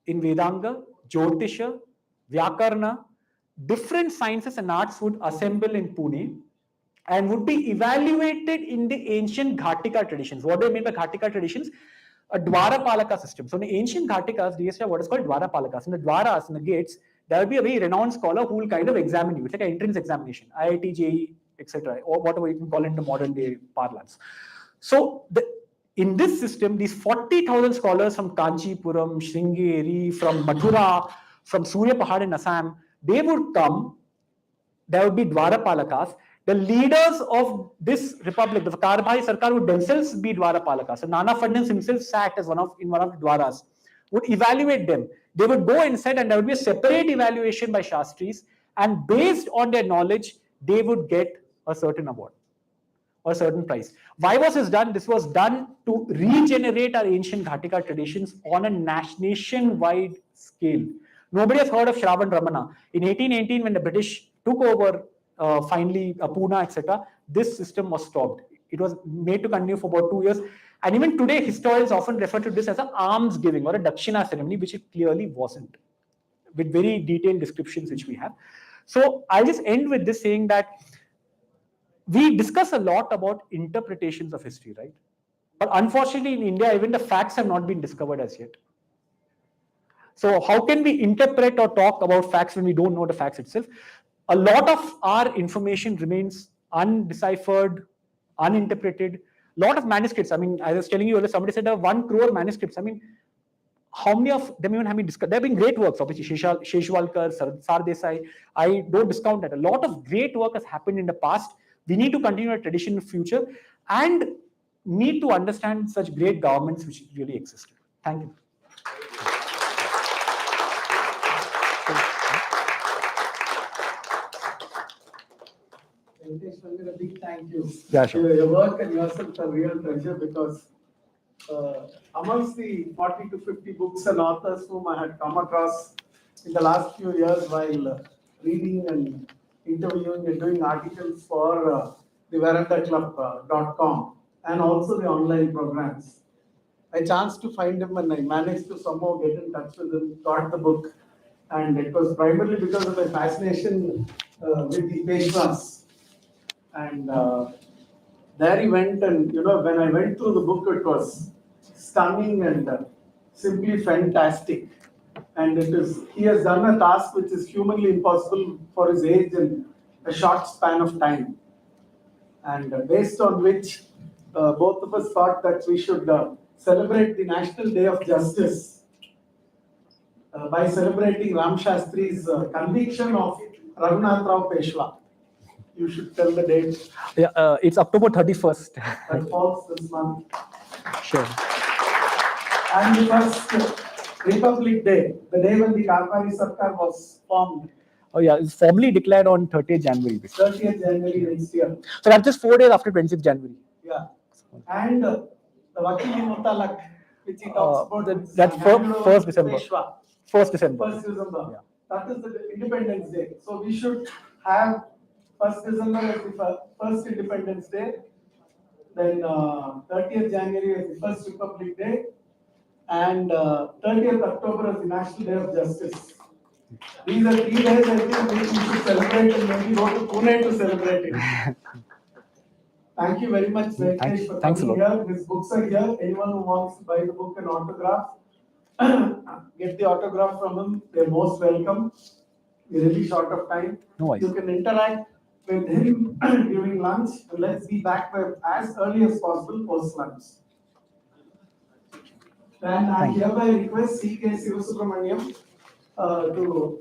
in Vedanga, Jyotisha, Vyakarna, different sciences and arts would assemble in Pune and would be evaluated in the ancient Ghatika traditions. What do I mean by Ghatika traditions? A Dwarapalaka system. So in the ancient Ghatikas, they used to have what is called Dwarapalakas. In the Dwaras, in the gates, there will be a very renowned scholar who will kind of examine you. It's like an entrance examination, IIT, JEE, etc., or whatever you can call it in the modern day parlance. So in this system, these 40,000 scholars from Kanchipuram, Sringeri, from Mathura, from Surya Pahad in Assam, they would come. There would be Dwarapalakas. The leaders of this republic, the Karbhari Sarkar, would themselves be Dwarapalakas. So Nana Fadnis himself sat as in one of the Dwaras, would evaluate them. They would go inside and there would be a separate evaluation by Shastris, and based on their knowledge, they would get a certain award or a certain prize. Why was this done? This was done to regenerate our ancient Ghatika traditions on a nationwide scale. Nobody has heard of Shravan Ramana. In 1818, when the British took over finally Pune, etc., this system was stopped. It was made to continue for about 2 years. And even today, historians often refer to this as an alms giving or a Dakshina ceremony, which it clearly wasn't, with very detailed descriptions which we have. So I'll just end with this saying that we discuss a lot about interpretations of history, right? But unfortunately, in India, even the facts have not been discovered as yet. So how can we interpret or talk about facts when we don't know the facts itself? A lot of our information remains undeciphered, uninterpreted. A lot of manuscripts. I mean, I was telling you earlier, somebody said 1 crore manuscripts. I mean, how many of them even have been discovered? There have been great works, obviously, Sheshwalkar, Sardesai. I don't discount that. A lot of great work has happened in the past. We need to continue a tradition in the future and need to understand such great governments which really existed. Thank you. A big thank you. Yeah, sure. Your work and yourself are real treasure because amongst the 40 to 50 books and authors whom I had come across in the last few years while reading and interviewing and doing articles for the verandahclub.com and also the online programs, I chanced to find him and I managed to somehow get in touch with him, got the book, and it was primarily because of my fascination with the Peshwas. And there he went, and when I went through the book, it was stunning and simply fantastic. And he has done a task which is humanly impossible for his age in a short span of time. And based on which both of us thought that we should celebrate the National Day of Justice by celebrating Ram Shastri's conviction of Raghunath Rao Peshwa. You should tell the date. Yeah, it's October 31st. That falls this month. Sure. And the first Republic Day, the day when the Karpari Sarkar was formed. Oh yeah, it's formally declared on 30th January. 30th January next year. So that's just 4 days after 26th January. Yeah. And the Vakili Mutalak, which he talks about. That's 1st December. Peshwa. 1st December. 1st December. Yeah. That is the Independence Day. So we should have 1st December as the first Independence Day, then 30th January as the first Republic Day, and 30th October as the National Day of Justice. These are 3 days I think we should celebrate and maybe go to Pune to celebrate it. Thank you very much, Venkatesh, for coming here. His books are here. Anyone who wants to buy the book and autograph, get the autograph from him. They're most welcome. We're really short of time. No you can interact with him during lunch, and let's be back as early as possible post lunch. Then I hereby request C.K. Sivasubramaniam to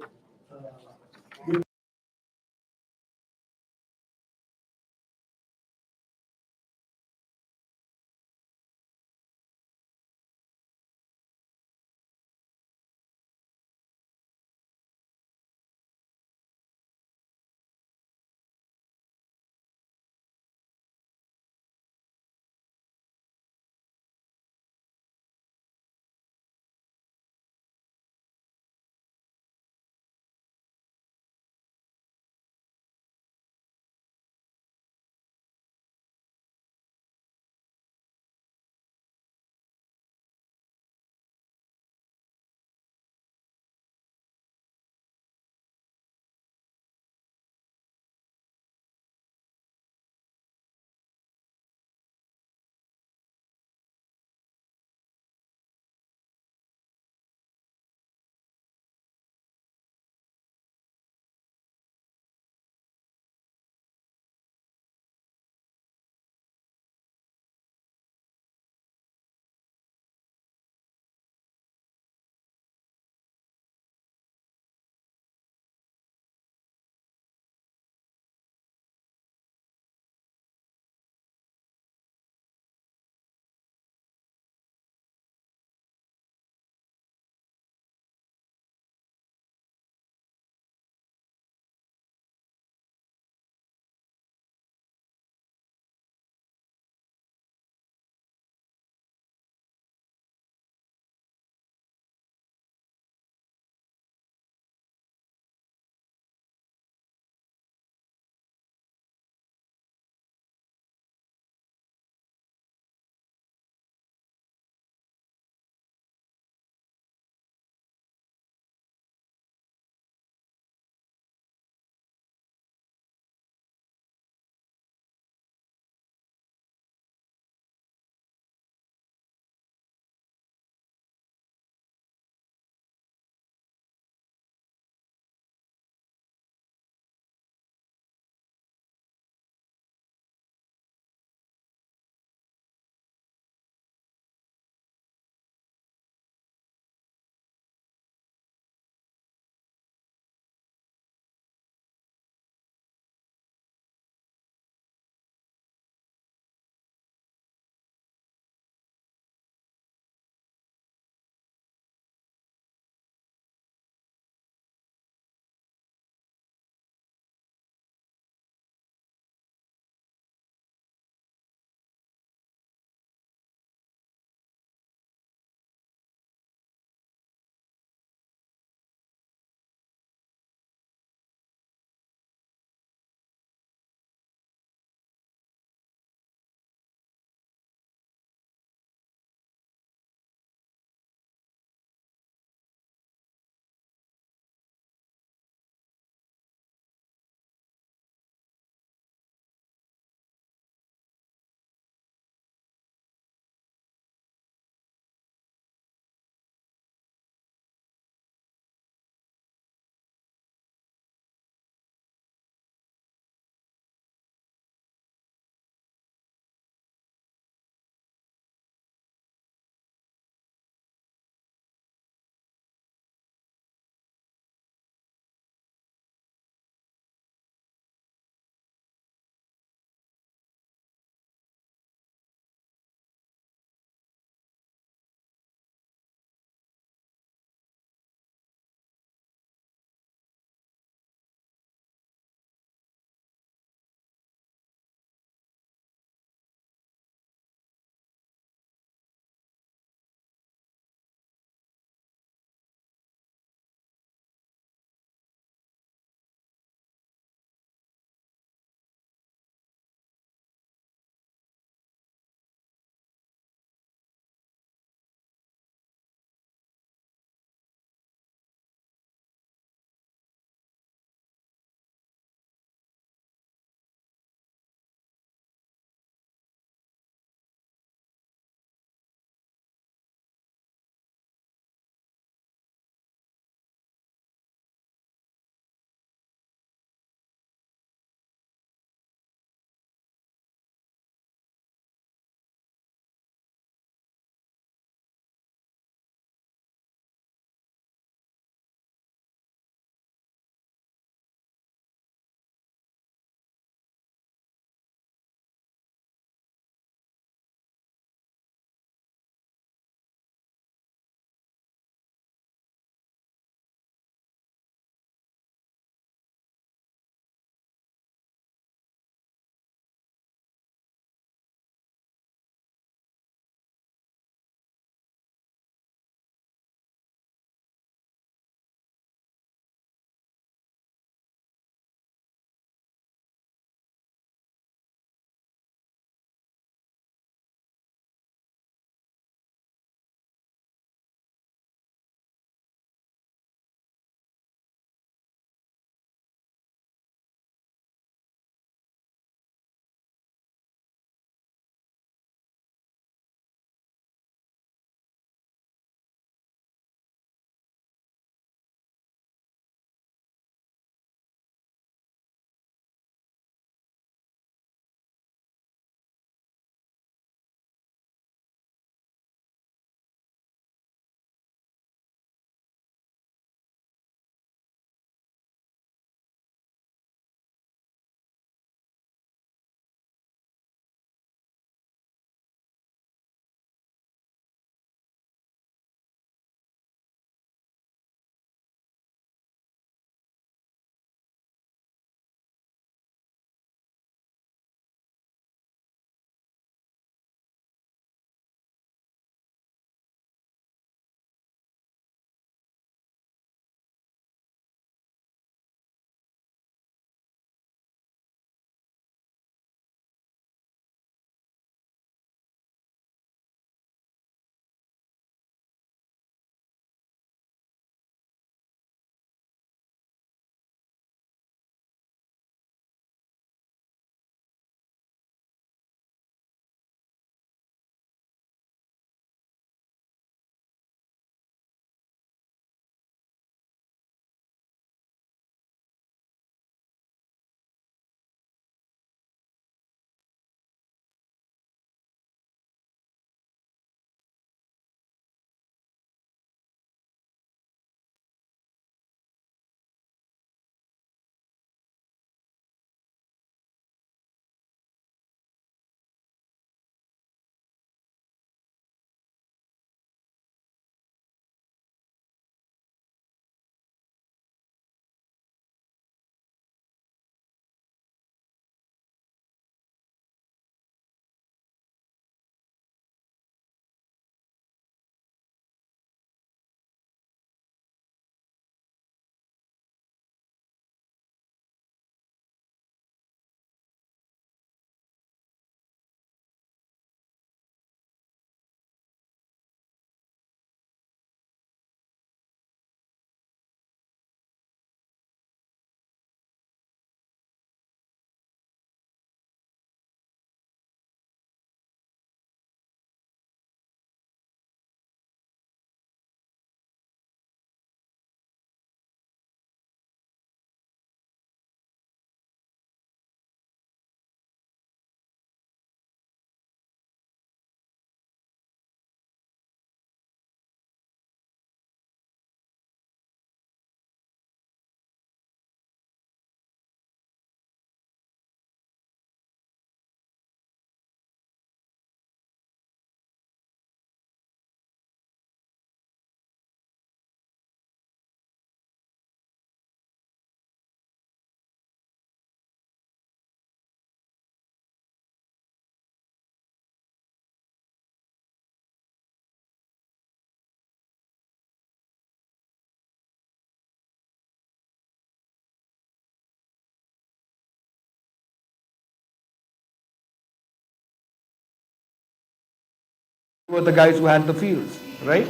were the guys who had the fields, right?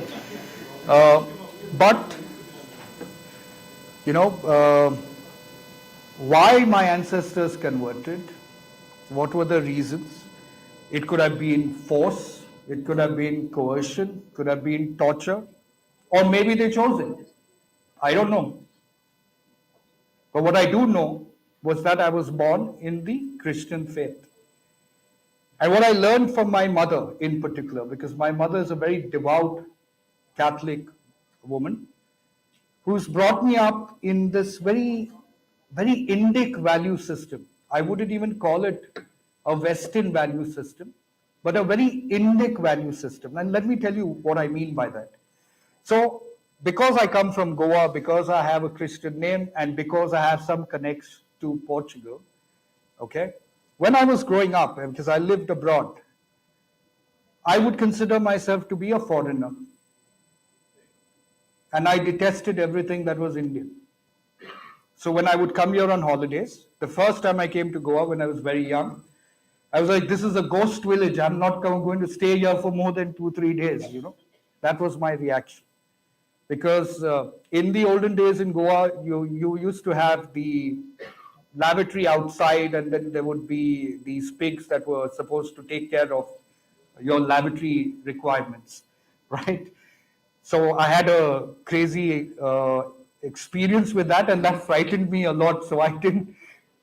But, why my ancestors converted, what were the reasons? It could have been force, it could have been coercion, could have been torture, or maybe they chose it. I don't know. But what I do know was that I was born in the Christian faith. And what I learned from my mother in particular, because my mother is a very devout Catholic woman, who's brought me up in this very, very Indic value system. I wouldn't even call it a Western value system, but a very Indic value system. And let me tell you what I mean by that. So, because I come from Goa, because I have a Christian name, and because I have some connects to Portugal, okay, when I was growing up, because I lived abroad, I would consider myself to be a foreigner. And I detested everything that was Indian. So when I would come here on holidays, the first time I came to Goa when I was very young, I was like, this is a ghost village. I'm not going to stay here for more than 2-3 days, That was my reaction. Because in the olden days in Goa, you used to have the lavatory outside, and then there would be these pigs that were supposed to take care of your lavatory requirements, right? So I had a crazy experience with that, and that frightened me a lot. So I didn't,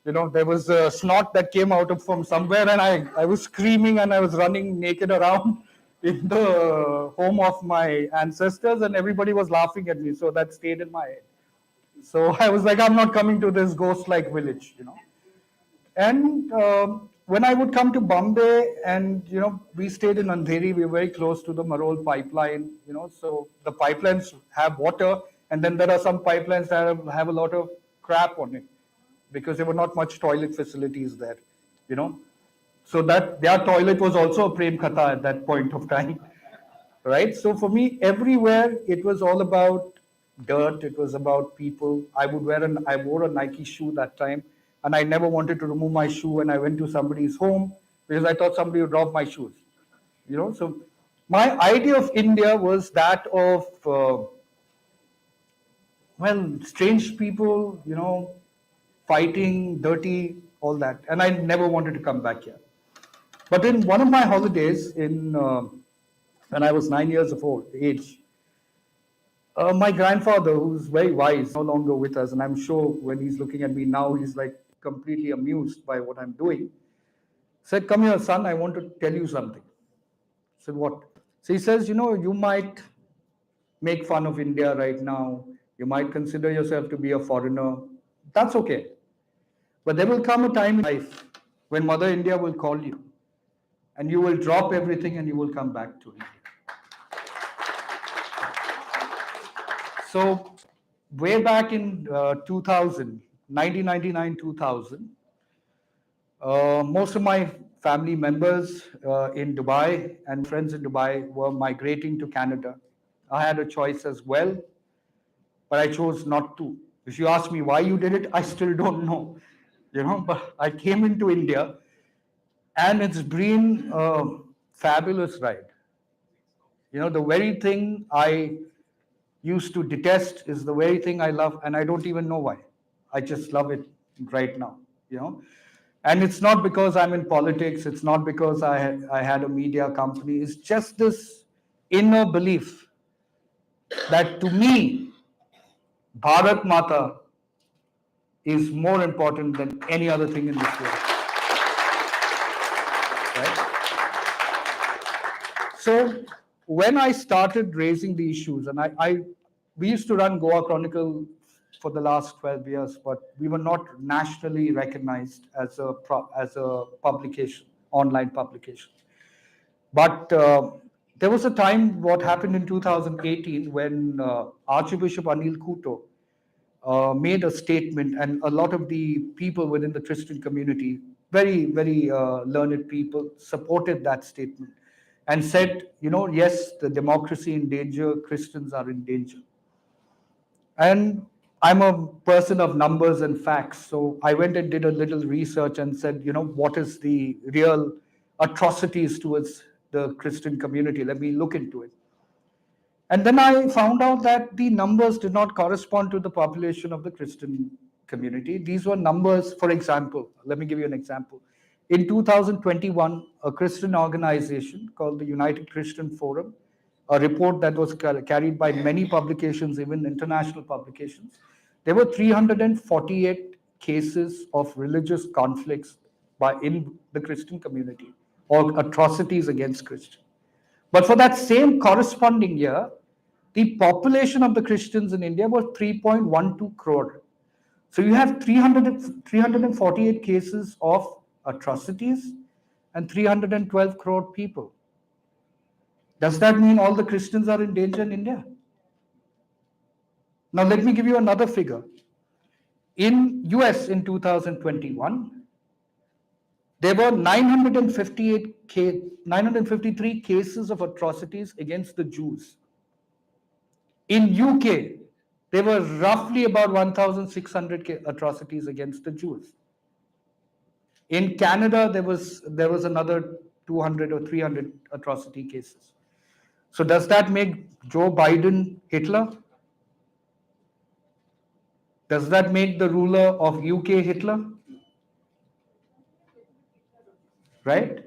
there was a snot that came out from somewhere, and I was screaming and I was running naked around in the home of my ancestors, and everybody was laughing at me. So that stayed in my head. So I was like, I'm not coming to this ghost-like village, And when I would come to Bombay, and we stayed in Andheri, we were very close to the Marol pipeline, so the pipelines have water, and then there are some pipelines that have a lot of crap on it, because there were not much toilet facilities there, So that their toilet was also a prem katha at that point of time, right? So for me, everywhere it was all about dirt, it was about people. I wore a Nike shoe that time, and I never wanted to remove my shoe when I went to somebody's home, because I thought somebody would rob my shoes. So my idea of India was that of, strange people, fighting, dirty, all that. And I never wanted to come back here. But in one of my holidays, when I was 9 years of age, my grandfather, who's very wise, no longer with us, and I'm sure when he's looking at me now, he's like completely amused by what I'm doing, said, come here, son, I want to tell you something. I said, what? So he says, you might make fun of India right now. You might consider yourself to be a foreigner. That's okay. But there will come a time in life when Mother India will call you, and you will drop everything and you will come back to India. So way back in 2000, 1999-2000, most of my family members in Dubai and friends in Dubai were migrating to Canada. I had a choice as well, but I chose not to. If you ask me why you did it, I still don't know. But I came into India, and it's been a fabulous ride. The very thing I used to detest is the very thing I love, and I don't even know why. I just love it right now, And it's not because I'm in politics. It's not because I had a media company. It's just this inner belief that to me, Bharat Mata is more important than any other thing in this world. Right? So when I started raising the issues, and we used to run Goa Chronicle for the last 12 years, but we were not nationally recognized as a publication, online publication. But there was a time, what happened in 2018, when Archbishop Anil Kuto made a statement, and a lot of the people within the Christian community, very, very learned people, supported that statement and said, yes, the democracy in danger, Christians are in danger. And I'm a person of numbers and facts, so I went and did a little research and said, what is the real atrocities towards the Christian community. Let me look into it. And then I found out that the numbers did not correspond to the population of the Christian community. These were numbers, for example, let me give you an example. In 2021, a Christian organization called the United Christian Forum, a report that was carried by many publications, even international publications, there were 348 cases of religious conflicts in the Christian community, or atrocities against Christians. But for that same corresponding year, the population of the Christians in India was 3.12 crore. So you have 348 cases of atrocities and 312 crore people. Does that mean all the Christians are in danger in India? Now let me give you another figure. In US in 2021, there were 953 cases of atrocities against the Jews. In UK, there were roughly about 1,600 atrocities against the Jews. In Canada, there was another 200 or 300 atrocity cases. So does that make Joe Biden Hitler? Does that make the ruler of UK Hitler? Right?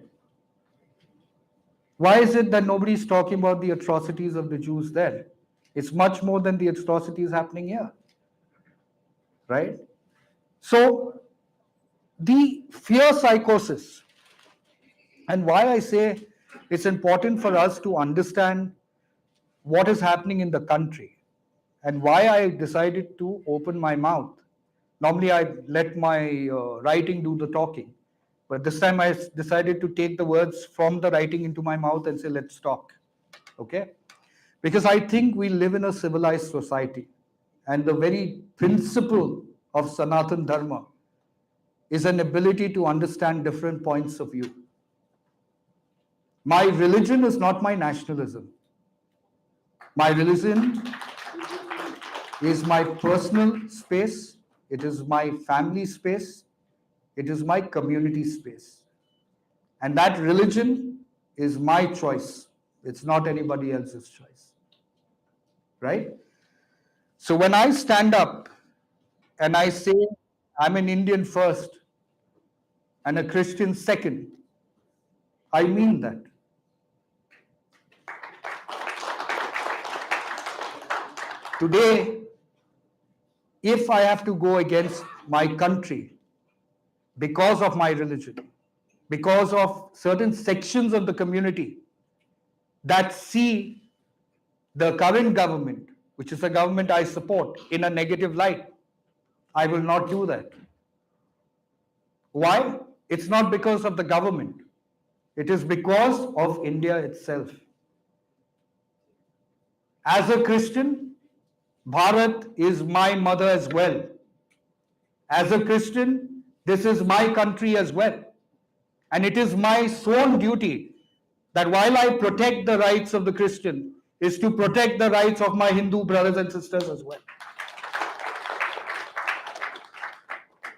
Why is it that nobody's talking about the atrocities of the Jews there? It's much more than the atrocities happening here. Right? So, the fear psychosis, and why I say it's important for us to understand what is happening in the country, and why I decided to open my mouth. Normally, I let my writing do the talking, but this time I decided to take the words from the writing into my mouth and say, let's talk. Okay? Because I think we live in a civilized society, and the very principle of Sanatan Dharma is an ability to understand different points of view. My religion is not my nationalism. My religion is my personal space, it is my family space, it is my community space. And that religion is my choice. It's not anybody else's choice. Right? So when I stand up and I say I'm an Indian first and a Christian second, I mean that. Today, if I have to go against my country because of my religion, because of certain sections of the community that see the current government, which is a government I support, in a negative light, I will not do that. Why? It's not because of the government. It is because of India itself. As a Christian, Bharat is my mother as well. As a Christian, this is my country as well. And it is my sworn duty that while I protect the rights of the Christian, is to protect the rights of my Hindu brothers and sisters as well.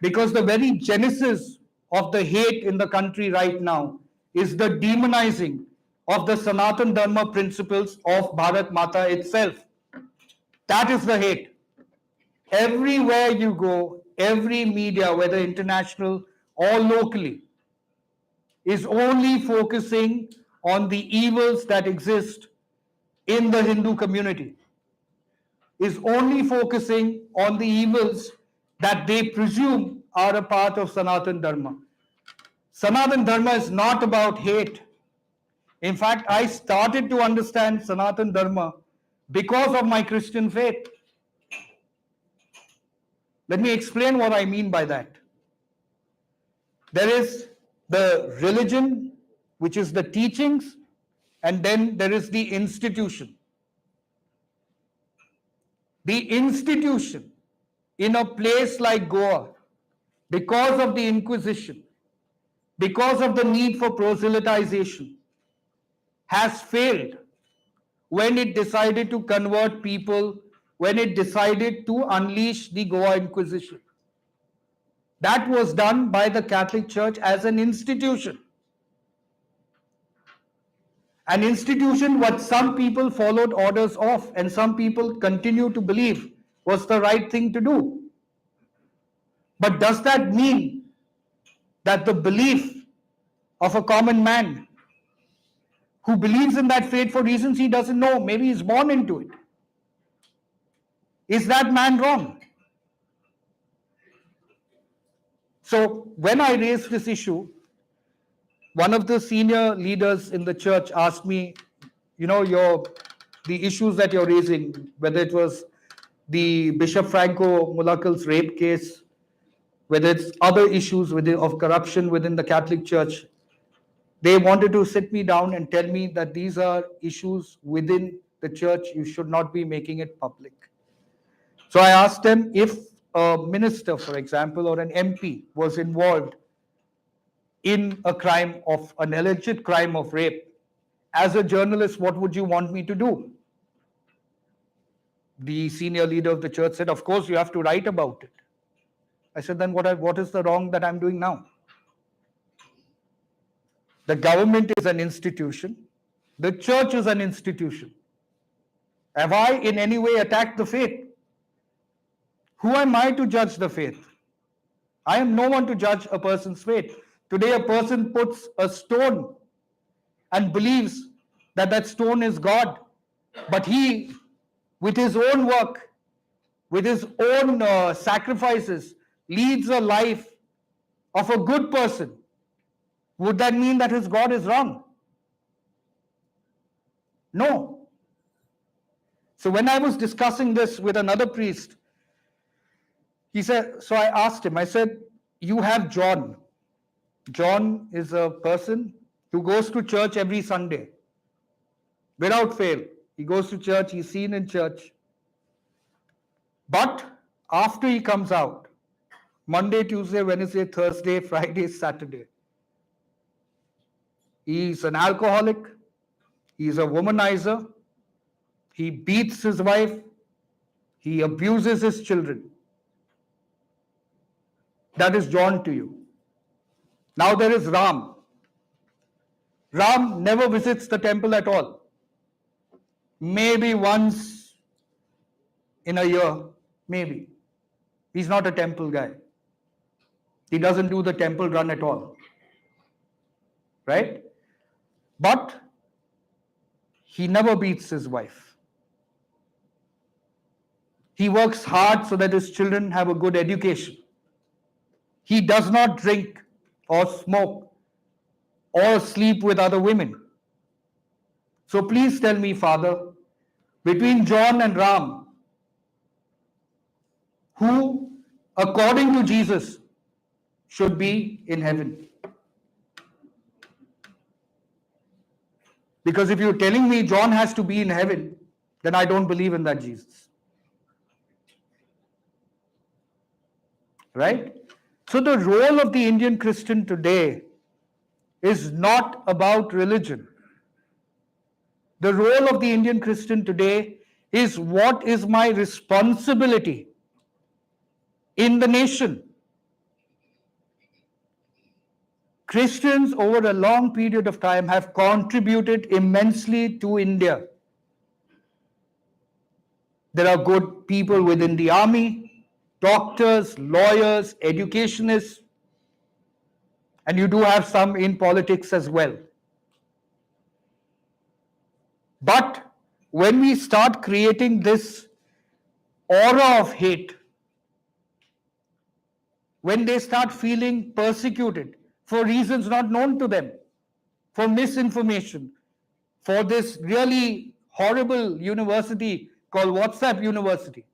Because the very genesis of the hate in the country right now is the demonizing of the Sanatan Dharma principles of Bharat Mata itself. That is the hate. Everywhere you go, every media, whether international or locally, is only focusing on the evils that exist in the Hindu community, is only focusing on the evils that they presume are a part of Sanatan Dharma. Sanatan Dharma is not about hate. In fact, I started to understand Sanatan Dharma because of my Christian faith. Let me explain what I mean by that. There is the religion, which is the teachings, and then there is the institution. The institution in a place like Goa, because of the Inquisition, because of the need for proselytization, has failed when it decided to convert people, when it decided to unleash the Goa Inquisition. That was done by the Catholic Church as an institution. An institution what some people followed orders of and some people continue to believe was the right thing to do. But does that mean that the belief of a common man who believes in that faith for reasons he doesn't know, maybe he's born into it, is that man wrong? So when I raised this issue, one of the senior leaders in the church asked me, the issues that you're raising, whether it was the Bishop Franco Mulakal's rape case, whether it's other issues of corruption within the Catholic Church, they wanted to sit me down and tell me that these are issues within the church, you should not be making it public. So I asked them, if a minister, for example, or an MP was involved in an alleged crime of rape, as a journalist, what would you want me to do? The senior leader of the church said, of course, you have to write about it. I said, then what is the wrong that I'm doing now? The government is an institution. The church is an institution. Have I in any way attacked the faith? Who am I to judge the faith? I am no one to judge a person's faith. Today, a person puts a stone and believes that that stone is God. But he, with his own work, with his own sacrifices, leads a life of a good person. Would that mean that his God is wrong? No. So when I was discussing this with another priest, he said, so I asked him, I said, you have John. John is a person who goes to church every Sunday. Without fail. He goes to church, he's seen in church. But after he comes out, Monday, Tuesday, Wednesday, Thursday, Friday, Saturday, he's an alcoholic, he's a womanizer, he beats his wife, he abuses his children. That is John to you. Now there is Ram. Ram never visits the temple at all. Maybe once in a year, maybe. He's not a temple guy. He doesn't do the temple run at all. Right? But he never beats his wife. He works hard so that his children have a good education. He does not drink or smoke or sleep with other women. So please tell me, Father, between John and Ram, who, according to Jesus, should be in heaven? Because if you're telling me John has to be in heaven, then I don't believe in that Jesus. Right? So the role of the Indian Christian today is not about religion. The role of the Indian Christian today is what is my responsibility in the nation. Christians over a long period of time have contributed immensely to India. There are good people within the army, doctors, lawyers, educationists, and you do have some in politics as well. But when we start creating this aura of hate, when they start feeling persecuted for reasons not known to them, for misinformation, for this really horrible university called WhatsApp University.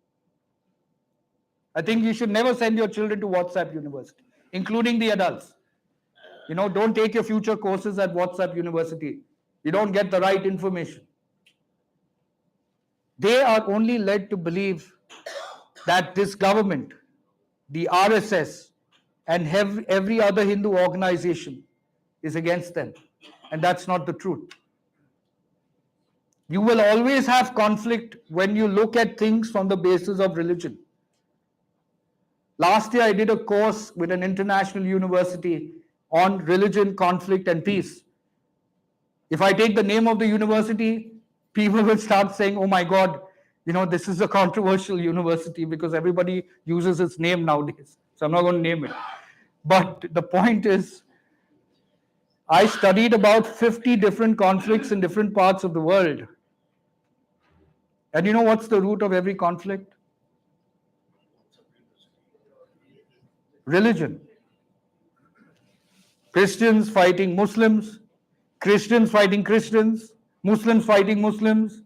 I think you should never send your children to WhatsApp University, including the adults. Don't take your future courses at WhatsApp University. You don't get the right information. They are only led to believe that this government, the RSS, and every other Hindu organization is against them. And that's not the truth. You will always have conflict when you look at things from the basis of religion. Last year, I did a course with an international university on religion, conflict, and peace. If I take the name of the university, people will start saying, oh my God, this is a controversial university because everybody uses its name nowadays. So I'm not going to name it. But the point is, I studied about 50 different conflicts in different parts of the world. And you know what's the root of every conflict? Religion. Christians fighting Muslims, Christians fighting Christians, Muslims fighting Muslims.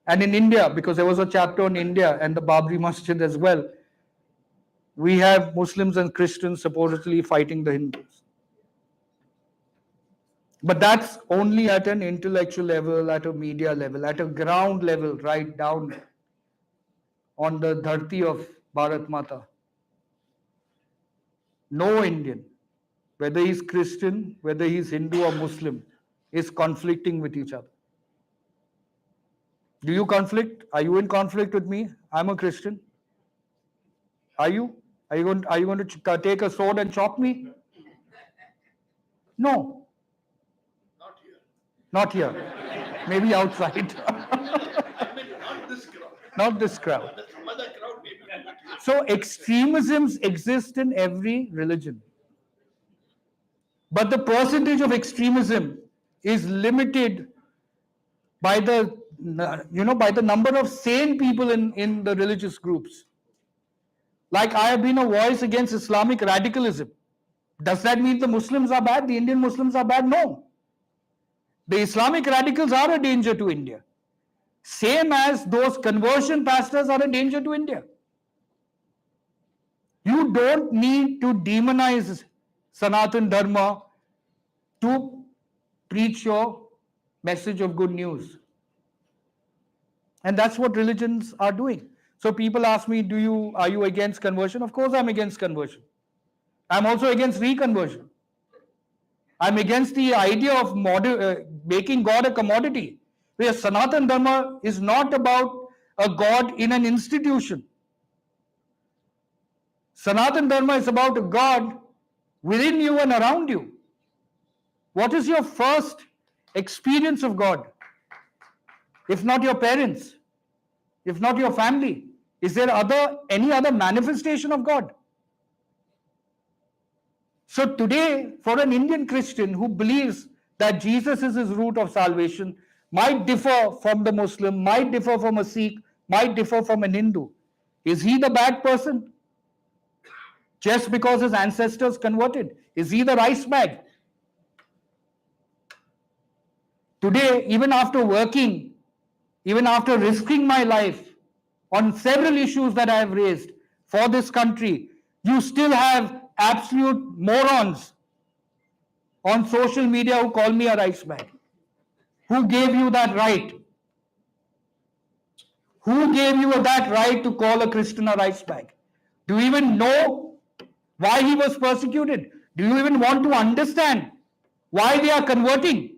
And in India, because there was a chapter on India and the Babri Masjid as well, we have Muslims and Christians supposedly fighting the Hindus. But that's only at an intellectual level, at a media level, at a ground level, right down on the dharti of Bharat Mata. No Indian, whether he's Christian, whether he's Hindu or Muslim, is conflicting with each other. Do you conflict? Are you in conflict with me? I'm a Christian. Are you? Are you going to take a sword and chop me? No. Not here. Maybe outside. Not this crowd. So extremisms exist in every religion. But the percentage of extremism is limited by the number of sane people in the religious groups. Like I have been a voice against Islamic radicalism. Does that mean the Muslims are bad? The Indian Muslims are bad? No. The Islamic radicals are a danger to India. Same as those conversion pastors are a danger to India. You don't need to demonize Sanatan Dharma to preach your message of good news. And that's what religions are doing. So people ask me, are you against conversion? Of course I'm against conversion. I'm also against reconversion. I'm against the idea of making God a commodity, where Sanatan Dharma is not about a God in an institution. Sanatan Dharma is about a God within you and around you. What is your first experience of God? If not your parents, if not your family, is there any other manifestation of God? So today, for an Indian Christian who believes that Jesus is his route of salvation, might differ from the Muslim, might differ from a Sikh, might differ from an Hindu. Is he the bad person? Just because his ancestors converted? Is he the rice bag? Today, even after working, even after risking my life on several issues that I have raised for this country, you still have absolute morons on social media who call me a rice bag. Who gave you that right? Who gave you that right to call a Christian a rice bag? Do you even know why he was persecuted? Do you even want to understand why they are converting?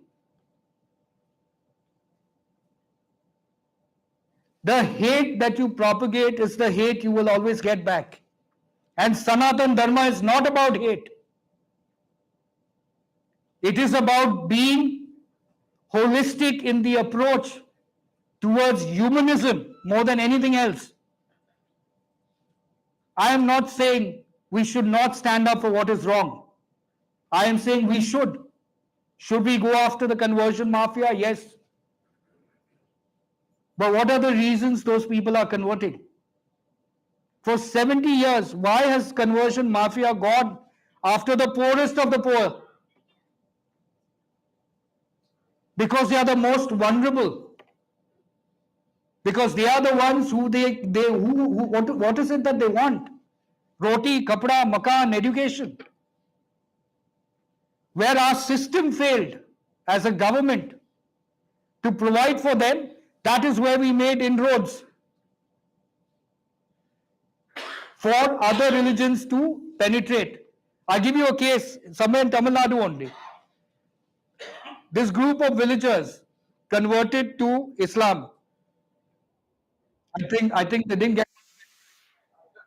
The hate that you propagate is the hate you will always get back. And Sanatan Dharma is not about hate. It is about being holistic in the approach towards humanism more than anything else. I am not saying we should not stand up for what is wrong. I am saying we should. Should we go after the conversion mafia? Yes. But what are the reasons those people are converting? For 70 years, why has conversion mafia gone after the poorest of the poor? Because they are the most vulnerable. Because they are the ones who what is it that they want? Roti, kapda, makan, education. Where our system failed as a government to provide for them, that is where we made inroads for other religions to penetrate. I'll give you a case, somewhere in Tamil Nadu only. This group of villagers converted to Islam. I think they didn't get.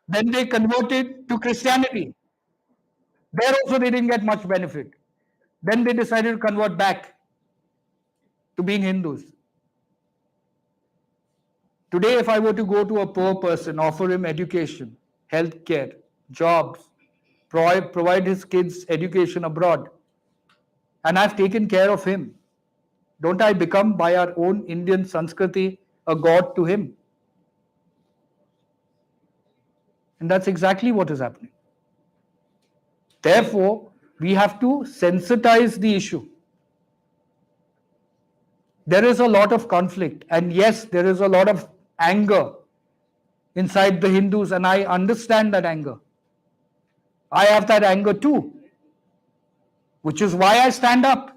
Then they converted to Christianity. There also they didn't get much benefit. Then they decided to convert back. to being Hindus. Today, if I were to go to a poor person, offer him education, health care, jobs, provide his kids education abroad, and I've taken care of him, don't I become, by our own Indian Sanskriti, a god to him? And that's exactly what is happening. Therefore, we have to sensitize the issue. There is a lot of conflict, and yes, there is a lot of anger inside the Hindus, and I understand that anger. I have that anger too, which is why I stand up.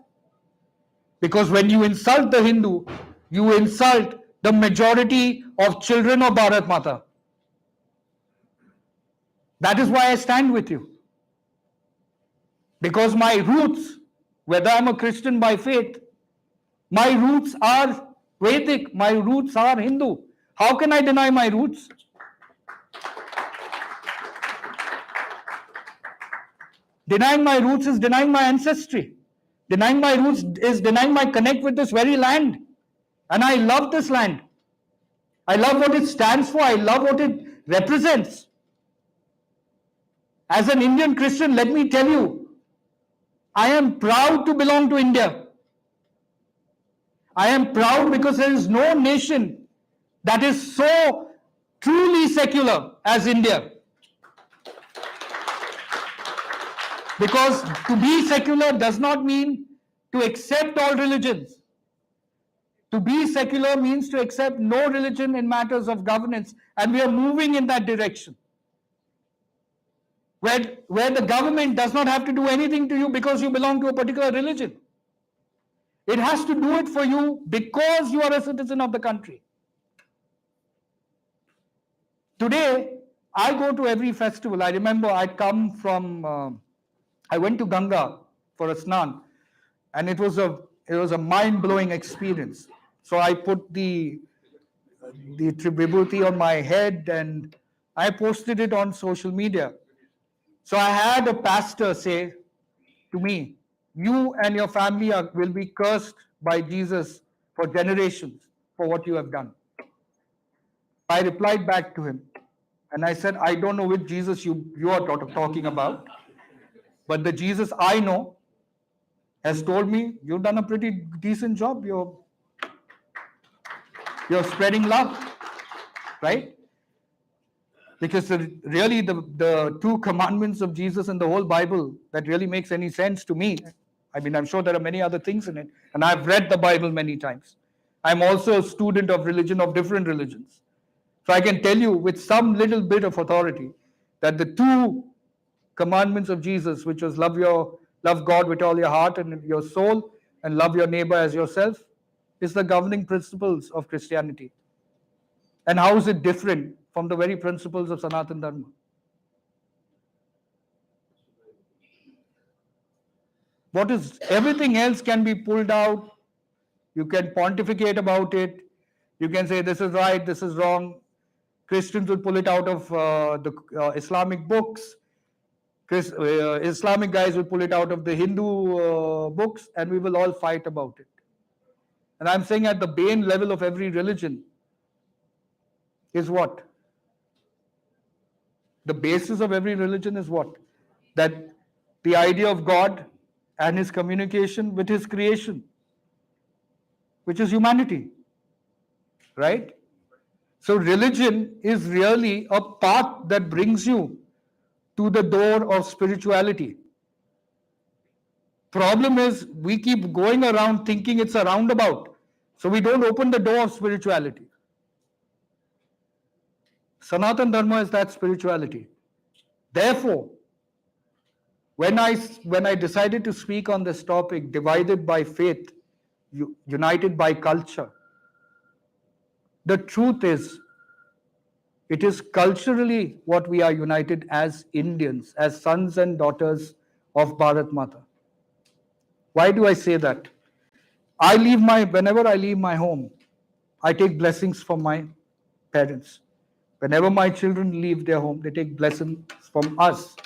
Because when you insult the Hindu, you insult the majority of children of Bharat Mata. That is why I stand with you. Because my roots, whether I'm a Christian by faith, my roots are Vedic, my roots are Hindu. How can I deny my roots? Denying my roots is denying my ancestry. Denying my roots is denying my connect with this very land. And I love this land. I love what it stands for. I love what it represents. As an Indian Christian, let me tell you, I am proud to belong to India. I am proud because there is no nation that is so truly secular as India. Because to be secular does not mean to accept all religions. To be secular means to accept no religion in matters of governance, and we are moving in that direction. Where the government does not have to do anything to you because you belong to a particular religion. It has to do it for you because you are a citizen of the country. Today, I go to every festival. I remember I went to Ganga for a snan, and it was a mind-blowing experience. So I put the vibhuti on my head and I posted it on social media. So I had a pastor say to me, "You and your family will be cursed by Jesus for generations for what you have done." I replied back to him and I said, "I don't know which Jesus you are talking about, but the Jesus I know has told me you've done a pretty decent job. You're spreading love, right?" Because really the two commandments of Jesus in the whole Bible that really makes any sense to me. I mean, I'm sure there are many other things in it, and I've read the Bible many times. I'm also a student of religion, of different religions. So I can tell you with some little bit of authority that the two commandments of Jesus, which was love God with all your heart and your soul, and love your neighbor as yourself, is the governing principles of Christianity. And how is it different from the very principles of Sanatana Dharma? Everything else can be pulled out. You can pontificate about it. You can say this is right, this is wrong. Christians will pull it out of the Islamic books. Islamic guys will pull it out of the Hindu books, and we will all fight about it. And I'm saying at the bane level of every religion is what? The basis of every religion is what? That the idea of God and his communication with his creation, which is humanity, right? So religion is really a path that brings you to the door of spirituality. Problem is we keep going around thinking it's a roundabout, so we don't open the door of spirituality. Sanatana Dharma is that spirituality. Therefore, when I decided to speak on this topic, divided by faith, united by culture, the truth is, it is culturally what we are united as Indians, as sons and daughters of Bharat Mata. Why do I say that? Whenever I leave my home, I take blessings from my parents. Whenever my children leave their home, they take blessings from us.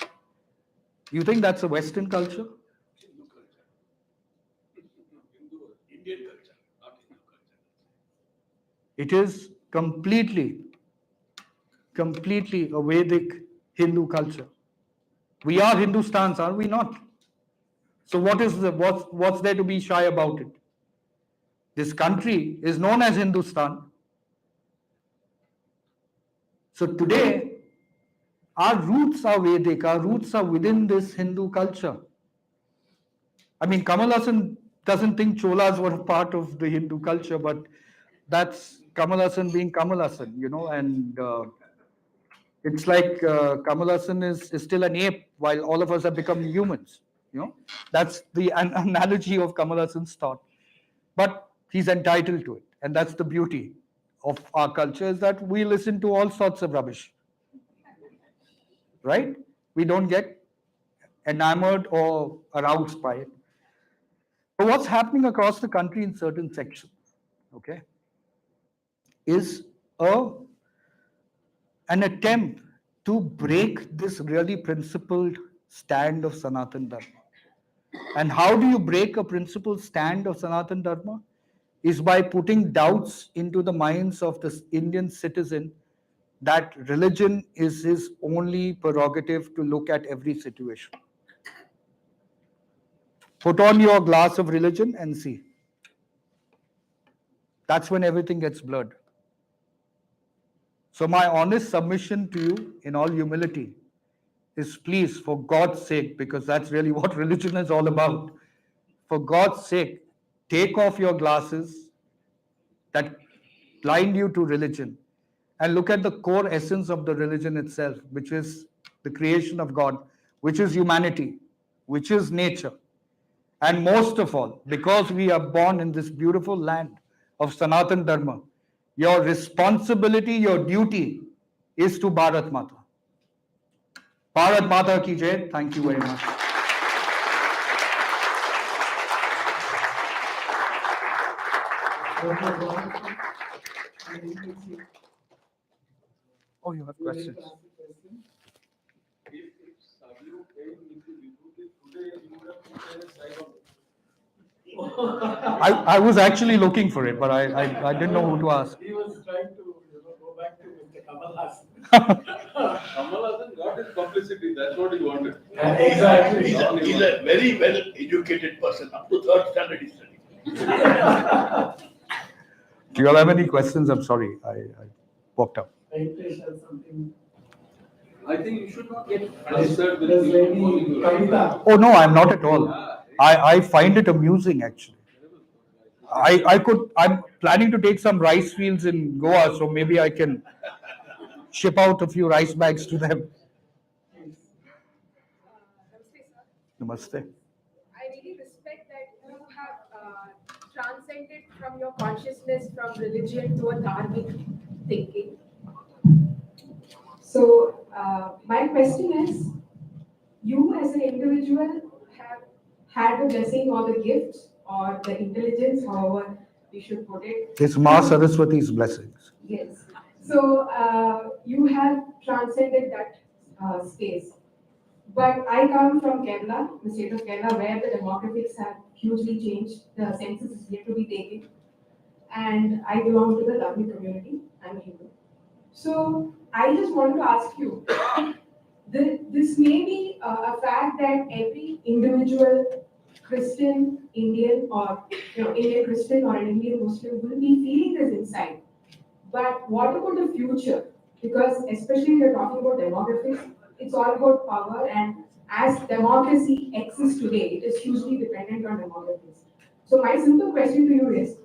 You think that's a Western culture? Indian culture, not It is completely a Vedic Hindu culture. We are Hindustans, are we not? So what's there to be shy about it? This country is known as Hindustan. So today, our roots are Vedic, our roots are within this Hindu culture. I mean, Kamal Hassan doesn't think Cholas were a part of the Hindu culture, but that's Kamal Hassan being Kamal Hassan, and it's like Kamal Hassan is still an ape while all of us have become humans. That's the analogy of Kamal Hassan's thought. But he's entitled to it. And that's the beauty of our culture, is that we listen to all sorts of rubbish. Right? We don't get enamored or aroused by it. But what's happening across the country in certain sections, okay, is an attempt to break this really principled stand of Sanatan Dharma. And how do you break a principled stand of Sanatan Dharma? Is by putting doubts into the minds of the Indian citizen that religion is his only prerogative to look at every situation. Put on your glass of religion and see. That's when everything gets blurred. So my honest submission to you in all humility is, please, for God's sake, because that's really what religion is all about, for God's sake, take off your glasses that blind you to religion and look at the core essence of the religion itself, which is the creation of God, which is humanity, which is nature. And most of all, because we are born in this beautiful land of Sanatan Dharma, your responsibility, your duty is to Bharat Mata. Bharat Mata ki jai. Thank you very much. Oh, you have questions? I was actually looking for it, but I didn't know who to ask. He was trying to go back to Mr. Kamal Hassan. Kamal Hassan got his publicity, that's what he wanted. Exactly. He's a very well educated person, up to 3rd standard he studied. Do you all have any questions? I'm sorry, I walked out. I think you should not get flustered with people. Oh no, I'm not at all. I find it amusing actually. I'm planning to take some rice fields in Goa, so maybe I can ship out a few rice bags to them. Namaste. I really respect that you have transcended from your consciousness from religion to a dharmic thinking. So my question is, you as an individual have had the blessing or the gift or the intelligence, however we should put it. It's Ma Saraswati's blessings. Yes. So you have transcended that space. But I come from Kerala, the state of Kerala, where the demographics have hugely changed. The census is yet to be taken. And I belong to the Dharmic community. I'm a Hindu. So I just want to ask you, this may be a fact that every individual Christian, Indian, or Indian Christian or an Indian Muslim will be feeling this inside. But what about the future? Because especially we're talking about demographics, it's all about power, and as democracy exists today, it is hugely dependent on demographics. So my simple question to you is,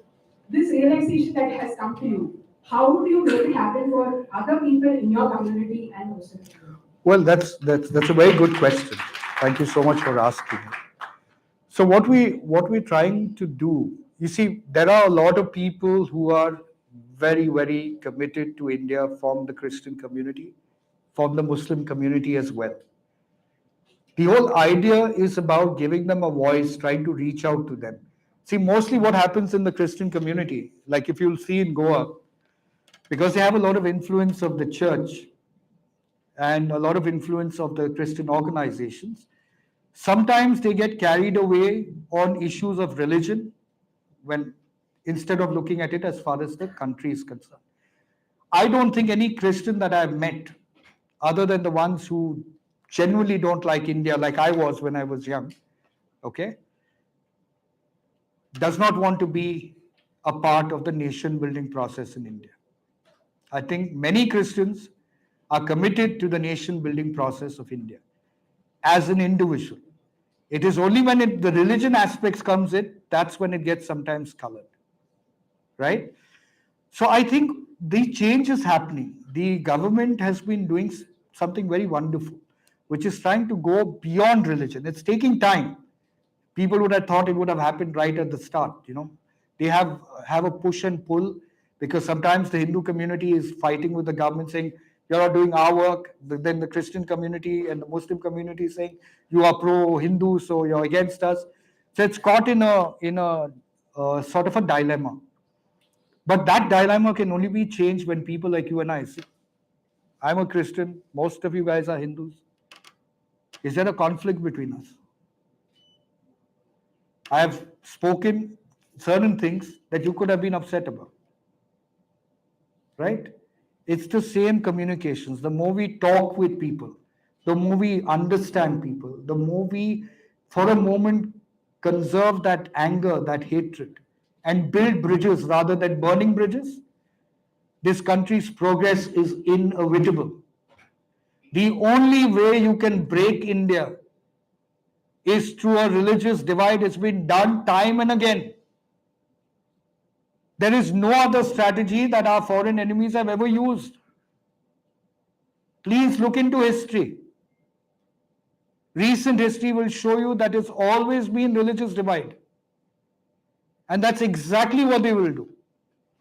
this realization that has come to you, how would you make it happen for other people in your community and Muslim community? Well, that's a very good question. Thank you so much for asking. So what we're trying to do, you see, there are a lot of people who are very, very committed to India from the Christian community, from the Muslim community as well. The whole idea is about giving them a voice, trying to reach out to them. See, mostly what happens in the Christian community, like if you'll see in Goa, because they have a lot of influence of the church and a lot of influence of the Christian organizations, sometimes they get carried away on issues of religion when instead of looking at it as far as the country is concerned. I don't think any Christian that I've met, other than the ones who genuinely don't like India, like I was when I was young, okay, does not want to be a part of the nation building process in India. I think many Christians are committed to the nation building process of India as an individual. It is only when the religion aspects comes in, that's when it gets sometimes colored, right? So I think the change is happening. The government has been doing something very wonderful, which is trying to go beyond religion. It's taking time. People would have thought it would have happened right at the start, you know. They have a push and pull, because sometimes the Hindu community is fighting with the government saying, you're not doing our work. Then the Christian community and the Muslim community is saying, you are pro-Hindu, so you're against us. So it's caught in a sort of a dilemma. But that dilemma can only be changed when people like you and I see. I'm a Christian. Most of you guys are Hindus. Is there a conflict between us? I have spoken certain things that you could have been upset about. Right? It's the same communications. The more we talk with people, the more we understand people, the more we, for a moment, conserve that anger, that hatred, and build bridges rather than burning bridges, this country's progress is inevitable. The only way you can break India is through a religious divide. It's been done time and again. There is no other strategy that our foreign enemies have ever used. Please look into history. Recent history will show you that it's always been religious divide. And that's exactly what they will do.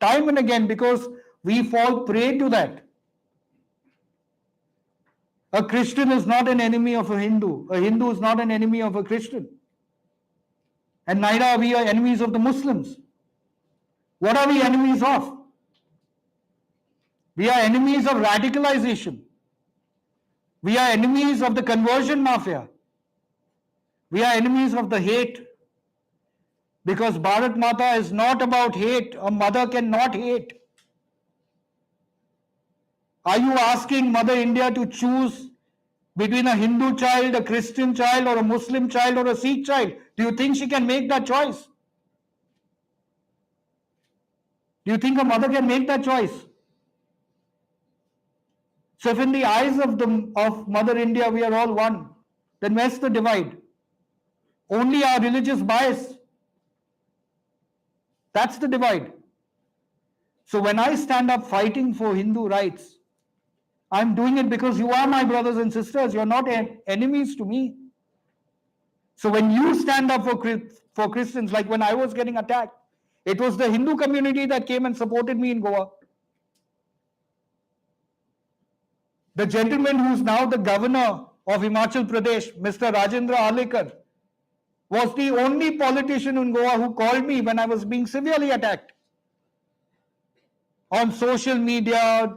Time and again, because we fall prey to that. A Christian is not an enemy of a Hindu. A Hindu is not an enemy of a Christian. And neither are we enemies of the Muslims. What are we enemies of? We are enemies of radicalization. We are enemies of the conversion mafia. We are enemies of the hate. Because Bharat Mata is not about hate. A mother cannot hate. Are you asking Mother India to choose between a Hindu child, a Christian child, or a Muslim child, or a Sikh child? Do you think she can make that choice? Do you think a mother can make that choice? So if in the eyes of Mother India we are all one, then where's the divide? Only our religious bias. That's the divide. So when I stand up fighting for Hindu rights, I'm doing it because you are my brothers and sisters. You're not enemies to me. So when you stand up for Christians, like when I was getting attacked, it was the Hindu community that came and supported me in Goa. The gentleman who's now the governor of Himachal Pradesh, Mr. Rajendra Alekar, was the only politician in Goa who called me when I was being severely attacked. On social media,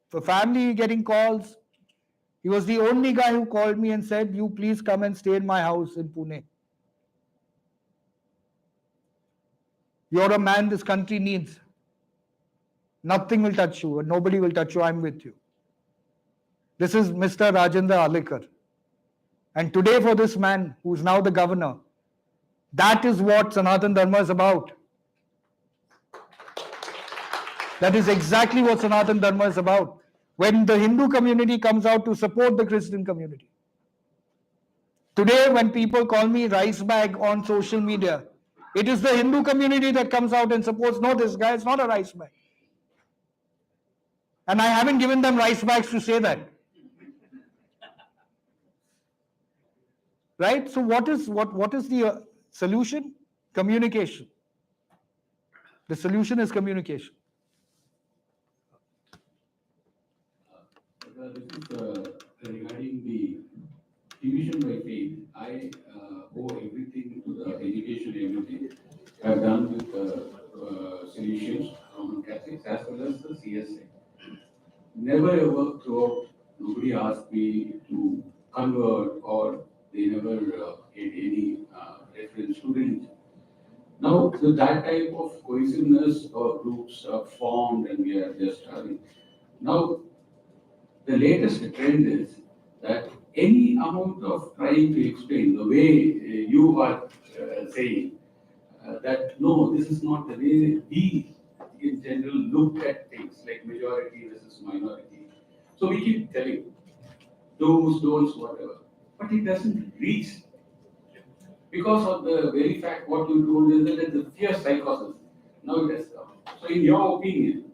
for family getting calls. He was the only guy who called me and said, you please come and stay in my house in Pune. You're a man this country needs. Nothing will touch you, and nobody will touch you. I'm with you. This is Mr. Rajendra Alekar. And today for this man, who's now the governor, that is what Sanatan Dharma is about. That is exactly what Sanatan Dharma is about. When the Hindu community comes out to support the Christian community. Today, when people call me rice bag on social media, it is the Hindu community that comes out and supports, no, this guy is not a rice bag. And I haven't given them rice bags to say that. Right? So what is the solution? Communication. The solution is communication. This is regarding the division by faith. I owe everything to the education, everything I've done with solutions from Catholics as well as the CSA. Never ever throughout, nobody asked me to convert, or they never had any reference to religion. Now, so that type of cohesiveness or groups are formed and we are just having. Now, the latest trend is that any amount of trying to explain the way you are saying that no, this is not the way we in general look at things like majority versus minority. So we keep telling those, whatever, but it doesn't reach because of the very fact what you told is that it's a fierce psychosis. Now it has come. So in your opinion,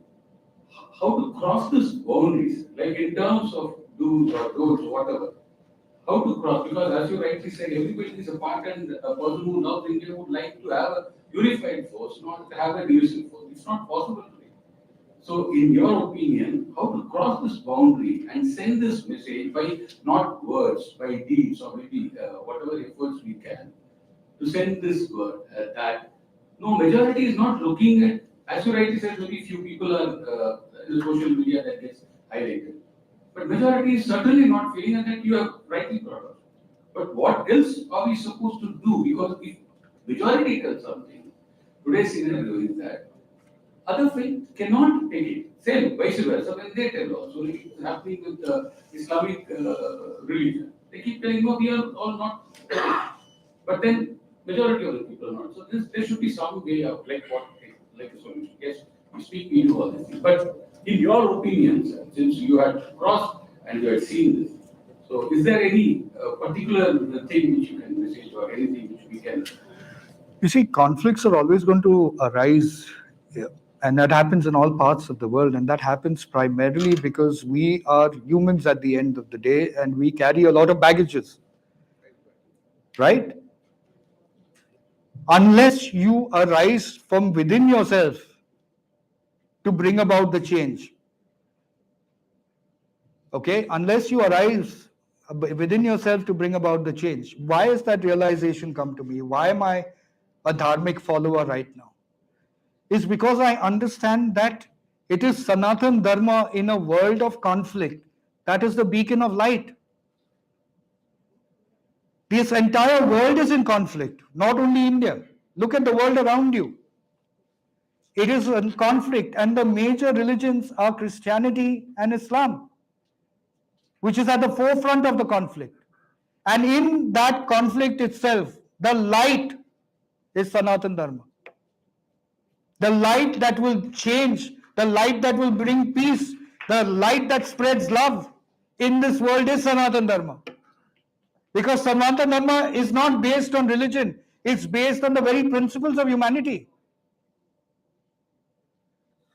how to cross these boundaries, like in terms of do's or don'ts, whatever, how to cross, because as you rightly said, everybody is a part and a person who loves India would like to have a unified force, not have a divisive force. It's not possible today. So in your opinion, how to cross this boundary and send this message by not words, by deeds, or maybe whatever efforts we can, to send this word that no, majority is not looking at, as you rightly said, maybe few people are in the social media that gets highlighted. But majority is certainly not feeling, and that you have rightly brought up. But what else are we supposed to do? Because if majority tells something, today's scenario is that other faith cannot take it. Same, vice versa, when they tell also, like it's happening with the Islamic religion. They keep telling, no, we are all not. But then majority of the people are not. So there should be some way out, like a solution. Yes, we speak, we do all these things. But in your opinion, sir, since you had crossed and you had seen this, so is there any particular thing which you can message or anything which we can? You see, conflicts are always going to arise, and that happens in all parts of the world, and that happens primarily because we are humans at the end of the day, and we carry a lot of baggages, right? Unless you arise from within yourself to bring about the change, okay? Unless you arise within yourself to bring about the change. Why has that realization come to me? Why am I a dharmic follower right now? Is because I understand that it is Sanatan Dharma in a world of conflict that is the beacon of light. This entire world is in conflict, not only India. Look at the world around you. It is in conflict, and the major religions are Christianity and Islam, which is at the forefront of the conflict. And in that conflict itself, the light is Sanatan Dharma. The light that will change, the light that will bring peace, the light that spreads love in this world is Sanatan Dharma. Because Sanatan Dharma is not based on religion, it's based on the very principles of humanity.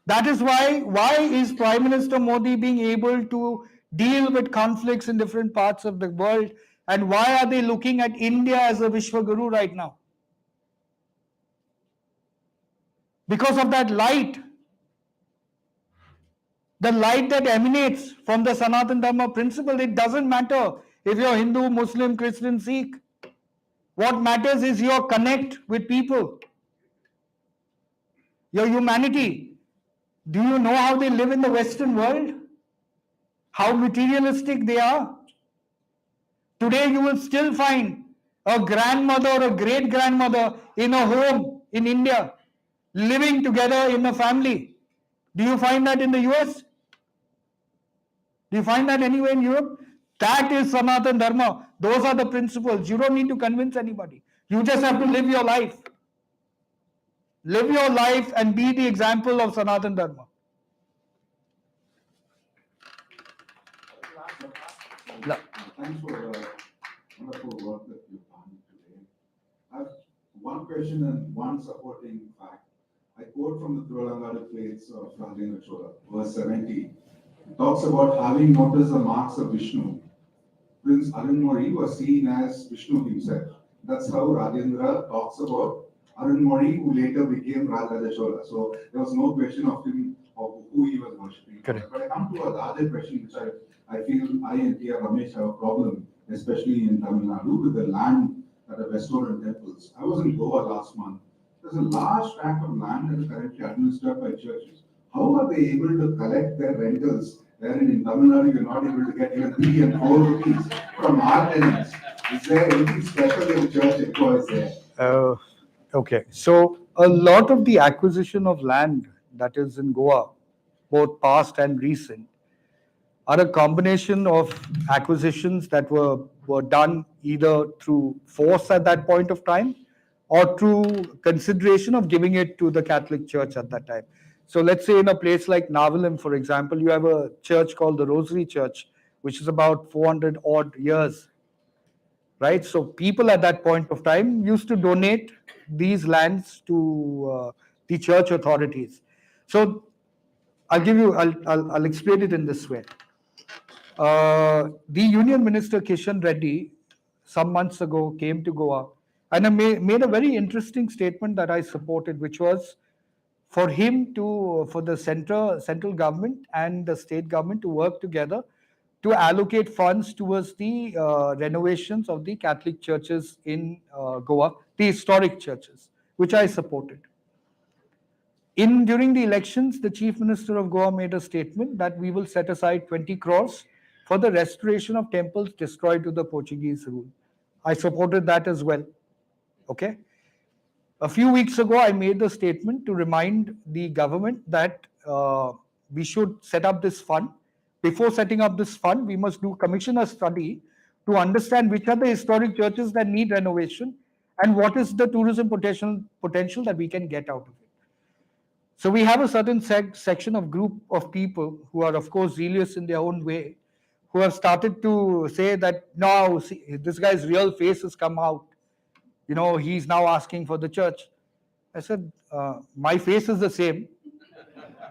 That is why is Prime Minister Modi being able to deal with conflicts in different parts of the world, and why are they looking at India as a Vishwaguru right now? Because of that light. The light that emanates from the Sanatan Dharma principle. It doesn't matter if you're Hindu, Muslim, Christian, Sikh. What matters is your connect with people, your humanity. Do you know how they live in the Western world? How materialistic they are? Today you will still find a grandmother or a great-grandmother in a home in India, living together in a family. Do you find that in the US? Do you find that anywhere in Europe? That is Sanatan Dharma. Those are the principles. You don't need to convince anybody. You just have to live your life. Live your life and be the example of Sanatan Dharma. Thanks for the wonderful work that you've done today. I have one question and one supporting fact. I quote from the Thiruvallangadu plates of Rajendra Chola, verse 70. It talks about having noticed the marks of Vishnu. Prince Arunmozhi was seen as Vishnu himself. That's how Rajendra talks about Arunmozhi, who later became Rajaraja Chola. So there was no question of him, of who he was worshipping. Correct. But I come to a larger question, which I feel I and T.R. Ramesh have a problem, especially in Tamil Nadu, with the land that are restored in temples. I was in Goa last month. There's a large tract of land that is currently administered by churches. How are they able to collect their rentals, wherein in Tamil Nadu you're not able to get even 3 and 4 rupees from our tenants? Is there anything special that the church employs there? Okay, so a lot of the acquisition of land that is in Goa, both past and recent, are a combination of acquisitions that were done either through force at that point of time or through consideration of giving it to the Catholic Church at that time. So let's say in a place like Navalim, for example, you have a church called the Rosary Church, which is about 400 odd years, right? So people at that point of time used to donate these lands to the church authorities. So I'll explain it in this way. The Union Minister Kishan Reddy some months ago came to Goa and made a very interesting statement that I supported, which was for the central government and the state government to work together to allocate funds towards the renovations of the Catholic churches in Goa, the historic churches, which I supported. During the elections, the Chief Minister of Goa made a statement that we will set aside 20 crores for the restoration of temples destroyed to the Portuguese rule. I supported that as well. Okay. A few weeks ago, I made the statement to remind the government that we should set up this fund. Before setting up this fund, we must commission a study to understand which are the historic churches that need renovation and what is the tourism potential that we can get out of it. So we have a certain section of group of people who are, of course, zealous in their own way, who have started to say that now this guy's real face has come out. He's now asking for the church. I said, my face is the same.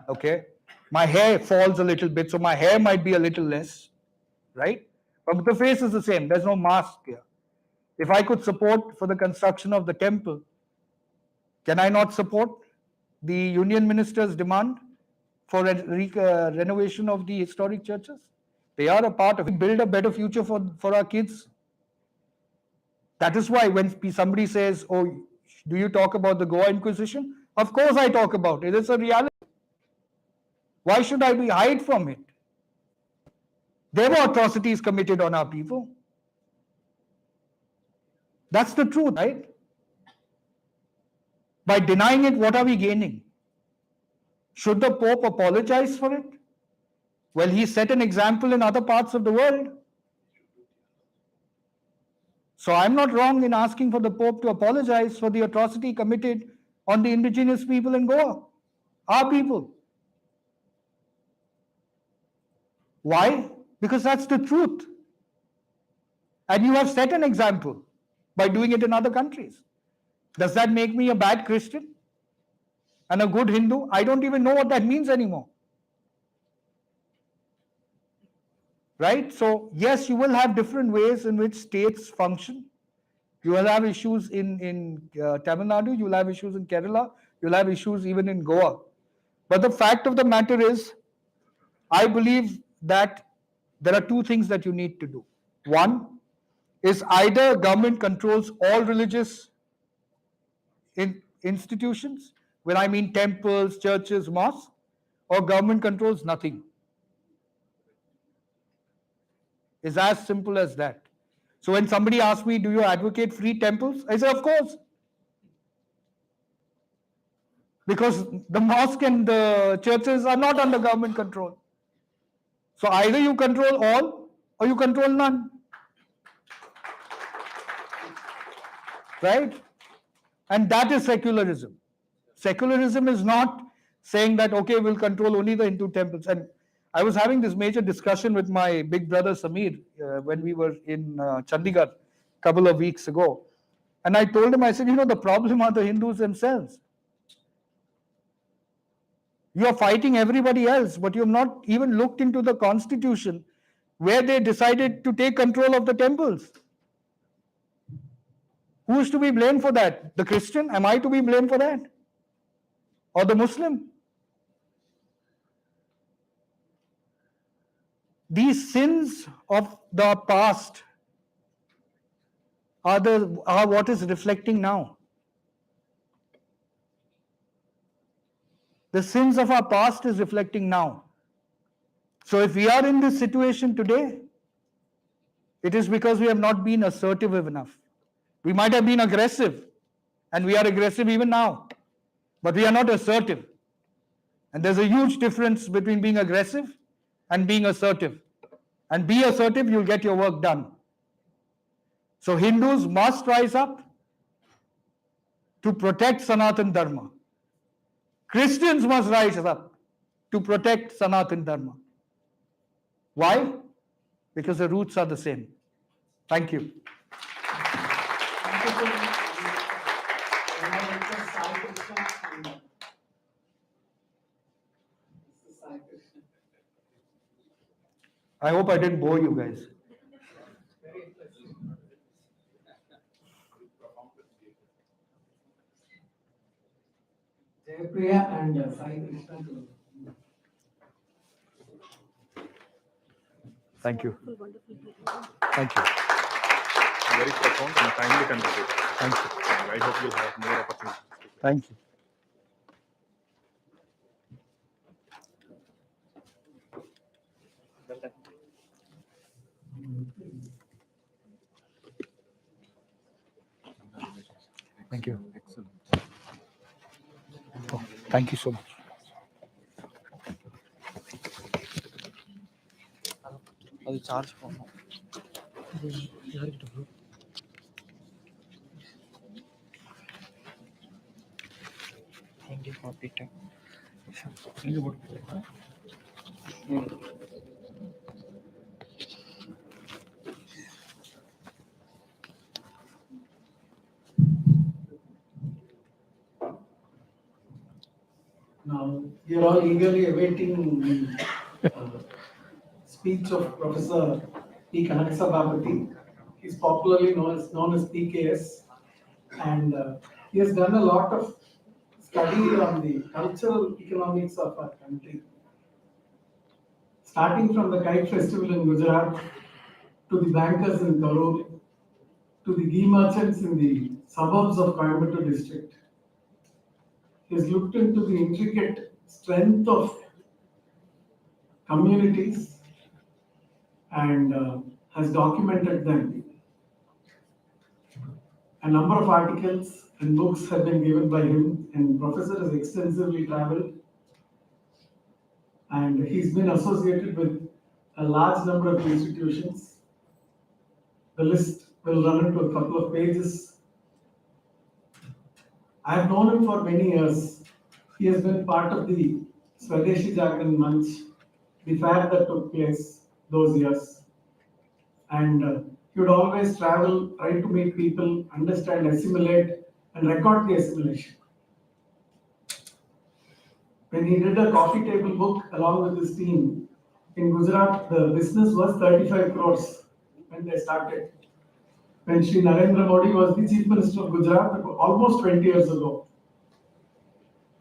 Okay. My hair falls a little bit, so my hair might be a little less, right? But the face is the same. There's no mask here. If I could support for the construction of the temple, can I not support the Union Minister's demand for renovation of the historic churches? They are a part of it. Build a better future for our kids. That is why when somebody says, oh, do you talk about the Goa Inquisition? Of course I talk about it. It's a reality. Why should I hide from it? There were atrocities committed on our people. That's the truth, right? By denying it, what are we gaining? Should the Pope apologize for it? Well, he set an example in other parts of the world. So I'm not wrong in asking for the Pope to apologize for the atrocity committed on the indigenous people in Goa, our people. Why? Because that's the truth. And you have set an example by doing it in other countries. Does that make me a bad Christian and a good Hindu? I don't even know what that means anymore. Right? So, yes, you will have different ways in which states function. You will have issues in Tamil Nadu, you will have issues in Kerala, you will have issues even in Goa. But the fact of the matter is, I believe that there are two things that you need to do. One is either government controls all religious institutions, when I mean temples, churches, mosques, or government controls nothing. It's as simple as that. So when somebody asks me, do you advocate free temples? I say, of course. Because the mosque and the churches are not under government control. So either you control all or you control none. Right? And that is secularism. Secularism is not saying that, okay, we'll control only the Hindu temples. And I was having this major discussion with my big brother Samir when we were in Chandigarh a couple of weeks ago. And I told him, I said, the problem are the Hindus themselves. You are fighting everybody else, but you have not even looked into the constitution where they decided to take control of the temples. Who is to be blamed for that? The Christian? Am I to be blamed for that? Or the Muslim? These sins of the past are what is reflecting now. The sins of our past is reflecting now. So if we are in this situation today, it is because we have not been assertive enough. We might have been aggressive And we are aggressive even now. But we are not assertive. And there's a huge difference between being aggressive and being assertive. And be assertive, you'll get your work done. So Hindus must rise up to protect Sanatan Dharma. Christians must rise up to protect Sanatan Dharma. Why? Because the roots are the same. Thank you. I hope I didn't bore you guys. Jaypriya and Sai Krishna. Thank you. Thank you. Very profound and timely conversation. Thank you. And I hope you'll have more opportunities. Thank you. Thank you. Excellent. Oh, thank you so much. ಅದು charge ಹೆಂಗೆ ಕಾಪಿಟ ಹಿಂಗೆ ಬಿಡ್ಬೇಕು. Now, we are all eagerly awaiting the speech of Professor P. Kanakasabapati. He is popularly known as PKS, and he has done a lot of study on the cultural economics of our country. Starting from the Kite Festival in Gujarat, to the bankers in Karur, to the ghee merchants in the suburbs of Coimbatore district. He has looked into the intricate strength of communities and has documented them. A number of articles and books have been given by him, and Professor has extensively traveled, and he's been associated with a large number of institutions. The list will run into a couple of pages. I have known him for many years. He has been part of the Swadeshi Jagran Manch, the fair that took place those years. And he would always travel, try to meet people, understand, assimilate, and record the assimilation. When he did a coffee table book along with his team in Gujarat, the business was 35 crores when they started. When Shri Narendra Modi was the Chief Minister of Gujarat almost 20 years ago.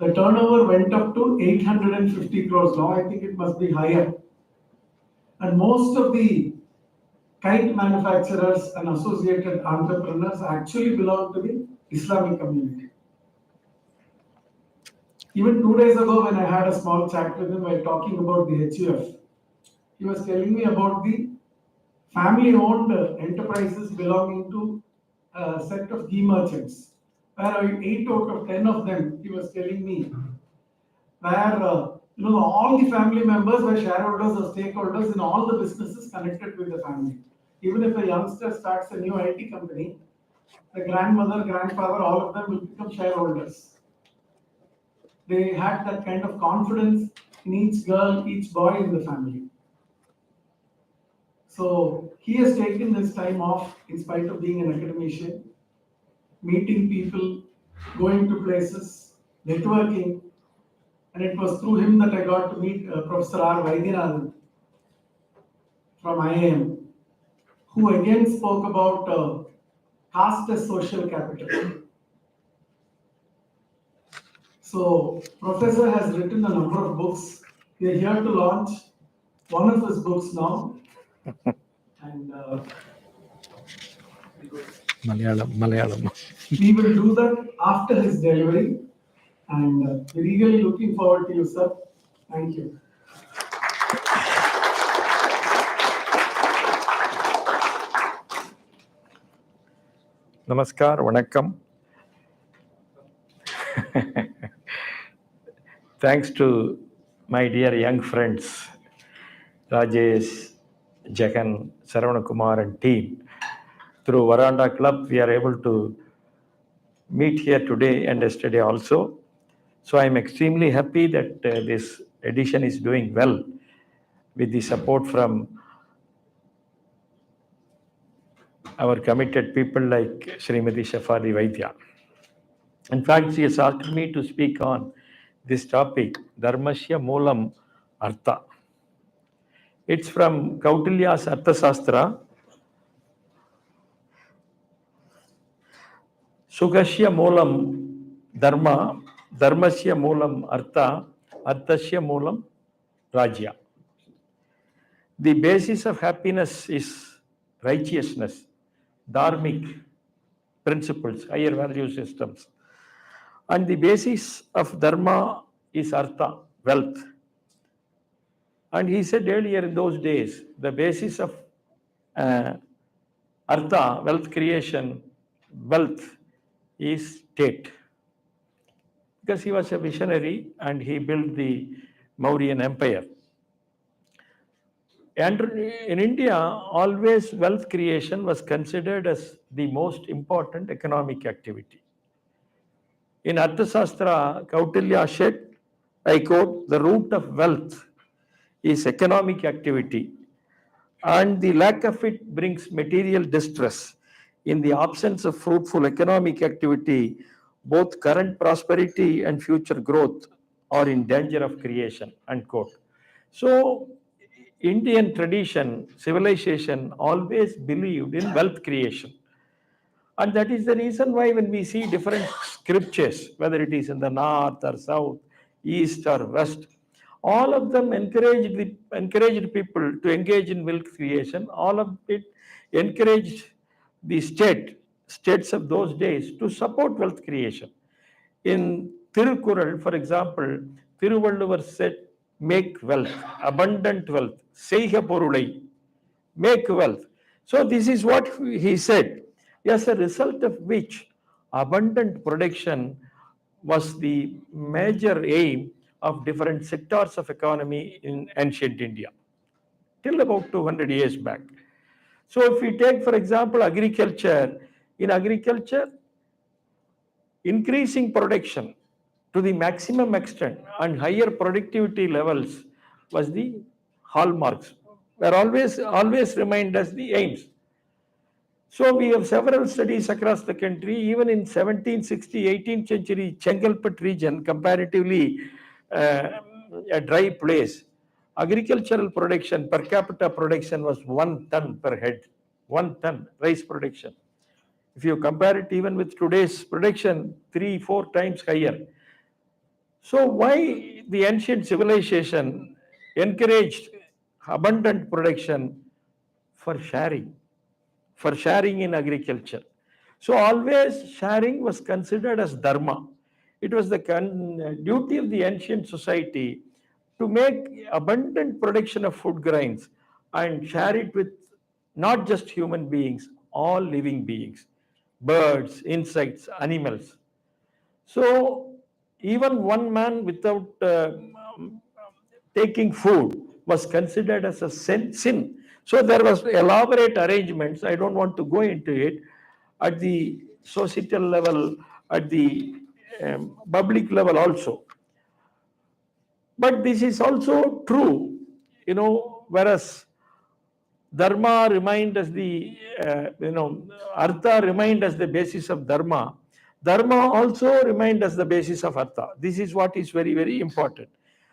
The turnover went up to 850 crores. Now I think it must be higher. And most of the kite manufacturers and associated entrepreneurs actually belong to the Islamic community. Even 2 days ago, when I had a small chat with him while talking about the HUF, he was telling me about the family-owned enterprises belonging to a set of ghee merchants, where 8 out of 10 of them, he was telling me, where all the family members were shareholders or stakeholders in all the businesses connected with the family. Even if a youngster starts a new IT company, the grandmother, grandfather, all of them will become shareholders. They had that kind of confidence in each girl, each boy in the family. So he has taken this time off in spite of being an academician, meeting people, going to places, networking, and it was through him that I got to meet Professor R. Vaidyanathan from IIM, who again spoke about caste as social capital. So Professor has written a number of books. We are here to launch one of his books now. And Malayalam. we will do that after his delivery. And we're eagerly looking forward to you, sir. Thank you. Namaskar, Vanakkam. Thanks to my dear young friends, Rajesh, Jagan, Saravanakumar and team. Through Verandah Club, we are able to meet here today and yesterday also. So I'm extremely happy that this edition is doing well with the support from our committed people like Srimati Shafali Vaidya. In fact, she has asked me to speak on this topic, Dharmasya Moolam Artha. It's from Kautilya's Arthasastra. Sugasya Moolam Dharma, Dharmasya Moolam Artha, Arthasya Moolam Rajya. The basis of happiness is righteousness, Dharmic principles, higher value systems. And the basis of Dharma is Artha, wealth. And he said earlier in those days, the basis of Artha, wealth creation, wealth is state. Because he was a visionary and he built the Mauryan Empire. And in India, always wealth creation was considered as the most important economic activity. In Arthasastra, Kautilya said, I quote, the root of wealth is economic activity, and the lack of it brings material distress. In the absence of fruitful economic activity, both current prosperity and future growth are in danger of creation, unquote. So, Indian tradition, civilization always believed in wealth creation. And that is the reason why when we see different scriptures, whether it is in the north or south, east or west, all of them encouraged people to engage in wealth creation. All of it encouraged the states of those days to support wealth creation. In Tirukural, for example, Tiruvalluvar said, make wealth, abundant wealth, seiha porulai, make wealth. So this is what he said. As a result of which, abundant production was the major aim of different sectors of economy in ancient India, till about 200 years back. So if we take, for example, agriculture, in agriculture, increasing production to the maximum extent and higher productivity levels was the hallmarks, were always remained as the aims. So we have several studies across the country, even in 1760, 18th century Chengalpat region, comparatively a dry place, agricultural production, per capita production was 1 ton per head, 1 ton rice production. If you compare it even with today's production, 3-4 times higher. So why the ancient civilization encouraged abundant production? For sharing in agriculture. So always sharing was considered as dharma. It was the duty of the ancient society to make abundant production of food grains and share it with not just human beings, all living beings, birds, insects, animals. So even one man without taking food was considered as a sin. So there was elaborate arrangements, I don't want to go into it, at the societal level, at the public level also. But this is also true, whereas Dharma remained as the, Artha remained as the basis of Dharma. Dharma also remained as the basis of Artha. This is what is very, very important.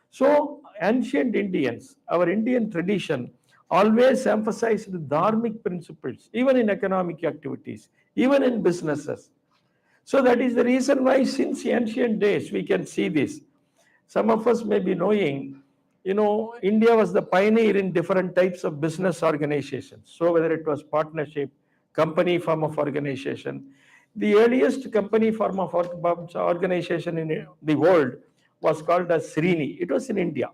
So ancient Indians, our Indian tradition, always emphasized the dharmic principles, even in economic activities, even in businesses. So that is the reason why since ancient days we can see this. Some of us may be knowing, India was the pioneer in different types of business organizations. So whether it was partnership, company form of organization, the earliest company form of organization in the world was called as Srini. It was in India.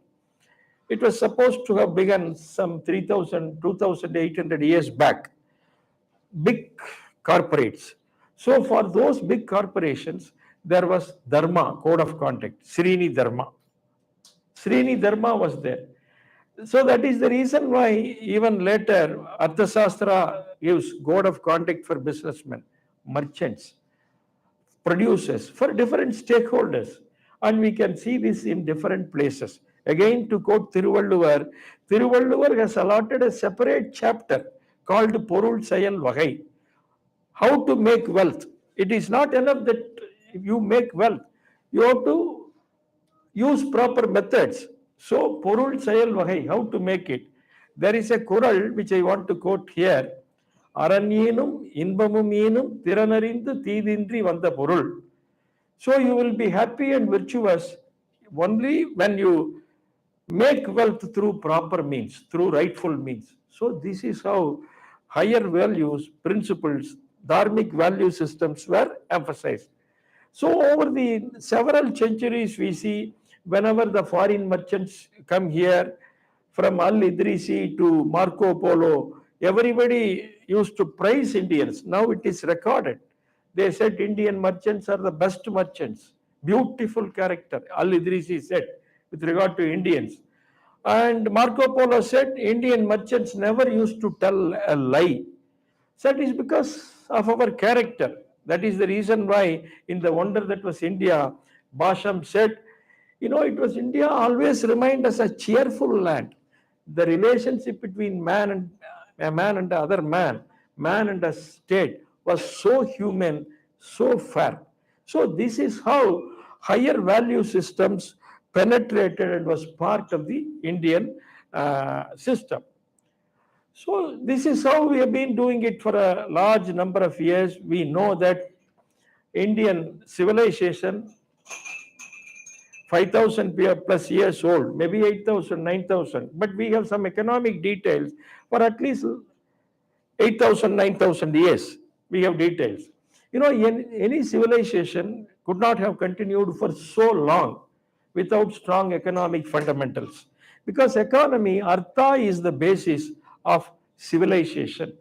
It was supposed to have begun some 2,800 years back. Big corporates. So for those big corporations, there was Dharma, code of conduct, Srini Dharma. Srini Dharma was there. So that is the reason why even later Arthashastra gives code of conduct for businessmen, merchants, producers, for different stakeholders. And we can see this in different places. Again, to quote Thiruvalluvar, Thiruvalluvar has allotted a separate chapter called Porul Sayal Vagai, how to make wealth. It is not enough that you make wealth. You have to use proper methods. So, Porul Sayal Vagai, how to make it. There is a Kural which I want to quote here. Aranyeenum, Inbamum Tiranarind, Tidindri Vanda Porul. So, you will be happy and virtuous only when you make wealth through proper means, through rightful means. So, this is how higher values, principles, dharmic value systems were emphasized. So, over the several centuries, we see whenever the foreign merchants come here, from Al-Idrisi to Marco Polo, everybody used to praise Indians. Now it is recorded. They said Indian merchants are the best merchants. Beautiful character, Al-Idrisi said, with regard to Indians. And Marco Polo said Indian merchants never used to tell a lie. So that is because of our character. That is the reason why in the wonder that was India, Basham said, it was India always remained as a cheerful land. The relationship between man and the other man and a state was so human, so fair. So this is how higher value systems penetrated and was part of the Indian system. So this is how we have been doing it for a large number of years. We know that Indian civilization, 5,000 plus years old, maybe 8,000, 9,000, but we have some economic details for at least 8,000, 9,000 years. We have details. Any civilization could not have continued for so long without strong economic fundamentals. Because economy, artha, is the basis of civilization.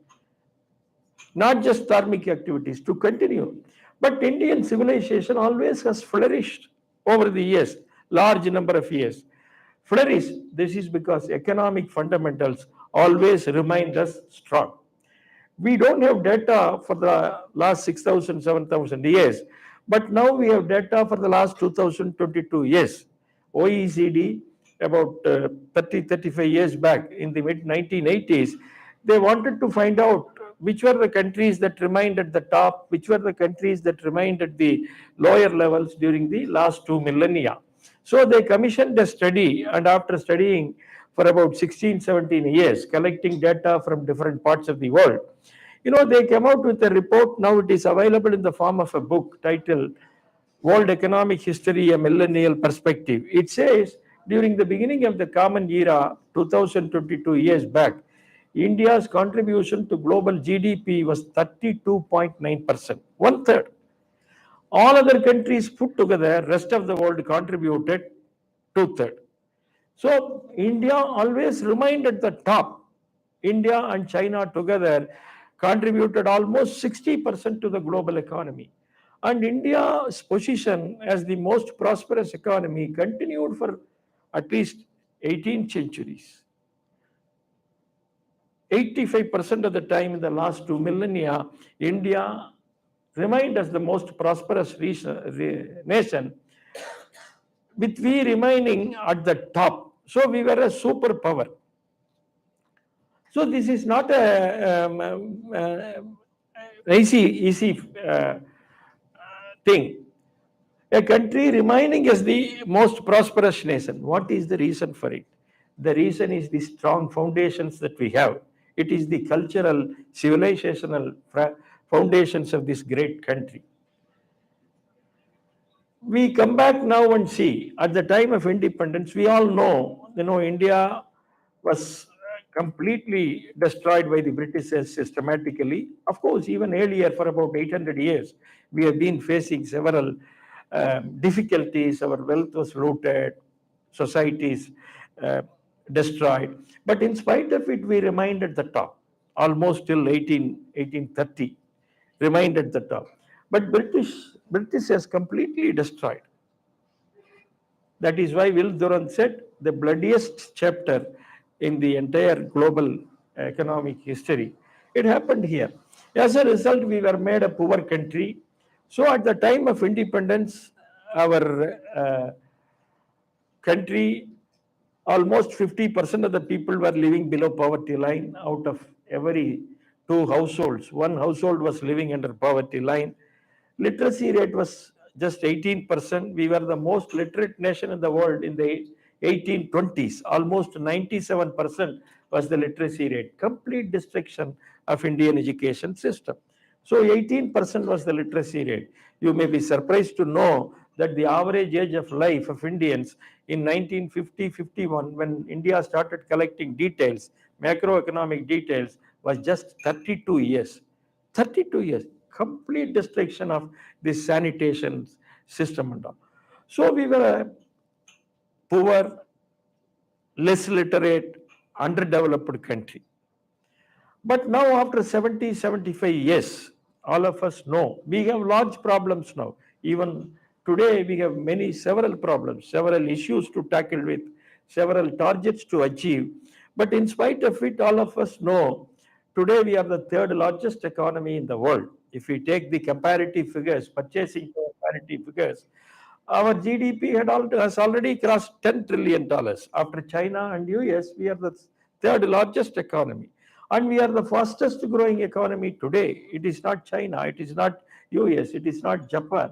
Not just dharmic activities, to continue. But Indian civilization always has flourished over the years, large number of years. Flourish, this is because economic fundamentals always remained us strong. We don't have data for the last 6,000, 7,000 years, but now we have data for the last 2022 years. OECD, about 30, 35 years back in the mid-1980s, they wanted to find out which were the countries that remained at the top, which were the countries that remained at the lower levels during the last 2 millennia. So they commissioned a study, and after studying for about 16, 17 years, collecting data from different parts of the world, they came out with a report. Now it is available in the form of a book titled World Economic History, a Millennial Perspective. It says, during the beginning of the Common Era, 2022 years back, India's contribution to global GDP was 32.9%, 1/3. All other countries put together, rest of the world contributed 2/3. So India always remained at the top. India and China together contributed almost 60% to the global economy. And India's position as the most prosperous economy continued for at least 18 centuries. 85% of the time in the last 2 millennia, India remained as the most prosperous nation, with we remaining at the top. So we were a superpower. So this is not a easy thing. A country remaining as the most prosperous nation. What is the reason for it? The reason is the strong foundations that we have. It is the cultural, civilizational foundations of this great country. We come back now and see, at the time of independence, we all know, India was completely destroyed by the Britishers systematically. Of course, even earlier, for about 800 years, we have been facing several difficulties. Our wealth was looted, societies destroyed. But in spite of it, we remained at the top, almost till 1830, remained at the top. But British British has completely destroyed. That is why Will Durant said the bloodiest chapter in the entire global economic history, it happened here. As a result, we were made a poor country. So at the time of independence, our country, almost 50% of the people were living below poverty line. Out of every 2 households, 1 household was living under poverty line. Literacy rate was just 18%. We were the most literate nation in the world in the 1820s. Almost 97% was the literacy rate. Complete destruction of Indian education system. So 18% was the literacy rate. You may be surprised to know that the average age of life of Indians in 1950-51, when India started collecting details, macroeconomic details, was just 32 years. 32 years. Complete destruction of this sanitation system and all. So we were a poor, less literate, underdeveloped country. But now after 70, 75 years, all of us know we have large problems now. Even today we have several problems, several issues to tackle with, several targets to achieve. But in spite of it, all of us know today we are the 3rd largest economy in the world. If we take the comparative figures, purchasing comparative figures, our GDP has already crossed $10 trillion. After China and US, we are the 3rd largest economy. And we are the fastest growing economy today. It is not China, it is not US, it is not Japan.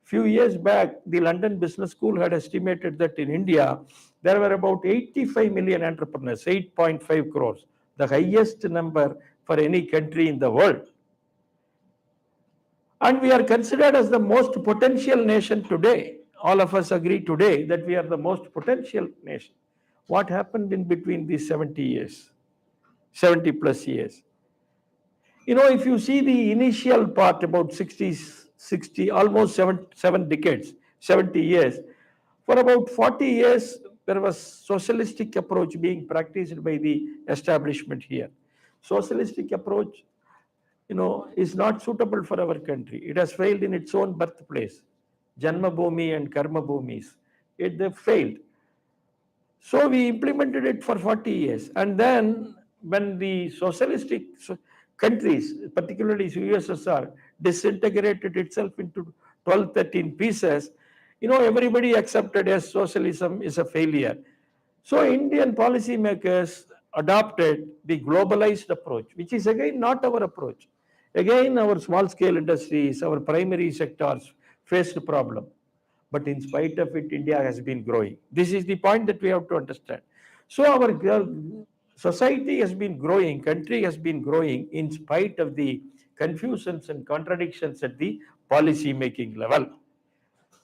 Few years back, the London Business School had estimated that in India, there were about 85 million entrepreneurs, 8.5 crores, the highest number for any country in the world. And we are considered as the most potential nation today. All of us agree today that we are the most potential nation. What happened in between these 70 years? 70 plus years. If you see the initial part, about 60, almost 7 decades, 70 years, for about 40 years, there was socialistic approach being practiced by the establishment here. Socialistic approach, is not suitable for our country. It has failed in its own birthplace. Janma Bhumi and Karma Bhumis, they failed. So we implemented it for 40 years. And then when the socialistic countries, particularly USSR, disintegrated itself into 12, 13 pieces, everybody accepted as socialism is a failure. So Indian policymakers adopted the globalized approach, which is again not our approach. Again, our small scale industries, our primary sectors faced a problem. But in spite of it, India has been growing. This is the point that we have to understand. So our society has been growing, country has been growing in spite of the confusions and contradictions at the policy making level.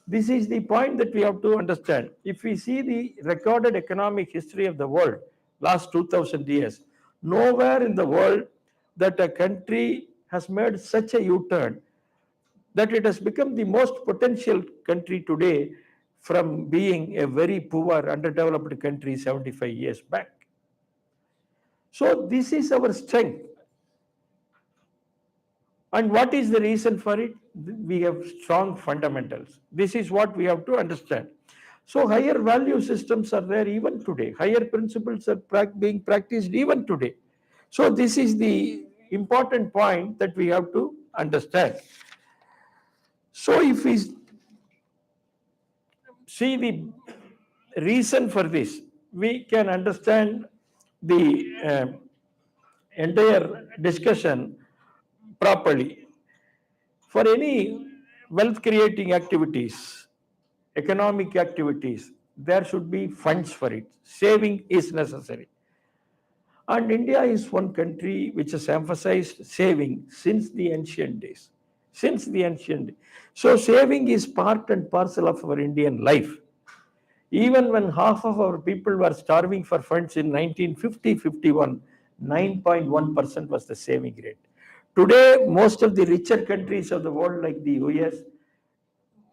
This is the point that we have to understand. If we see the recorded economic history of the world, last 2000 years, nowhere in the world that a country has made such a U-turn that it has become the most potential country today from being a very poor, underdeveloped country 75 years back. So this is our strength. And what is the reason for it? We have strong fundamentals. This is what we have to understand. So higher value systems are there even today. Higher principles are being practiced even today. So this is the important point that we have to understand. So if we see the reason for this, we can understand the entire discussion properly. For any wealth creating activities, economic activities, there should be funds for it. Saving is necessary. And India is one country which has emphasized saving since the ancient days. Since the ancient days. So saving is part and parcel of our Indian life. Even when half of our people were starving for funds in 1950-51, 9.1% was the saving rate. Today, most of the richer countries of the world like the US,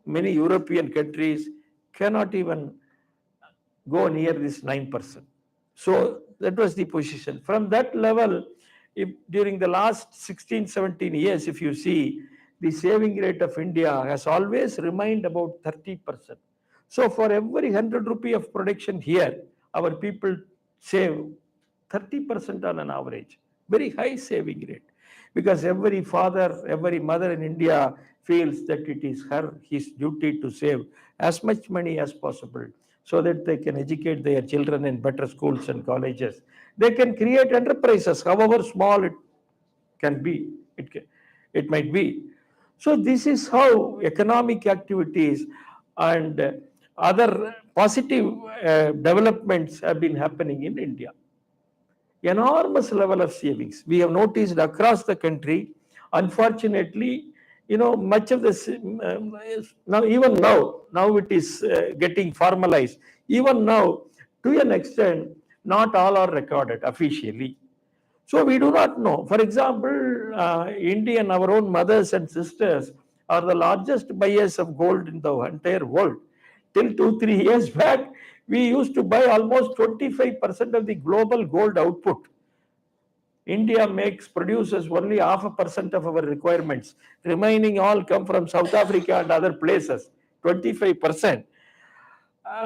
many European countries cannot even go near this 9%. So that was the position. From that level, if during the last 16, 17 years, if you see, the saving rate of India has always remained about 30%. So for every 100 rupee of production here, our people save 30% on an average. Very high saving rate. Because every father, every mother in India feels that it is his duty to save as much money as possible so that they can educate their children in better schools and colleges. They can create enterprises, however small it can be, it might be. So this is how economic activities and other positive developments have been happening in India. Enormous level of savings we have noticed across the country. Unfortunately, much of this now it is getting formalized. Even now, to an extent, not all are recorded officially. So we do not know. For example, Indian, our own mothers and sisters are the largest buyers of gold in the entire world. Till 2-3 years back, we used to buy almost 25% of the global gold output. India produces only 0.5% of our requirements. Remaining all come from South Africa and other places, 25%.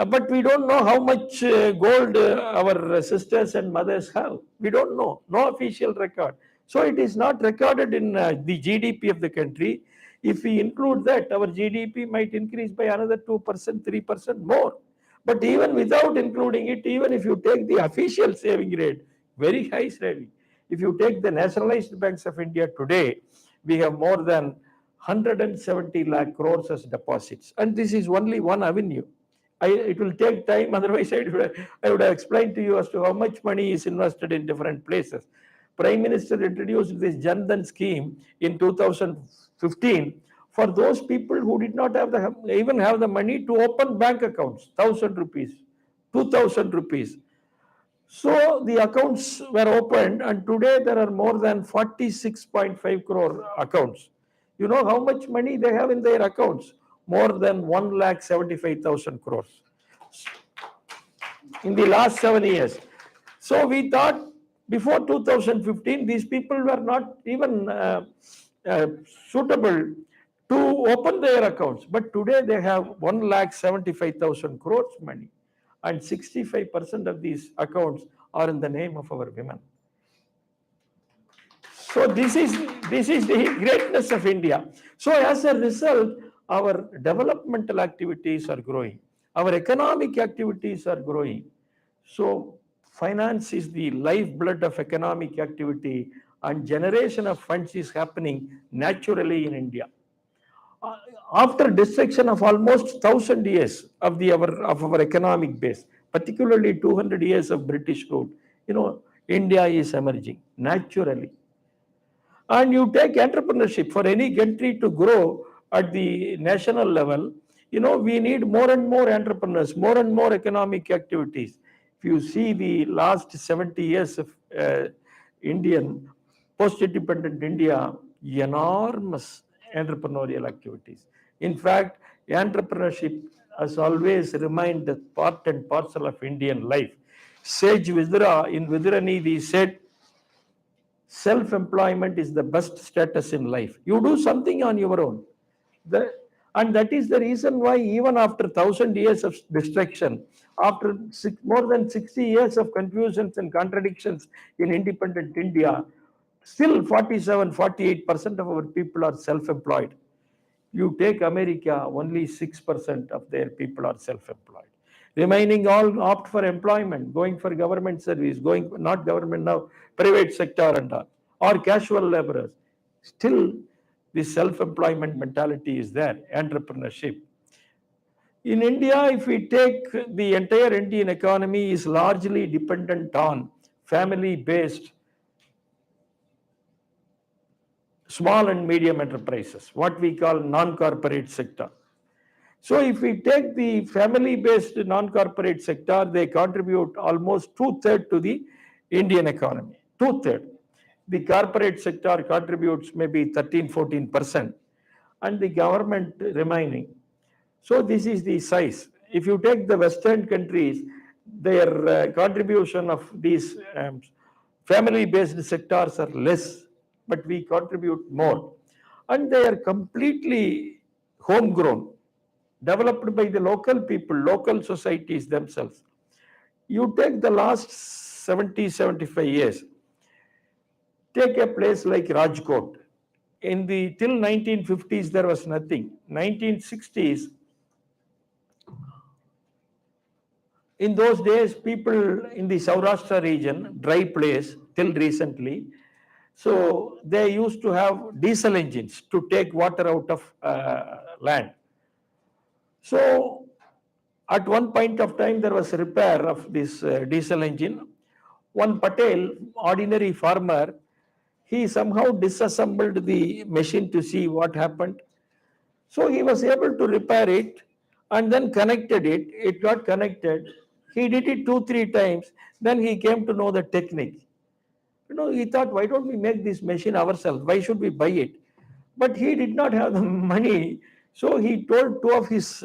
But we don't know how much gold our sisters and mothers have. We don't know. No official record. So it is not recorded in the GDP of the country. If we include that, our GDP might increase by another 2%, 3% more. But even without including it, even if you take the official saving rate, very high saving. If you take the nationalized banks of India today, we have more than 170 lakh crores as deposits. And this is only one avenue. It will take time, otherwise I would have explained to you as to how much money is invested in different places. Prime Minister introduced this Jan Dhan scheme in 2015 for those people who did not even have the money to open bank accounts, 1,000 rupees, 2,000 rupees. So the accounts were opened, and today there are more than 46.5 crore accounts. You know how much money they have in their accounts? More than 1,75,000 crores in the last 7 years. So we thought before 2015, these people were not even suitable to open their accounts. But today they have 1,75,000 crores money, and 65% of these accounts are in the name of our women. So this is the greatness of India. So as a result, our developmental activities are growing. Our economic activities are growing. So finance is the lifeblood of economic activity, and generation of funds is happening naturally in India. After destruction of almost 1,000 years of our economic base, particularly 200 years of British rule, India is emerging naturally. And you take entrepreneurship for any country to grow at the national level, we need more and more entrepreneurs, more and more economic activities. If you see the last 70 years of post-independent India, enormous entrepreneurial activities. In fact, entrepreneurship has always remained the part and parcel of Indian life. Sage Vidura in Viduranidhi said, self-employment is the best status in life. You do something on your own. And that is the reason why even after 1,000 years of destruction, after more than 60 years of confusions and contradictions in independent India, still 47-48% of our people are self-employed. You take America, only 6% of their people are self-employed. Remaining all opt for employment, going for government service, not government now, private sector and all, or casual laborers. Still, the self-employment mentality is there, entrepreneurship. In India, if we take the entire Indian economy is largely dependent on family-based small and medium enterprises, what we call non-corporate sector. So if we take the family-based non-corporate sector, they contribute almost 2/3 to the Indian economy, 2/3. The corporate sector contributes maybe 13-14%, and the government remaining. So this is the size. If you take the Western countries, their contribution of these family-based sectors are less, but we contribute more. and they are completely homegrown, developed by the local people, local societies themselves. You take the last 70, 75 years, take a place like Rajkot. Till 1950s, there was nothing. 1960s, in those days, people in the Saurashtra region, dry place, till recently, so they used to have diesel engines to take water out of land. So at one point of time, there was a repair of this diesel engine. One Patel, ordinary farmer, he somehow disassembled the machine to see what happened. So he was able to repair it and then connected it. It got connected. He did it 2-3 times. Then he came to know the technique. He thought, why don't we make this machine ourselves? Why should we buy it? But he did not have the money. So he told 2 of his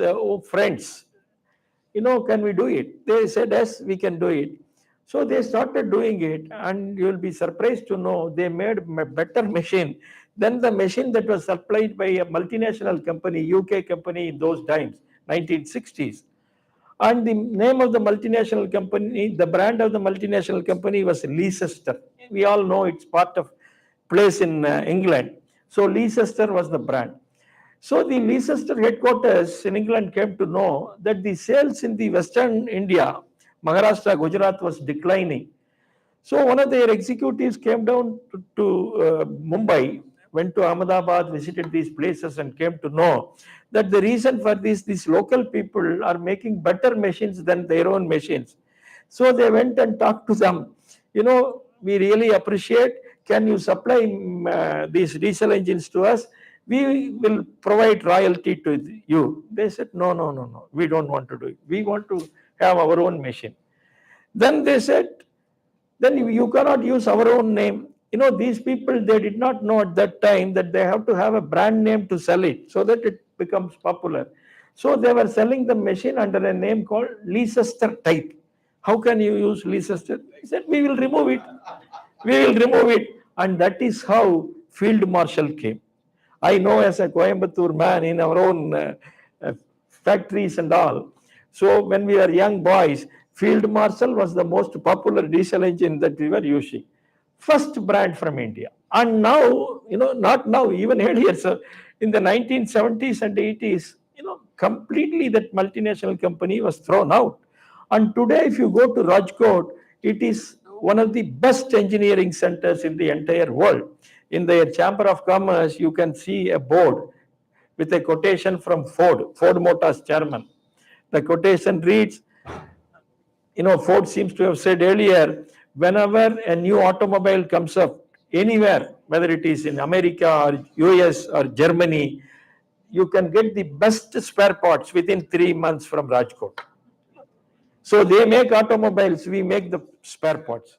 friends, can we do it? They said, yes, we can do it. So they started doing it, and you will be surprised to know they made a better machine than the machine that was supplied by a multinational company, UK company in those times, 1960s. And the name of the multinational company, the brand of the multinational company was Leicester. We all know it's part of place in England. So Leicester was the brand. So the Leicester headquarters in England came to know that the sales in the Western India, Maharashtra, Gujarat, was declining. So one of their executives came down to Mumbai, went to Ahmedabad, visited these places, and came to know that the reason for this, these local people are making better machines than their own machines. So they went and talked to them. We really appreciate, can you supply these diesel engines to us? We will provide royalty to you. They said, no, we don't want to do it. We want to have our own machine. Then they said, then you cannot use our own name. These people, they did not know at that time that they have to have a brand name to sell it so that it becomes popular. So they were selling the machine under a name called Leicester type. How can you use Leicester? He said, we will remove it. We will remove it. And that is how Field Marshal came. I know as a Coimbatore man in our own factories and all. So when we were young boys, Field Marshal was the most popular diesel engine that we were using. First brand from India. And now, not now, even earlier, so in the 1970s and 80s, completely that multinational company was thrown out. And today, if you go to Rajkot, it is one of the best engineering centers in the entire world. In their Chamber of Commerce, you can see a board with a quotation from Ford Motors chairman. The quotation reads, Ford seems to have said earlier, whenever a new automobile comes up anywhere, whether it is in America or US or Germany, you can get the best spare parts within 3 months from Rajkot. So they make automobiles, we make the spare parts.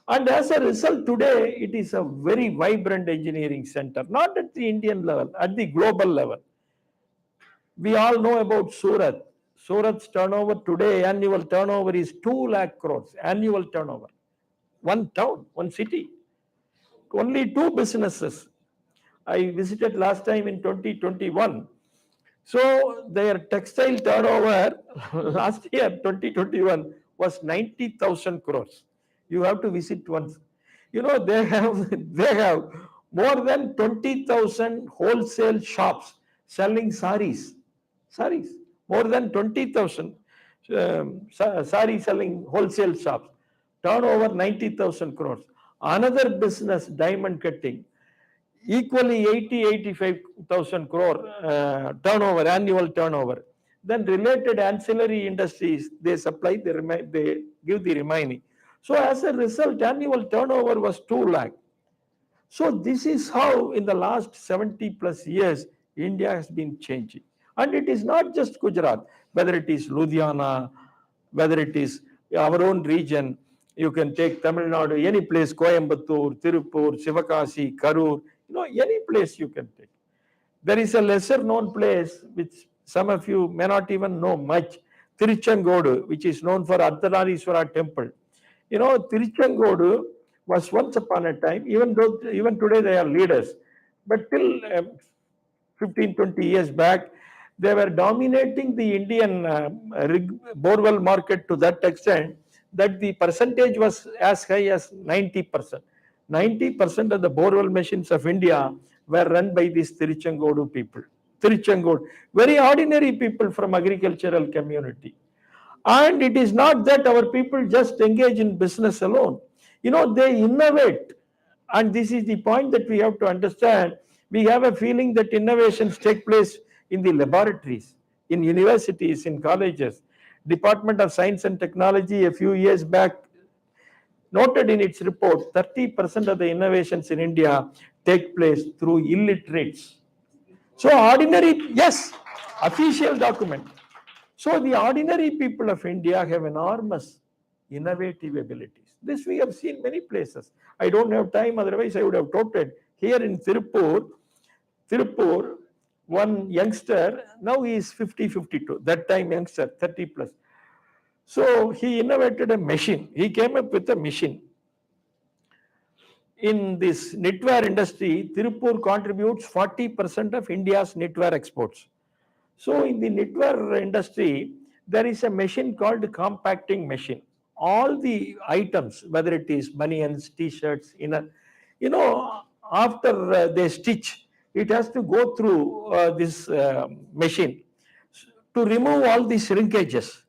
And as a result, today, it is a very vibrant engineering center, not at the Indian level, at the global level. We all know about Surat. Surat's turnover today, annual turnover is 2 lakh crores, annual turnover. One town, one city. Only 2 businesses. I visited last time in 2021. So their textile turnover last year, 2021, was 90,000 crores. You have to visit once. They have more than 20,000 wholesale shops selling saris. More than 20,000 sari selling wholesale shops. Turnover 90,000 crores. Another business, diamond cutting, equally 85,000 crore turnover, annual turnover. Then related ancillary industries, they supply, they give the remaining. So as a result, annual turnover was 2 lakh. So this is how in the last 70 plus years, India has been changing. And it is not just Gujarat, whether it is Ludhiana, whether it is our own region, you can take Tamil Nadu, any place, Coimbatore, Tirupur, Sivakasi, Karur, any place you can take. There is a lesser known place which some of you may not even know much, Tiruchengodu, which is known for Ardhanarishwara temple. Tiruchengodu was once upon a time, even today they are leaders, But till 15, 20 years back, they were dominating the Indian borewell market to that extent that the percentage was as high as 90%. 90% of the borewell machines of India were run by these Tiruchengodu people. Tiruchengodu, very ordinary people from agricultural community. And it is not that our people just engage in business alone. They innovate. And this is the point that we have to understand. We have a feeling that innovations take place in the laboratories, in universities, in colleges. Department of Science and Technology a few years back noted in its report 30% of the innovations in India take place through illiterates. So ordinary, yes, official document. So the ordinary people of India have enormous innovative abilities. This we have seen many places. I don't have time, otherwise I would have quoted. Here in Tirupur, one youngster, now he is 50, 52, that time youngster, 30 plus. So he innovated a machine. He came up with a machine. In this knitwear industry, Tirupur contributes 40% of India's knitwear exports. So in the knitwear industry, there is a machine called compacting machine. All the items, whether it is banians, t-shirts, inner, after they stitch, it has to go through this machine to remove all these shrinkages.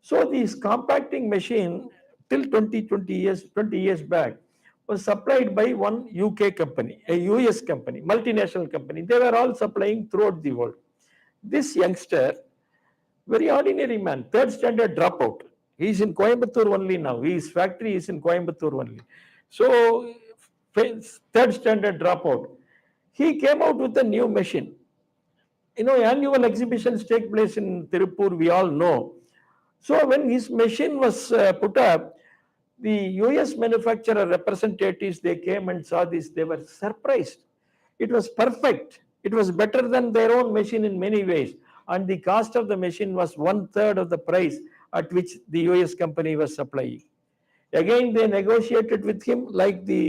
So this compacting machine till 20 years back was supplied by one UK company, a US company, multinational company. They were all supplying throughout the world. This youngster, very ordinary man, third standard dropout. He is in Coimbatore only now. His factory is in Coimbatore only. So, third standard dropout. He came out with a new machine. Annual exhibitions take place in Tirupur, we all know. So, when his machine was put up, the US manufacturer representatives, they came and saw this. They were surprised. It was perfect. It was better than their own machine in many ways. And the cost of the machine was 1/3 of the price at which the US company was supplying. Again, they negotiated with him like the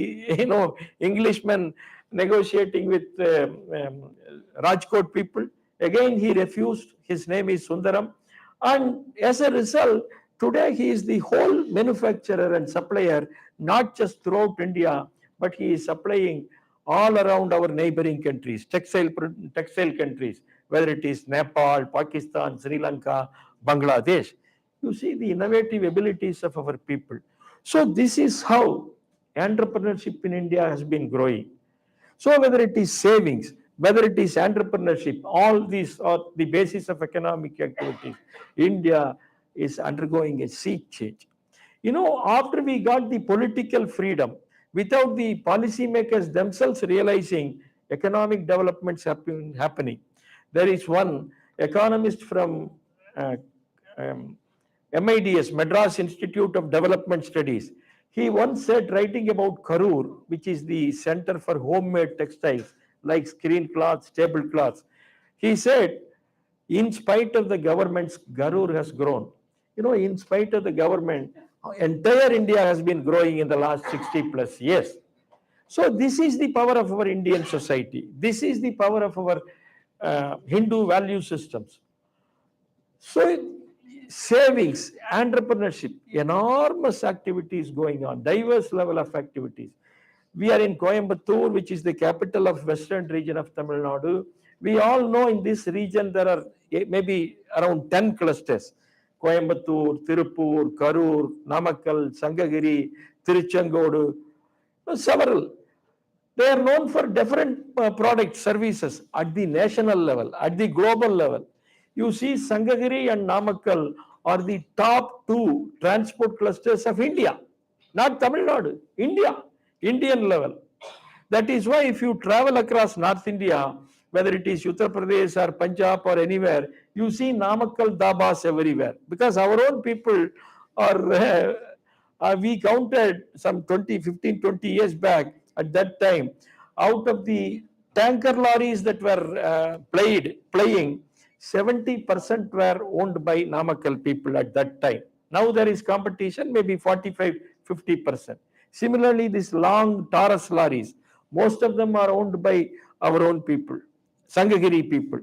Englishmen negotiating with Rajkot people. Again, he refused. His name is Sundaram. And as a result, today he is the whole manufacturer and supplier, not just throughout India, but he is supplying all around our neighboring countries, textile countries, whether it is Nepal, Pakistan, Sri Lanka, Bangladesh. You see the innovative abilities of our people. So this is how entrepreneurship in India has been growing. So whether it is savings, whether it is entrepreneurship, all these are the basis of economic activities. India is undergoing a sea change. After we got the political freedom, without the policymakers themselves realizing economic developments happening. There is one economist from MIDS, Madras Institute of Development Studies. He once said, writing about Karur, which is the center for homemade textiles like screen cloths, tablecloths, he said, in spite of the governments, Karur has grown. In spite of the government, entire India has been growing in the last 60 plus years. So this is the power of our Indian society. This is the power of our Hindu value systems. So savings, entrepreneurship, enormous activities going on, diverse level of activities. We are in Coimbatore, which is the capital of western region of Tamil Nadu. We all know in this region there are maybe around 10 clusters. Coimbatore, Tirupur, Karur, Namakkal, Sangagiri, Tiruchengodu, several. They are known for different products, services at the national level, at the global level. You see, Sangagiri and Namakkal are the top 2 transport clusters of India, not Tamil Nadu, India, Indian level. That is why if you travel across North India, whether it is Uttar Pradesh or Punjab or anywhere, you see Namakkal dabas everywhere. Because our own people are, we counted some 15, 20 years back at that time, out of the tanker lorries that were playing, 70% were owned by Namakkal people at that time. Now there is competition, maybe 45, 50%. Similarly, these long Taurus lorries, most of them are owned by our own people, Sangagiri people.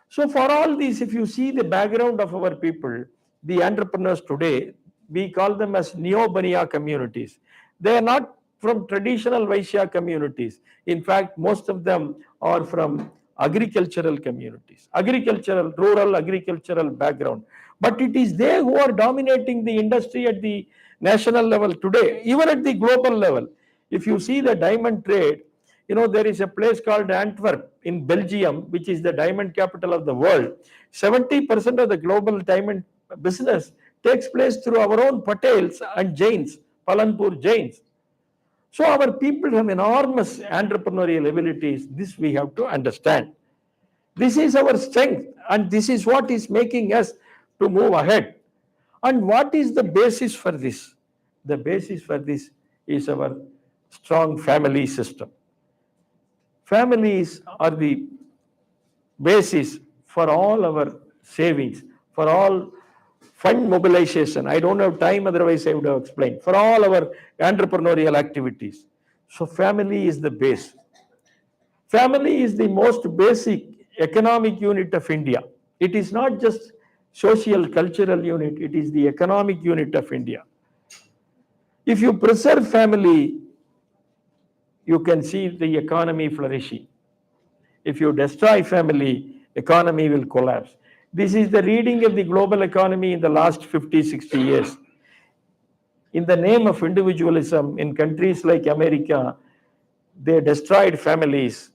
So for all these, if you see the background of our people, the entrepreneurs today, we call them as Neo-Baniya communities. They are not from traditional Vaishya communities. In fact, most of them are from agricultural communities, rural agricultural background. But it is they who are dominating the industry at the national level today, even at the global level. If you see the diamond trade, there is a place called Antwerp in Belgium, which is the diamond capital of the world. 70% of the global diamond business takes place through our own Patels and Jains, Palanpur Jains. So our people have enormous entrepreneurial abilities. This we have to understand. This is our strength, and this is what is making us to move ahead. And what is the basis for this? The basis for this is our strong family system. Families are the basis for all our savings, for all fund mobilization. I don't have time, otherwise I would have explained. For all our entrepreneurial activities. So family is the base. Family is the most basic economic unit of India. It is not just social cultural unit, it is the economic unit of India. If you preserve family, you can see the economy flourishing. If you destroy family, economy will collapse. This is the reading of the global economy in the last 50, 60 years. In the name of individualism, in countries like America, they destroyed families.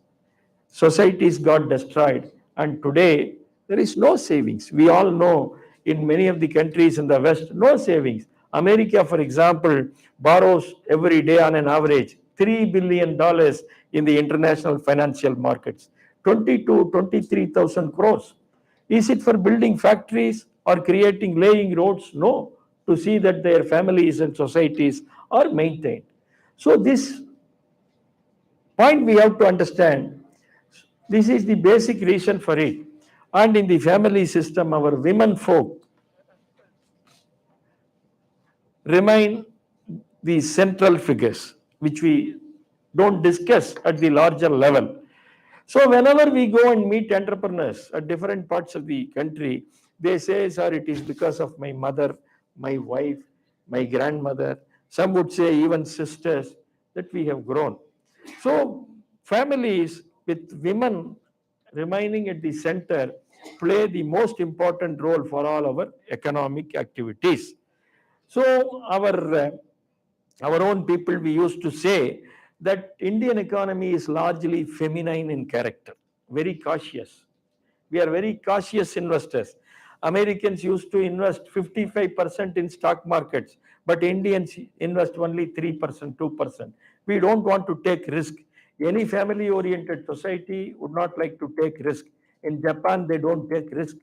Societies got destroyed. And today, there is no savings. We all know in many of the countries in the West, no savings. America, for example, borrows every day on an average $3 billion in the international financial markets. 23,000 crores. Is it for building factories or laying roads? No, to see that their families and societies are maintained. So this point we have to understand. This is the basic reason for it. And in the family system, our women folk remain the central figures, which we don't discuss at the larger level. So whenever we go and meet entrepreneurs at different parts of the country, they say, sir, it is because of my mother, my wife, my grandmother, some would say even sisters, that we have grown. So families with women remaining at the center play the most important role for all our economic activities. So our own people, we used to say that Indian economy is largely feminine in character, very cautious. We are very cautious investors. Americans used to invest 55% in stock markets, but Indians invest only 3%, 2%. We don't want to take risk. Any family-oriented society would not like to take risk. In Japan, they don't take risk.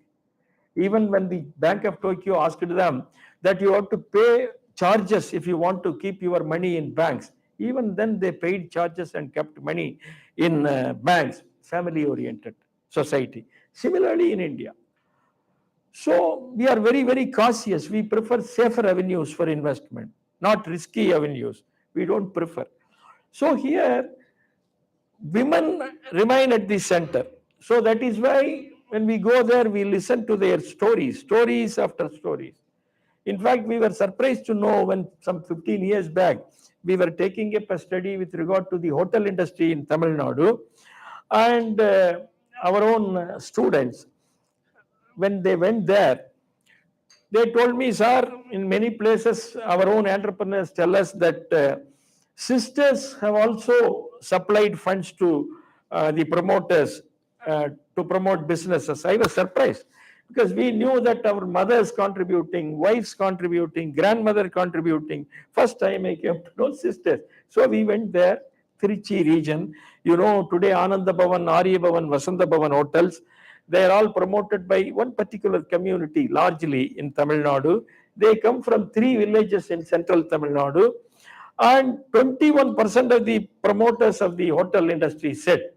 Even when the Bank of Tokyo asked them that you have to pay charges if you want to keep your money in banks, even then they paid charges and kept money in banks, family-oriented society. Similarly in India. So we are very, very cautious. We prefer safer avenues for investment, not risky avenues. We don't prefer. So here, women remain at the center. So that is why when we go there, we listen to their stories, stories after stories. In fact, we were surprised to know when some 15 years back, we were taking up a study with regard to the hotel industry in Tamil Nadu, and our own students, when they went there, they told me, sir, in many places, our own entrepreneurs tell us that sisters have also supplied funds to the promoters to promote businesses. I was surprised because we knew that our mothers contributing, wives contributing, grandmother contributing. First time I came to know sisters. So we went there, Trichy region. You know, today Ananda Bhavan, Arya Bhavan, Vasanta Bhavan hotels, they are all promoted by one particular community, largely in Tamil Nadu. They come from 3 villages in central Tamil Nadu, and 21% of the promoters of the hotel industry said,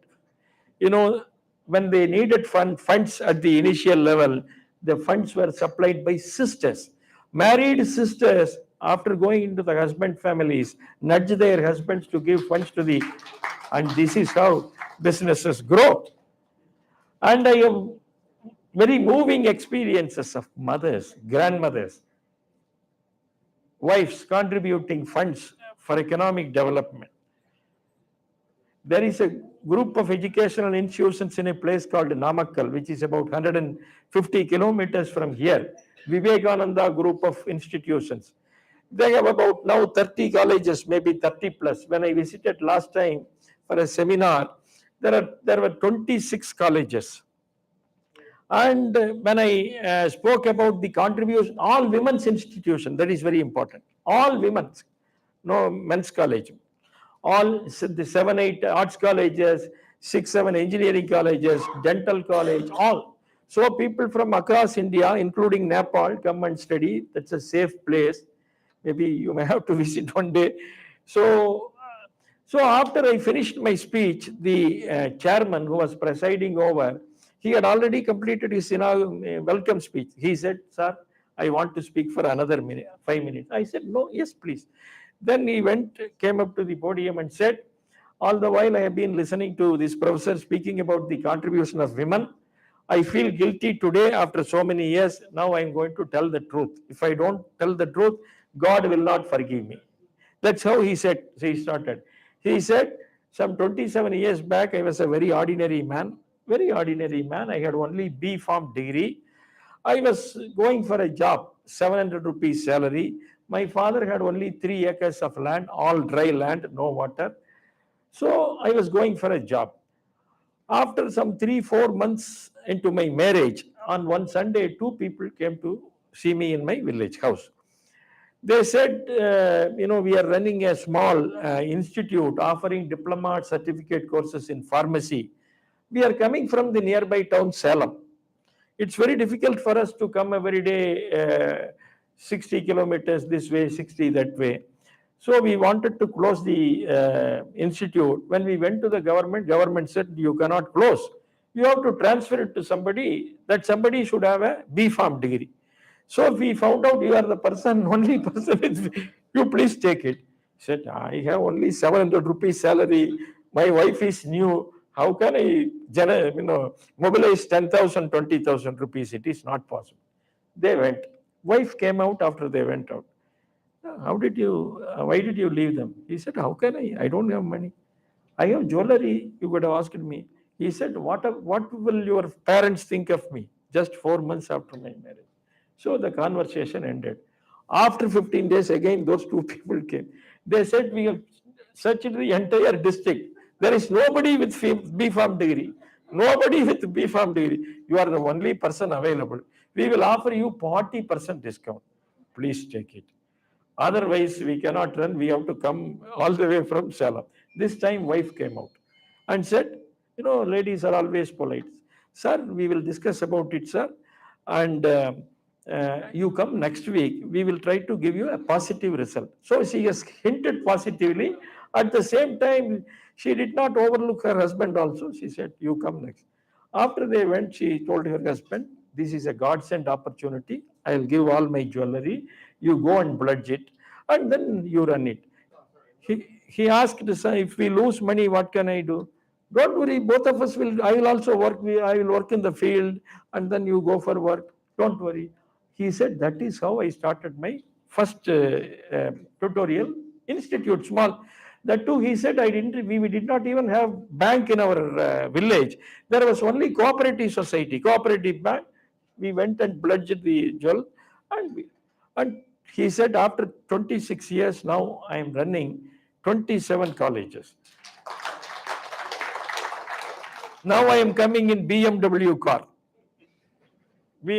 you know, when they needed funds at the initial level, the funds were supplied by sisters. Married sisters, after going into the husband families, nudge their husbands to give funds to the, and this is how businesses grow. And I have very moving experiences of mothers, grandmothers, wives contributing funds for economic development. There is a group of educational institutions in a place called Namakkal, which is about 150 kilometers from here. Vivekananda group of institutions. They have about now 30 colleges, maybe 30 plus. When I visited last time for a seminar, there were 26 colleges. And when I spoke about the contribution, all women's institution, that is very important. All women's, no men's college. All the 7, 8 arts colleges, 6, 7 engineering colleges, dental college, all. So people from across India, including Nepal, come and study. That's a safe place. Maybe you may have to visit one day. So after I finished my speech, the chairman who was presiding over, he had already completed his welcome speech. He said, "Sir, I want to speak for another 5 minutes." I said, "No, yes, please." Then he came up to the podium and said, "All the while I have been listening to this professor speaking about the contribution of women. I feel guilty today after so many years. Now I am going to tell the truth. If I don't tell the truth, God will not forgive me." That's how he started. He said, "Some 27 years back, I was a very ordinary man. I had only B Farm degree. I was going for a job, 700 rupees salary. My father had only 3 acres of land, all dry land, no water. So I was going for a job. After some 3-4 months into my marriage, on one Sunday, 2 people came to see me in my village house. They said, we are running a small institute offering diploma certificate courses in pharmacy. We are coming from the nearby town Salem. It's very difficult for us to come every day 60 kilometers this way, 60 that way. So we wanted to close the institute. When we went to the government said, you cannot close. You have to transfer it to somebody. That somebody should have a B Farm degree. So we found out you are the only person, you please take it. He said, I have only 700 rupees salary. My wife is new. How can I mobilize 10,000, 20,000 rupees? It is not possible. They went. Wife came out after they went out. Why did you leave them? He said, how can I? I don't have money. I have jewelry. You could have asked me. He said, what will your parents think of me? Just 4 months after my marriage. So the conversation ended. After 15 days, again, those 2 people came. They said, we have searched the entire district. There is nobody with B Farm degree. Nobody with B Farm degree. You are the only person available. We will offer you 40% discount. Please take it. Otherwise, we cannot run. We have to come all the way from Salem. This time, wife came out and said, ladies are always polite. Sir, we will discuss about it, sir. And you come next week. We will try to give you a positive result. So she has hinted positively. At the same time, she did not overlook her husband also. She said, you come next. After they went, she told her husband, this is a godsend opportunity. I will give all my jewelry. You go and pledge it, and then you run it. He asked, if we lose money, what can I do? Don't worry, both of us I will also work. I will work in the field, and then you go for work. Don't worry. He said, that is how I started my first tutorial institute, small. That too, he said, we did not even have bank in our village. There was only cooperative society, cooperative bank. We went and pledged the jewel, and he said, after 26 years now, I am running 27 colleges. Now I am coming in BMW car.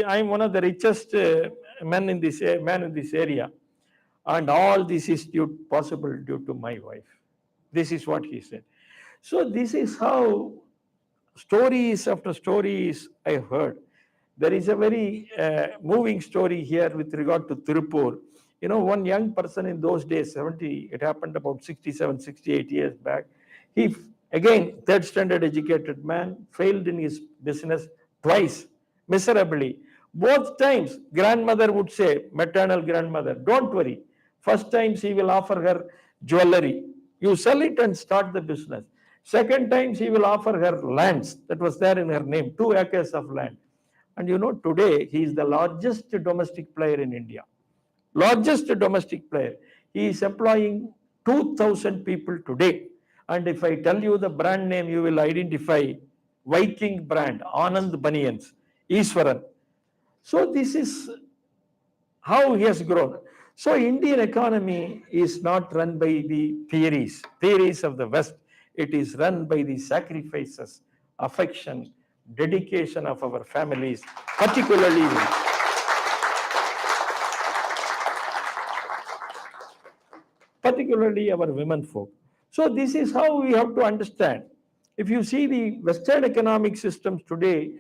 I am one of the richest men in this area, and all this is possible due to my wife. This is what he said. So this is how stories after stories I have heard. There is a very moving story here with regard to Tirupur. One young person in those days, it happened about 67, 68 years back. He, again, 3rd standard educated man, failed in his business twice, miserably. Both times, grandmother would say, maternal grandmother, don't worry. First time she will offer her jewelry. You sell it and start the business. Second time, she will offer her lands that was there in her name, 2 acres of land. And today he is the largest domestic player in India. Largest domestic player. He is employing 2,000 people today. And if I tell you the brand name, you will identify Viking brand, Anand Banians, Iswaran. So this is how he has grown. So Indian economy is not run by the theories of the West. It is run by the sacrifices, affection, dedication of our families, particularly our women folk. So this is how we have to understand. If you see the Western economic systems today,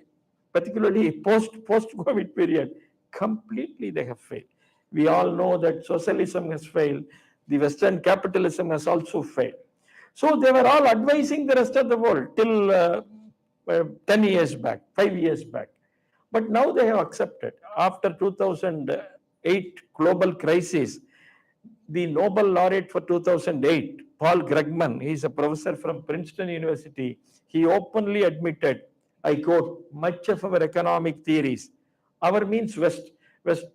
particularly post-COVID period, completely they have failed. We all know that socialism has failed. The Western capitalism has also failed. So they were all advising the rest of the world till 10 years back, 5 years back. But now they have accepted. After 2008 global crisis, the Nobel laureate for 2008, Paul Krugman, he is a professor from Princeton University, he openly admitted, I quote, much of our economic theories, our means West,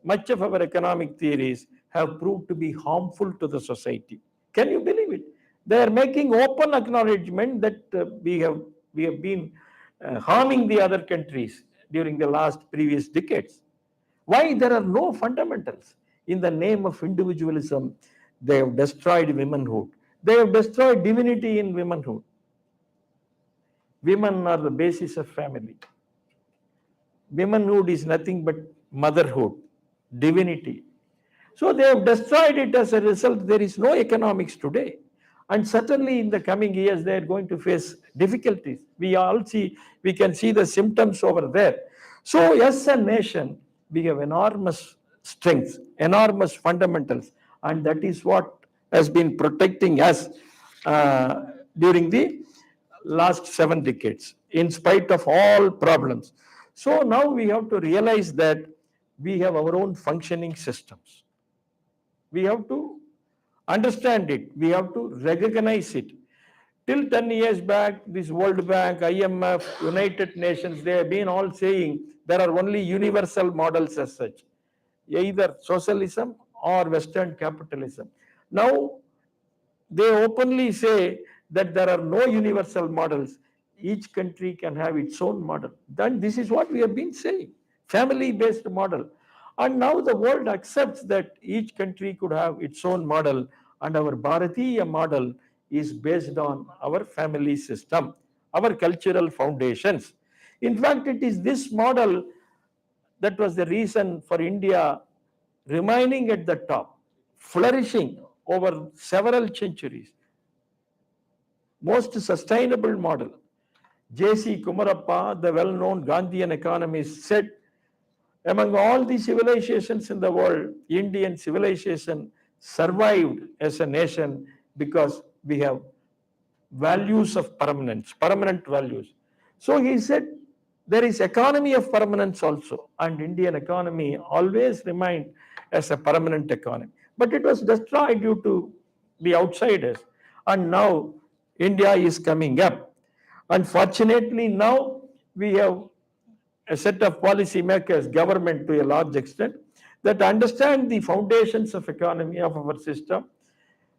much of our economic theories have proved to be harmful to the society. Can you believe it? They are making open acknowledgement that we have been harming the other countries during the previous decades. Why? There are no fundamentals. In the name of individualism, they have destroyed womanhood. They have destroyed divinity in womanhood. Women are the basis of family. Womanhood is nothing but motherhood, divinity. So they have destroyed it. As a result, there is no economics today. And certainly in the coming years, they are going to face difficulties. We can see the symptoms over there. So as a nation, we have enormous strengths, enormous fundamentals, and that is what has been protecting us during the last 7 decades, in spite of all problems. So now we have to realize that we have our own functioning systems. We have to understand it. We have to recognize it. Till 10 years back, this World Bank, IMF, United Nations, they have been all saying there are only universal models as such, either socialism or Western capitalism. Now, they openly say that there are no universal models. Each country can have its own model. Then this is what we have been saying, family-based model. And now the world accepts that each country could have its own model, and our Bharatiya model is based on our family system, our cultural foundations. In fact, it is this model that was the reason for India remaining at the top, flourishing over several centuries. Most sustainable model. J.C. Kumarappa, the well-known Gandhian economist, said, among all the civilizations in the world, Indian civilization survived as a nation because we have values of permanence, permanent values. So he said, there is economy of permanence also, and Indian economy always remained as a permanent economy. But it was destroyed due to the outsiders, and now India is coming up. Unfortunately, now we have a set of policy makers, government to a large extent, that understand the foundations of economy of our system.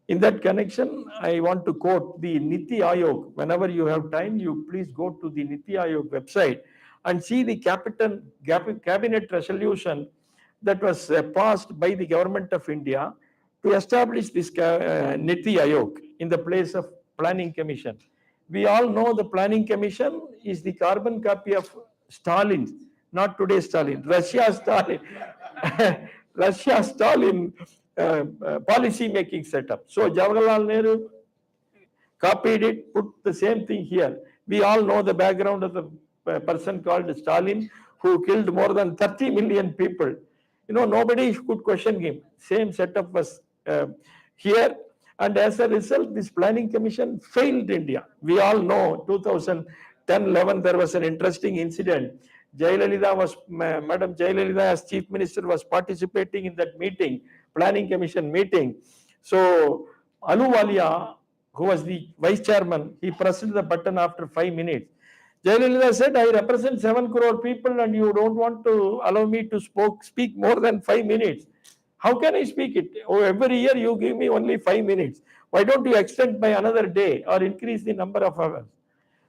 In that connection, I want to quote the Niti Aayog. Whenever you have time, you please go to the Niti Aayog website and see the cabinet resolution that was passed by the government of India to establish this Niti Aayog in the place of Planning Commission. We all know the Planning Commission is the carbon copy of Stalin, not today's Stalin, Russia's Stalin, Russia's Stalin policy making setup. So Jawaharlal Nehru copied it, put the same thing here. We all know the background of the person called Stalin, who killed more than 30 million people. Nobody could question him. Same setup was here. And as a result, this Planning Commission failed India. We all know 2010-11, there was an interesting incident. Madam Jayalalitha as Chief Minister was participating in that meeting, Planning Commission meeting. So Ahluwalia, who was the vice chairman, he pressed the button after 5 minutes. Jayalalitha said, I represent 7 crore people and you don't want to allow me to speak more than 5 minutes. How can I speak it? Oh, every year you give me only 5 minutes. Why don't you extend by another day or increase the number of hours?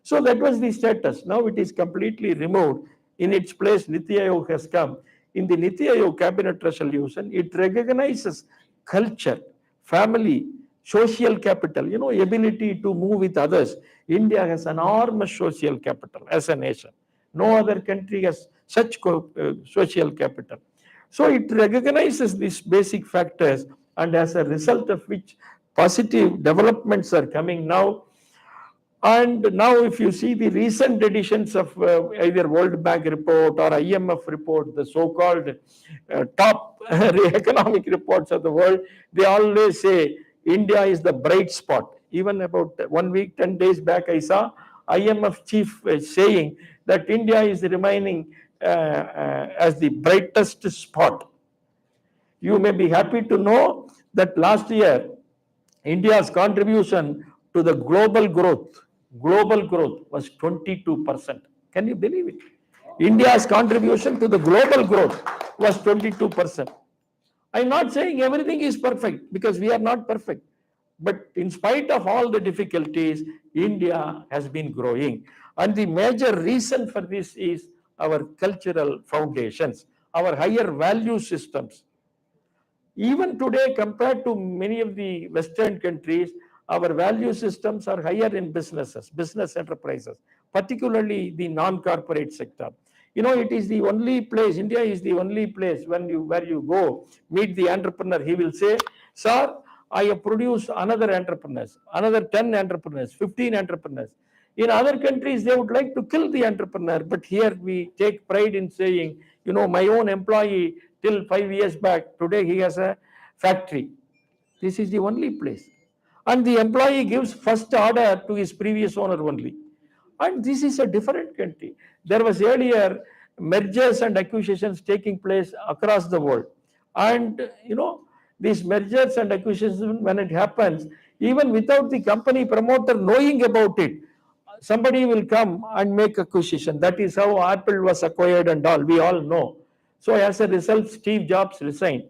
So that was the status. Now it is completely removed. In its place, Niti Aayog has come. In the Niti Aayog cabinet resolution, it recognizes culture, family, social capital, ability to move with others. India has enormous social capital as a nation. No other country has such social capital. So it recognizes these basic factors, and as a result of which positive developments are coming now. And now if you see the recent editions of either World Bank report or IMF report, the so-called top economic reports of the world, they always say India is the bright spot. Even about 1 week, 10 days back, I saw IMF chief saying that India is remaining as the brightest spot. You may be happy to know that last year, India's contribution to the global growth was 22%. Can you believe it? India's contribution to the global growth was 22%. I'm not saying everything is perfect because we are not perfect. But in spite of all the difficulties, India has been growing. And the major reason for this is our cultural foundations, our higher value systems. Even today, compared to many of the Western countries, our value systems are higher in businesses, business enterprises, particularly the non-corporate sector. It is the only place, India is the only place where you go, meet the entrepreneur, he will say, sir, I have produced another entrepreneurs, another 10 entrepreneurs, 15 entrepreneurs. In other countries, they would like to kill the entrepreneur, but here we take pride in saying, my own employee till 5 years back, today he has a factory. This is the only place. And the employee gives first order to his previous owner only. And this is a different country. There was earlier mergers and acquisitions taking place across the world. And, these mergers and acquisitions, when it happens, even without the company promoter knowing about it, somebody will come and make acquisition. That is how Apple was acquired and all. We all know. So as a result, Steve Jobs resigned.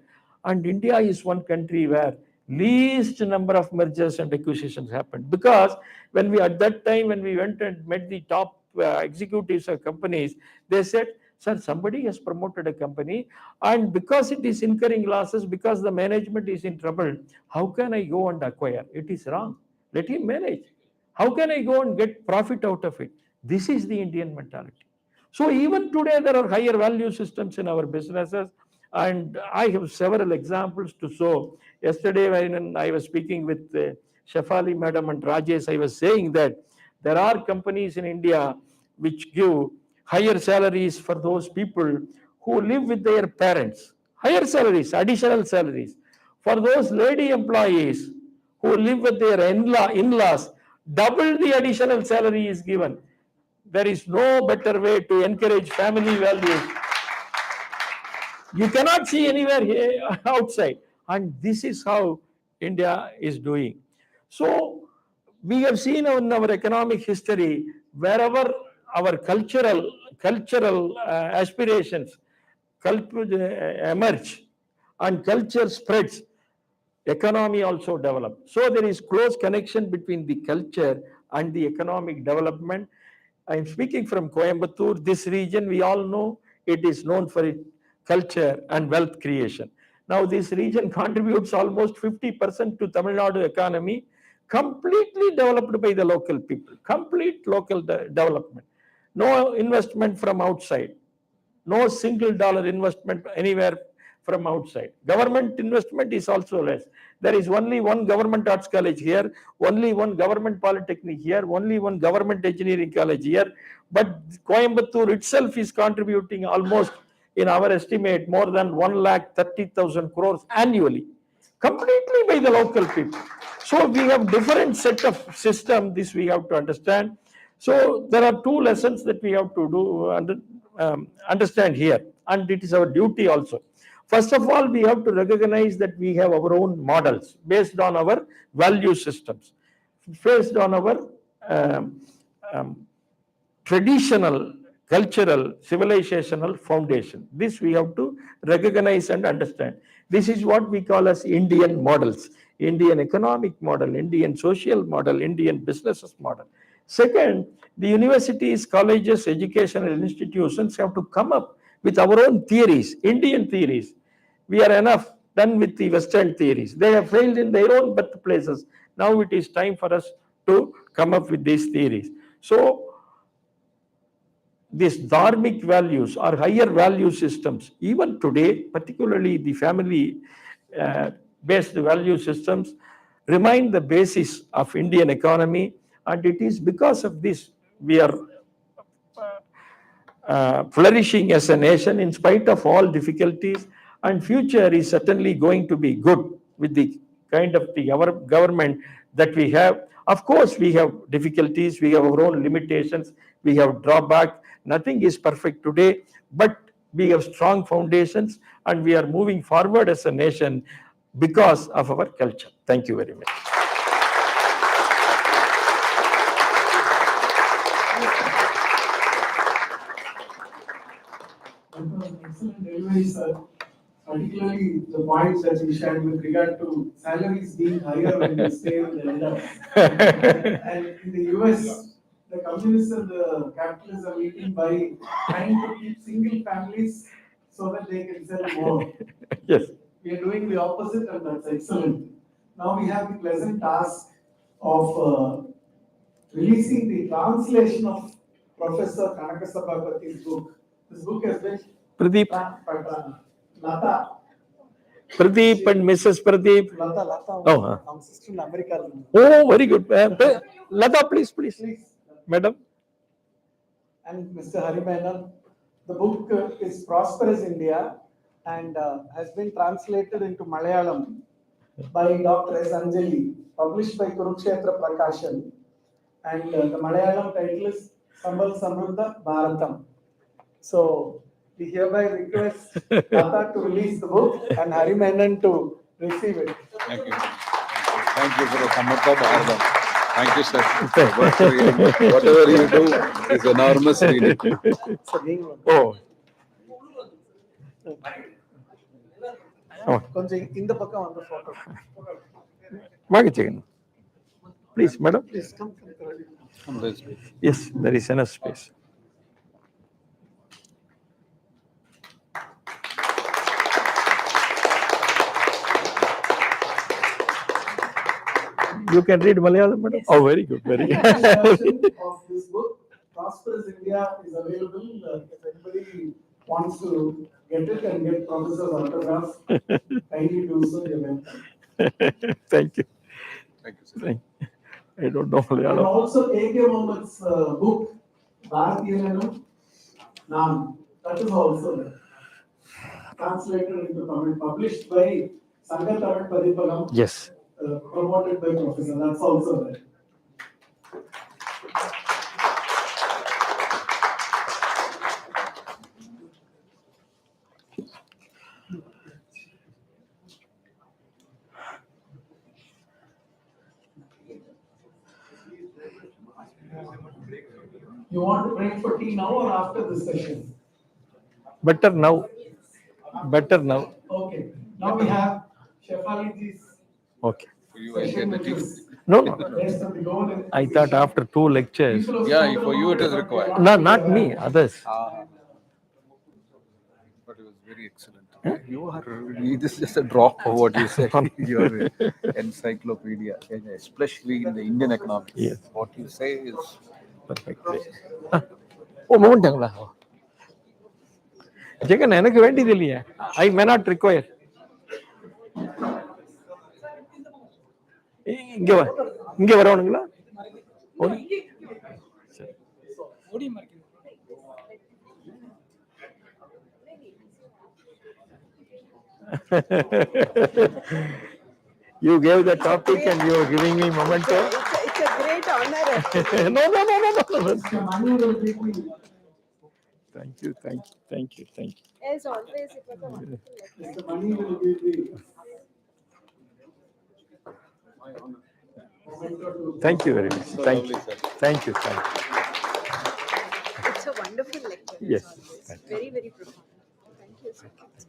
And India is one country where least number of mergers and acquisitions happened. Because at that time, when we went and met the top executives of companies, they said, sir, somebody has promoted a company, and because it is incurring losses, because the management is in trouble, how can I go and acquire? It is wrong. Let him manage. How can I go and get profit out of it? This is the Indian mentality. So even today, there are higher value systems in our businesses, and I have several examples to show. Yesterday, when I was speaking with Shefali Madam and Rajesh, I was saying that there are companies in India which give higher salaries for those people who live with their parents. Higher salaries, additional salaries. For those lady employees who live with their in-laws, double the additional salary is given. There is no better way to encourage family values. You cannot see anywhere here outside. And this is how India is doing. So we have seen in our economic history, wherever our cultural aspirations emerge and culture spreads, economy also develops. So there is close connection between the culture and the economic development. I am speaking from Coimbatore. This region, we all know, it is known for its culture and wealth creation. Now this region contributes almost 50% to Tamil Nadu economy, completely developed by the local people, complete local development. No investment from outside, no single dollar investment anywhere from outside. Government investment is also less. There is only one government arts college here, only one government polytechnic here, only one government engineering college here. But Coimbatore itself is contributing almost, in our estimate, more than 1,30,000 crores annually, completely by the local people. So we have different set of system. This we have to understand. So there are two lessons that we have to do understand here, and it is our duty also. First of all, we have to recognize that we have our own models based on our value systems. based on our um, um, traditional, cultural, civilizational foundation. This we have to recognize and understand. This is what we call as Indian models, Indian economic model, Indian social model, Indian businesses model. Second, the universities, colleges, educational institutions have to come up with our own theories, Indian theories. We are enough done with the Western theories. They have failed in their own birthplaces. Now it is time for us to come up with these theories. So, these dharmic values or higher value systems, even today, particularly the family based value systems, remain the basis of Indian economy, and it is because of this we are flourishing as a nation in spite of all difficulties, and future is certainly going to be good with the kind of our government that we have. Of course, we have difficulties, we have our own limitations, we have drawback. Nothing is perfect today, but we have strong foundations and we are moving forward as a nation because of our culture. Thank you very much. Excellent delivery, sir. Particularly the points that you shared with regard to salaries being higher when you stay in the elders. And in the US, the communists and the capitalists are meeting by trying to keep single families so that they can sell more. Yes. We are doing the opposite, and that's excellent. Now we have the pleasant task of releasing the translation of Professor Kanaka Sabapathi's book. This book has been Pradeep. Lata. Pradeep and Mrs. Pradeep. Lata. Oh, Our sister in America. oh, very good. Lata, please. Madam. And Mr. Hari Menon. The book is Prosperous India and has been translated into Malayalam by Dr. S. Anjali, published by Kurukshetra Prakashan. And the Malayalam title is Sambal Samruddha Bharatam. So, we hereby request Lata to release the book and Hari Menon to receive it. Thank you. Thank you for the Sampath Bharatam. Thank you, sir. Whatever you do is enormous reading. Oh. கொஞ்சம் இந்த பக்கம் வந்து photo. வாங்க second. Please, madam. Please come. Yes, there is enough space. You can read Malayalam, madam? Yes. Oh, very good, very good. Of this book, Prosperous India, is available. If anybody wants to get it and get Professor's autograph, kindly do so. Thank you. Thank you, sir. I don't know Malayalam. And also A.K. Mohammad's book, Bhakti, that is also translated into Tamil, published by Sangha Tamil Padipagam. Yes. Promoted by Professor, that's also there. You want to break for tea now or after this session? Better now. Better now. Okay. Now we have Shefaliji's. Okay. For you, I get the tea. No. Based on the Goan Cry. I thought after 2 lectures. Yeah, for you it is required. No, not me, others. But it was very excellent. You are, this is just a drop of what you said. Your encyclopedia, especially in the Indian economics. Yes. What you say is perfect. Oh, momentangla. Jagan, எனக்கு வேண்டியது இல்லையா? I may not require. இங்க வரணுங்களா? You gave the topic and you are giving me memento. It's a great honor. No. Thank you. As always, it was a wonderful lecture. Mr. Mani will give the Thank you very much. So Thank lovely, you. sir. Thank you. Thank you. It's a wonderful lecture. Yes. As always. Very, very profound. Thank you so much.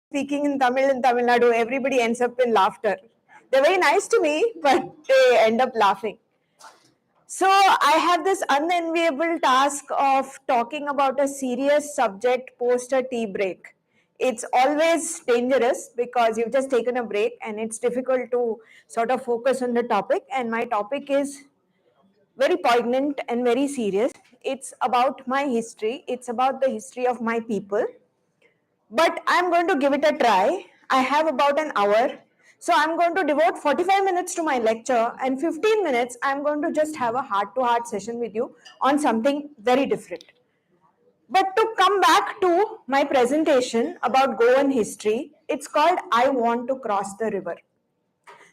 speaking in Tamil Nadu, everybody ends up in laughter. They're very nice to me, but they end up laughing. So I have this unenviable task of talking about a serious subject post a tea break. It's always dangerous because you've just taken a break and it's difficult to sort of focus on the topic. And my topic is very poignant and very serious. It's about my history. It's about the history of my people. But I'm going to give it a try. I have about an hour. So I'm going to devote 45 minutes to my lecture and 15 minutes I'm going to just have a heart-to-heart session with you on something very different. But to come back to my presentation about Goan history, it's called I Want to Cross the River.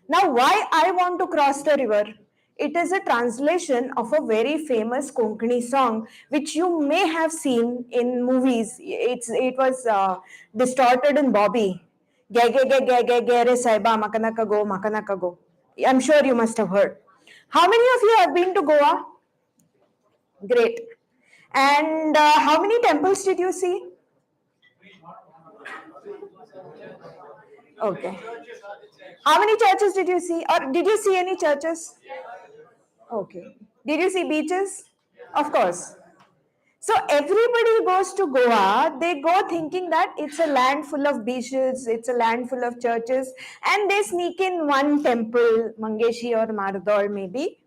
Now, why I want to cross the river? It is a translation of a very famous Konkani song, which you may have seen in movies. It was distorted in Bobby. Ge ge ge ge ge ge re saiba makanaka go. I'm sure you must have heard. How many of you have been to Goa? Great. And how many temples did you see? Okay. How many churches did you see? Or did you see any churches? Okay. Did you see beaches? Of course. So everybody goes to Goa, they go thinking that it's a land full of beaches, it's a land full of churches, and they sneak in one temple, Mangeshi or Mardol maybe,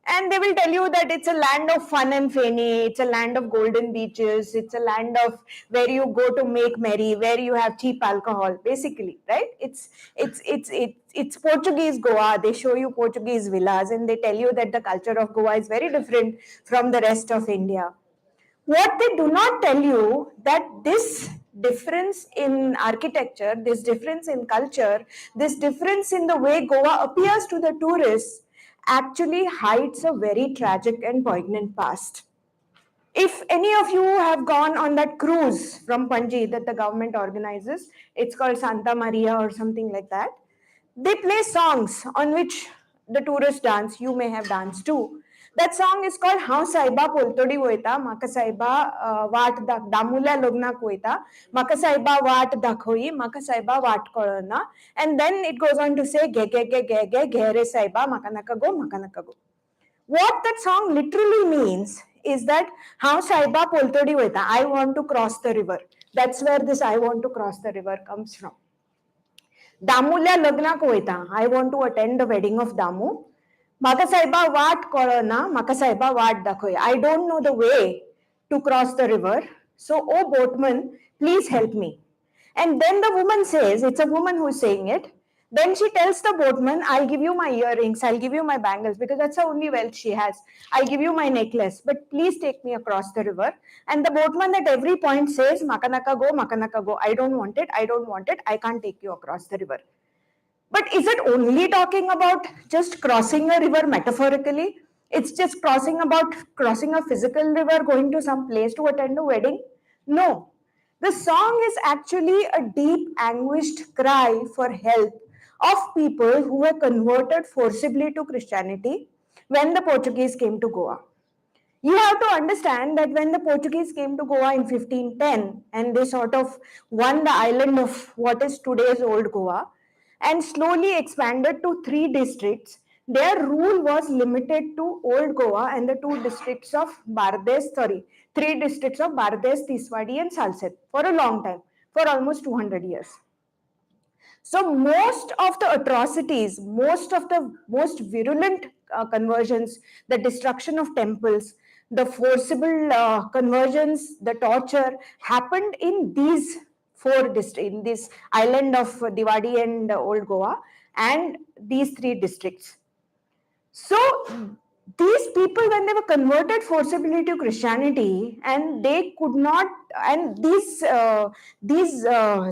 and they will tell you that it's a land of fun and feni, it's a land of golden beaches, it's a land of where you go to make merry, where you have cheap alcohol, basically, right? It's Portuguese Goa. They show you Portuguese villas and they tell you that the culture of Goa is very different from the rest of India. What they do not tell you that this difference in architecture, this difference in culture, this difference in the way Goa appears to the tourists actually hides a very tragic and poignant past. If any of you have gone on that cruise from Panji that the government organizes, it's called Santa Maria or something like that, they play songs on which the tourists dance. You may have danced too. That song is called How Saiba Poltodi Voita, Maka Saiba Wat Damula Logna Koita, Maka Saiba Wat Dakhoi, Maka Saiba Wat Korona. And then it goes on to say Ge Ge Ge Ge Ge Ghere Saiba Makanaka Go. What that song literally means is that How Saiba Poltodi Voita, I want to cross the river. That's where this I want to cross the river comes from. Damulya Lagna Koita, I want to attend the wedding of Damu. Makasaiba Wat Korona, Makasaiba Wat Dakhoy. I don't know the way to cross the river. So, oh boatman, please help me. And then the woman says, it's a woman who's saying it. Then she tells the boatman, I'll give you my earrings, I'll give you my bangles, because that's the only wealth she has. I'll give you my necklace, but please take me across the river. And the boatman at every point says, Makanaka go, I don't want it, I can't take you across the river. But is it only talking about just crossing a river metaphorically? It's just crossing a physical river, going to some place to attend a wedding? No. The song is actually a deep, anguished cry for help of people who were converted forcibly to Christianity when the Portuguese came to Goa. You have to understand that when the Portuguese came to Goa in 1510 and they sort of won the island of what is today's Old Goa and slowly expanded to 3 districts, their rule was limited to Old Goa and the 3 districts of Bardes, Tiswadi and Salsette for a long time, for almost 200 years. So most of the atrocities, most of the most virulent conversions, the destruction of temples, the forcible conversions, the torture happened in these 4 districts, in this island of Diwadi and Old Goa and these 3 districts. So these people, when they were converted forcibly to Christianity, and they could not, and these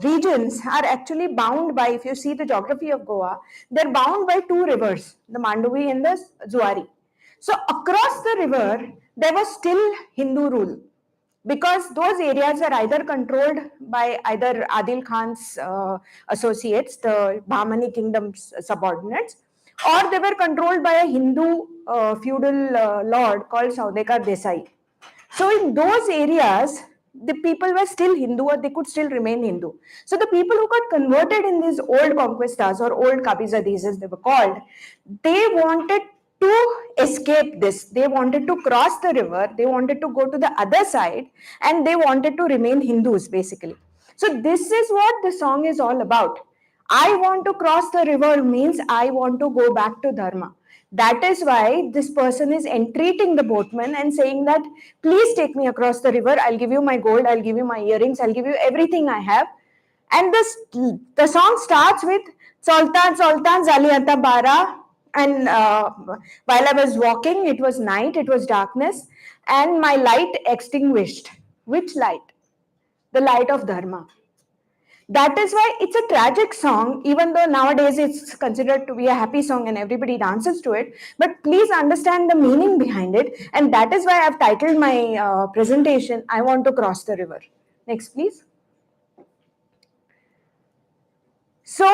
regions are actually bound by, if you see the geography of Goa, they're bound by 2 rivers, the Mandovi and the Zuari. So across the river, there was still Hindu rule, because those areas are either controlled by either Adil Khan's associates, the Bahmani kingdom's subordinates, or they were controlled by a Hindu feudal lord called Saudekar Desai. So in those areas, the people were still Hindu or they could still remain Hindu. So the people who got converted in these old conquistas or old Kabizadis as they were called, they wanted to escape this. They wanted to cross the river, they wanted to go to the other side, and they wanted to remain Hindus basically. So this is what the song is all about. I want to cross the river means I want to go back to Dharma. That is why this person is entreating the boatman and saying that, please take me across the river. I'll give you my gold, I'll give you my earrings, I'll give you everything I have. And the song starts with Sultan, Sultan, Zaliata Bara. And while I was walking, it was night, it was darkness, and my light extinguished. Which light? The light of Dharma. That is why it's a tragic song, even though nowadays it's considered to be a happy song and everybody dances to it. But please understand the meaning behind it. And that is why I've titled my presentation, I Want to Cross the River. Next, please. So,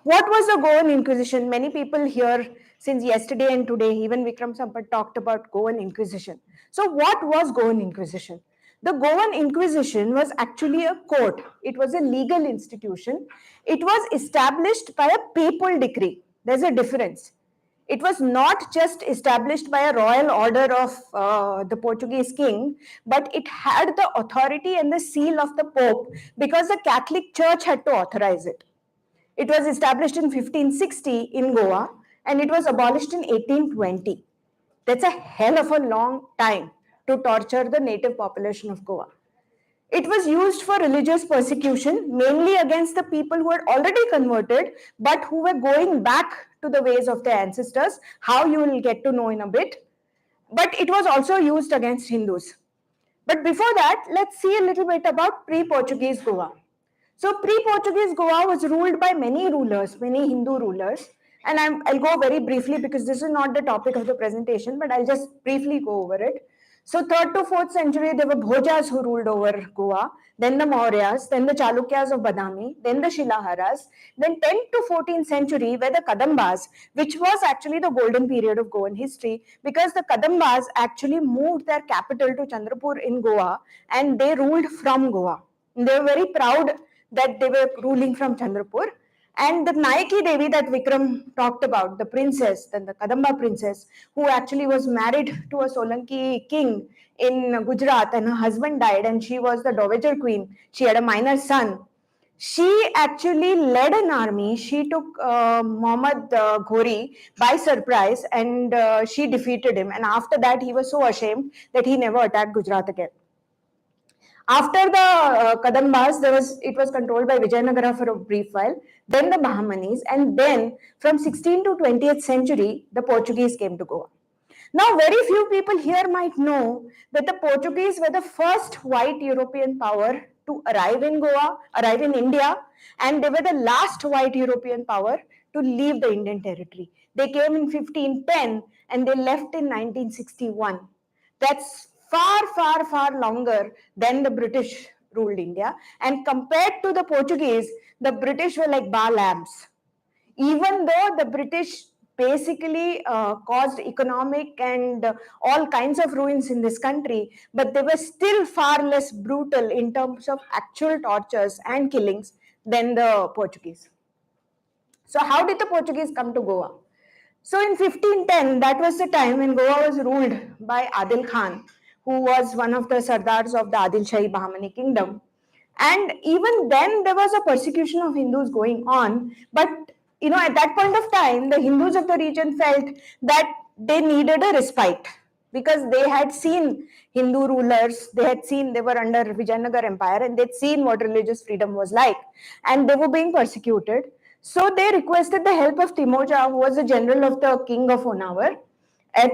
what was the Goan Inquisition? Many people here since yesterday and today, even Vikram Sampath talked about Goan Inquisition. So, what was Goan Inquisition? The Goan Inquisition was actually a court. It was a legal institution. It was established by a papal decree. There's a difference. It was not just established by a royal order of the Portuguese king, but it had the authority and the seal of the Pope because the Catholic Church had to authorize it. It was established in 1560 in Goa and it was abolished in 1820. That's a hell of a long time to torture the native population of Goa. It was used for religious persecution, mainly against the people who had already converted, but who were going back to the ways of their ancestors, how you will get to know in a bit. But it was also used against Hindus. But before that, let's see a little bit about pre-Portuguese Goa. So pre-Portuguese Goa was ruled by many rulers, many Hindu rulers. And I'll go very briefly because this is not the topic of the presentation, but I'll just briefly go over it. So 3rd to 4th century, there were Bhojas who ruled over Goa, then the Mauryas, then the Chalukyas of Badami, then the Shilaharas, then 10th to 14th century were the Kadambas, which was actually the golden period of Goan history because the Kadambas actually moved their capital to Chandrapur in Goa and they ruled from Goa. And they were very proud that they were ruling from Chandrapur. And the Nayaki Devi that Vikram talked about, the princess, then the Kadamba princess, who actually was married to a Solanki king in Gujarat and her husband died and she was the dowager queen. She had a minor son. She actually led an army. She took Muhammad Ghori by surprise and she defeated him. And after that, he was so ashamed that he never attacked Gujarat again. After the Kadambas, it was controlled by Vijayanagara for a brief while, then the Bahamanis, and then from 16th to 20th century, the Portuguese came to Goa. Now, very few people here might know that the Portuguese were the first white European power to arrive in Goa, arrive in India, and they were the last white European power to leave the Indian territory. They came in 1510 and they left in 1961. That's far longer than the British ruled India. And compared to the Portuguese, the British were like bar lambs. Even though the British basically caused economic and all kinds of ruins in this country, but they were still far less brutal in terms of actual tortures and killings than the Portuguese. So how did the Portuguese come to Goa? So in 1510, that was the time when Goa was ruled by Adil Khan, who was one of the Sardars of the Adil Shahi Bahmani kingdom. And even then there was a persecution of Hindus going on. But at that point of time, the Hindus of the region felt that they needed a respite because they had seen Hindu rulers, they were under Vijayanagar Empire and they'd seen what religious freedom was like. And they were being persecuted. So they requested the help of Timoja, who was the general of the king of Honavar. And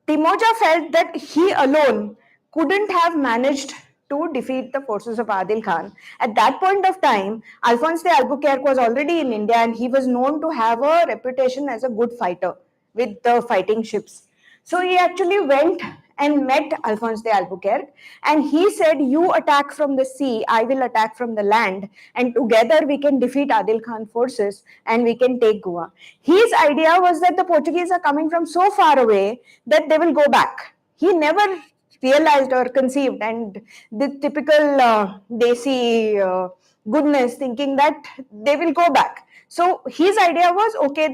Timoja felt that he alone couldn't have managed to defeat the forces of Adil Khan. At that point of time, Alphonse de Albuquerque was already in India and he was known to have a reputation as a good fighter with the fighting ships. So he actually went and met Alphonse de Albuquerque and he said, you attack from the sea, I will attack from the land, and together we can defeat Adil Khan forces and we can take Goa. His idea was that the Portuguese are coming from so far away that they will go back. He never realized or conceived, and the typical desi goodness, thinking that they will go back. So his idea was, okay,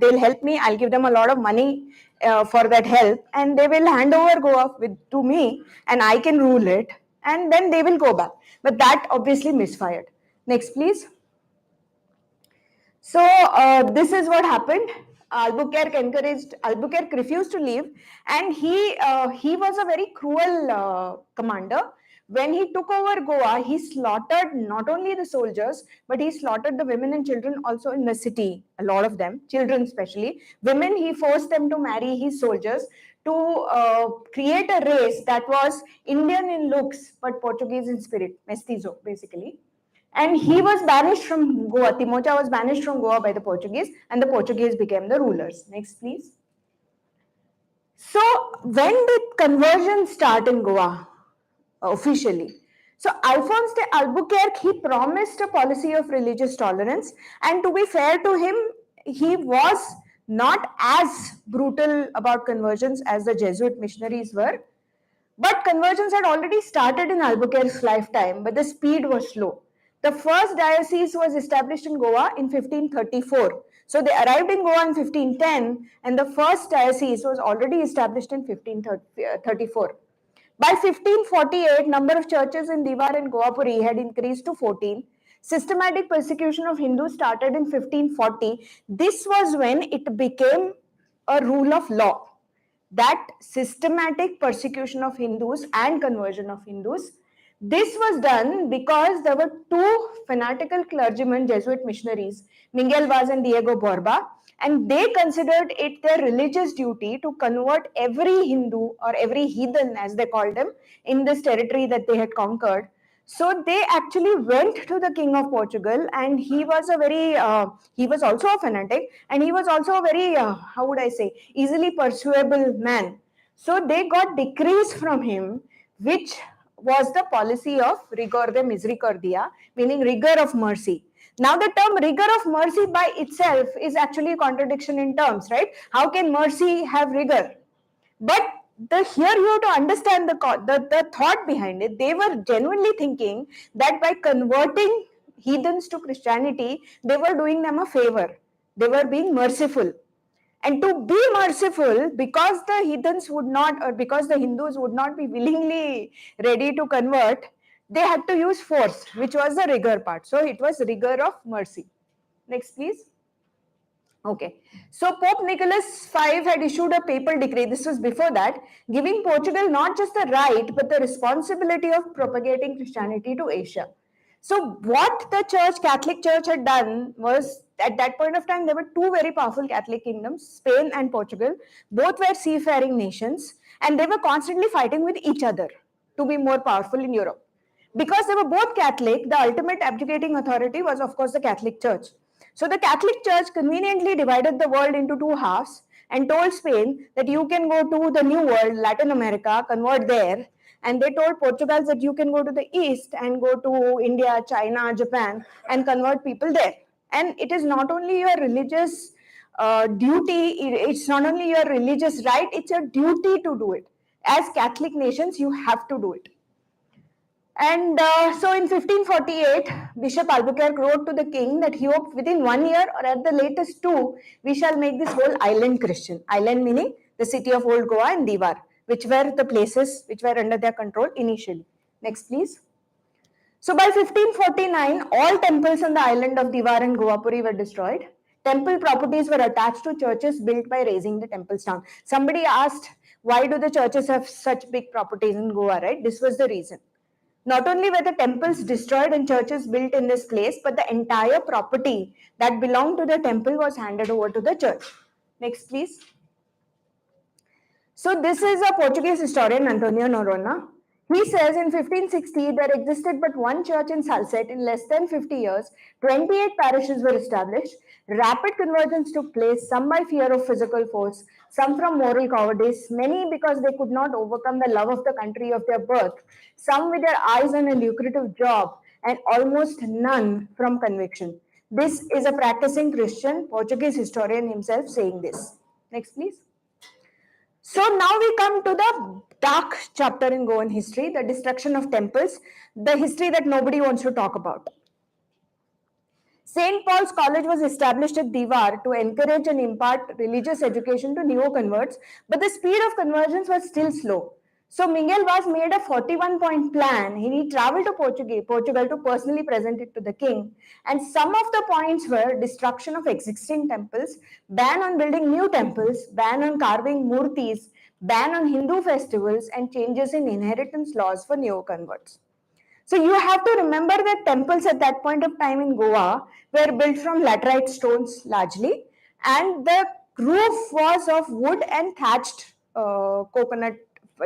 they'll help me, I'll give them a lot of money for that help, and they will hand over Goa to me, and I can rule it, and then they will go back. But that obviously misfired. Next, please. So this is what happened. Albuquerque refused to leave, and he was a very cruel commander. When he took over Goa, he slaughtered not only the soldiers, but he slaughtered the women and children also in the city, a lot of them, children especially. Women, he forced them to marry his soldiers to create a race that was Indian in looks, but Portuguese in spirit, mestizo, basically. And he was banished from Goa. Timocha was banished from Goa by the Portuguese, and the Portuguese became the rulers. Next, please. So, when did conversion start in Goa officially? So, Alphonse de Albuquerque, he promised a policy of religious tolerance, and to be fair to him, he was not as brutal about conversions as the Jesuit missionaries were. But conversions had already started in Albuquerque's lifetime, but the speed was slow. The first diocese was established in Goa in 1534. So they arrived in Goa in 1510, and the first diocese was already established in 1534. By 1548, number of churches in Diwar and Goapuri had increased to 14. Systematic persecution of Hindus started in 1540. This was when it became a rule of law, that systematic persecution of Hindus and conversion of Hindus. This was done because there were two fanatical clergymen, Jesuit missionaries, Miguel Vaz and Diego Borba, and they considered it their religious duty to convert every Hindu or every heathen, as they called them, in this territory that they had conquered. So they actually went to the King of Portugal, and he was also a fanatic, and he was also a very, how would I say, easily persuadable man. So they got decrees from him, which was the policy of rigor de misericordia, meaning rigor of mercy. Now the term rigor of mercy by itself is actually a contradiction in terms, right? How can mercy have rigor? But here you have to understand the thought behind it. They were genuinely thinking that by converting heathens to Christianity, they were doing them a favor. They were being merciful. And to be merciful, because the heathens would not, or because the Hindus would not be willingly ready to convert, they had to use force, which was the rigor part. So it was rigor of mercy. Next, please. Okay, so Pope Nicholas V had issued a papal decree, this was before that, giving Portugal not just the right, but the responsibility of propagating Christianity to Asia. So what the Catholic Church had done was, at that point of time, there were two very powerful Catholic kingdoms, Spain and Portugal. Both were seafaring nations, and they were constantly fighting with each other to be more powerful in Europe. Because they were both Catholic, the ultimate abdicating authority was, of course, the Catholic Church. So the Catholic Church conveniently divided the world into two halves and told Spain that you can go to the New World, Latin America, convert there. And they told Portugal that you can go to the East and go to India, China, Japan, and convert people there. And it is not only your religious duty, it's not only your religious right, it's your duty to do it. As Catholic nations, you have to do it. And so in 1548, Bishop Albuquerque wrote to the king that he hoped within 1 year or at the latest 2, we shall make this whole island Christian. Island meaning the city of Old Goa and Diwar, which were the places which were under their control initially. Next, please. So by 1549, all temples on the island of Diwar and Goapuri were destroyed. Temple properties were attached to churches built by raising the temples down. Somebody asked, why do the churches have such big properties in Goa, right? This was the reason. Not only were the temples destroyed and churches built in this place, but the entire property that belonged to the temple was handed over to the church. Next, please. So this is a Portuguese historian, Antonio Noronha. He says in 1560, there existed but one church in Salsette. In less than 50 years, 28 parishes were established. Rapid conversions took place, some by fear of physical force, some from moral cowardice, many because they could not overcome the love of the country of their birth, some with their eyes on a lucrative job, and almost none from conviction. This is a practicing Christian, Portuguese historian himself saying this. Next, please. So now we come to the dark chapter in Goan history, the destruction of temples, the history that nobody wants to talk about. St. Paul's College was established at Diwar to encourage and impart religious education to neo-converts, but the speed of conversions was still slow. So Miguel Vaz made a 41-point plan. He traveled to Portugal to personally present it to the king. And some of the points were destruction of existing temples, ban on building new temples, ban on carving murtis, ban on Hindu festivals, and changes in inheritance laws for neo-converts. So you have to remember that temples at that point of time in Goa were built from laterite stones largely, and the roof was of wood and thatched coconut,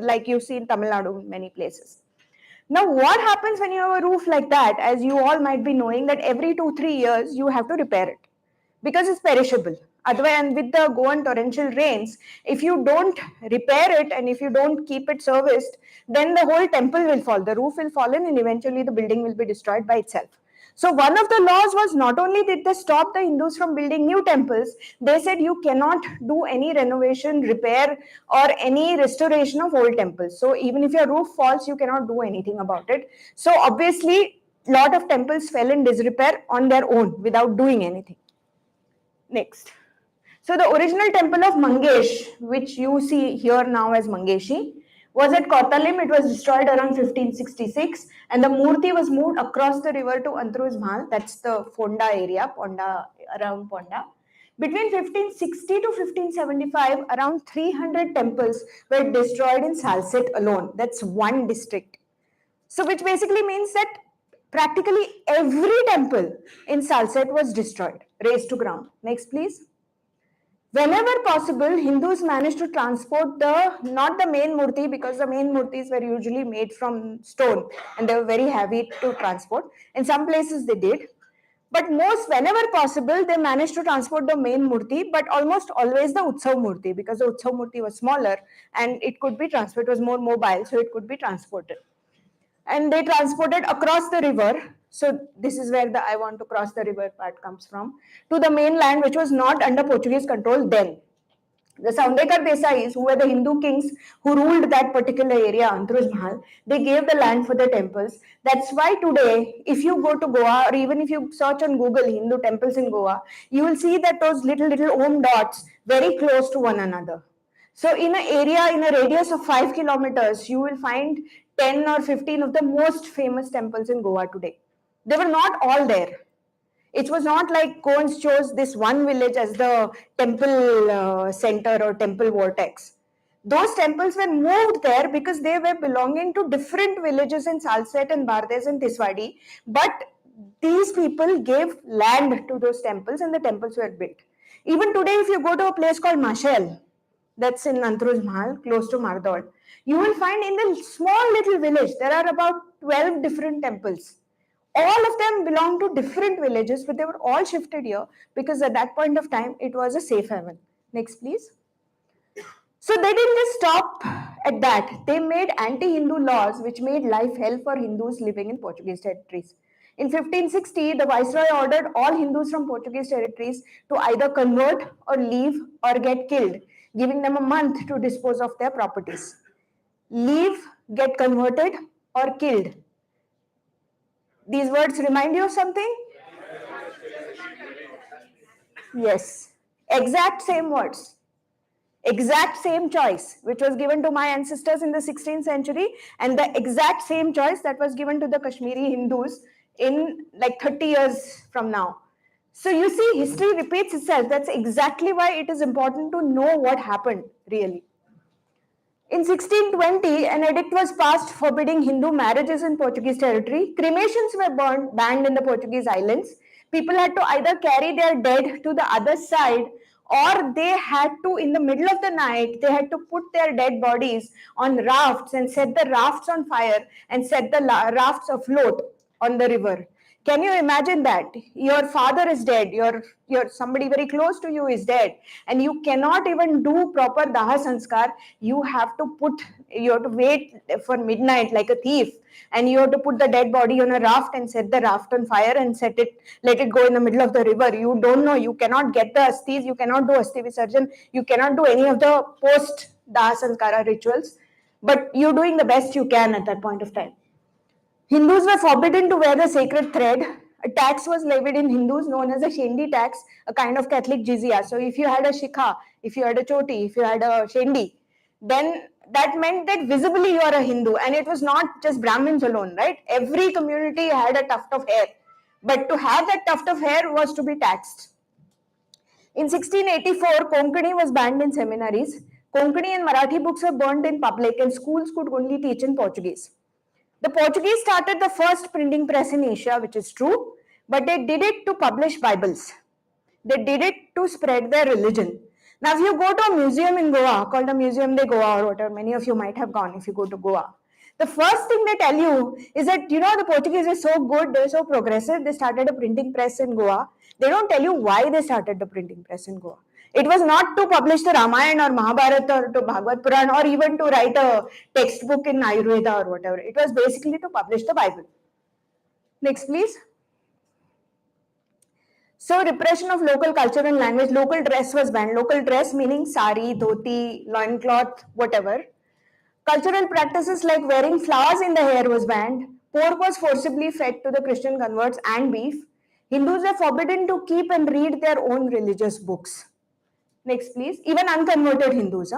like you see in Tamil Nadu in many places. Now what happens when you have a roof like that, as you all might be knowing, that every 2-3 years you have to repair it because it's perishable. Otherwise, and with the Goan torrential rains, if you don't repair it and if you don't keep it serviced, then the whole temple will fall, the roof will fall in, and eventually the building will be destroyed by itself. So one of the laws was not only did they stop the Hindus from building new temples, they said you cannot do any renovation, repair, or any restoration of old temples. So even if your roof falls, you cannot do anything about it. So obviously, a lot of temples fell in disrepair on their own without doing anything. Next. So the original temple of Mangesh, which you see here now as Mangeshi, was at Kottalim. It was destroyed around 1566, and the Murti was moved across the river to Antruz Mahal. That's the Fonda area, Ponda, around Ponda. Between 1560 to 1575, around 300 temples were destroyed in Salsette alone. That's one district. So which basically means that practically every temple in Salsette was destroyed, razed to ground. Next, please. Whenever possible, Hindus managed to transport not the main murti, because the main murtis were usually made from stone and they were very heavy to transport. In some places they did. But whenever possible, they managed to transport the main murti, but almost always the Utsav murti, because the Utsav murti was smaller and it could be transported, it was more mobile, so it could be transported. And they transported across the river. So this is where the I want to cross the river part comes from, to the mainland, which was not under Portuguese control then. The Saundekar Desais, who were the Hindu kings who ruled that particular area, Antruz Mahal, they gave the land for the temples. That's why today, if you go to Goa, or even if you search on Google Hindu temples in Goa, you will see that those little Om dots very close to one another. So in an area, in a radius of 5 kilometers, you will find 10 or 15 of the most famous temples in Goa today. They were not all there. It was not like Goans chose this one village as the temple center or temple vortex. Those temples were moved there because they were belonging to different villages in Salsette and Bardes and Tiswadi. But these people gave land to those temples and the temples were built. Even today, if you go to a place called Mashel, that's in Antruz Mahal, close to Mardod, you will find in the small little village, there are about 12 different temples. All of them belong to different villages, but they were all shifted here because at that point of time, it was a safe haven. Next, please. So they didn't just stop at that. They made anti-Hindu laws which made life hell for Hindus living in Portuguese territories. In 1560, the Viceroy ordered all Hindus from Portuguese territories to either convert or leave or get killed, giving them a month to dispose of their properties. Leave, get converted, or killed. These words remind you of something? Yes. Exact same words. Exact same choice, which was given to my ancestors in the 16th century, and the exact same choice that was given to the Kashmiri Hindus in like 30 years from now. So you see, history repeats itself. That's exactly why it is important to know what happened, really. In 1620, an edict was passed forbidding Hindu marriages in Portuguese territory. Cremations were banned in the Portuguese islands. People had to either carry their dead to the other side, or they had to, in the middle of the night, they had to put their dead bodies on rafts and set the rafts on fire and set the rafts afloat on the river. Can you imagine that? Your father is dead, your somebody very close to you is dead, and you cannot even do proper daha sanskar. You have to wait for midnight like a thief, and you have to put the dead body on a raft and set the raft on fire and let it go in the middle of the river. You don't know, you cannot get the asthis, you cannot do asti visarjan, you cannot do any of the post daha sanskara rituals, but you're doing the best you can at that point of time. Hindus were forbidden to wear the sacred thread. A tax was levied in Hindus known as a shendi tax, a kind of Catholic jizya. So if you had a shikha, if you had a choti, if you had a shendi, then that meant that visibly you are a Hindu. And it was not just Brahmins alone, right? Every community had a tuft of hair. But to have that tuft of hair was to be taxed. In 1684, Konkani was banned in seminaries. Konkani and Marathi books were burned in public, and schools could only teach in Portuguese. The Portuguese started the first printing press in Asia, which is true, but they did it to publish Bibles. They did it to spread their religion. Now, if you go to a museum in Goa, called the Museum de Goa or whatever, many of you might have gone if you go to Goa. The first thing they tell you is that, the Portuguese are so good, they're so progressive, they started a printing press in Goa. They don't tell you why they started the printing press in Goa. It was not to publish the Ramayana or Mahabharata or to Bhagavad Puran or even to write a textbook in Ayurveda or whatever. It was basically to publish the Bible. Next, please. So, repression of local culture and language. Local dress was banned. Local dress meaning sari, dhoti, loincloth, whatever. Cultural practices like wearing flowers in the hair was banned. Pork was forcibly fed to the Christian converts and beef. Hindus were forbidden to keep and read their own religious books. Next, please. Even unconverted Hindus.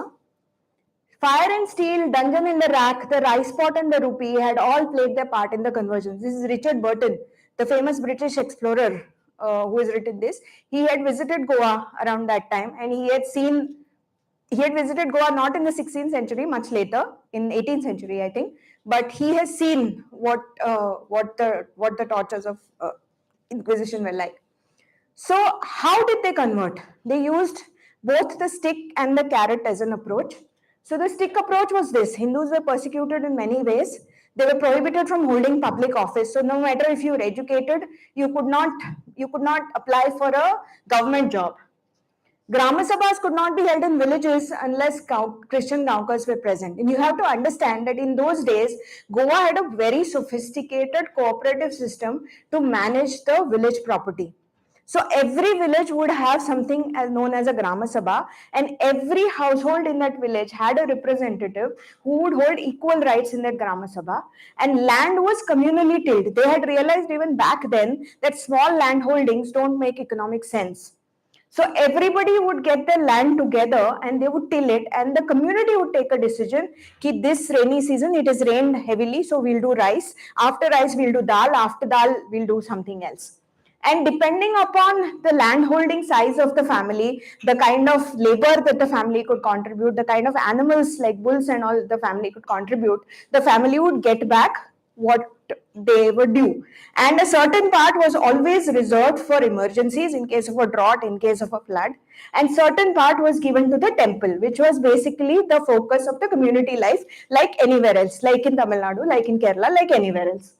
Fire and steel, dungeon in the rack, the rice pot and the rupee had all played their part in the conversions. This is Richard Burton, the famous British explorer who has written this. He had visited Goa around that time, and he had visited Goa not in the 16th century, much later, in 18th century, I think, but he has seen what the tortures of Inquisition were like. So how did they convert? They used both the stick and the carrot as an approach. So the stick approach was this: Hindus were persecuted in many ways. They were prohibited from holding public office. So no matter if you were educated, you could not apply for a government job. Grama Sabhas could not be held in villages unless Christian Gaokas were present. And you have to understand that in those days, Goa had a very sophisticated cooperative system to manage the village property. So every village would have something known as a Grama Sabha, and every household in that village had a representative who would hold equal rights in that Grama Sabha, and land was communally tilled. They had realized even back then that small land holdings don't make economic sense. So everybody would get their land together and they would till it, and the community would take a decision that this rainy season it has rained heavily, so we'll do rice. After rice, we'll do dal. After dal, we'll do something else. And depending upon the land holding size of the family, the kind of labor that the family could contribute, the kind of animals like bulls and all the family could contribute, the family would get back what they were due. And a certain part was always reserved for emergencies in case of a drought, in case of a flood. And certain part was given to the temple, which was basically the focus of the community life, like anywhere else, like in Tamil Nadu, like in Kerala, like anywhere else.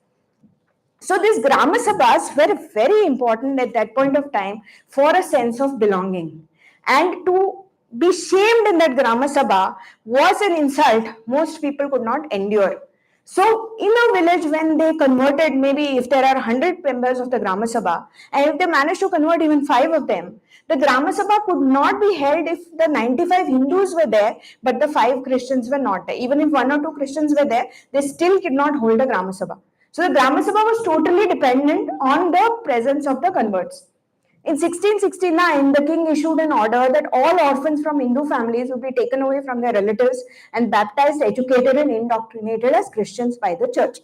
So these Grama Sabhas were very important at that point of time for a sense of belonging. And to be shamed in that Grama Sabha was an insult most people could not endure. So in a village, when they converted, maybe if there are 100 members of the Grama Sabha, and if they managed to convert even 5 of them, the Grama Sabha could not be held if the 95 Hindus were there, but the 5 Christians were not there. Even if 1 or 2 Christians were there, they still could not hold a Grama Sabha. So the Grama Sabha was totally dependent on the presence of the converts. In 1669, the king issued an order that all orphans from Hindu families would be taken away from their relatives and baptized, educated, and indoctrinated as Christians by the church.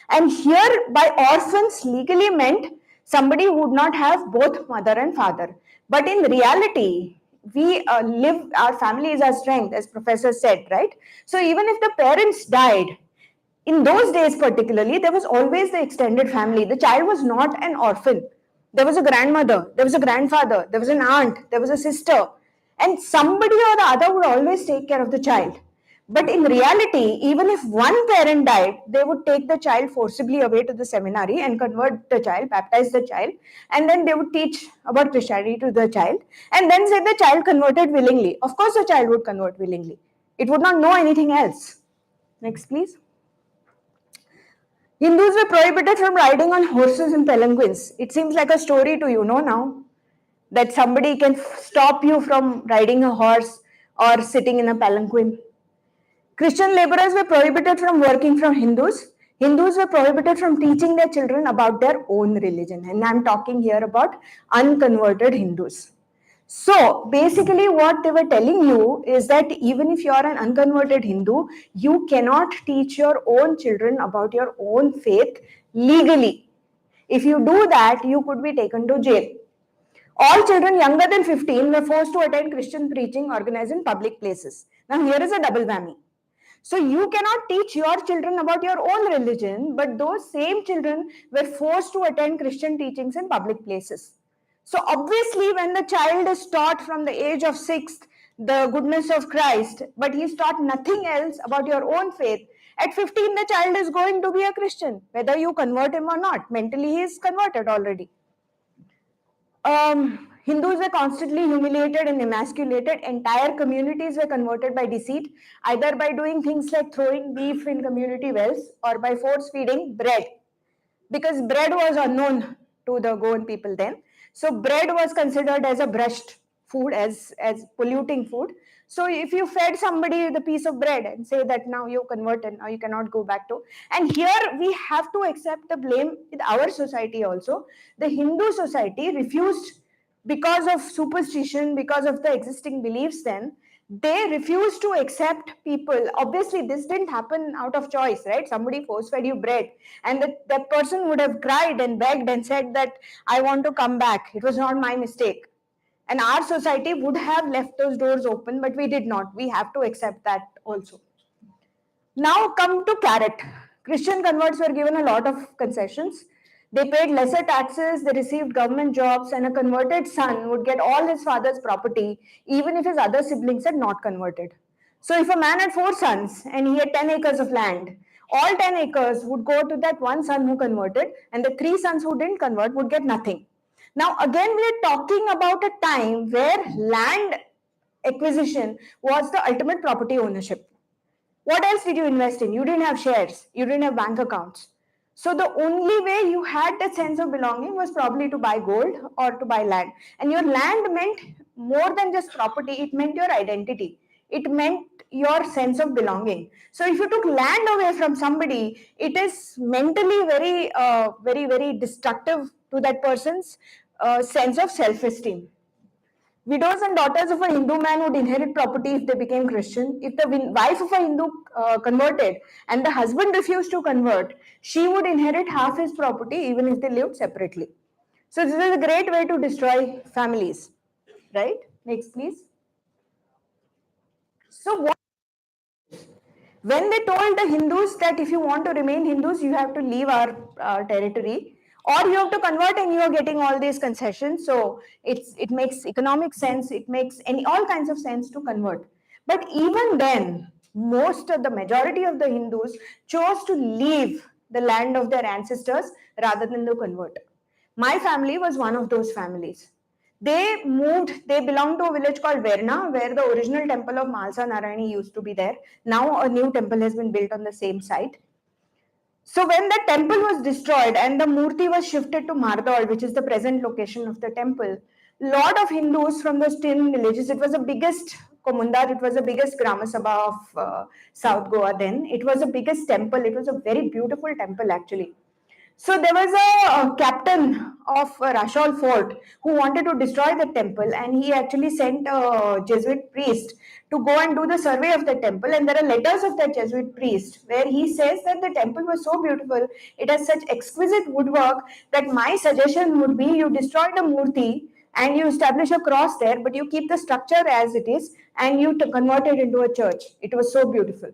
And here, by orphans legally meant somebody who would not have both mother and father. But in reality, we our family is our strength, as Professor said, right? So even if the parents died, in those days particularly, there was always the extended family. The child was not an orphan. There was a grandmother, there was a grandfather, there was an aunt, there was a sister, and somebody or the other would always take care of the child. But in reality, even if one parent died, they would take the child forcibly away to the seminary and convert the child, baptize the child, and then they would teach about Christianity to the child, and then say the child converted willingly. Of course, the child would convert willingly. It would not know anything else. Next, please. Hindus were prohibited from riding on horses and palanquins. It seems like a story to you, no, now? That somebody can stop you from riding a horse or sitting in a palanquin. Christian laborers were prohibited from working for Hindus. Hindus were prohibited from teaching their children about their own religion. And I'm talking here about unconverted Hindus. So basically what they were telling you is that even if you are an unconverted Hindu, you cannot teach your own children about your own faith legally. If you do that, you could be taken to jail. All children younger than 15 were forced to attend Christian preaching organized in public places. Now here is a double whammy. So you cannot teach your children about your own religion, but those same children were forced to attend Christian teachings in public places. So obviously when the child is taught from the age of 6 the goodness of Christ, but he is taught nothing else about your own faith, at 15 the child is going to be a Christian, whether you convert him or not. Mentally he is converted already. Hindus were constantly humiliated and emasculated. Entire communities were converted by deceit, either by doing things like throwing beef in community wells or by force feeding bread, because bread was unknown to the Goan people then. So bread was considered as a brushed food, as polluting food. So if you fed somebody the piece of bread and say that now you converted, now you cannot go back to. And here we have to accept the blame in our society also. The Hindu society refused, because of superstition, because of the existing beliefs then, they refused to accept people. Obviously, this didn't happen out of choice, right? Somebody force-fed you bread, and that person would have cried and begged and said that, I want to come back. It was not my mistake. And our society would have left those doors open, but we did not. We have to accept that also. Now come to carrot. Christian converts were given a lot of concessions. They paid lesser taxes, they received government jobs, and a converted son would get all his father's property, even if his other siblings had not converted. So if a man had 4 sons and he had 10 acres of land, all 10 acres would go to that one son who converted, and the 3 sons who didn't convert would get nothing. Now again, we are talking about a time where land acquisition was the ultimate property ownership. What else did you invest in? You didn't have shares, you didn't have bank accounts. So the only way you had that sense of belonging was probably to buy gold or to buy land. And your land meant more than just property, it meant your identity. It meant your sense of belonging. So if you took land away from somebody, it is mentally very destructive to that person's sense of self-esteem. Widows and daughters of a Hindu man would inherit property if they became Christian. If the wife of a Hindu converted and the husband refused to convert, she would inherit half his property even if they lived separately. So this is a great way to destroy families, right? Next, please. So what? When they told the Hindus that if you want to remain Hindus, you have to leave our territory, or you have to convert and you are getting all these concessions. So it makes economic sense, it makes all kinds of sense to convert. But even then, the majority of the Hindus chose to leave the land of their ancestors rather than to convert. My family was one of those families. They belonged to a village called Verandah, where the original temple of Malsa Narayani used to be there. Now a new temple has been built on the same site. So when the temple was destroyed and the murti was shifted to Maratha, which is the present location of the temple, lot of Hindus from those 10 villages, it was the biggest Komundar, it was the biggest Grama Sabha of South Goa then. It was the biggest temple, it was a very beautiful temple actually. So there was a captain of Rashol Fort who wanted to destroy the temple, and he actually sent a Jesuit priest to go and do the survey of the temple. And there are letters of that Jesuit priest where he says that the temple was so beautiful, it has such exquisite woodwork, that my suggestion would be you destroy the murti and you establish a cross there, but you keep the structure as it is and you convert it into a church. It was so beautiful.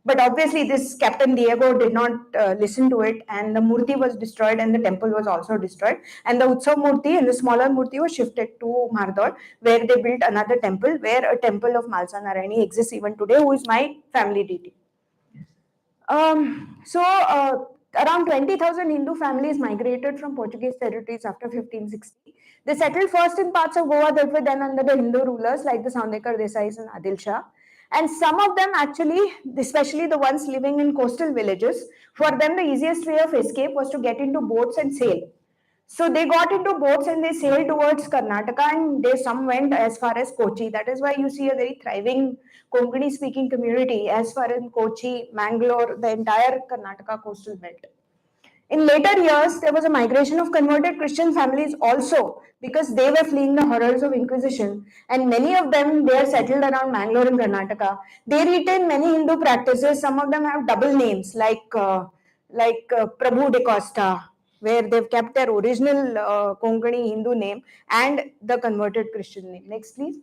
But obviously this Captain Diego did not listen to it, and the Murti was destroyed and the temple was also destroyed. And the Utsav Murti and the smaller Murti was shifted to Mardor, where they built another temple, where a temple of Malsa Narayani exists even today, who is my family deity. Around 20,000 Hindu families migrated from Portuguese territories after 1560. They settled first in parts of Goa that were then under the Hindu rulers like the Saundekar Desais and Adil Shah. And some of them actually, especially the ones living in coastal villages, for them the easiest way of escape was to get into boats and sail. So they got into boats and they sailed towards Karnataka, and some went as far as Kochi. That is why you see a very thriving Konkani speaking community as far as Kochi, Mangalore, the entire Karnataka coastal belt. In later years, there was a migration of converted Christian families also, because they were fleeing the horrors of Inquisition, and many of them, they are settled around Mangalore and Karnataka. They retain many Hindu practices. Some of them have double names like Prabhu de Costa, where they've kept their original Konkani Hindu name and the converted Christian name. Next, please.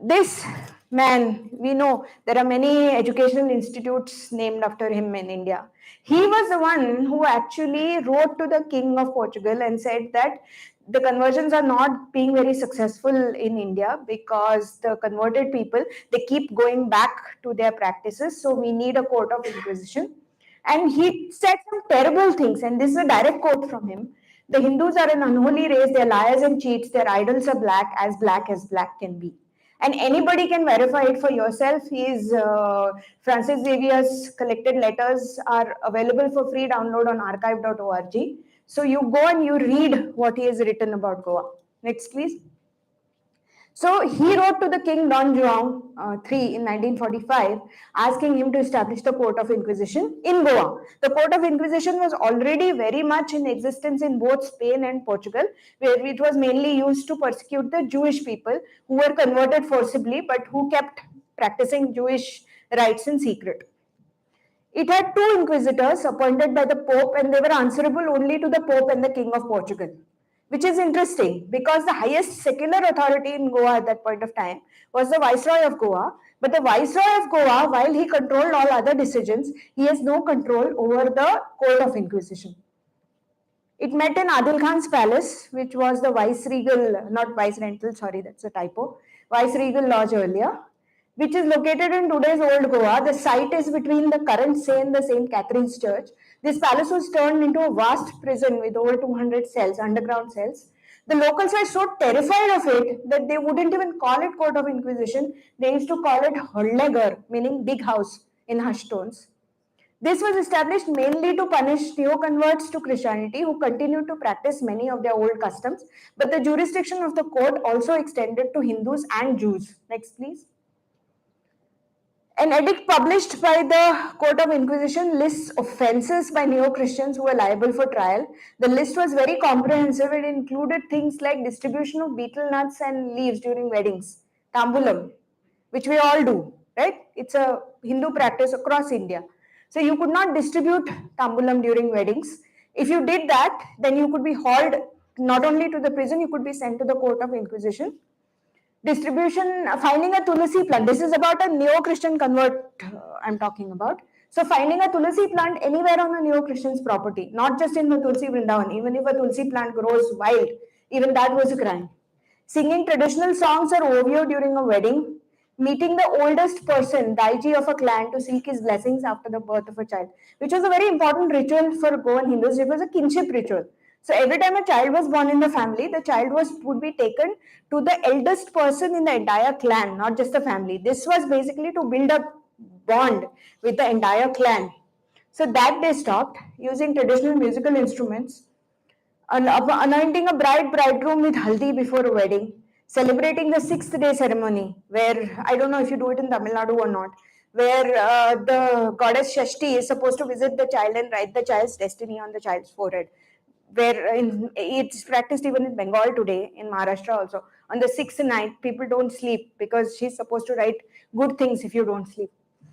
This man, we know there are many educational institutes named after him in India. He was the one who actually wrote to the King of Portugal and said that the conversions are not being very successful in India because the converted people, they keep going back to their practices. So we need a court of inquisition. And he said some terrible things, and this is a direct quote from him. The Hindus are an unholy race, they're liars and cheats, their idols are black as black can be. And anybody can verify it for yourself. Francis Xavier's collected letters are available for free download on archive.org. So you go and you read what he has written about Goa. Next, please. So he wrote to the King Don Juan III in 1945, asking him to establish the Court of Inquisition in Goa. The Court of Inquisition was already very much in existence in both Spain and Portugal, where it was mainly used to persecute the Jewish people who were converted forcibly, but who kept practicing Jewish rites in secret. It had two inquisitors appointed by the Pope, and they were answerable only to the Pope and the King of Portugal. Which is interesting because the highest secular authority in Goa at that point of time was the Viceroy of Goa. But the Viceroy of Goa, while he controlled all other decisions, he has no control over the Court of Inquisition. It met in Adil Khan's palace, which was the Viceregal, not Viceregal, sorry, that's a typo, Viceregal Lodge earlier, which is located in today's Old Goa. The site is between the current the St. Catherine's Church. This palace was turned into a vast prison with over 200 cells, underground cells. The locals were so terrified of it that they wouldn't even call it Court of Inquisition. They used to call it Höllegar, meaning big house in hushed tones. This was established mainly to punish neo-converts to Christianity who continued to practice many of their old customs, but the jurisdiction of the court also extended to Hindus and Jews. Next, please. An edict published by the Court of Inquisition lists offences by neo-Christians who were liable for trial. The list was very comprehensive. It included things like distribution of betel nuts and leaves during weddings, tambulam, which we all do, right? It's a Hindu practice across India. So you could not distribute tambulam during weddings. If you did that, then you could be hauled not only to the prison, you could be sent to the Court of Inquisition. Distribution, finding a tulsi plant. This is about a neo-Christian convert I'm talking about. So finding a tulsi plant anywhere on a neo-Christian's property, not just in the Tulsi Vrindavan, even if a tulsi plant grows wild, even that was a crime. Singing traditional songs or ovio during a wedding, meeting the oldest person, Daiji of a clan, to seek his blessings after the birth of a child, which was a very important ritual for Goan Hindus. It was a kinship ritual. So every time a child was born in the family, the child would be taken to the eldest person in the entire clan, not just the family. This was basically to build a bond with the entire clan. So that they stopped using traditional musical instruments, anointing a bridegroom with haldi before a wedding, celebrating the 6th day ceremony, where I don't know if you do it in Tamil Nadu or not, where the goddess Shashti is supposed to visit the child and write the child's destiny on the child's forehead. It's practiced even in Bengal today, in Maharashtra also. On the 6th night, people don't sleep because she's supposed to write good things if you don't sleep.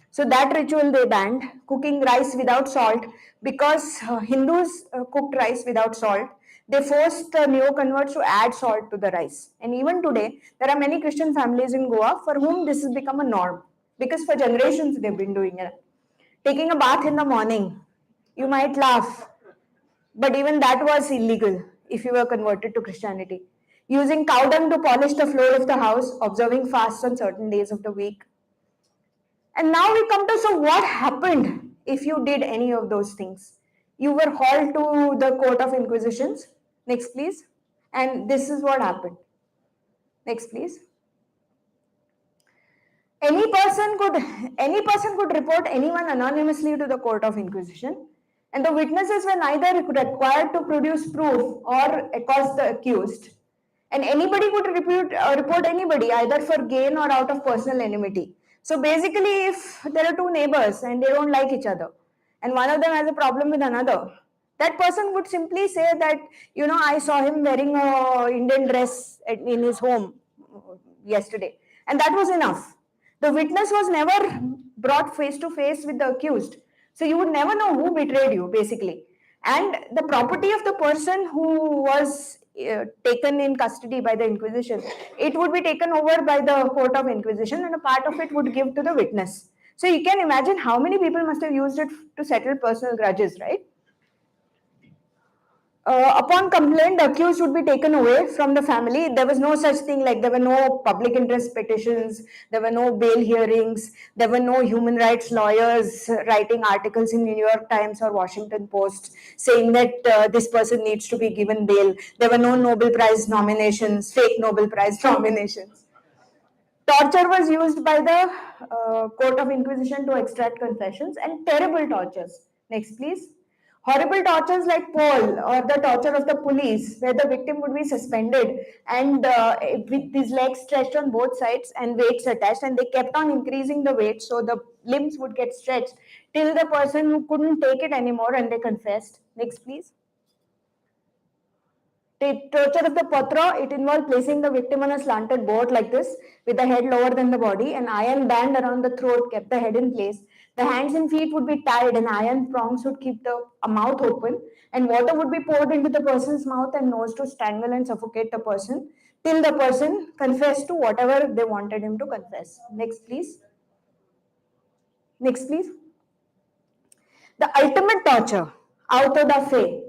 So that ritual they banned. Cooking rice without salt, because Hindus cooked rice without salt. They forced the neo-converts to add salt to the rice. And even today, there are many Christian families in Goa for whom this has become a norm. because for generations they've been doing it. Taking a bath in the morning, you might laugh, but even that was illegal if you were converted to Christianity. Using cow dung to polish the floor of the house, observing fasts on certain days of the week. And now we come to, so what happened if you did any of those things? You were hauled to the court of inquisitions. Next, please. And this is what happened. Next, please. Any person could report anyone anonymously to the court of inquisition, and the witnesses were neither required to produce proof or accost the accused. And anybody could report anybody, either for gain or out of personal enmity. So basically, if there are two neighbors and they don't like each other, and one of them has a problem with another, that person would simply say that, I saw him wearing an Indian dress in his home yesterday. And that was enough. The witness was never brought face to face with the accused. So you would never know who betrayed you, basically. And the property of the person who was taken in custody by the Inquisition, it would be taken over by the court of Inquisition, and a part of it would give to the witness. So you can imagine how many people must have used it to settle personal grudges, right? Upon complaint, the accused would be taken away from the family. There was no such thing, like there were no public interest petitions, there were no bail hearings, there were no human rights lawyers writing articles in New York Times or Washington Post saying that this person needs to be given bail. There were no Nobel Prize nominations, fake Nobel Prize nominations. Torture was used by the court of inquisition to extract confessions, and terrible tortures. Next, please. Horrible tortures like pole or the torture of the police, where the victim would be suspended and with his legs stretched on both sides and weights attached, and they kept on increasing the weight so the limbs would get stretched till the person who couldn't take it anymore and they confessed. Next, please. The torture of the patra, it involved placing the victim on a slanted board like this, with the head lower than the body. An iron band around the throat kept the head in place. The hands and feet would be tied, and iron prongs would keep the mouth open, and water would be poured into the person's mouth and nose to strangle and suffocate the person till the person confessed to whatever they wanted him to confess. Next, please. Next, please. The ultimate torture, auto da fe,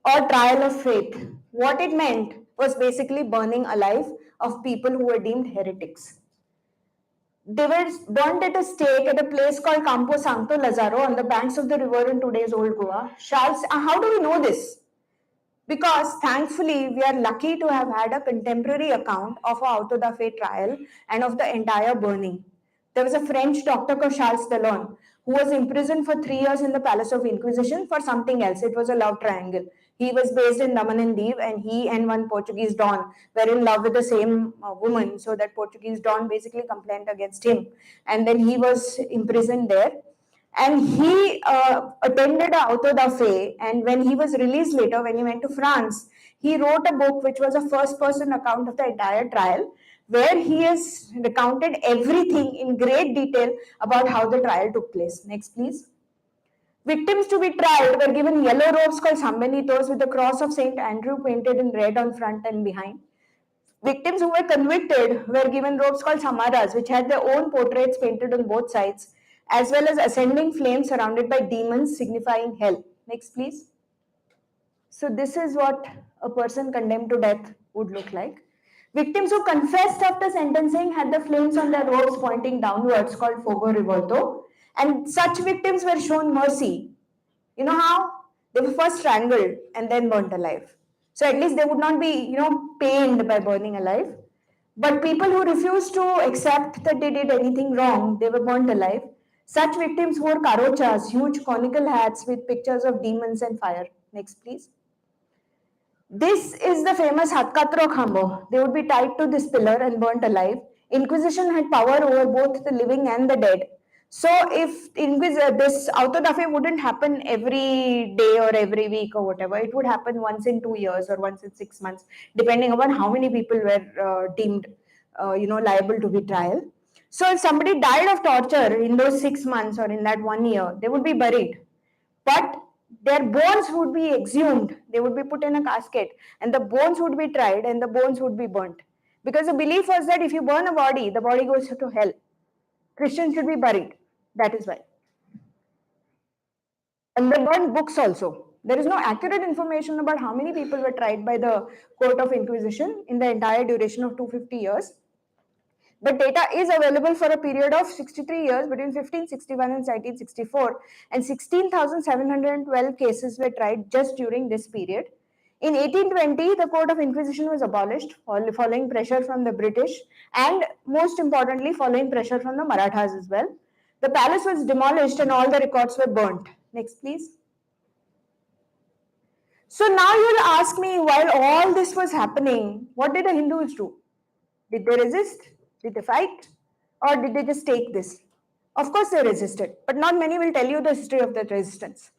or trial of faith. What it meant was basically burning alive of people who were deemed heretics. They were burnt at a stake at a place called Campo Santo Lazzaro on the banks of the river in today's Old Goa. How do we know this? Because thankfully we are lucky to have had a contemporary account of our auto da fe trial and of the entire burning. There was a French doctor called Charles Delon who was imprisoned for 3 years in the Palace of Inquisition for something else. It was a love triangle. He was based in Daman and Diu, and he and one Portuguese Don were in love with the same woman. So that Portuguese Don basically complained against him. And then he was imprisoned there. And he attended an auto da fe, and when he was released later, when he went to France, he wrote a book which was a first-person account of the entire trial, where he has recounted everything in great detail about how the trial took place. Next, please. Victims to be tried were given yellow robes called sambenitos with the cross of St. Andrew painted in red on front and behind. Victims who were convicted were given robes called samaras, which had their own portraits painted on both sides, as well as ascending flames surrounded by demons signifying hell. Next, please. So this is what a person condemned to death would look like. Victims who confessed after sentencing had the flames on their robes pointing downwards, called fogo revolto, and such victims were shown mercy. You know how? They were first strangled and then burnt alive. So at least they would not be, pained by burning alive. But people who refused to accept that they did anything wrong, they were burnt alive. Such victims wore karochas, huge conical hats with pictures of demons and fire. Next, please. This is the famous Hatkatro Khambo. They would be tied to this pillar and burnt alive. Inquisition had power over both the living and the dead. So if this auto da fe wouldn't happen every day or every week or whatever, it would happen once in 2 years or once in 6 months, depending upon how many people were deemed, liable to be trial. So if somebody died of torture in those 6 months or in that 1 year, they would be buried. But their bones would be exhumed. They would be put in a casket, and the bones would be tried, and the bones would be burnt. Because the belief was that if you burn a body, the body goes to hell. Christians should be buried. That is why. And they burned books also. There is no accurate information about how many people were tried by the Court of Inquisition in the entire duration of 250 years. But data is available for a period of 63 years between 1561 and 1764, and 16,712 cases were tried just during this period. In 1820, the Court of Inquisition was abolished following pressure from the British and, most importantly, following pressure from the Marathas as well. The palace was demolished and all the records were burnt. Next, please. So now you'll ask me, while all this was happening, what did the Hindus do? Did they resist? Did they fight? Or did they just take this? Of course they resisted, but not many will tell you the history of that resistance.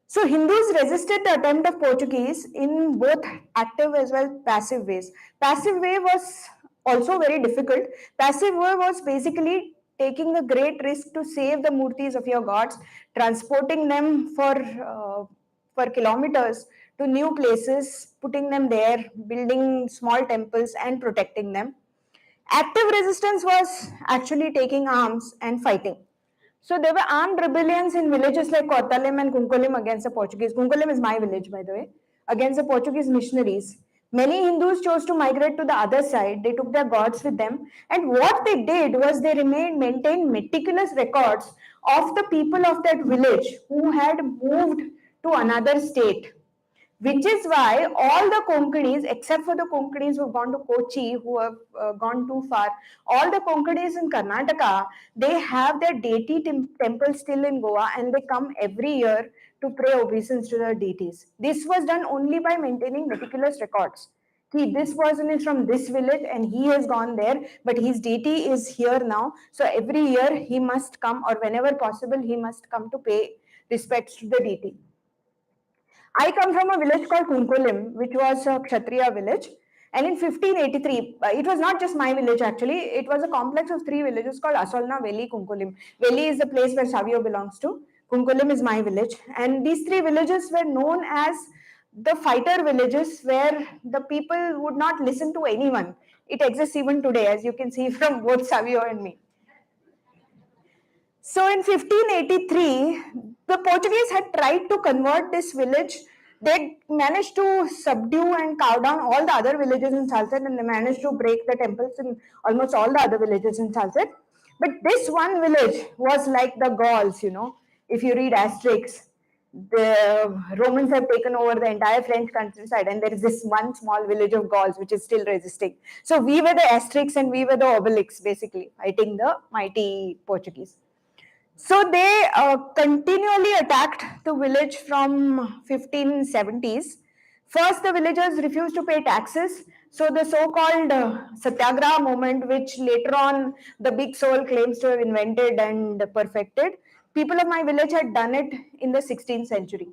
So Hindus resisted the attempt of Portuguese in both active as well as passive ways. Passive way was also very difficult. Passive way was basically taking a great risk to save the murtis of your gods, transporting them for kilometers to new places, putting them there, building small temples and protecting them. Active resistance was actually taking arms and fighting. So there were armed rebellions in villages like Kottalim and Kunkulim against the Portuguese. Kunkulim is my village, by the way, against the Portuguese missionaries. Many Hindus chose to migrate to the other side. They took their gods with them. And what they did was they maintained meticulous records of the people of that village who had moved to another state. Which is why all the Konkanis, except for the Konkanis who have gone to Kochi, who have gone too far, all the Konkanis in Karnataka, they have their deity temple still in Goa and they come every year to pay obeisance to their deities. This was done only by maintaining meticulous records. See, this person is from this village and he has gone there, but his deity is here now. So every year he must come, or whenever possible, he must come to pay respects to the deity. I come from a village called Kunkulim, which was a Kshatriya village. And in 1583, it was not just my village actually, it was a complex of 3 villages called Asolna, Veli, Kunkulim. Veli is the place where Savio belongs to. Kunkulim is my village. And these 3 villages were known as the fighter villages where the people would not listen to anyone. It exists even today, as you can see from both Savio and me. So in 1583, the Portuguese had tried to convert this village. They managed to subdue and cow down all the other villages in Salsette, and they managed to break the temples in almost all the other villages in Salsette. But this one village was like the Gauls, you know. If you read Asterix, the Romans have taken over the entire French countryside, and there is this one small village of Gauls which is still resisting. So we were the Asterix and we were the Obelix, basically, fighting the mighty Portuguese. So they continually attacked the village from 1570s. First, the villagers refused to pay taxes. So the so-called Satyagraha movement, which later on the big soul claims to have invented and perfected, people of my village had done it in the 16th century.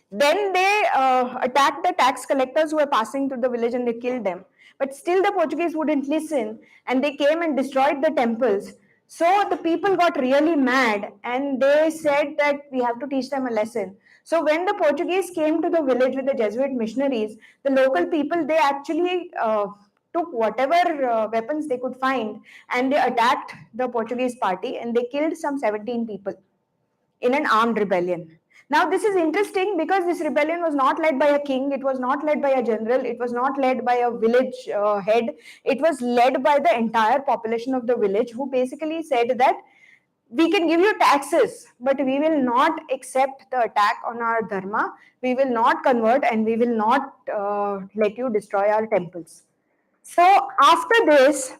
Then they attacked the tax collectors who were passing through the village and they killed them. But still the Portuguese wouldn't listen and they came and destroyed the temples. So the people got really mad and they said that we have to teach them a lesson. So when the Portuguese came to the village with the Jesuit missionaries, the local people, they actually took whatever weapons they could find and they attacked the Portuguese party and they killed some 17 people in an armed rebellion. Now this is interesting because this rebellion was not led by a king, it was not led by a general, it was not led by a village head, it was led by the entire population of the village who basically said that we can give you taxes, but we will not accept the attack on our dharma, we will not convert and we will not let you destroy our temples. So after this,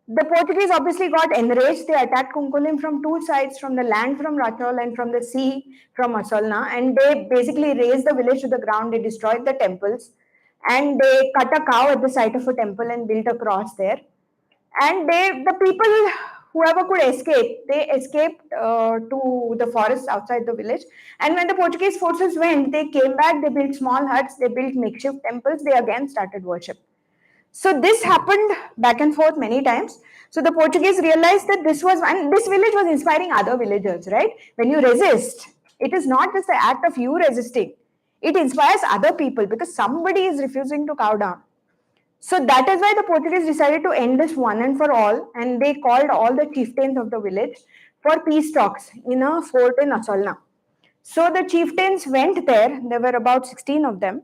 the Portuguese obviously got enraged. They attacked Kunkulim from 2 sides, from the land from Rachol and from the sea from Asolna, and they basically razed the village to the ground. They destroyed the temples and they cut a cow at the site of a temple and built a cross there. And the people, whoever could escape, they escaped to the forest outside the village. And when the Portuguese forces went, they came back, they built small huts, they built makeshift temples, they again started worship. So this happened back and forth many times. So the Portuguese realized that this village was inspiring other villagers, right? When you resist, it is not just the act of you resisting. It inspires other people because somebody is refusing to cow down. So that is why the Portuguese decided to end this one and for all, and they called all the chieftains of the village for peace talks in a fort in Asolna. So the chieftains went there, there were about 16 of them,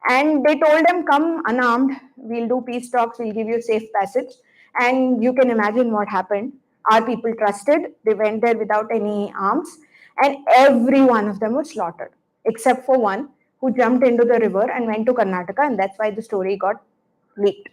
and they told them, come unarmed, we'll do peace talks, we'll give you safe passage. And you can imagine what happened. Our people trusted, they went there without any arms, and every one of them was slaughtered, except for one who jumped into the river and went to Karnataka, and that's why the story got leaked.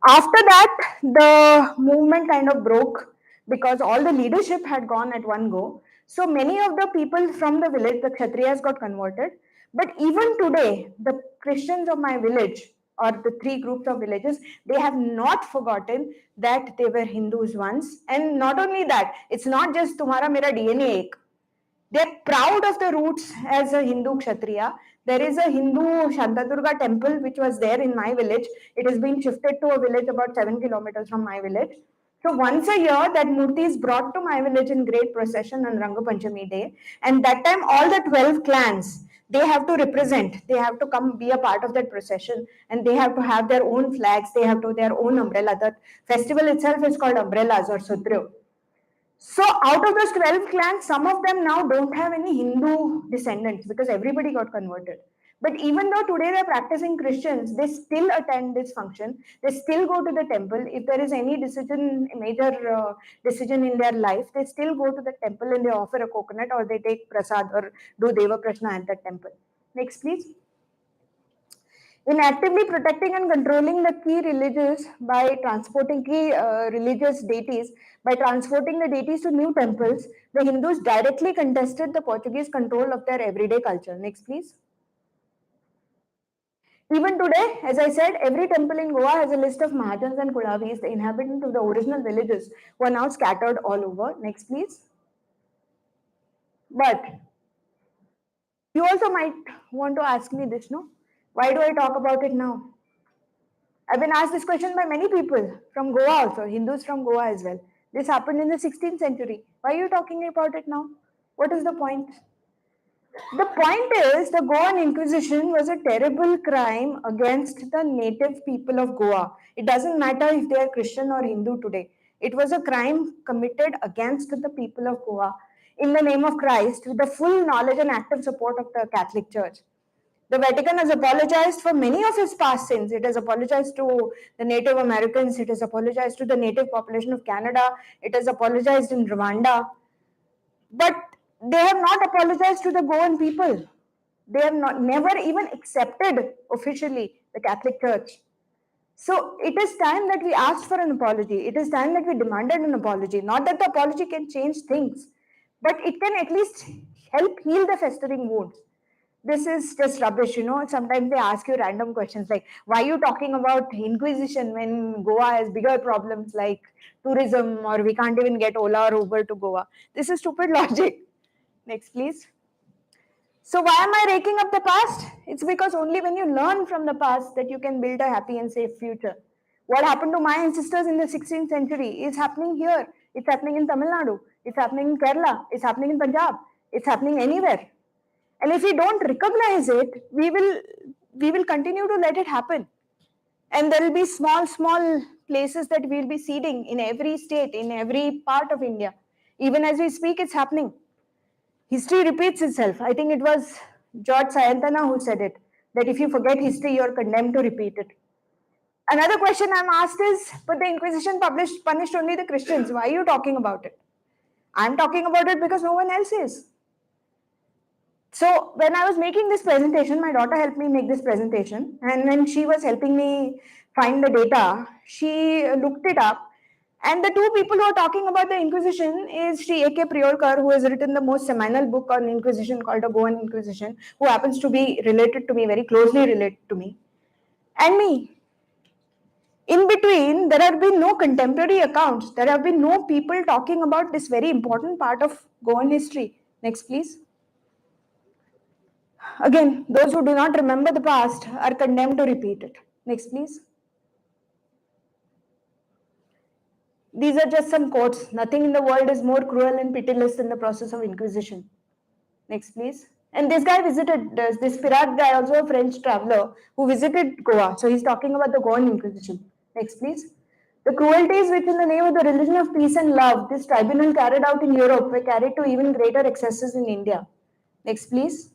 After that, the movement kind of broke because all the leadership had gone at one go. So many of the people from the village, the Kshatriyas, got converted. But even today, the Christians of my village, or the three groups of villages, they have not forgotten that they were Hindus once. And not only that, it's not just tumhara mera DNA ek. They're proud of the roots as a Hindu Kshatriya. There is a Hindu Shantadurga temple which was there in my village. It has been shifted to a village about 7 kilometers from my village. So once a year, that murti is brought to my village in great procession on Ranga Panchami day. And that time, all the 12 clans, they have to represent. They have to come be a part of that procession. And they have to have their own flags. They have to have their own umbrella. The festival itself is called umbrellas or Sudryo. So out of those 12 clans, some of them now don't have any Hindu descendants because everybody got converted. But even though today they're practicing Christians, they still attend this function. They still go to the temple. If there is any decision, major decision in their life, they still go to the temple and they offer a coconut or they take prasad or do Deva Prashna at that temple. Next, please. In actively protecting and controlling the key religious by transporting key religious deities, by transporting the deities to new temples, the Hindus directly contested the Portuguese control of their everyday culture. Next, please. Even today, as I said, every temple in Goa has a list of Mahajans and Kulavis, the inhabitants of the original villages, who are now scattered all over. Next, please. But you also might want to ask me this, no? Why do I talk about it now? I've been asked this question by many people from Goa also, Hindus from Goa as well. This happened in the 16th century. Why are you talking about it now? What is the point? The point is, the Goan Inquisition was a terrible crime against the native people of Goa. It doesn't matter if they are Christian or Hindu today. It was a crime committed against the people of Goa in the name of Christ with the full knowledge and active support of the Catholic Church. The Vatican has apologized for many of its past sins. It has apologized to the Native Americans. It has apologized to the native population of Canada. It has apologized in Rwanda. But they have not apologized to the Goan people. They have never even accepted officially the Catholic Church. So it is time that we asked for an apology. It is time that we demanded an apology. Not that the apology can change things, but it can at least help heal the festering wounds. This is just rubbish, you know. Sometimes they ask you random questions like, why are you talking about Inquisition when Goa has bigger problems like tourism, or we can't even get Ola or Uber to Goa? This is stupid logic. Next, please. So why am I raking up the past? It's because only when you learn from the past that you can build a happy and safe future. What happened to my ancestors in the 16th century is happening here. It's happening in Tamil Nadu. It's happening in Kerala. It's happening in Punjab. It's happening anywhere. And if we don't recognize it, we will continue to let it happen. And there will be small places that we will be seeding in every state, in every part of India. Even as we speak, it's happening. History repeats itself. I think it was George Sayantana who said it, that if you forget history, you're condemned to repeat it. Another question I'm asked is, but the Inquisition punished only the Christians. Why are you talking about it? I'm talking about it because no one else is. So when I was making this presentation, my daughter helped me make this presentation. And when she was helping me find the data, she looked it up. And the two people who are talking about the Inquisition is Sri A.K. Priolkar, who has written the most seminal book on Inquisition called the Goan Inquisition, who happens to be related to me, very closely related to me, and me. In between, there have been no contemporary accounts. There have been no people talking about this very important part of Goan history. Next, please. Again, those who do not remember the past are condemned to repeat it. Next, please. These are just some quotes. Nothing in the world is more cruel and pitiless than the process of Inquisition. Next, please. And this guy visited, this Pirat guy, also a French traveler, who visited Goa. So he's talking about the Goan Inquisition. Next, please. The cruelties which in the name of the religion of peace and love, this tribunal carried out in Europe, were carried to even greater excesses in India. Next, please.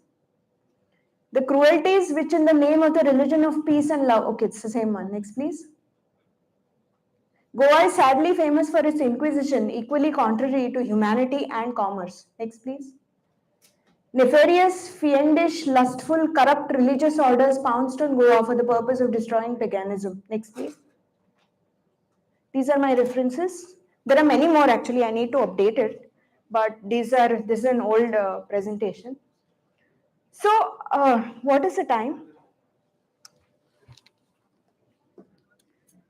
The cruelties which in the name of the religion of peace and love. Okay, it's the same one. Next, please. Goa is sadly famous for its Inquisition, equally contrary to humanity and commerce. Next, please. Nefarious, fiendish, lustful, corrupt religious orders pounced on Goa for the purpose of destroying paganism. Next, please. These are my references. There are many more actually, I need to update it, but this is an old presentation. So, what is the time?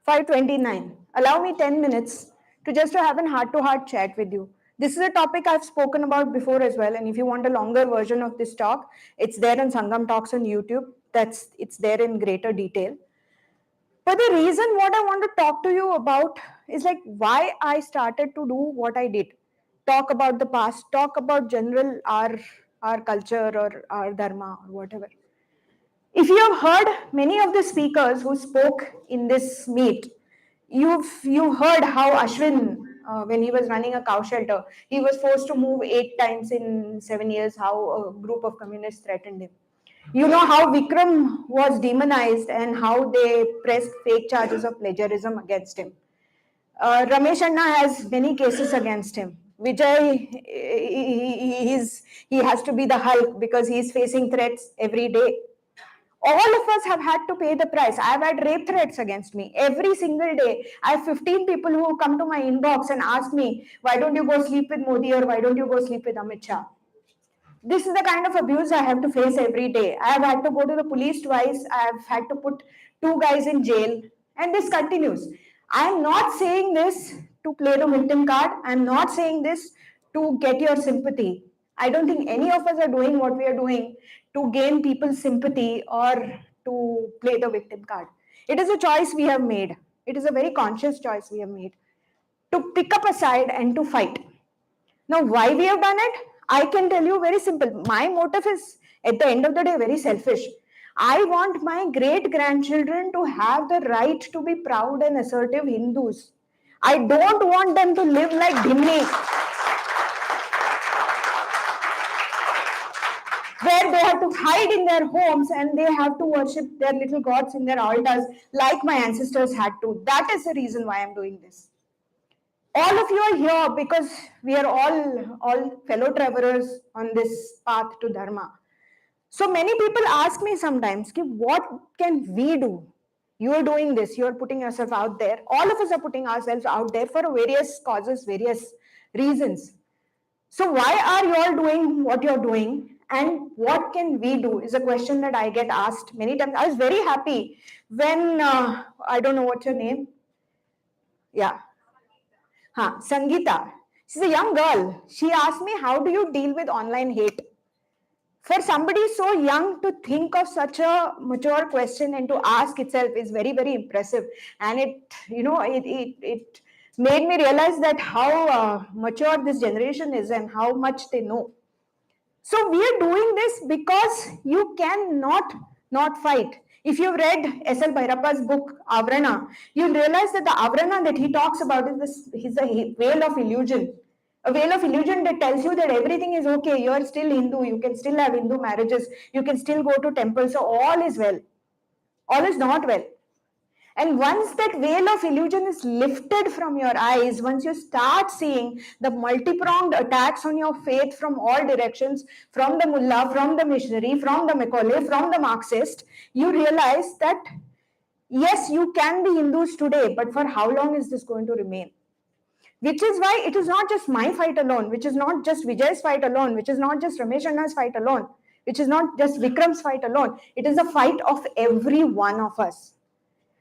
5:29. Allow me 10 minutes to have an heart-to-heart chat with you. This is a topic I've spoken about before as well, and if you want a longer version of this talk, it's there on Sangam Talks on YouTube. It's there in greater detail. But the reason what I want to talk to you about is like why I started to do what I did. Talk about the past, talk about general our culture or our dharma or whatever. If you have heard many of the speakers who spoke in this meet, you've heard how Ashwin, when he was running a cow shelter, he was forced to move 8 times in 7 years, how a group of communists threatened him. You know how Vikram was demonized and how they pressed fake charges of plagiarism against him. Ramesh Anna has many cases against him. Vijay, he has to be the Hulk because he's facing threats every day. All of us have had to pay the price. I've had rape threats against me every single day. I have 15 people who come to my inbox and ask me, why don't you go sleep with Modi or why don't you go sleep with Amit Shah? This is the kind of abuse I have to face every day. I have had to go to the police twice. I have had to put 2 guys in jail, and this continues. I am not saying this to play the victim card. I am not saying this to get your sympathy. I don't think any of us are doing what we are doing to gain people's sympathy or to play the victim card. It is a choice we have made. It is a very conscious choice we have made to pick up a side and to fight. Now, why we have done it? I can tell you very simple. My motive is, at the end of the day, very selfish. I want my great-grandchildren to have the right to be proud and assertive Hindus. I don't want them to live like Dhimmi, where they have to hide in their homes and they have to worship their little gods in their altars like my ancestors had to. That is the reason why I'm doing this. All of you are here because we are all fellow travelers on this path to Dharma. So many people ask me sometimes, what can we do? You are doing this, you are putting yourself out there. All of us are putting ourselves out there for various causes, various reasons. So why are you all doing what you're doing? And what can we do is a question that I get asked many times. I was very happy when, I don't know what's your name. Yeah. Sangeeta. She's a young girl. She asked me, how do you deal with online hate? For somebody so young to think of such a mature question and to ask itself is very, very impressive. And it made me realize that how mature this generation is and how much they know. So we are doing this because you cannot not fight. If you've read S.L. Bhairappa's book, Avrana, you'll realize that the Avrana that he talks about is a veil of illusion. A veil of illusion that tells you that everything is okay, you're still Hindu, you can still have Hindu marriages, you can still go to temples, so all is well. All is not well. And once that veil of illusion is lifted from your eyes, once you start seeing the multi-pronged attacks on your faith from all directions, from the mullah, from the missionary, from the Macaulay, from the Marxist, you realize that yes, you can be Hindus today, but for how long is this going to remain? Which is why it is not just my fight alone, which is not just Vijay's fight alone, which is not just Ramesh Anna's fight alone, which is not just Vikram's fight alone. It is a fight of every one of us.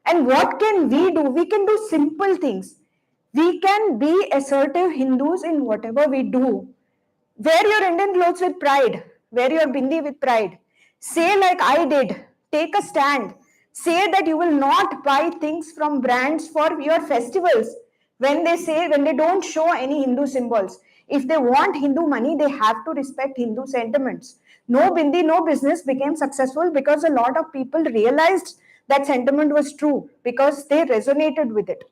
And what can we do? We can do simple things. We can be assertive Hindus in whatever we do. Wear your Indian clothes with pride. Wear your bindi with pride. Say like I did. Take a stand. Say that you will not buy things from brands for your festivals when they don't show any Hindu symbols. If they want Hindu money, they have to respect Hindu sentiments. No bindi, no business became successful because a lot of people realized that sentiment was true because they resonated with it.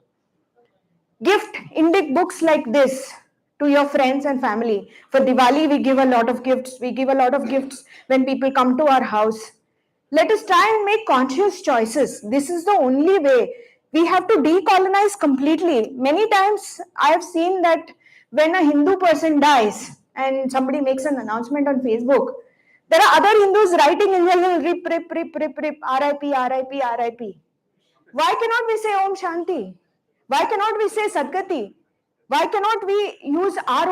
Gift Indic books like this to your friends and family. For Diwali, we give a lot of gifts. We give a lot of gifts when people come to our house. Let us try and make conscious choices. This is the only way. We have to decolonize completely. Many times I have seen that when a Hindu person dies and somebody makes an announcement on Facebook, there are other Hindus writing in yellow, rip, rip, rip, rip, rip, RIP, RIP, RIP. Why cannot we say Om Shanti? Why cannot we say Sadgati? Why cannot we use our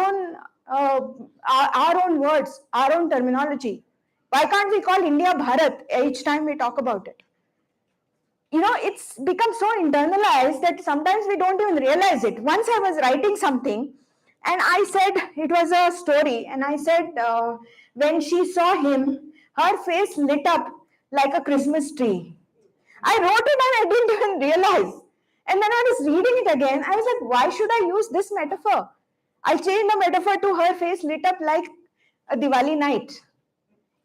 own words, our own terminology? Why can't we call India Bharat each time we talk about it? You know, it's become so internalized that sometimes we don't even realize it. Once I was writing something and I said, it was a story, and I said, when she saw him, her face lit up like a Christmas tree. I wrote it and I didn't even realize. And then I was reading it again. I was like, why should I use this metaphor? I changed the metaphor to her face lit up like a Diwali night.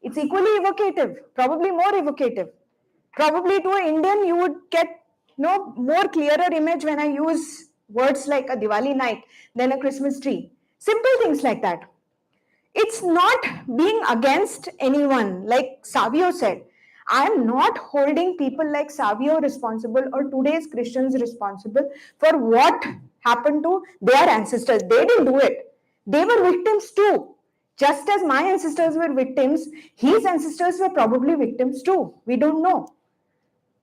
It's equally evocative, probably more evocative. Probably to an Indian, you would get more clearer image when I use words like a Diwali night than a Christmas tree. Simple things like that. It's not being against anyone, like Savio said. I'm not holding people like Savio responsible or today's Christians responsible for what happened to their ancestors. They didn't do it. They were victims too. Just as my ancestors were victims, his ancestors were probably victims too. We don't know.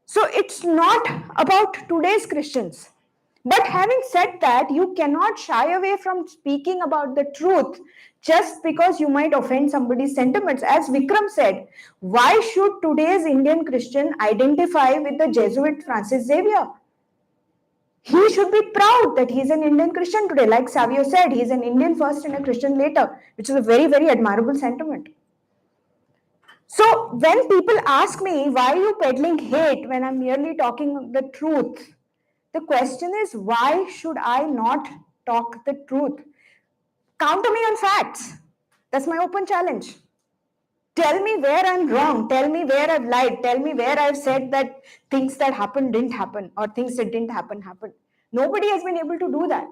So it's not about today's Christians. But having said that, you cannot shy away from speaking about the truth just because you might offend somebody's sentiments. As Vikram said, why should today's Indian Christian identify with the Jesuit Francis Xavier? He should be proud that he's an Indian Christian today. Like Savio said, he's an Indian first and a Christian later, which is a very, very admirable sentiment. So when people ask me, why are you peddling hate when I'm merely talking the truth? The question is, why should I not talk the truth? Counter me on facts. That's my open challenge. Tell me where I'm wrong. Tell me where I've lied. Tell me where I've said that things that happened didn't happen or things that didn't happen happened. Nobody has been able to do that.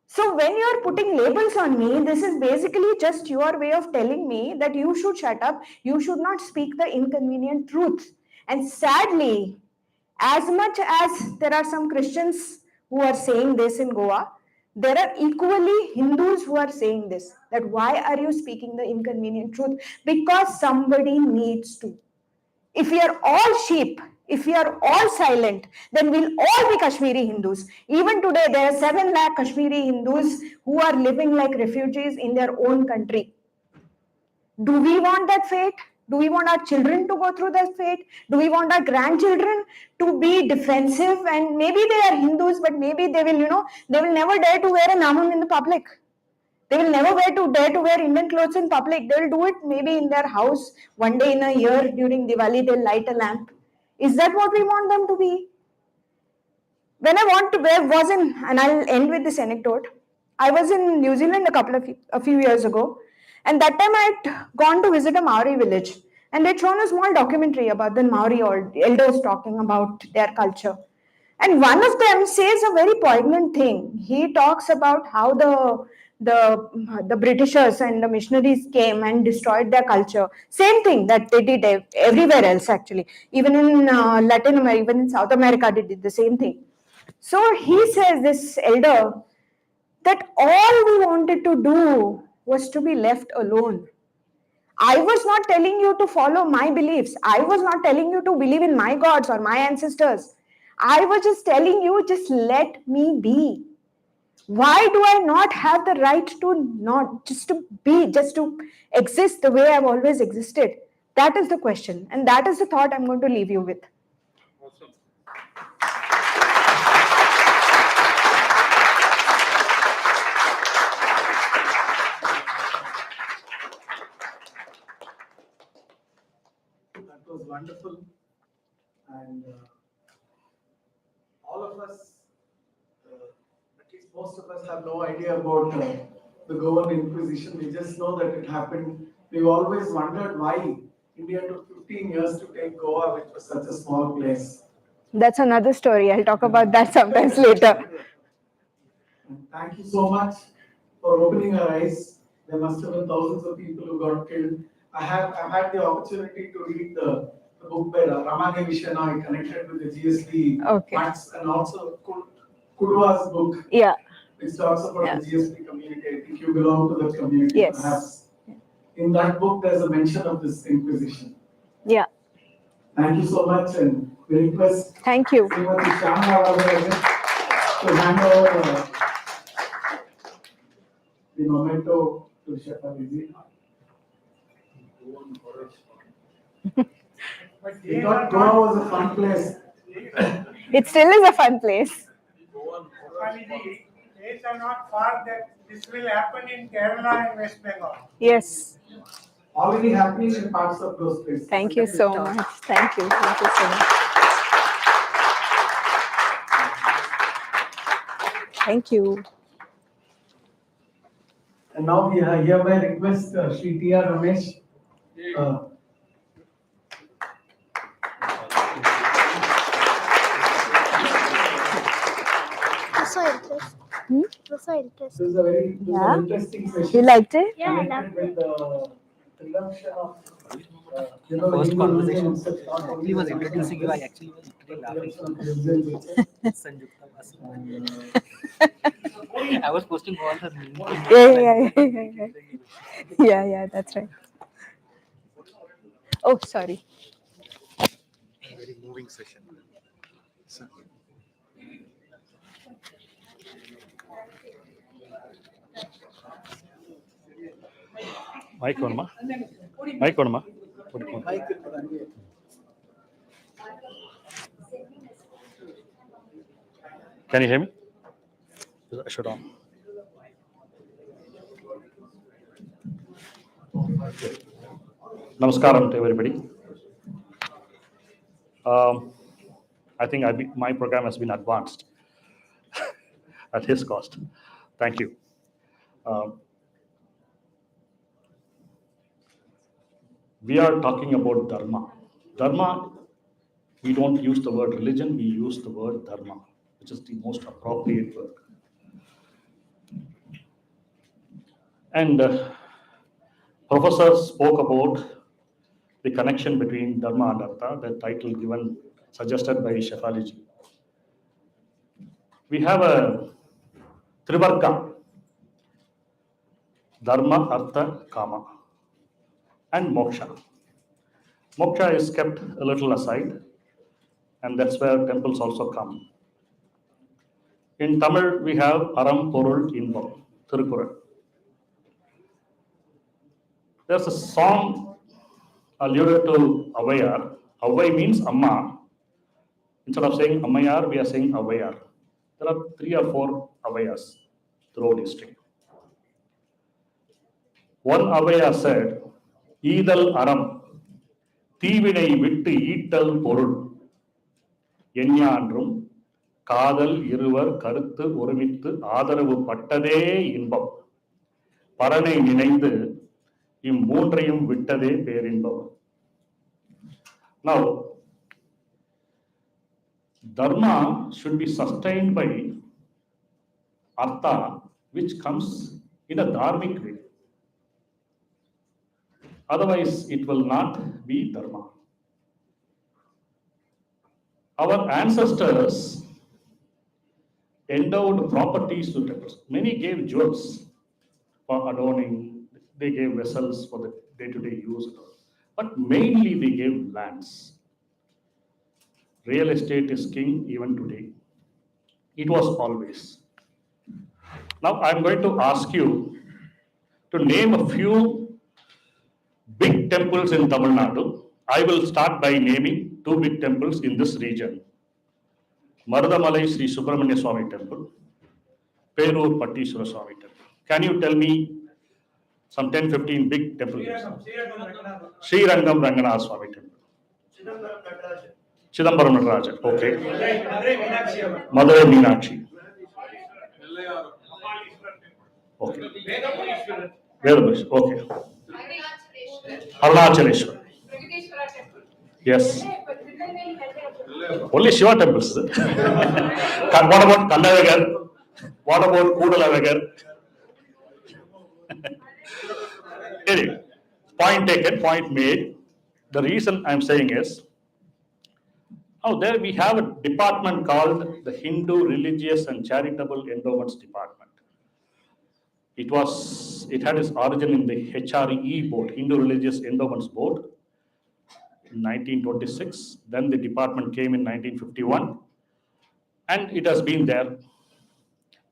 So when you're putting labels on me, this is basically just your way of telling me that you should shut up. You should not speak the inconvenient truth. And sadly, as much as there are some Christians who are saying this in Goa, there are equally Hindus who are saying this, that why are you speaking the inconvenient truth? Because somebody needs to. If we are all sheep, if we are all silent, then we'll all be Kashmiri Hindus. Even today, there are 7 lakh Kashmiri Hindus who are living like refugees in their own country. Do we want that fate? Do we want our children to go through that fate? Do we want our grandchildren to be defensive? And maybe they are Hindus, but maybe they will, they will never dare to wear a naman in the public. They will never dare to wear Indian clothes in public. They will do it maybe in their house. One day in a year during Diwali, they'll light a lamp. Is that what we want them to be? When and I'll end with this anecdote. I was in New Zealand a few years ago. And that time I'd gone to visit a Maori village, and they'd shown a small documentary about the Maori elders talking about their culture. And one of them says a very poignant thing. He talks about how the Britishers and the missionaries came and destroyed their culture. Same thing that they did everywhere else actually. Even in Latin America, even in South America, they did the same thing. So he says, this elder, that all we wanted to do was to be left alone. I was not telling you to follow my beliefs. I was not telling you to believe in my gods or my ancestors. I was just telling you, just let me be. Why do I not have the right to not just to be, just to exist the way I've always existed? That is the question. And that is the thought I'm going to leave you with. Awesome. That was wonderful, and all of us, at least most of us, have no idea about the Goan Inquisition. We just know that it happened we've always wondered why India took 15 years to take Goa, which was such a small place. That's another story. I'll talk about that sometimes later. Thank you so much for opening our eyes. There must have been thousands of people who got killed. I've had the opportunity to read the book by Ramanuja and I connected with the GSP Ghats, and also Kudua's book, which talks about the GSP community. I think you belong to that community, perhaps. In that book, there's a mention of this Inquisition. Yeah. Thank you so much, and we request Thank you. Srimati Shyamala to hand over the memento to Shefali. We thought Goa was a fun place. It still is a fun place. Days are not far that this will happen in Kerala and West Bengal. Yes. Already happening in parts of those places. Thank you so much. Thank you. Thank you so much. Thank you. And now we hereby request Shri T.R. Ramesh. So interesting. So interesting. This is a very interesting session. You liked it? Yeah, I loved with the presumption of First conversation, he was introducing you. I actually was literally laughing. I was posting all the memes. Yeah, that's right. Oh, sorry. Very moving session. Mic on, ma? Mic on, ma? Can you hear me? Shut on. Namaskaram to everybody. I think my program has been advanced at his cost. Thank you. We are talking about Dharma. Dharma, we don't use the word religion, we use the word Dharma, which is the most appropriate word. And Professor spoke about the connection between Dharma and Artha, the title suggested by Shefaliji. We have a Trivarga, Dharma, Artha, Kama, and Moksha. Moksha is kept a little aside, and that's where temples also come. In Tamil, we have Aram, Porul, Inbam, Thirukural. There's a song alluded to Avayar. Avai means Amma. Instead of saying Ammayar, we are saying Avayar. There are 3 or 4 Avayas throughout history. One Avaya said, Eedal Aram, Thievinai Vittu Eetal Porul, Enyandrum, Kadal Iruvar Karuthu Urumittu Aadaravu Pattade Inbam, Paranai Ninaindu, Immooன்றையும் விட்டதே பேரின்பம். Now, Dharma should be sustained by Artha, which comes in a dharmic way. Otherwise, it will not be Dharma. Our ancestors endowed properties to temples. Many gave jewels for adorning, they gave vessels for the day-to-day use, but mainly they gave lands. Real estate is king even today. It was always. Now I'm going to ask you to name a few big temples in Tamil Nadu. I will start by naming 2 big temples in this region. Marudamalai Sri Subramanya Swami Temple, Perur Pattishwara Swami Temple. Can you tell me some 10-15 big temples? Sri Rangam Ranganath Swami Temple. Chidambaram Nataraja. Okay. Madurai Meenakshi. Okay. Vedamurishwaran. Okay. Arunachaleshwar. Yes. Only Shiva temples. What about Kallavagar? What about Kudalavagar? Anyway, point taken, point made. The reason I'm saying is, now there we have a department called the Hindu Religious and Charitable Endowments Department. It had its origin in the HRE board, Hindu Religious Endowments Board, in 1926. Then the department came in 1951, and it has been there,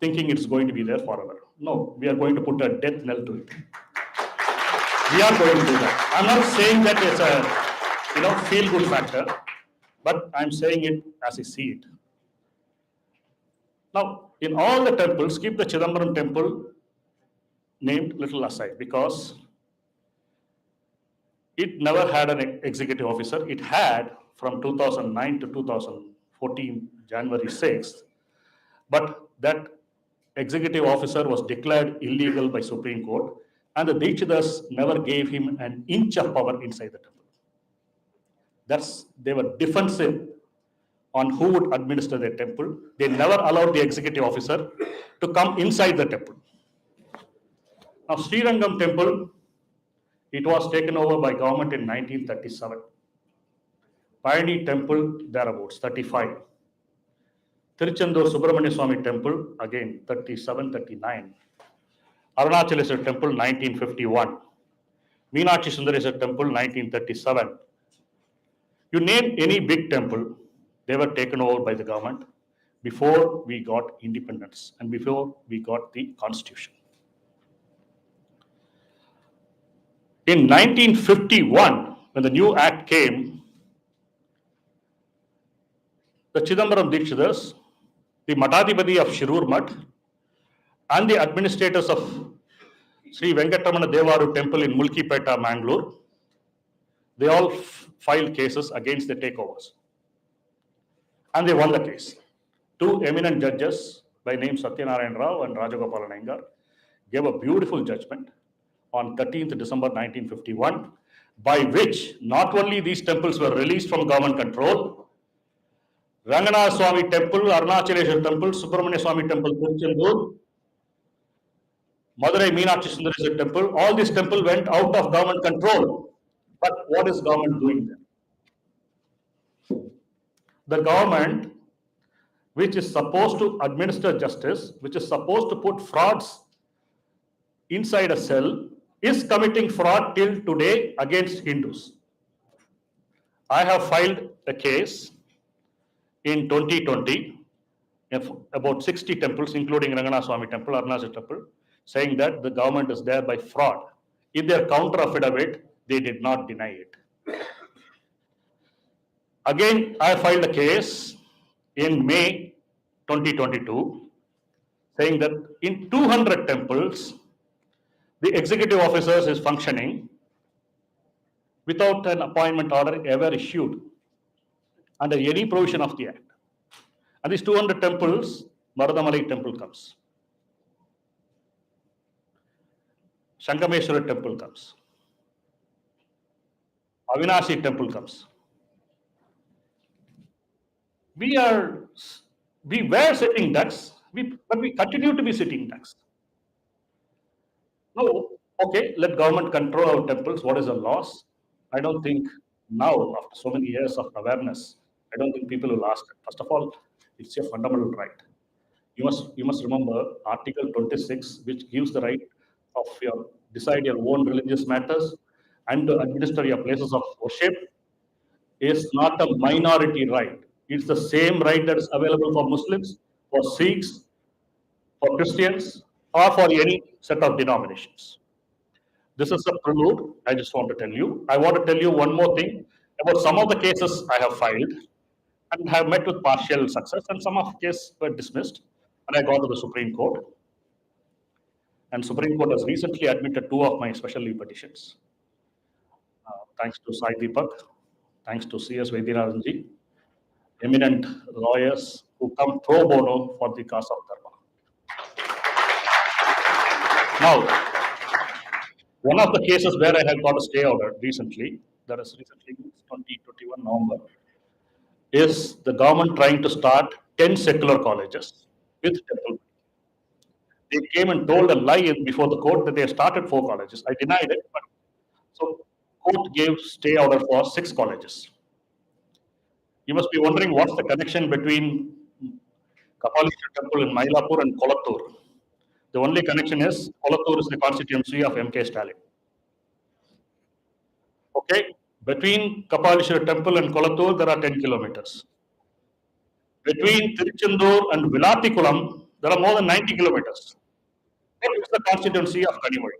thinking it's going to be there forever. No, we are going to put a death knell to it. We are going to do that. I'm not saying that it's a feel-good factor, but I'm saying it as I see it. Now, in all the temples, keep the Chidambaram temple named little aside, because it never had an executive officer. It had from 2009 to 2014, January 6th, but that executive officer was declared illegal by Supreme Court, and the Dikshitas never gave him an inch of power inside the temple. They were defensive on who would administer their temple. They never allowed the executive officer to come inside the temple. Now, Srirangam temple, it was taken over by government in 1937. Payani temple, thereabouts, 35. Tiruchendur Subramanya Swami temple, again, 37, 39. Arunachaleshwar temple, 1951. Meenakshi Sundareswar temple, 1937. You name any big temple, they were taken over by the government before we got independence and before we got the constitution. In 1951, when the new act came, the Chidambaram Dikshitas, the Matadipati of Shirur Mat, and the administrators of Sri Venkatamana Devaru temple in Mulkipeta, Mangalore, they all filed cases against the takeovers. And they won the case. Two eminent judges by name Satyanarayan Rao and Rajagopalan Iyengar gave a beautiful judgment on 13th December 1951, by which not only these temples were released from government control, Ranganath Swami temple, Arunachaleshwar temple, Subramanya Swami temple, Tiruchendur, Madurai Meenakshi Sundareswar temple, all these temples went out of government control. But what is government doing there? The government, which is supposed to administer justice, which is supposed to put frauds inside a cell, is committing fraud till today against Hindus. I have filed a case in 2020 about 60 temples, including Ranganath Swami temple, Arunachaleshwar temple, saying that the government is there by fraud. In their counter affidavit, they did not deny it. Again, I filed a case in May 2022 saying that in 200 temples, the executive officers is functioning without an appointment order ever issued under any provision of the act. And these 200 temples, Maratha temple comes. Shankameshwara temple comes. Avinashi temple comes. We were sitting ducks, but we continue to be sitting ducks. No, okay, let government control our temples. What is the loss? I don't think now, after so many years of awareness, I don't think people will ask. First of all, it's your fundamental right. You must remember Article 26, which gives the right of decide your own religious matters and to administer your places of worship, is not a minority right. It's the same right that is available for Muslims, for Sikhs, for Christians, or for any set of denominations. This is a prelude. I just want to tell you. I want to tell you one more thing about some of the cases I have filed and have met with partial success, and some of the cases were dismissed, and I got to the Supreme Court. And Supreme Court has recently admitted 2 of my special leave petitions. Thanks to Sai Deepak, thanks to C.S. Vaidyanathanji, eminent lawyers who come pro bono for the cause of Dharma. Now, One of the cases where I have got a stay order recently, that is recently 2021 November, is the government trying to start 10 secular colleges with temple. They came and told a lie before the court that they started 4 colleges. I denied it, but so court gave stay order for 6 colleges. You must be wondering what's the connection between Kapaleshwar temple in Mylapore and Kolattur. The only connection is Kolattur is the constituency of M.K. Stalin. Okay, between Kapaleshwar temple and Kolattur there are 10 kilometers. Between Tiruchendur and Vilatikulam there are more than 90 kilometers. It's the constituency of Kanimozhi.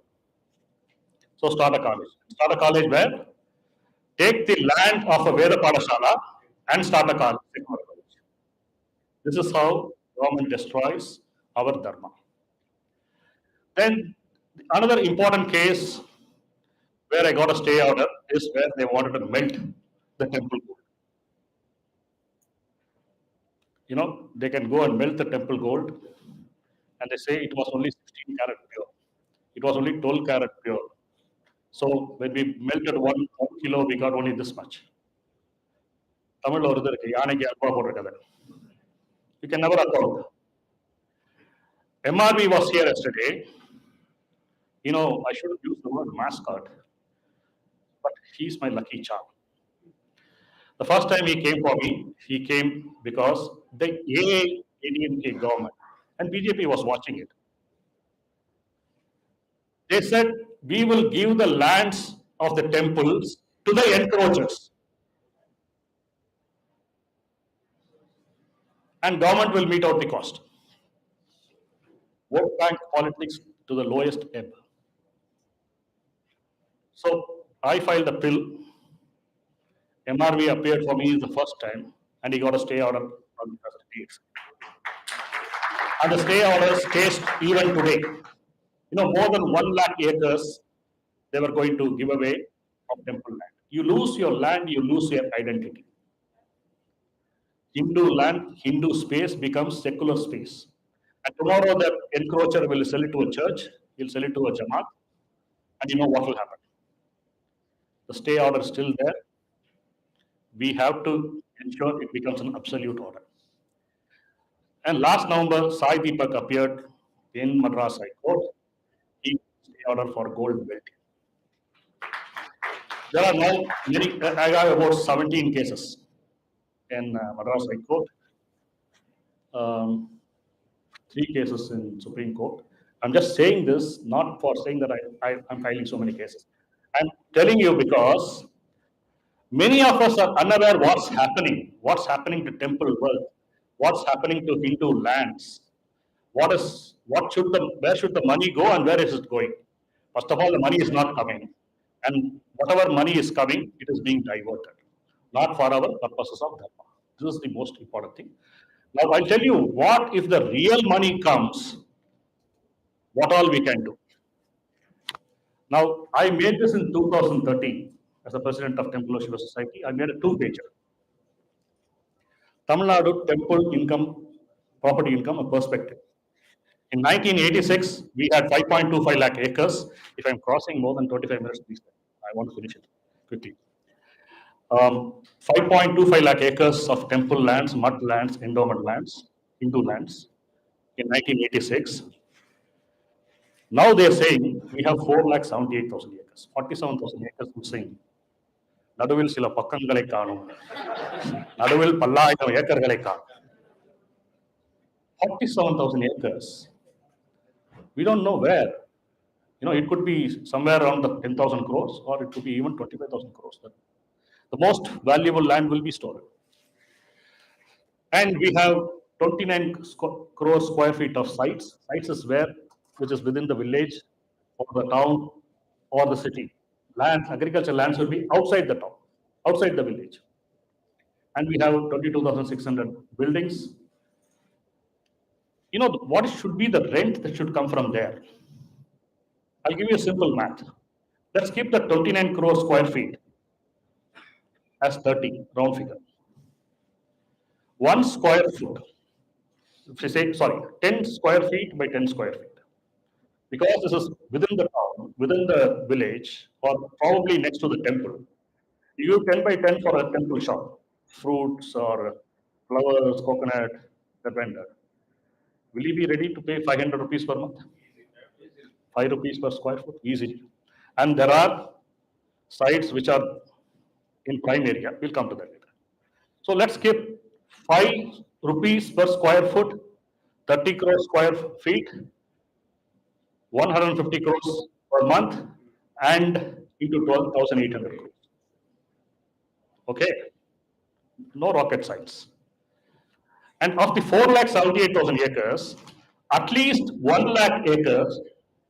So start a college. Start a college where? Take the land of a Veda Padashala and start a college. This is how government destroys our dharma. Then another important case where I got a stay order is where they wanted to melt the temple gold. You know, they can go and melt the temple gold and they say it was only 16 karat pure. It was only 12 karat pure. So when we melted 1 kilo, we got only this much. Tamil or you can never account. MRV was here yesterday. You know, I shouldn't use the word mascot, but he's my lucky charm. The first time he came for me, he came because the ADMK government and BJP was watching it. They said, we will give the lands of the temples to the encroachers. And government will meet out the cost. Vote bank politics to the lowest ebb. So I filed a bill. MRV appeared for me the first time and he got a stay order on the dates. And the stay order stays even today. You know, more than 1 lakh acres they were going to give away of temple land. You lose your land, you lose your identity. Hindu land, Hindu space becomes secular space. And tomorrow the encroacher will sell it to a church, he'll sell it to a Jamaat, and you know what will happen. The stay order is still there. We have to ensure it becomes an absolute order. And last November, Sai Deepak appeared in Madras High Court. He got stay order for gold belting. There are now many, I have about 17 cases in Madras High Court, 3 cases in Supreme Court. I'm just saying this not for saying that I'm filing so many cases. I'm telling you because many of us are unaware what's happening to temple wealth, what's happening to Hindu lands, where should the money go and where is it going? First of all, the money is not coming. And whatever money is coming, it is being diverted, not for our purposes of dharma. This is the most important thing. Now, I'll tell you what if the real money comes, what all we can do. Now, I made this in 2013 as the president of Temple Shiva Society. I made a 2-pager. Tamil Nadu temple income, property income, a perspective. In 1986, we had 5.25 lakh acres. If I'm crossing more than 25 minutes, please, I want to finish it quickly. 5.25 lakh acres of temple lands, mud lands, endowment lands, Hindu lands in 1986. Now they're saying we have 4,78,000 acres, 47,000 acres missing. நடுவில் சில பக்கங்களை காணும் நடுவில் பல்லாயிரம் ஏக்கர்களை காணும் 47,000 acres. We don't know where. You know, it could be somewhere around the 10,000 crores or it could be even 25,000 crores. The most valuable land will be stored. And we have 29 crore square feet of sites. Sites is where, which is within the village or the town or the city. Lands, agricultural lands will be outside the town, outside the village. And we have 22,600 buildings. You know, what should be the rent that should come from there? I'll give you a simple math. Let's keep the 29 crore square feet as 30, round figure. 1 square foot, if you say, sorry, 10 square feet by 10 square feet. Because this is within the town, within the village or probably next to the temple, you give 10 by 10 for a temple shop, fruits or flowers, coconut, that vendor. Will he be ready to pay 500 rupees per month? 5 rupees per square foot? Easy. And there are sites which are in prime area. We'll come to that later. So let's keep 5 rupees per square foot, 30 crore square feet, 150 crores per month, and into 12,800 crores. Okay? No rocket science. And of the 4,78,000 acres, at least 1 lakh acres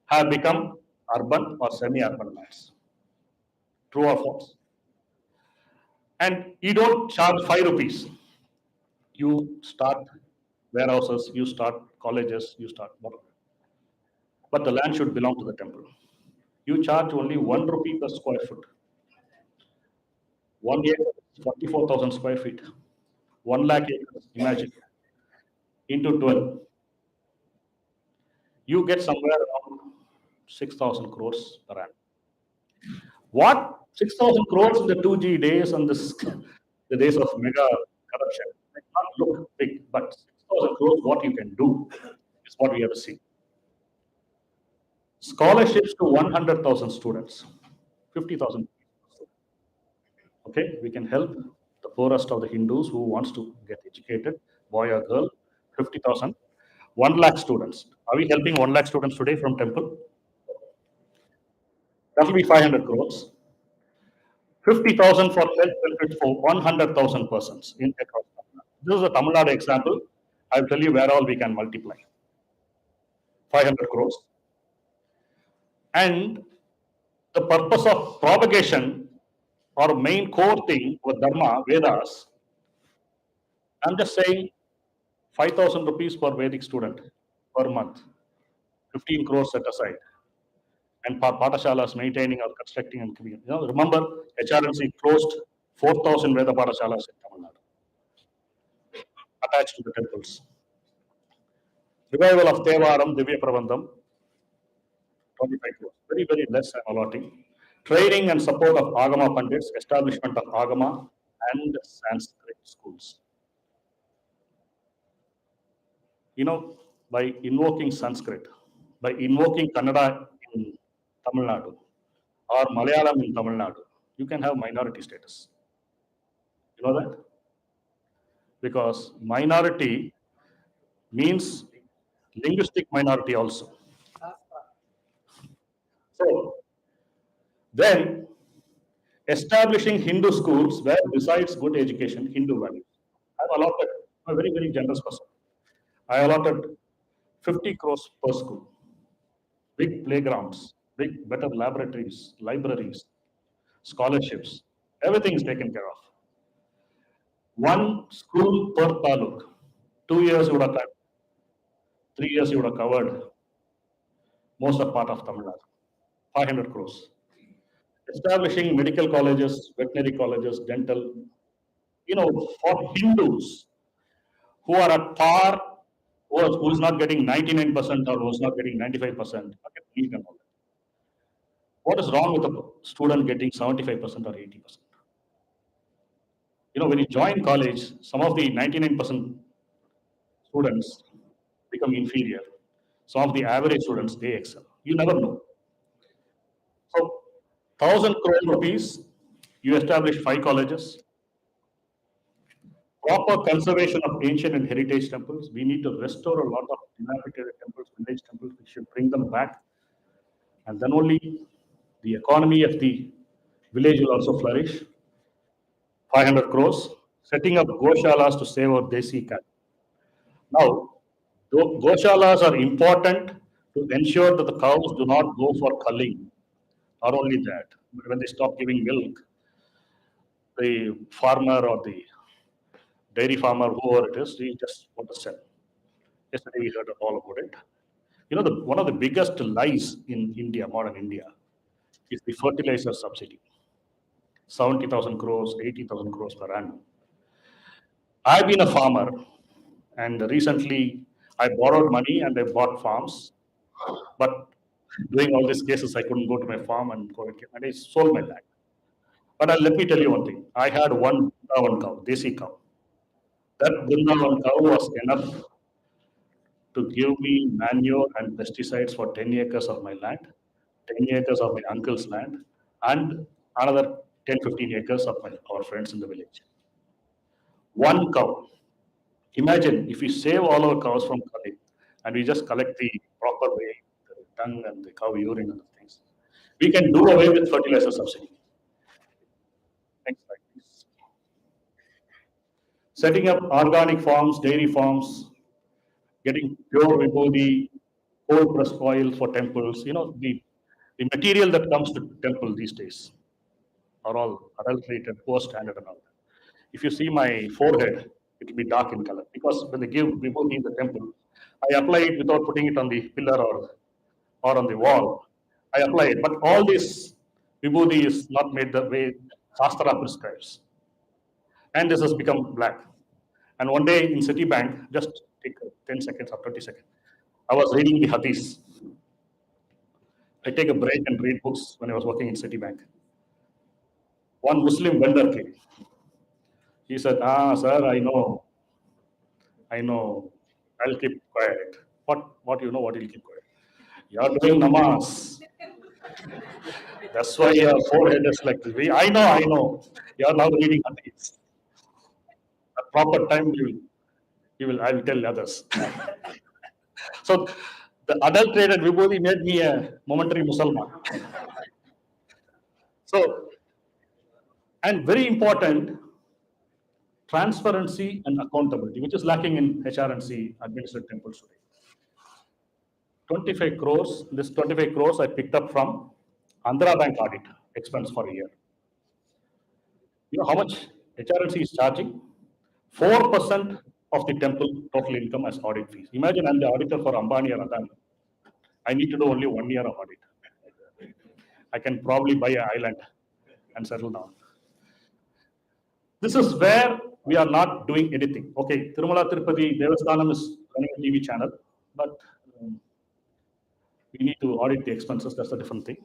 have become urban or semi-urban lands. True or false? And you don't charge 5 rupees. You start warehouses, you start colleges, you start whatever. But the land should belong to the temple. You charge only 1 rupee per square foot. 1 acre, 44,000 square feet. 1 lakh acres, imagine. Into 12. You get somewhere around 6,000 crores per annum. What 6,000 crores in the 2G days and the days of mega corruption might not look big, but 6,000 crores, what you can do is what we have to see. Scholarships to 100,000 students, 50,000. Okay, we can help the poorest of the Hindus who wants to get educated, boy or girl, 50,000. 1 lakh students. Are we helping 1 lakh students today from temple? That will be 500 crores. 50,000 for health benefits for 100,000 persons in across Tamil Nadu. This is a Tamil Nadu example. I will tell you where all we can multiply. 500 crores. And the purpose of propagation or main core thing with Dharma, Vedas, I'm just saying 5,000 rupees per Vedic student per month, 15 crores set aside. And for Patashalas maintaining or constructing and creating. Remember, HRNC closed 4,000 Veda Patashalas in Tamil Nadu, attached to the temples. Revival of Devaram, Divya Prabandham, 25 crores. Very, very less I'm allotting. Training and support of Agama Pandits, establishment of Agama and Sanskrit schools. By invoking Sanskrit, by invoking Kannada in Tamil Nadu or Malayalam in Tamil Nadu, you can have minority status. You know that? Because minority means linguistic minority also. So, then establishing Hindu schools where besides good education, Hindu values. I've allotted, I'm a very, very generous person. I allotted 50 crores per school, big playgrounds, big better laboratories, libraries, scholarships, everything is taken care of. 1 school per taluk. 2 years you would have covered. 3 years you would have covered most of part of Tamil Nadu. 500 crores. Establishing medical colleges, veterinary colleges, dental, for Hindus who are at par, who is not getting 99% or who is not getting 95%. What is wrong with a student getting 75% or 80%? When you join college, some of the 99% students become inferior. Some of the average students, they excel. You never know. So, 1,000 crore rupees, you establish 5 colleges. Proper conservation of ancient and heritage temples. We need to restore a lot of dilapidated temples, village temples. We should bring them back. And then only the economy of the village will also flourish. 500 crores. Setting up goshalas to save our desi cattle. Now, goshalas are important to ensure that the cows do not go for culling. Not only that, but when they stop giving milk, the farmer or the dairy farmer, whoever it is, they just want to sell. Yesterday we heard all about it. One of the biggest lies in India, modern India, is the fertilizer subsidy. 70,000 crores, 80,000 crores per annum. I've been a farmer, and recently I borrowed money and I bought farms. But doing all these cases, I couldn't go to my farm and go and I sold my land. But let me tell you one thing. I had one cow, desi cow. That Vrindavan cow was enough to give me manure and pesticides for 10 acres of my land, 10 acres of my uncle's land, and another 10, 15 acres of our friends in the village. One cow. Imagine if we save all our cows from culling and we just collect the proper way, the dung and the cow urine and the things, we can do away with fertilizer subsidy. Next slide, please. Setting up organic farms, dairy farms, getting pure vibhuti, cold pressed oil for temples. The material that comes to temple these days are all adulterated, poor standard and all that. If you see my forehead, it will be dark in color because when they give vibhuti in the temple, I apply it without putting it on the pillar or on the wall. I apply it, but all this vibhuti is not made the way Shastra prescribes. And this has become black. And one day in Citibank, just take 10 seconds or 20 seconds, I was reading the hadiths. I take a break and read books when I was working in Citibank. One Muslim vendor came. He said, sir, I know. I'll keep quiet. What you know, what you'll keep quiet? You're doing namaz. That's why your forehead is like this. I know. You're now reading hadiths. At proper time, I will tell others. So the adulterated vibhuti made me a momentary Muslim. So, and very important, transparency and accountability, which is lacking in HRNC administered temples today. 25 crores, this 25 crores I picked up from Andhra Bank audit expense for a year. You know how much HRNC is charging? 4% of the temple total income as audit fees. Imagine I'm the auditor for Ambani or Adani. I need to do only 1 year of audit. I can probably buy an island and settle down. This is where we are not doing anything. Okay, Tirumala Tirupati Devasthanam is running a TV channel, but we need to audit the expenses. That's a different thing.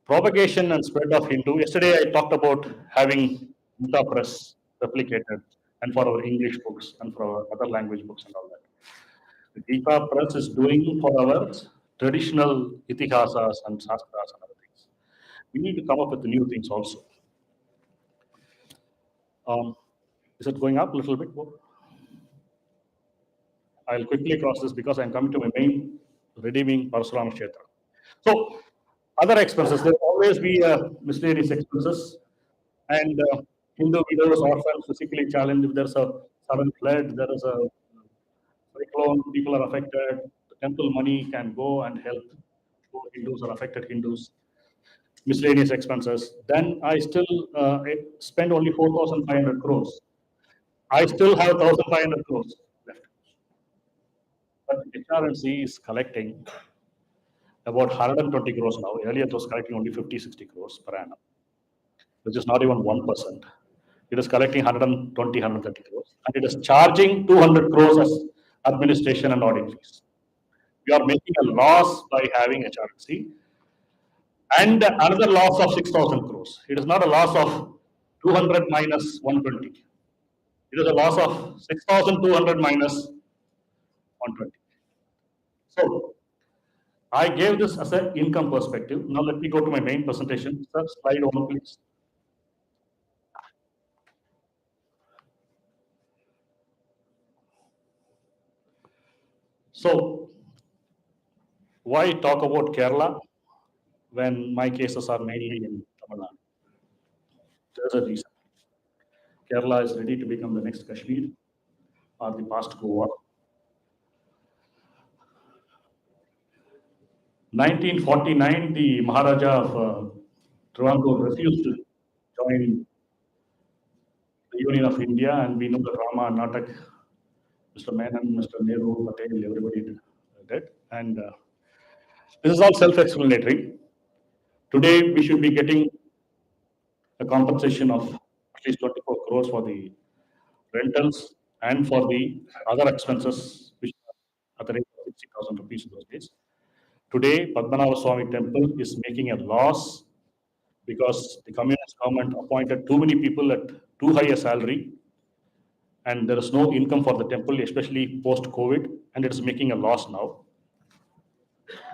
Propagation and spread of Hindu. Yesterday I talked about having Gita Press replicated and for our English books and for our other language books and all that. The Gita Press is doing for our traditional itihasas and shastras and other things. We need to come up with new things also. Is it going up a little bit more? I'll quickly cross this because I'm coming to my main redeeming Parasuram Kshetra. So, other expenses, there will always be miscellaneous expenses and Hindu widows, orphans, physically challenged. If there's a sudden flood, there is a cyclone, people are affected, the temple money can go and help Hindus or affected Hindus. Miscellaneous expenses. Then I still spend only 4,500 crores. I still have 1,500 crores left. But HRNC is collecting about 120 crores now. Earlier it was collecting only 50, 60 crores per annum, which is not even 1%. It is collecting 120, 130 crores. And it is charging 200 crores as administration and audit fees. We are making a loss by having HRNC. And another loss of 6,000 crores. It is not a loss of 200 minus 120. It is a loss of 6,200 minus 120. So, I gave this as an income perspective. Now let me go to my main presentation. Sir, slide 1, please. So, why talk about Kerala when my cases are mainly in Tamil Nadu? There's a reason. Kerala is ready to become the next Kashmir or the past Goa. 1949, the Maharaja of Travancore refused to join the Union of India, and we know the Rama, Natak, Mr. Menon, Mr. Nehru, Patel, everybody did. And this is all self-explanatory. Today, we should be getting a compensation of at least 24 crores for the rentals and for the other expenses, which are at the rate of 60,000 rupees in those days. Today, Padmanabha Swami temple is making a loss because the communist government appointed too many people at too high a salary, and there is no income for the temple, especially post-COVID, and it is making a loss now.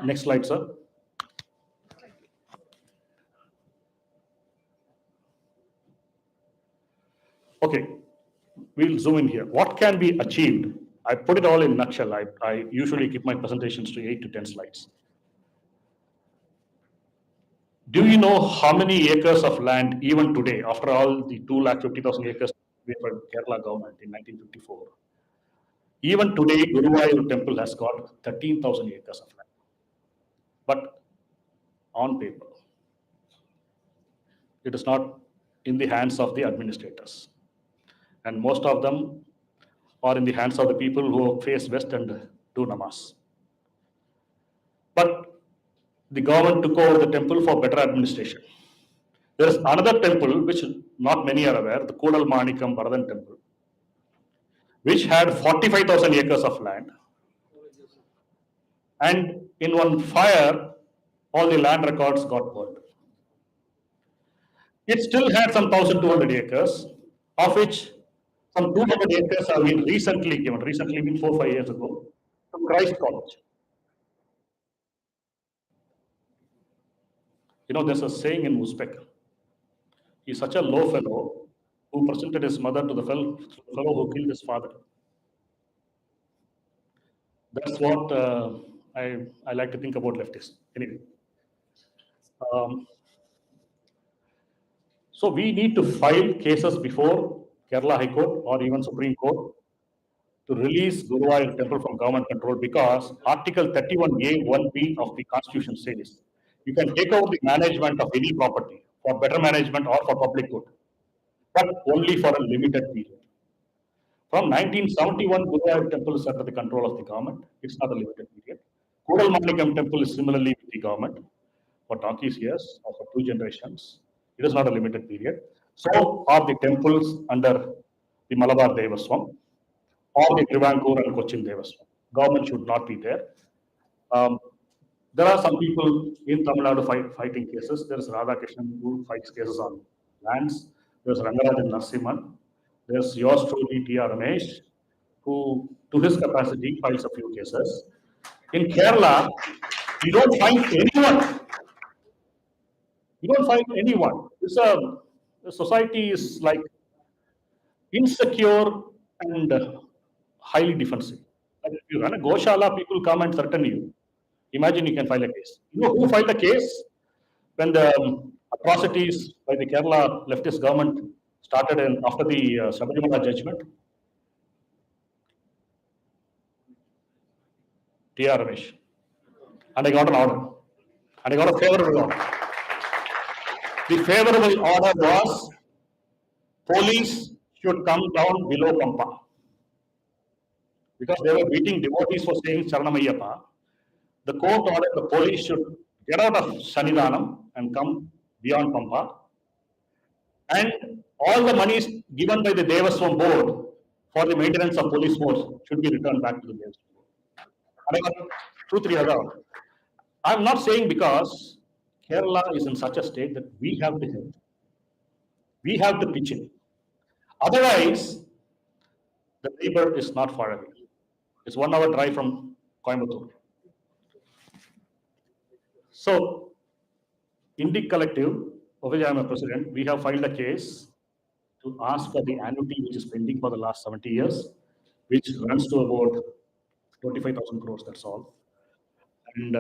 Next slide, sir. Okay, we'll zoom in here. What can be achieved? I put it all in a nutshell. I usually keep my presentations to 8 to 10 slides. Do you know how many acres of land, even today, after all the 250,000 acres we for Kerala government in 1954, even today, Guruvayur temple has got 13,000 acres of land. But on paper, it is not in the hands of the administrators. And most of them are in the hands of the people who face west and do namas. But the government took over the temple for better administration. There is another temple which not many are aware, the Kodal Manikam Bharathan temple, which had 45,000 acres of land. And in one fire, all the land records got burned. It still had some 1,200 acres, of which some 200 acres have been recently given, recently means 4-5 years ago, to Christ College. You know, there's a saying in Uzbek, he's such a low fellow who presented his mother to the fellow who killed his father. That's what I like to think about leftists. Anyway. So we need to file cases before Kerala High Court or even Supreme Court to release Guruvayur temple from government control, because Article 31A 1B of the Constitution says you can take over the management of any property for better management or for public good, but only for a limited period. From 1971, Guruvayur temple is under the control of the government. It's not a limited period. Kodal Manikam temple is similarly with the government for donkeys years or for 2 generations. It is not a limited period. So are the temples under the Malabar Devaswam or the Trivankur and Cochin Devaswam. Government should not be there. There are some people in Tamil Nadu fighting cases. There is Radhakrishnan who fights cases on lands. There is Rangarajan Narasimhan. There's yours truly, T.R. Ramesh, who to his capacity files a few cases. In Kerala, you don't find anyone. You don't find anyone. The society is like insecure and highly defensive. Like if you run a Goshala, people come and threaten you. Imagine you can file a case. You know who filed a case when the atrocities by the Kerala leftist government started after the Sabarimala judgment? T.R. Ramesh. And I got an order. And I got a favorable order. The favorable order was police should come down below Pampa. Because they were beating devotees for saying Charanamayappa. The court ordered the police should get out of Sannidhanam and come beyond Pampa. And all the monies given by the Devaswam board for the maintenance of police force should be returned back to the Devaswam board. And I got 2-3 other orders. I'm not saying because Kerala is in such a state that we have to help. We have to pitch in. Otherwise, the neighbor is not far away. It's 1 hour drive from Coimbatore. So, Indic Collective, of which I am a president, we have filed a case to ask for the annuity which is pending for the last 70 years, which runs to about 25,000 crores, that's all. And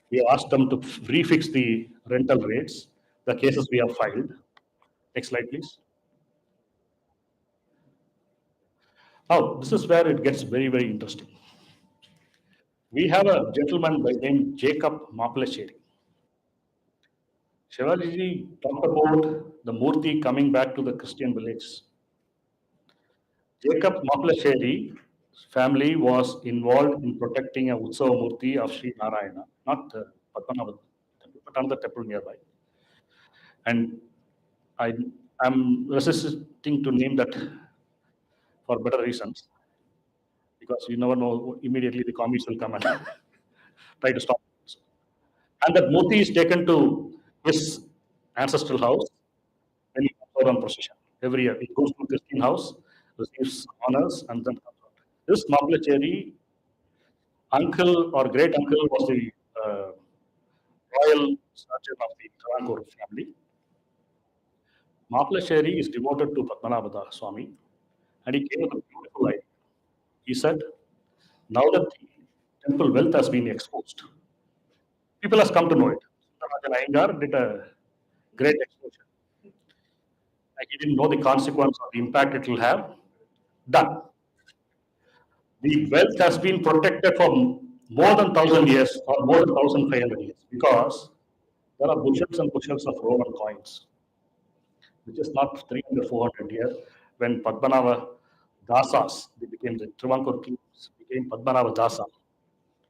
we asked them to refix the rental rates, the cases we have filed. Next slide, please. Now, this is where it gets very, very interesting. We have a gentleman by name Jacob Mapalacheri. Shivaji talked about the Murti coming back to the Christian village. Jacob Mapalacheri's family was involved in protecting a Utsava Murti of Sri Narayana, not Padmanabha temple, but another temple nearby. And I'm resisting to name that for better reasons, because you never know, immediately the commies will come and try to stop. And that Moti is taken to his ancestral house when he comes out on procession. Every year, he goes to the king house, receives honors, and then comes out. This Maplacheri uncle or great uncle was the royal surgeon of the Travancore family. Maplacheri is devoted to Padmanabha Swami, and he came with a beautiful idea. He said, now that the temple wealth has been exposed, people has come to know it. Sundararajan Iyengar did a great exposure. Like he didn't know the consequence or the impact it will have. Done. The wealth has been protected for more than 1,000 years or more than 1,500 years because there are bushels and bushels of Roman coins, which is not 300, 400 years when Padmanabha Dasas, they became the Travancore kings, became Padmanabha Dasa.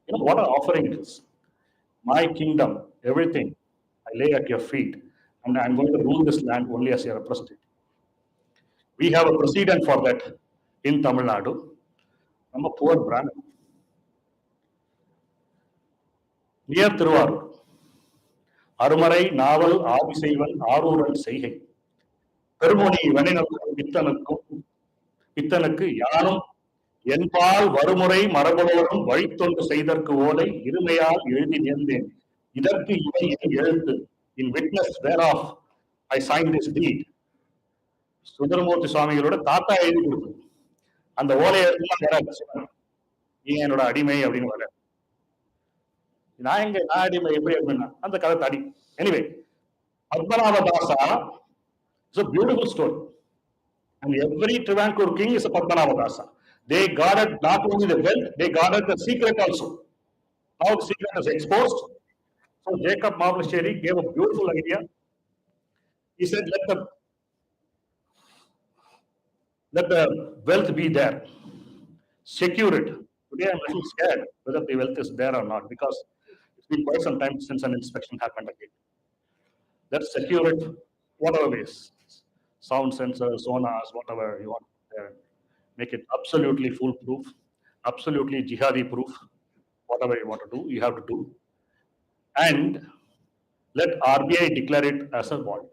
You know what an offering it is. My kingdom, everything, I lay at your feet, and I'm going to rule this land only as your representative. We have a precedent for that in Tamil Nadu. I'm a poor Brahmin. Near Thiruvarur, Arumarai, Naval, Abhisaivan, Aruran Seigai. Perumoni, Veninakku, Pittanakku, Yanum, என்பால் வருமுறை மரபுலோரும் வழித்தொண்டு செய்தற்கு ஓலை இருமையால் எழுதி நேர்ந்தேன் இதற்கு இவை என் எழுத்து in witness whereof I signed this deed. Sundaramurthy சுவாமிகளோட தாத்தா எழுதி கொடுத்தது அந்த ஓலை எழுதுலாம் வராது. நீ என்னோட அடிமை அப்படின்னு வர நான் அடிமை எப்படி அப்படின்னா அந்த கதை தடி. Anyway Padmanabha Dasa is a beautiful story, and every Travancore king is a Padmanabha Dasa. They guarded not only the wealth, they guarded the secret also. Now the secret is exposed. So Jacob Maplacheri gave a beautiful idea. He said, let the wealth be there. Secure it. Today I'm a little scared whether the wealth is there or not because it's been quite some time since an inspection happened again. Let's secure it whatever ways. Sound sensors, sonars, whatever you want there. Make it absolutely foolproof, absolutely jihadi proof. Whatever you want to do, you have to do. And let RBI declare it as a vault.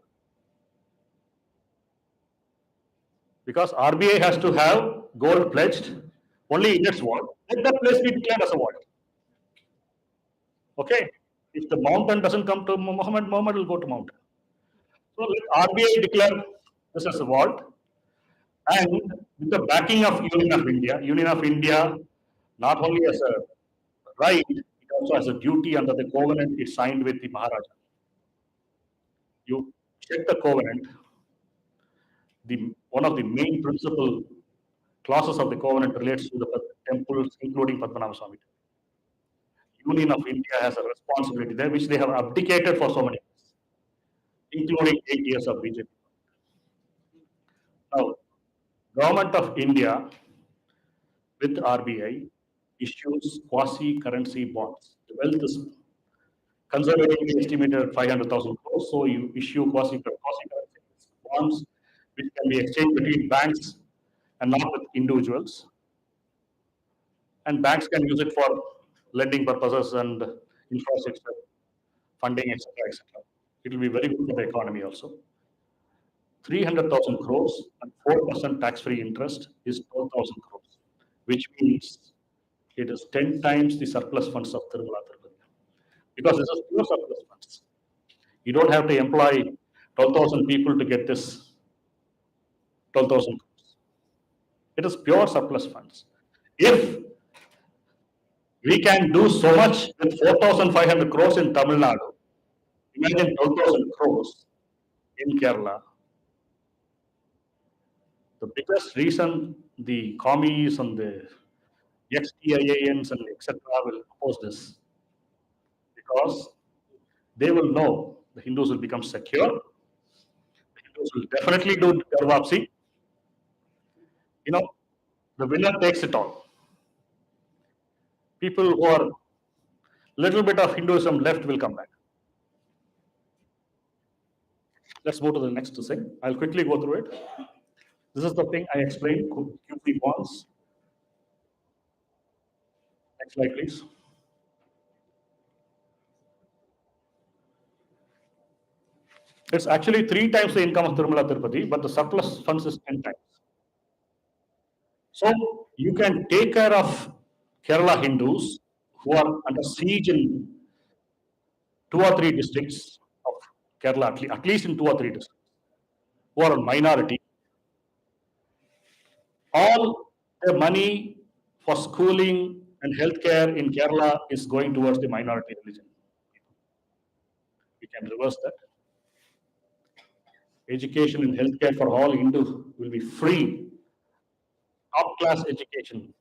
Because RBI has to have gold pledged only in its vault. Let that place be declared as a vault. Okay? If the mountain doesn't come to Muhammad, Muhammad will go to mountain. So let RBI declare this as a vault. And with the backing of Union of India not only as a right, it also has a duty under the covenant it signed with the Maharaja. You check the covenant, one of the main principal clauses of the covenant relates to the temples, including Padmanabha Swami. Union of India has a responsibility there, which they have abdicated for so many years, including 8 years of BJP. Now, Government of India with RBI issues quasi-currency bonds. The wealth is conservatively estimated at 500,000 crores, so you issue quasi-currency bonds which can be exchanged between banks and not with individuals. And banks can use it for lending purposes and infrastructure funding, etc., etc. It will be very good for the economy also. 300,000 crores and 4% tax-free interest is 12,000 crores, which means it is 10 times the surplus funds of Tirumala Tirupati. Because this is pure surplus funds. You don't have to employ 12,000 people to get this 12,000 crores. It is pure surplus funds. If we can do so much with 4,500 crores in Tamil Nadu, imagine 12,000 crores in Kerala. The biggest reason the commies and the ex-TIANs and etc. will oppose this, because they will know the Hindus will become secure, the Hindus will definitely do Garvapsi. You know, the winner takes it all. People who are little bit of Hinduism left will come back. Let's move to the next thing. I'll quickly go through it. This is the thing I explained, QP bonds. Next slide, please. It's actually 3 times the income of Tirumala Tirupati, but the surplus funds is 10 times. So you can take care of Kerala Hindus who are under siege in 2 or 3 districts of Kerala, at least in 2 or 3 districts, who are a minority. All the money for schooling and healthcare in Kerala is going towards the minority religion. We can reverse that. Education and healthcare for all Hindus will be free. Top class education,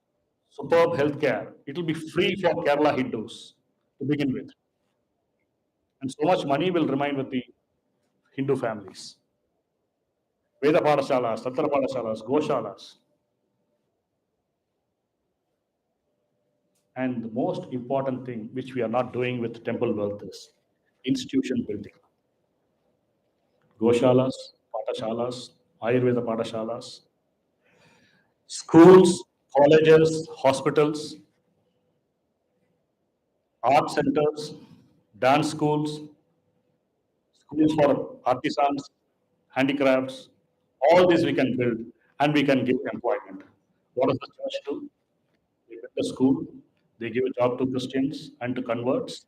superb healthcare. It will be free for Kerala Hindus to begin with. And so much money will remain with the Hindu families. Veda Padashalas, Tatra Padashalas, Goshalas. And the most important thing which we are not doing with temple wealth is institution building. Goshalas, Padashalas, Ayurveda Padashalas, schools, colleges, hospitals, art centers, dance schools, schools for artisans, handicrafts, all this we can build and we can give employment. What does the church do? They build a school, they give a job to Christians and to converts.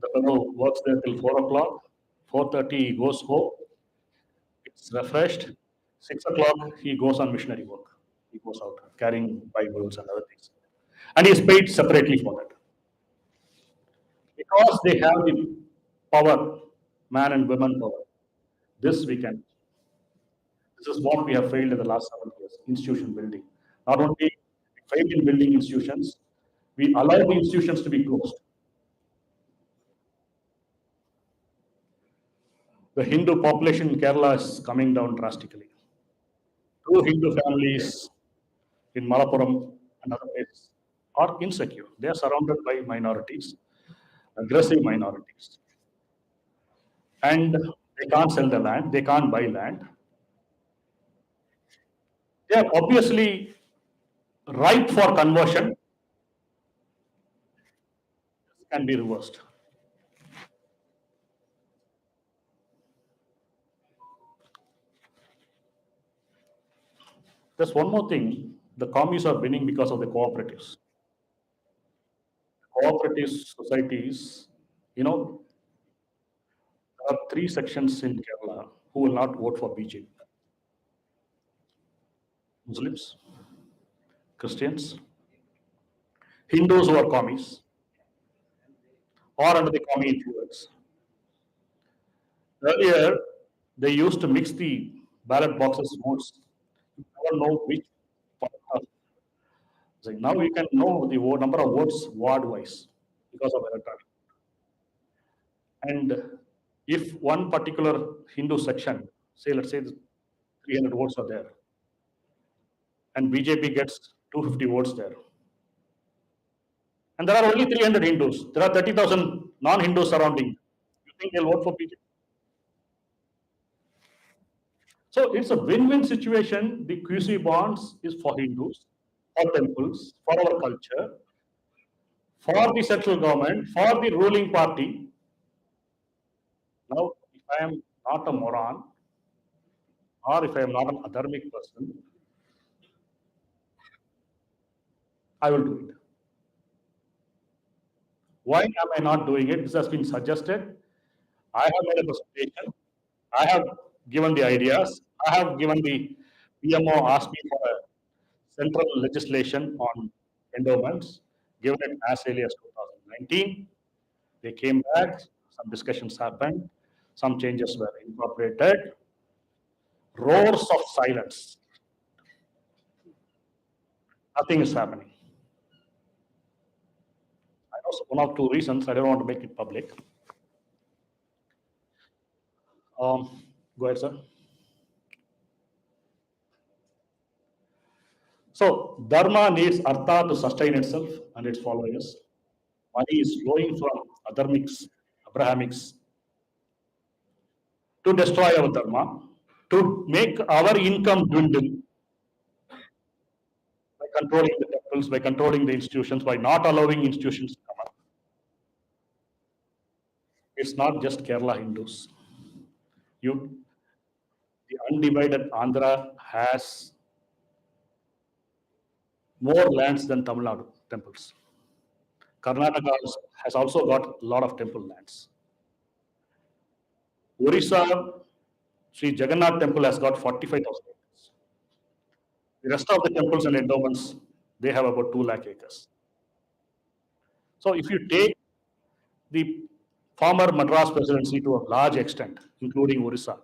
The fellow works there till 4 o'clock, 4:30 he goes home, it's refreshed, 6 o'clock he goes on missionary work. He goes out carrying Bibles and other things. And he is paid separately for that. Because they have the power, man and women power. This we can. This is what we have failed in the last 7 years, institution building. Not only we failed in building institutions, we allow the institutions to be closed. The Hindu population in Kerala is coming down drastically. 2 Hindu families in Malappuram and other places are insecure. They are surrounded by minorities, aggressive minorities. And they can't sell the land, they can't buy land. They are obviously ripe for conversion. This can be reversed. There's one more thing. The communists are winning because of the cooperatives. Cooperative societies, there are 3 sections in Kerala who will not vote for BJP. Muslims, Christians, Hindus who are commies, or under the commie influence. Earlier, they used to mix the ballot boxes votes. You never know which part of. So now you can know the number of votes ward-wise because of electronic. And if one particular Hindu section, let's say 300 votes are there, and BJP gets 250 votes there, and there are only 300 Hindus, there are 30,000 non-Hindus surrounding, you think they'll vote for BJP? So it's a win-win situation. The QC bonds is for Hindus, for temples, for our culture, for the central government, for the ruling party. Now, if I am not a moron, or if I am not an adharmic person, I will do it. Why am I not doing it? This has been suggested. I have made a presentation. I have given the ideas. I have given the PMO asked me for a central legislation on endowments, given it as early as 2019. They came back, some discussions happened, some changes were incorporated. Roars of silence. Nothing is happening. I know one or 2 reasons. I don't want to make it public. Go ahead, sir. So, Dharma needs Artha to sustain itself and its followers. Money is flowing from Adharmics, Abrahamics, to destroy our Dharma, to make our income dwindle by controlling the temples, by controlling the institutions, by not allowing institutions to come up. It's not just Kerala Hindus. the undivided Andhra has more lands than Tamil Nadu temples. Karnataka has also got a lot of temple lands. Orissa, Sri Jagannath temple has got 45,000 acres. The rest of the temples and endowments, they have about 2 lakh acres. So if you take the former Madras presidency to a large extent, including Orissa,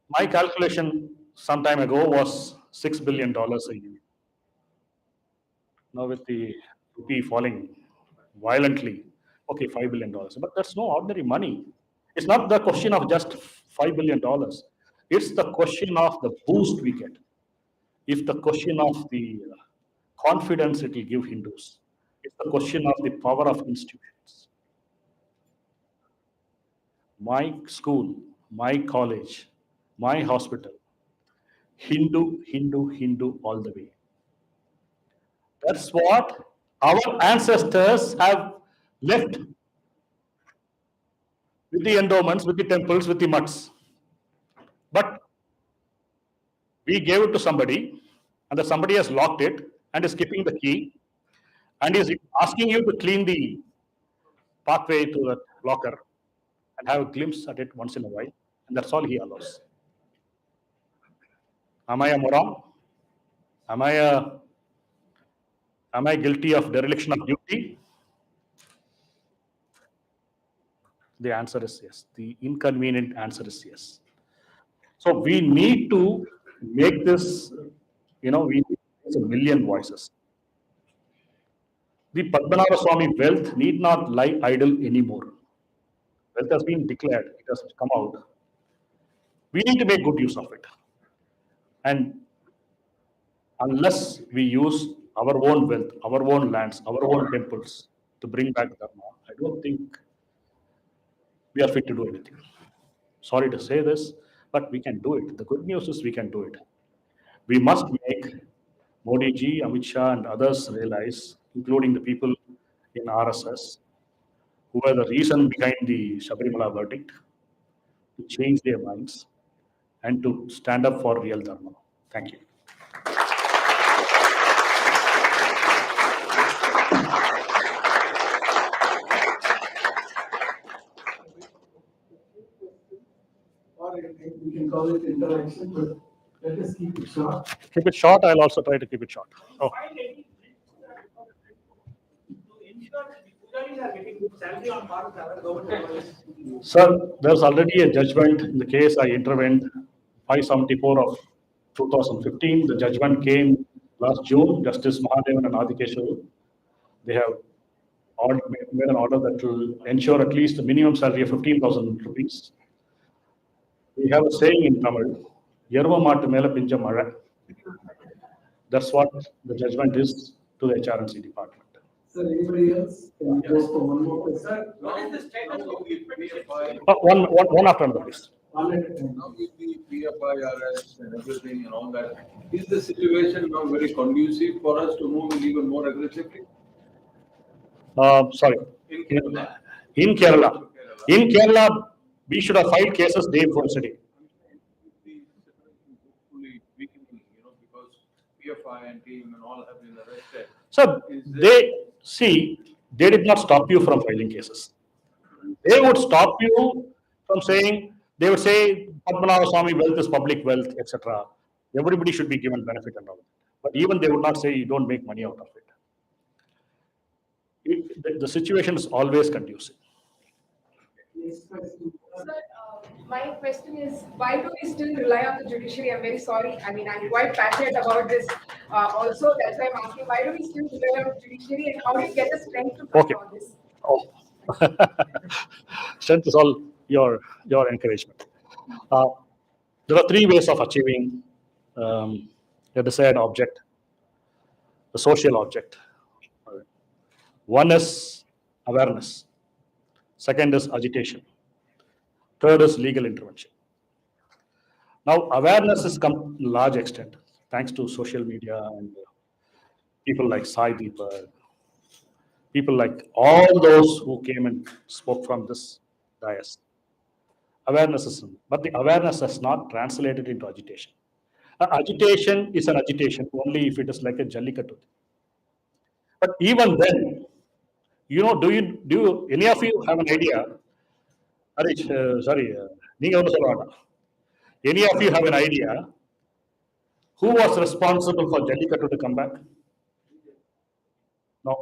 my calculation some time ago was $6 billion a year. Now with the rupee falling violently, okay, $5 billion, but that's no ordinary money. It's not the question of just $5 billion. It's the question of the boost we get. It's the question of the confidence it will give Hindus. It's the question of the power of institutions. My school, my college, my hospital, Hindu, Hindu, Hindu all the way. That's what our ancestors have left with the endowments, with the temples, with the mutts. But we gave it to somebody, and the somebody has locked it and is keeping the key and is asking you to clean the pathway to the locker and have a glimpse at it once in a while, and that's all he allows. Am I a moron? Am I guilty of dereliction of duty? The answer is yes. The inconvenient answer is yes. So we need to make this, we need a million voices. The Padmanabha Swami wealth need not lie idle anymore. Wealth has been declared, it has come out. We need to make good use of it. And unless we use our own wealth, our own lands, our own temples to bring back Dharma, I don't think we are fit to do anything. Sorry to say this, but we can do it. The good news is we can do it. We must make Modi ji, Amit Shah, and others realize, including the people in RSS, who are the reason behind the Sabarimala verdict, to change their minds and to stand up for real Dharma. Thank you. Or we can call it interaction, but let us keep it short. Keep it short. I'll also try to keep it short. Oh. Sir, there's already a judgment in the case I intervened, 574 of 2015. The judgment came last June. Justice Mahadevan and Adikeshwar, they have made an order that will ensure at least the minimum salary of 15,000 rupees. We have a saying in Tamil, Yerva Maatu Mela Pinja Mara. That's what the judgment is to the HRNC department. Sir, anybody else? Can we go for one more question? Sir, what is the status of the PFI? One after another, please. Now with the PFI arrest and everything and all that, is the situation now very conducive for us to move even more aggressively? Sorry. In Kerala. In Kerala, we should have filed cases day before yesterday. Hopefully weakening, because PFI and team and all have been arrested. So they did not stop you from filing cases. They would stop you from saying, they would say, Padmanabha Swami wealth is public wealth, etc. Everybody should be given benefit and all. But even they would not say you don't make money out of it. The situation is always conducive. Next question. Sir, my question is, why do we still rely on the judiciary? I'm very sorry. I mean, I'm quite passionate about this. Also, that's why I'm asking, why do we still rely on the judiciary, and how do we get the strength to fight on this? Oh. Strength is all your encouragement. There are 3 ways of achieving the desired object, the social object. One is awareness. Second is agitation. Third is legal intervention. Now, awareness has come to a large extent thanks to social media and people like Sai Deepak, people like all those who came and spoke from this dais. Awareness is, but the awareness has not translated into agitation. Agitation is an agitation only if it is like a jallikattu. But even then, do any of you have an idea? Harish, நீங்க ஒன்றும் சொல்ல வேண்டாம். Any of you have an idea who was responsible for Jallikattu to come back? No.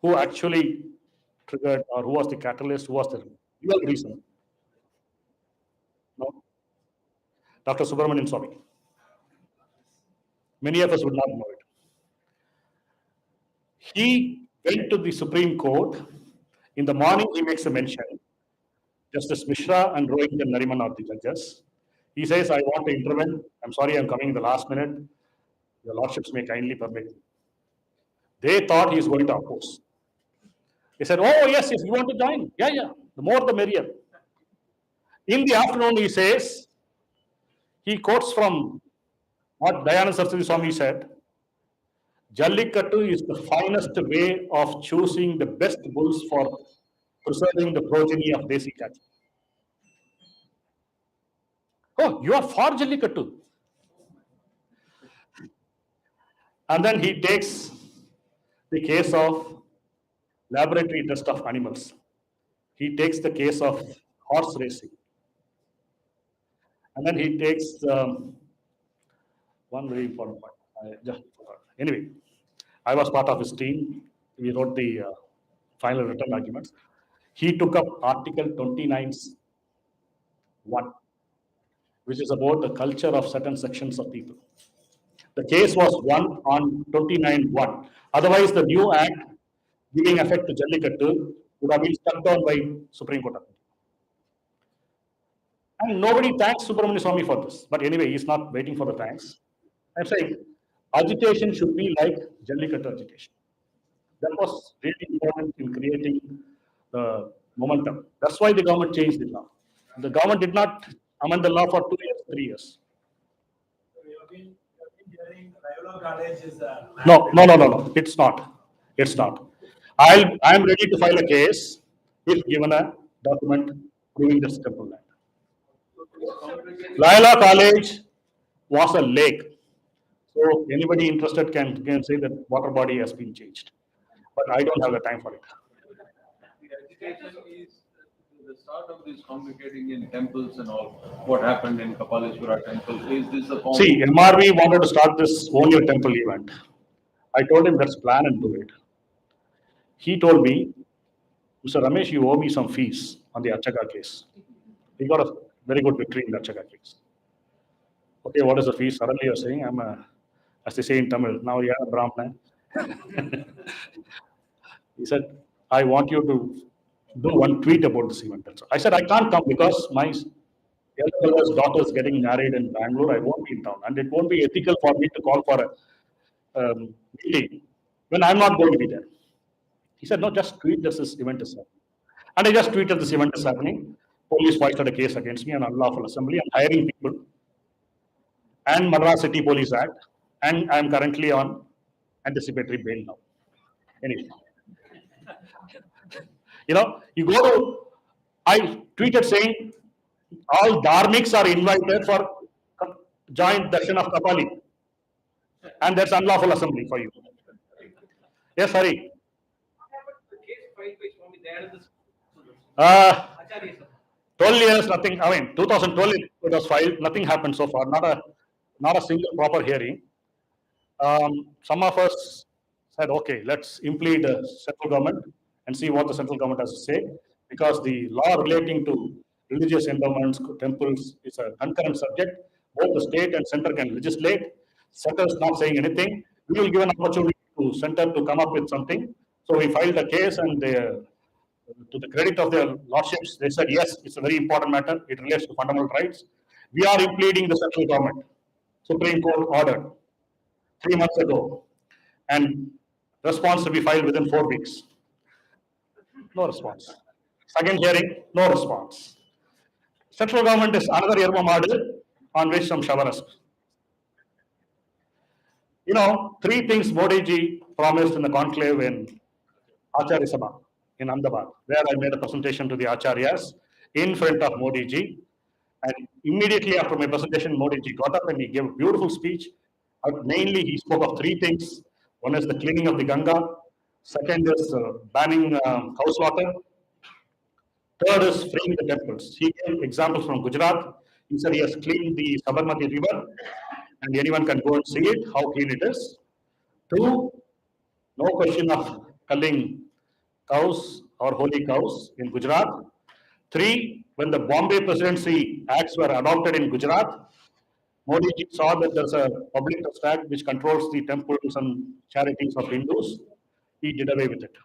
Who actually triggered, or who was the catalyst? Who was the real reason? No. Dr. Subramanian Swamy. Many of us would not know it. He went to the Supreme Court. In the morning, he makes a mention. Justice Mishra and Rohit and Nariman are the judges. He says, I want to intervene. I'm sorry, I'm coming in the last minute. Your lordships may kindly permit me. They thought he is going to oppose. They said, oh, yes, if you want to join. Yeah. The more the merrier. In the afternoon, he says, he quotes from what Dayananda Saraswati Swami said, Jallikattu is the finest way of choosing the best bulls for preserving the progeny of Desi cattle. Oh, you are for Jallikattu. And then he takes the case of laboratory test of animals. He takes the case of horse racing. And then he takes one very important point. Anyway, I was part of his team. We wrote the final written arguments. He took up Article 29(1), which is about the culture of certain sections of people. The case was won on 29(1). Otherwise, the new act giving effect to Jallikattu would have been struck down by Supreme Court. And nobody thanks Subramanian Swamy for this. But anyway, he's not waiting for the thanks. I'm saying agitation should be like Jallikattu agitation. That was really important in creating the momentum. That's why the government changed the law. The government did not amend the law for 2 years, 3 years. No. It's not. I am ready to file a case if given a document proving this temple land. Loyola College was a lake. So anybody interested can say that water body has been changed. But I don't have the time for it. The agitation is the start of this congregating in temples and all. What happened in Kapaleshwara temple? Is this a form? See, MRV wanted to start this Own Your Temple event. I told him, let's plan and do it. He told me, Mr. Ramesh, you owe me some fees on the Archaka case. He got a very good victory in the Archaka case. Okay, what is the fee? Suddenly you're saying, as they say in Tamil, now you're a Brahman. He said, I want you to do one tweet about this event. I said, I can't come because my elder brother's daughter is getting married in Bangalore. I won't be in town. And it won't be ethical for me to call for a meeting when I'm not going to be there. He said, no, just tweet that this event is happening. And I just tweeted this event is happening. Police filed a case against me, an unlawful assembly. I'm hiring people. And Madras City Police Act. And I'm currently on anticipatory bail now. Anyway. You go to, I tweeted saying, all Dharmics are invited for joint darshan of Kapali. And that's unlawful assembly for you. Yes, Hari. 12 years, nothing. 2012 it was filed. Nothing happened so far. Not a single proper hearing. Some of us said, okay, let's implead the central government and see what the central government has to say, because the law relating to religious endowments, temples, is a concurrent subject. Both the state and center can legislate. Center is not saying anything. We will give an opportunity to center to come up with something. So we filed a case, and to the credit of their lordships, they said, yes, it's a very important matter. It relates to fundamental rights. We are impleading the central government. Supreme Court ordered 3 months ago, and response to be filed within 4 weeks. No response. Second hearing, no response. Central government is another Yerma model on which some shavaras. 3 things Modi ji promised in the conclave in Acharya Sabha in Ahmedabad, where I made a presentation to the Acharyas. in front of Modi ji. And immediately after my presentation, Modi ji got up and he gave a beautiful speech. Mainly, he spoke of three things. One is the cleaning of the Ganga. Second is banning cow slaughter. Third is freeing the temples. He gave examples from Gujarat. He said he has cleaned the Sabarmati river and anyone can go and see it, how clean it is. Two, no question of culling cows or holy cows in Gujarat. Three, when the Bombay Presidency Acts were adopted in Gujarat, Modi ji saw that there's a public trust act which controls the temples and charities of Hindus. He did away with it.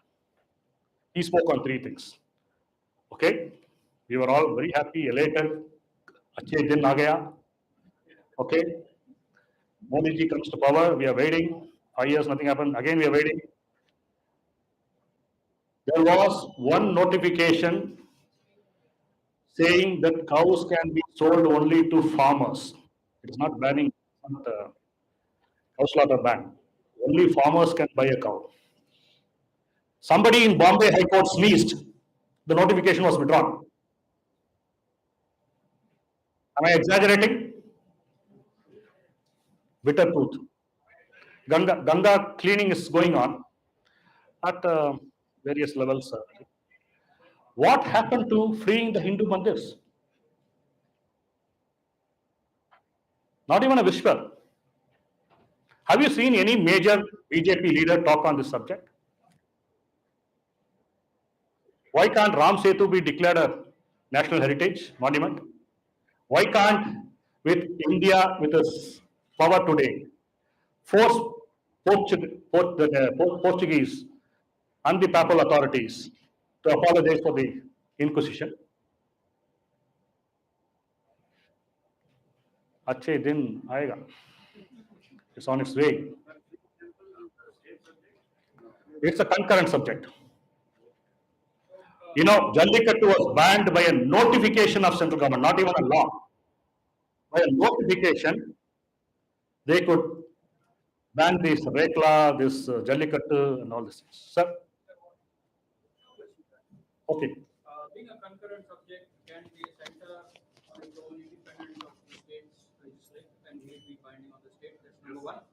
He spoke on three things. Okay, we were all very happy, elated. Achhe din aa gaya. Okay, Modi ji comes to power. We are waiting. 5 years, nothing happened. Again, we are waiting. There was one notification saying that cows can be sold only to farmers. It is not banning, it's not cow slaughter ban. Only farmers can buy a cow. Somebody in Bombay High Court sneezed. The notification was withdrawn. Am I exaggerating? Bitter truth. Ganga cleaning is going on at various levels. What happened to freeing the Hindu mandirs? Not even a whisper. Have you seen any major BJP leader talk on this subject? Why can't Ram Setu be declared a national heritage monument? Why can't, with India, with its power today, force the Portuguese and the papal authorities to apologize for the Inquisition? Achhe din aayega. It's on its way. It's a concurrent subject. You know, Jallikattu was banned by a notification of central government, not even a law. By a notification, they could ban this Rekla, this Jallikattu, and all this. Sir? Okay. Being a concurrent subject, can be a center on its own independent of the state's legislature and will be binding on the state? That's number one.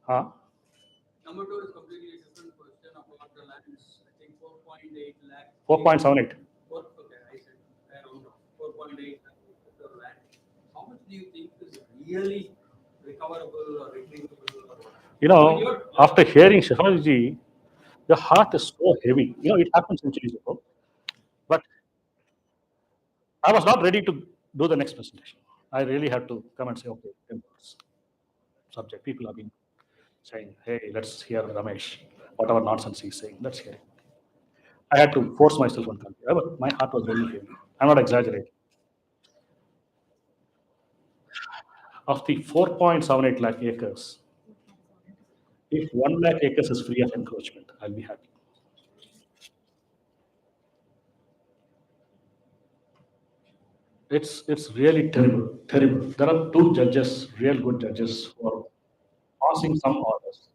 Number two is completely different question about the lands. I think 4.8 lakh. 4.78. Okay, I said around 4.8 lakh land. How much do you think is really recoverable or retrievable? You know, after hearing Shahanaji, the heart is so heavy. You know, it happened centuries ago. But I was not ready to do the next presentation. I really had to come and say, okay, temples, subject. People have been saying, hey, let's hear Ramesh, whatever nonsense he's saying, let's hear it. I had to force myself on country. But my heart was really heavy. I'm not exaggerating. Of the 4.78 lakh acres, if 1 lakh acres is free of encroachment, I'll be happy. It's really terrible, terrible. There are two judges, real good judges, who are passing some orders.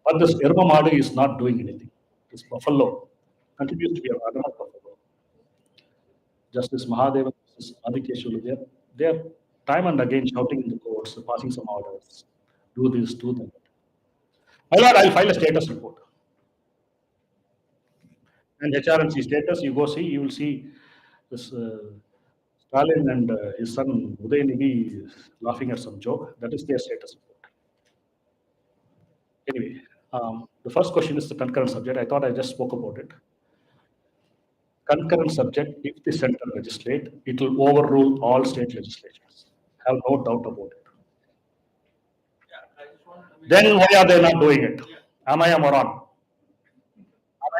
But this Irma is not doing anything. This Buffalo continues to be a Radha Buffalo. Justice Mahadevan, Justice Adikeshwar, they're time and again shouting in the courts, passing some orders. Do this, do that. My lord, I'll file a status report. And HRNC status, you go see, you will see this Stalin and his son Udayanidhi laughing at some joke. That is their status report. Anyway, the first question is the concurrent subject. I thought I just spoke about it. Concurrent subject, if the center legislate, it will overrule all state legislatures. Have no doubt about it. Then why are they not doing it? Am I a moron? Am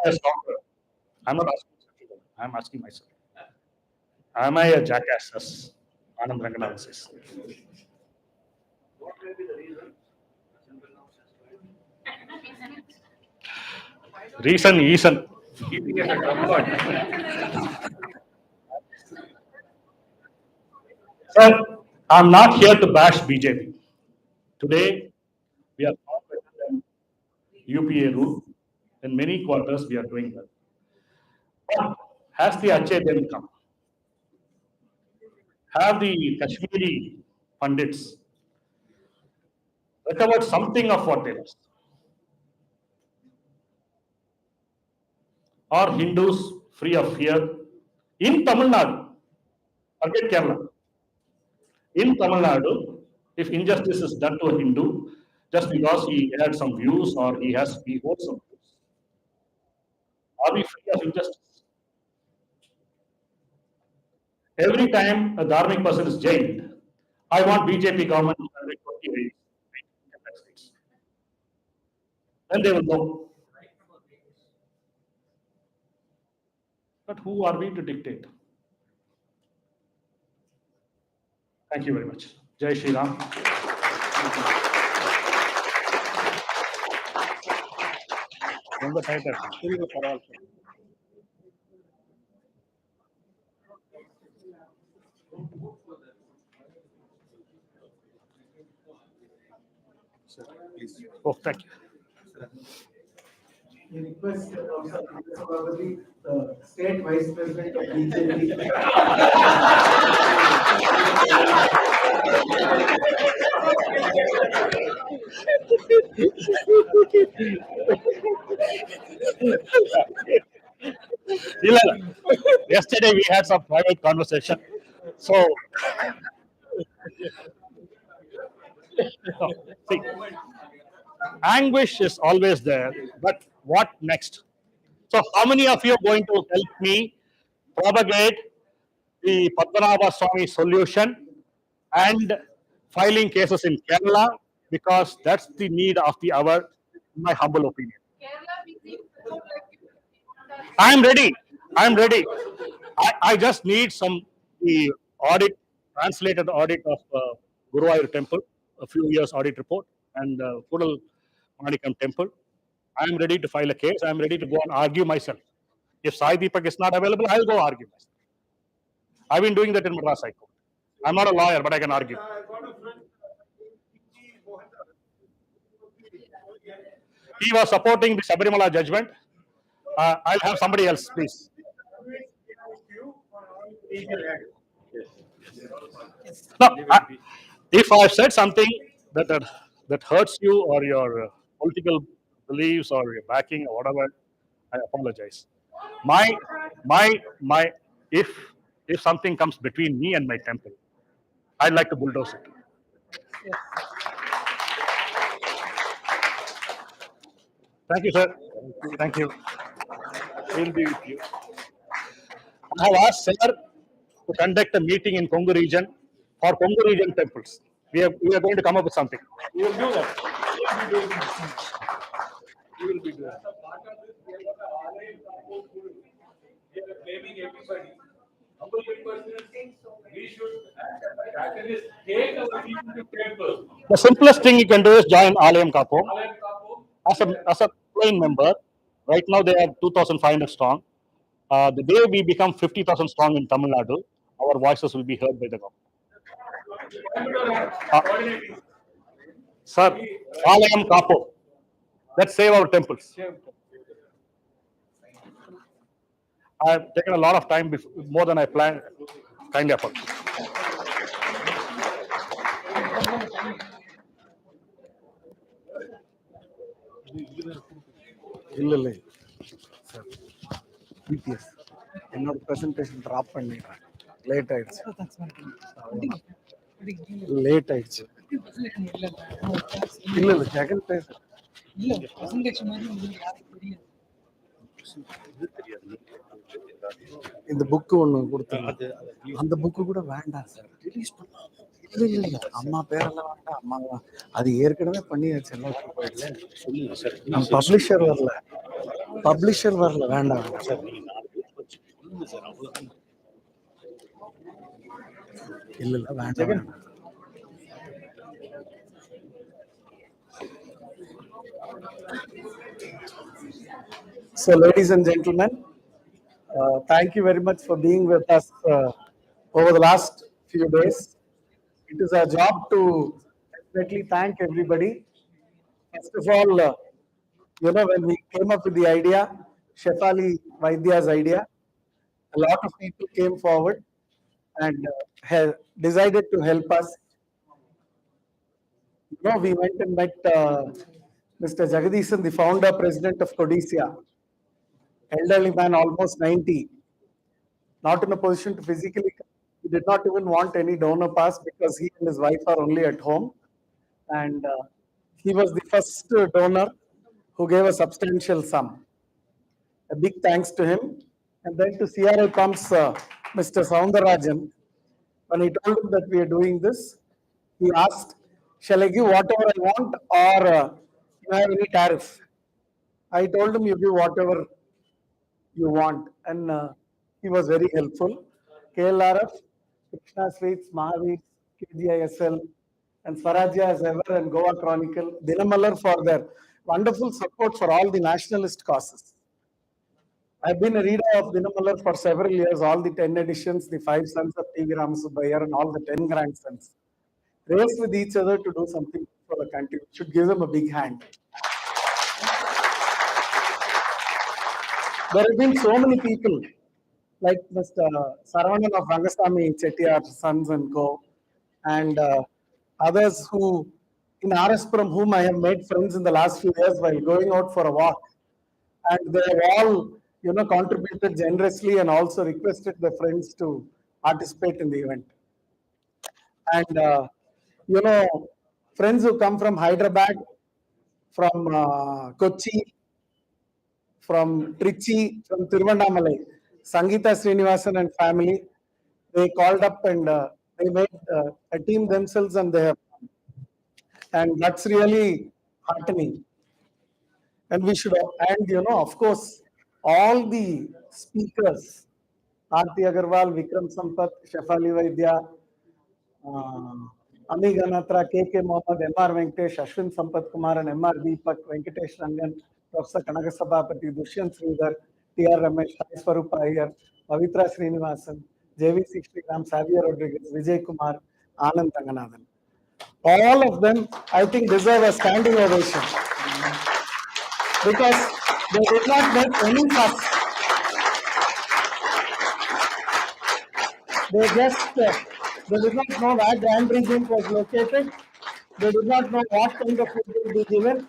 I a stalker? I'm not asking everyone. I'm asking myself. Am I a jackass, as Anand Ranganathan says? What may be the reason? Reason. Keeping it a comfort. Sir, I'm not here to bash BJP. Today, we are not better than UPA rule. In many quarters, we are doing well. But has the Achay then come? have the Kashmiri Pandits recovered something of what they lost? Are Hindus free of fear? In Tamil Nadu, forget Kerala. In Tamil Nadu, if injustice is done to a Hindu, just because he had some views or he holds some views, are we free of injustice? Every time a Dharmic person is jailed, I want BJP government to conduct 20 raids. Then they will know. But who are we to dictate? Thank you very much. Jai Shri Ram. Oh, thank you. We request the State Vice President of BJP. Yesterday we had some private conversation. So, see, anguish is always there, but what next? So, how many of you are going to help me propagate the Padmanabha Swami solution and filing cases in Kerala? Because that's the need of the hour, in my humble opinion. I'm ready. I just need the audit, translated audit of Guruvayur Temple, a few years audit report, and Kudal Manikam Temple. I'm ready to file a case. I'm ready to go and argue myself. If Sai Deepak is not available, I'll go argue myself. I've been doing that in Madras High Court. I'm not a lawyer, but I can argue. He was supporting the Sabarimala judgment. I'll have somebody else, please. No, if I've said something that hurts you or your political beliefs or your backing or whatever, I apologize. If something comes between me and my temple, I'd like to bulldoze it. Thank you, sir. Thank you. We'll be with you. I have asked sir to conduct a meeting in Kongu region for Kongu region temples. We are going to come up with something. We will do that. We will be doing that. Blaming everybody. Humble person, we should actually take our people to temple. The simplest thing you can do is join Alayam Kapo. As a plain member, right now they are 2,500 strong. The day we become 50,000 strong in Tamil Nadu, our voices will be heard by the government. Sir, Alayam Kapo. Let's save our temples. I've taken a lot of time, more than I planned. Kindly apologize. இல்லை sir PBS என்னோட presentation drop பண்ணிடுறேன் late ஆயிடுச்சு இல்லை ஜெகன் பேச இந்த book ஒன்று கொடுத்தாங்க அந்த புக்கு கூட வேண்டாம் சார் ரிலீஸ் பண்ணலாம் இல்லை அம்மா பேரெல்லாம் வேண்டாம் அம்மா அது ஏற்கனவே பண்ணியாச்சு எல்லாம் போயிடல பப்ளிஷர் வரல வேண்டாம் இல்ல வேண்டாம். So ladies and gentlemen, thank you very much for being with us over the last few days. It is our job to definitely thank everybody. First of all, when we came up with the idea, Shefali Vaidya's idea, a lot of people came forward. and decided to help us. We went and met Mr. Jagadisan, the founder, president of Codicea, elderly man, almost 90, not in a position to physically come. He did not even want any donor pass because he and his wife are only at home. And he was the first donor who gave a substantial sum. A big thanks to him. And then to CRI comes Mr. Soundarajan. When he told him that we are doing this, he asked, shall I give whatever I want or you have any tariff? I told him you give whatever you want. And he was very helpful. KLRF, Krishna Sweets, Mahavir, KGISL, and Swarajya as ever, and Goa Chronicle, Dinamalar for their wonderful support for all the nationalist causes. I've been a reader of Dinamalar for several years, all the 10 editions, the 5 sons of T.V. Ramasubbayar, and all the 10 grandsons. Race with each other to do something for the country. We should give them a big hand. There have been so many people, like Mr. Saravanan of Rangasamy Chettiar, Sons and Co., and others who, in Araspuram, whom I have made friends in the last few years while going out for a walk. And they have all, contributed generously and also requested their friends to participate in the event. And, friends who come from Hyderabad, from Kochi, from Trichy, from Tiruvannamalai, Sangeeta Srinivasan and family, they called up and they made a team themselves and they have, and that's really heartening. And we should, and of course, all the speakers, Aarti Agarwal, Vikram Sampath, Shefali Vaidya, Ami Ganatra, KK Mohammed, MR Venkatesh, Ashwin Sampath Kumar, and MR Deepak, Venkatesh Rangan, Professor Kanagasabhapati, Dushyant Sridhar, TR Ramesh, Sai Swarupa Iyer, Pavitra Srinivasan, JV Sixtigram, Xavier Rodriguez, Vijay Kumar, Anand Ranganathan. All of them, I think, deserve a standing ovation because they did not make any fuss. They just, they did not know where Grand Regent was located. They did not know what kind of food will be given.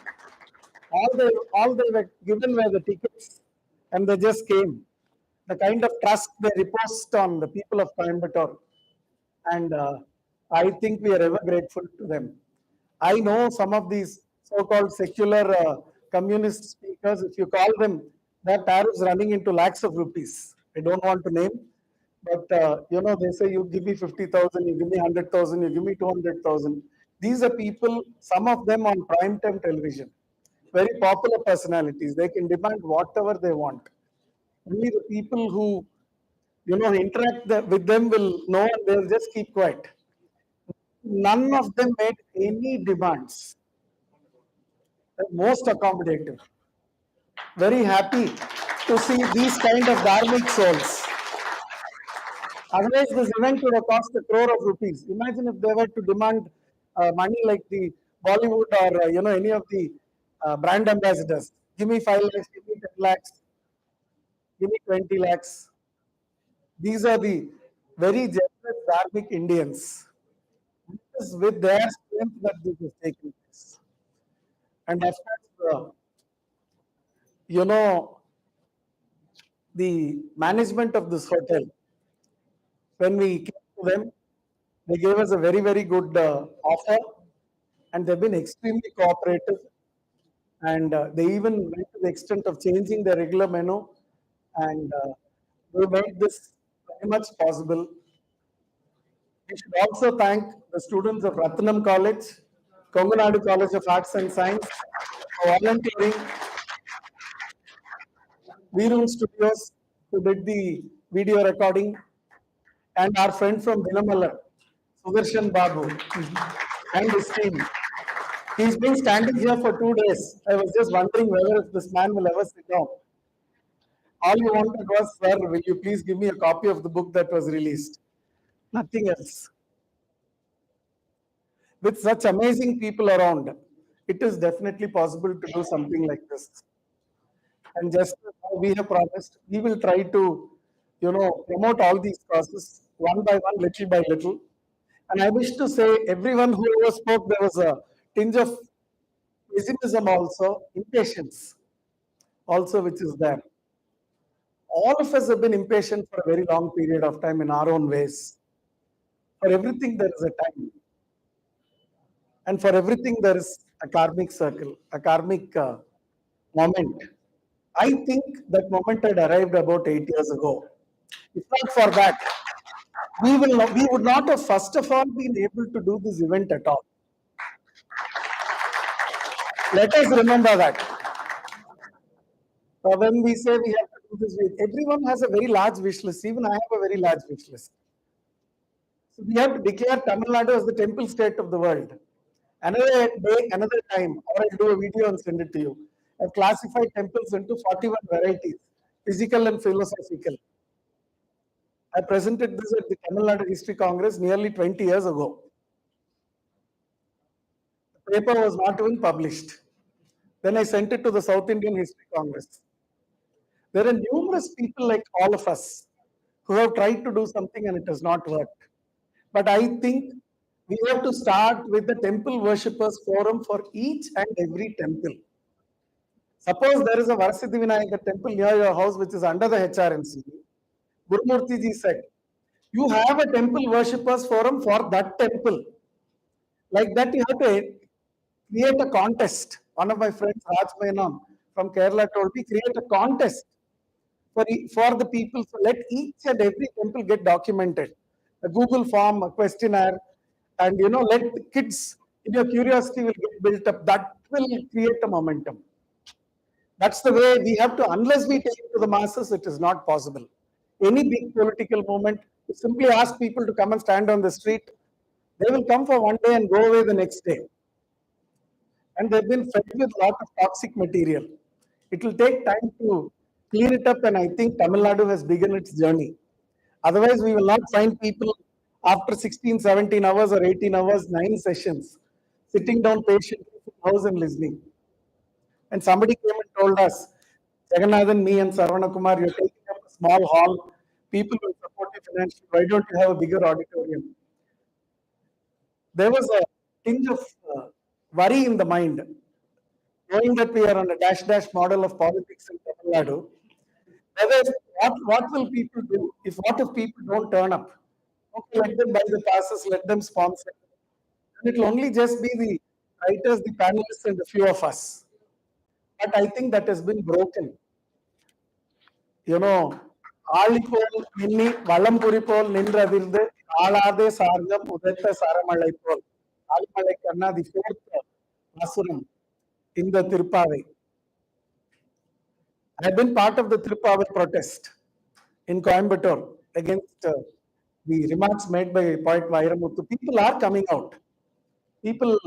All they were given were the tickets, and they just came. The kind of trust they reposed on the people of Coimbatore, and I think we are ever grateful to them. I know some of these so-called secular communist speakers, if you call them, their tariffs running into lakhs of rupees. I don't want to name, but they say you give me 50,000, you give me 100,000, you give me 200,000. These are people, some of them on primetime television, very popular personalities. They can demand whatever they want. Only the people who interact with them will know, and they'll just keep quiet. None of them made any demands. They're most accommodative. Very happy to see these kind of Dharmic souls. Otherwise, this event would have cost 1 crore of rupees. Imagine if they were to demand money like the Bollywood or any of the brand ambassadors. Give me 5 lakhs, give me 10 lakhs, give me 20 lakhs. These are the very generous Dharmic Indians. It is with their strength that this is taking place. And of course, the management of this hotel, when we came to them, they gave us a very, very good offer, and they've been extremely cooperative. And they even went to the extent of changing their regular menu, and they made this very much possible. We should also thank the students of Ratnam College, Konganadu College of Arts and Science for volunteering, Virun Studios, who did the video recording, and our friend from Dinamalar, Sudarshan Babu, and his team. He's been standing here for 2 days. I was just wondering whether this man will ever sit down. All you wanted was, sir, will you please give me a copy of the book that was released? Nothing else. With such amazing people around, it is definitely possible to do something like this. And just as we have promised, we will try to, promote all these causes one by one, little by little. And I wish to say, everyone who ever spoke, there was a tinge of pessimism also, impatience also, which is there. All of us have been impatient for a very long period of time in our own ways. For everything, there is a time. And for everything, there is a karmic circle, a karmic moment. I think that moment had arrived about 8 years ago. If not for that, we would not have, first of all, been able to do this event at all. Let us remember that. When we say we have to do this, everyone has a very large wish list. Even I have a very large wish list. So we have to declare Tamil Nadu as the temple state of the world. Another day, another time, or I'll do a video and send it to you. I've classified temples into 41 varieties, physical and philosophical. I presented this at the Tamil Nadu History Congress nearly 20 years ago. The paper was not even published. Then I sent it to the South Indian History Congress. There are numerous people like all of us who have tried to do something and it has not worked. But I think we have to start with the Temple Worshippers Forum for each and every temple. Suppose there is a Varasiddhi Vinayaka temple near your house which is under the HRMC. Gurumurti ji said, you have a Temple Worshippers Forum for that temple. Like that, you have to create a contest. One of my friends, Raj Menon from Kerala, told me, create a contest for the people. So let each and every temple get documented. A Google form, a questionnaire, and let the kids, in your curiosity will get built up. That will create a momentum. That's the way we have to, unless we take it to the masses, it is not possible. Any big political movement, you simply ask people to come and stand on the street, they will come for one day and go away the next day. And they've been fed with a lot of toxic material. It will take time to clean it up, and I think Tamil Nadu has begun its journey. Otherwise, we will not find people after 16, 17 hours or 18 hours, 9 sessions, sitting down patiently in the house and listening. And somebody came and told us, Jagannathan, me and Sarvana Kumar, you're taking up a small hall, people will support you financially, why don't you have a bigger auditorium? There was a tinge of worry in the mind, knowing that we are on a dash model of politics in Tamil Nadu. Whether, what will people do if people don't turn up? Okay, let them buy the passes, let them sponsor. And it will only just be the writers, the panelists, and a few of us. But I think that has been broken. Aalipol minni valampuripol nindravirde aalade sargam udetta saramalaipol. Aalmalaikanna, the fourth Asuram in the Tirupavai. I have been part of the Tirupavai protest in Coimbatore against the remarks made by poet Vairamuthu. People are coming out. People,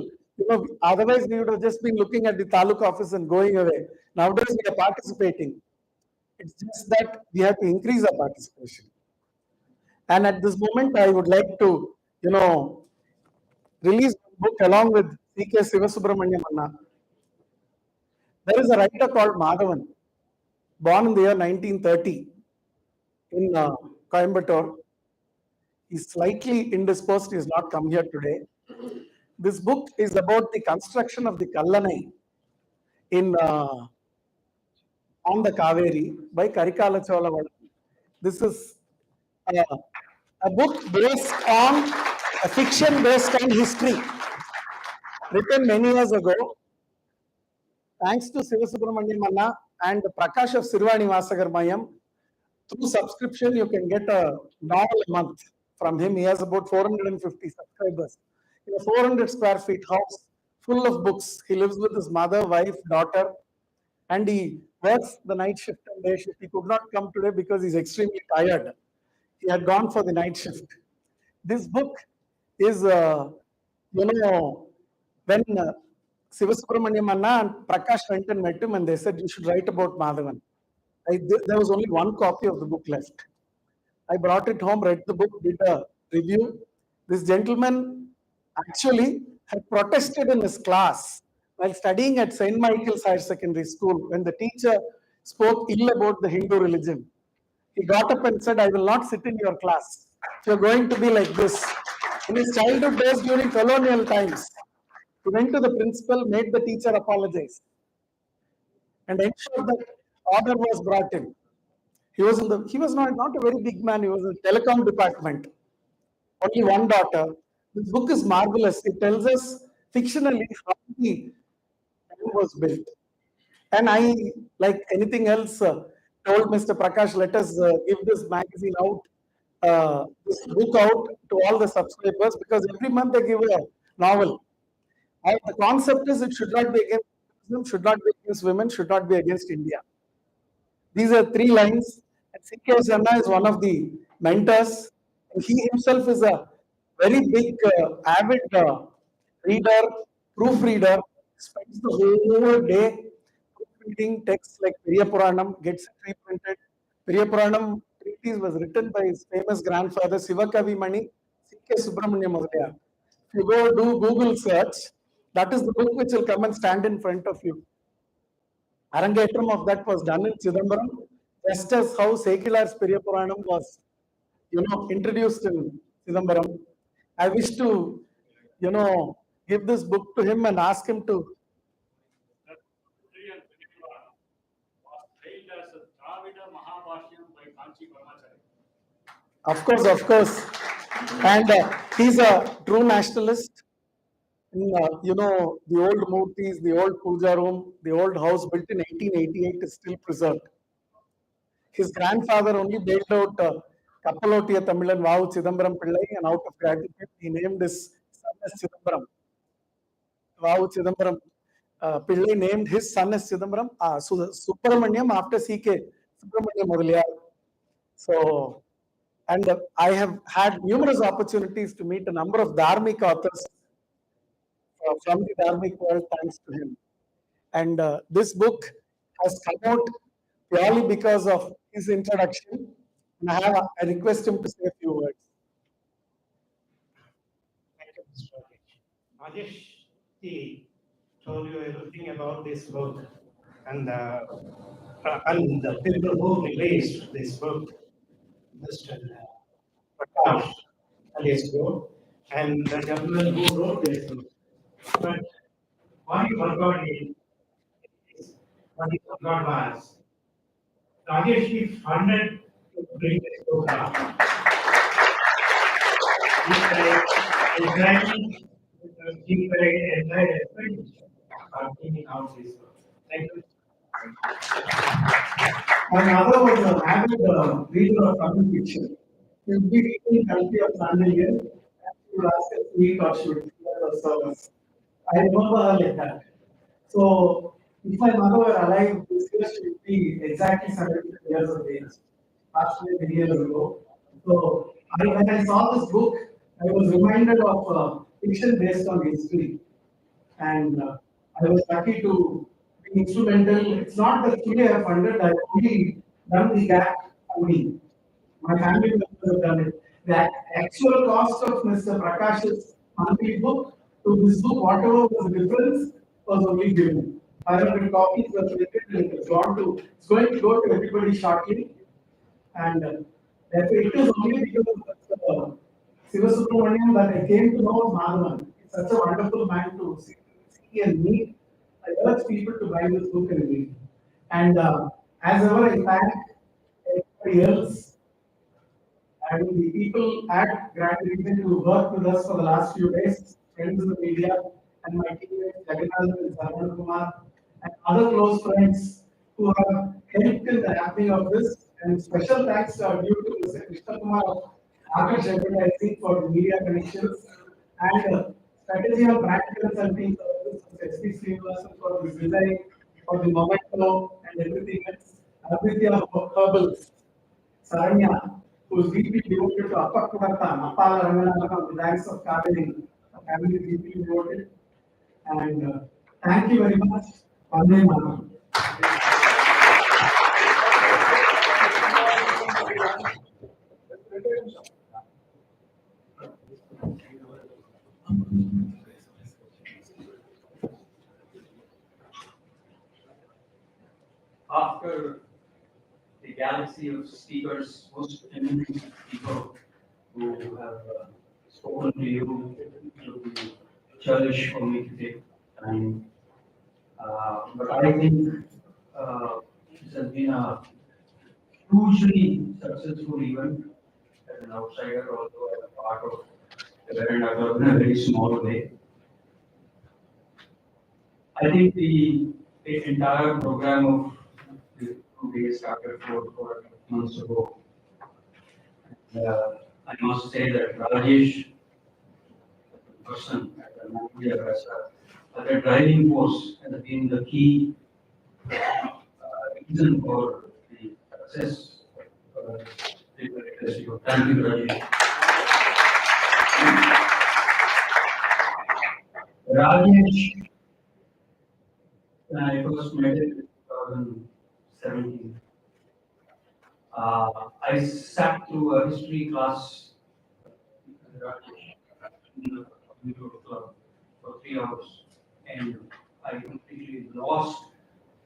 otherwise we would have just been looking at the Taluk office and going away. Nowadays we are participating. It's just that we have to increase our participation. And at this moment, I would like to, release a book along with C.K. Sivasubramaniam Anna. There is a writer called Madhavan, born in the year 1930 in Coimbatore. He's slightly indisposed, he has not come here today. This book is about the construction of the Kallanai on the Kaveri by Karikala Chola. This is a book based on a fiction based on history, written many years ago. Thanks to Sivasubramaniam Anna and Prakash of Sirvani Vasagarmayam, through subscription you can get a novel a month from him. He has about 450 subscribers. In a 400 square feet house full of books. He lives with his mother, wife, daughter, and he works the night shift and day shift. He could not come today because he's extremely tired. He had gone for the night shift. This book is, when Sivasubramaniam Anna and Prakash went and met him and they said, you should write about Madhavan. There was only one copy of the book left. I brought it home, read the book, did a review. This gentleman actually had protested in his class while studying at St. Michael's Higher Secondary School when the teacher spoke ill about the Hindu religion. He got up and said, I will not sit in your class. if you're going to be like this. In his childhood days during colonial times, he went to the principal, made the teacher apologize, and ensured that order was brought in. He was not a very big man, he was in the telecom department. Only one daughter. This book is marvelous. It tells us fictionally how the town was built. And I, like anything else, told Mr. Prakash, let us give this magazine out, this book out to all the subscribers, because every month they give a novel. And the concept is it should not be against Muslim, should not be against women, should not be against India. These are 3 lines. And C.K. Zanna is one of the mentors. And he himself is a very big, avid reader, proofreader, spends the whole day proofreading texts like Periya Puranam, gets it reprinted. Periya Puranam treatise was written by his famous grandfather, Sivakavi Mani, C.K. Subramanya Mudaliar. If you go do Google search, that is the book which will come and stand in front of you. Arangetram of that was done in Chidambaram, just as how Sekilar's Periya Puranam was, introduced in Chidambaram. I wish to, give this book to him and ask him to. Of course. And he's a true nationalist. The old murtis, the old puja room, the old house built in 1888 is still preserved. His grandfather only bailed out Kappalotiya Tamilan Vavu Chidambaram Pillai, and out of gratitude, he named his son as Chidambaram. Vavu Chidambaram Pillai named his son as Chidambaram, Subramaniam after C.K. Subramanya Mudaliar. So, and I have had numerous opportunities to meet a number of Dharmic authors from the Dharmic world, thanks to him. And this book has come out purely because of his introduction. And I request him to say a few words. Thank you, Mr. Rajesh. He told you everything about this book and the people who released this book, Mr. Prakash and his group, and the gentleman who wrote this book. But what he forgot is what he forgot was Rajesh is funded to bring this book out. He entire expenditure of bringing out this book. Thank you. My mother was an avid reader of Tamil fiction. She would be reading Country of Sandallian, and she would ask us to eat or she would hear her service. I remember her like that. So, if my mother were alive this year, she would be exactly 70 years of age. Passed away many years ago. So, when I saw this book, I was reminded of fiction based on history. And I was lucky to be instrumental. It's not that today I have funded, I've only done the gap funding. My family members have done it. The actual cost of Mr. Prakash's monthly book to this book, whatever was the difference, was only given. 500 copies were printed and it's going to go to everybody shortly. And therefore, it is only because of Siva Subramaniam that I came to know Madhavan. It's such a wonderful man to see and meet. I urge people to buy this book and read. And as ever, I thank everybody else. I mean, the people at Grand Region who worked with us for the last few days, friends in the media, and my teammates, Jagannath and Sarvan Kumar, and other close friends who have helped in the happening of this. And special thanks are due to Mr. Krishna Kumar of Akash Advertising for the media connections, and strategy and brand consulting services of SP Srinivasan for this design, for the memento and everything else. Aditya Herbals, Saranya, who is deeply devoted to Appakurata, Appala Ranganathan on the banks of Kaveri, a family deeply devoted. And thank you very much. Vande Mataram. After the galaxy of speakers, most eminent people who have spoken to you. It will be churlish for me to take time. But I think this has been a hugely successful event as an outsider, although as a part of the Verandah Club in a very small way. I think the entire program of the 2 days started 4 months ago. I must say that Rajesh, the person at the manager, as a driving force, has been the key reason for the success of the festival. Thank you, Rajesh. Rajesh, when I first met him in 2017, I sat through a history class with Rajesh in the Coimbatore club for 3 hours, and I completely lost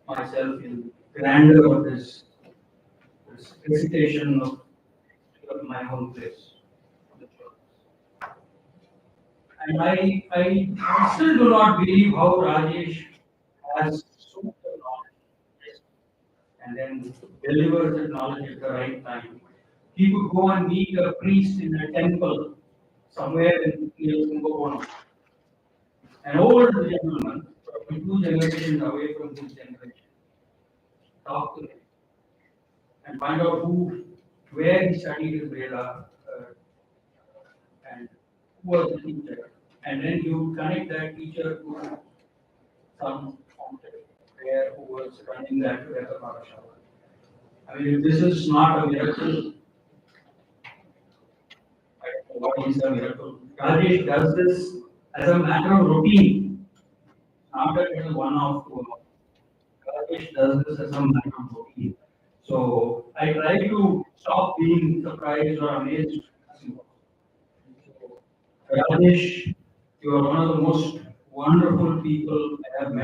myself in the grandeur of this recitation of my own place. And I still do not believe how Rajesh has so much knowledge and then delivers that knowledge at the right time. He could go and meet a priest in a temple somewhere in Kumbhakonam. An old gentleman, from 2 generations away from his generation, talk to him and find out where he studied his Veda and who was the teacher. And then you connect that teacher to some contact there who was running that Veda Parashala. I mean, if this is not a miracle, I don't know what is a miracle. Rajesh does this as a matter of routine, not that it is 1 off, 2 off. Rajesh does this as a matter of routine. So I try to stop being surprised or amazed. Rajesh, you are one of the most wonderful people I have met.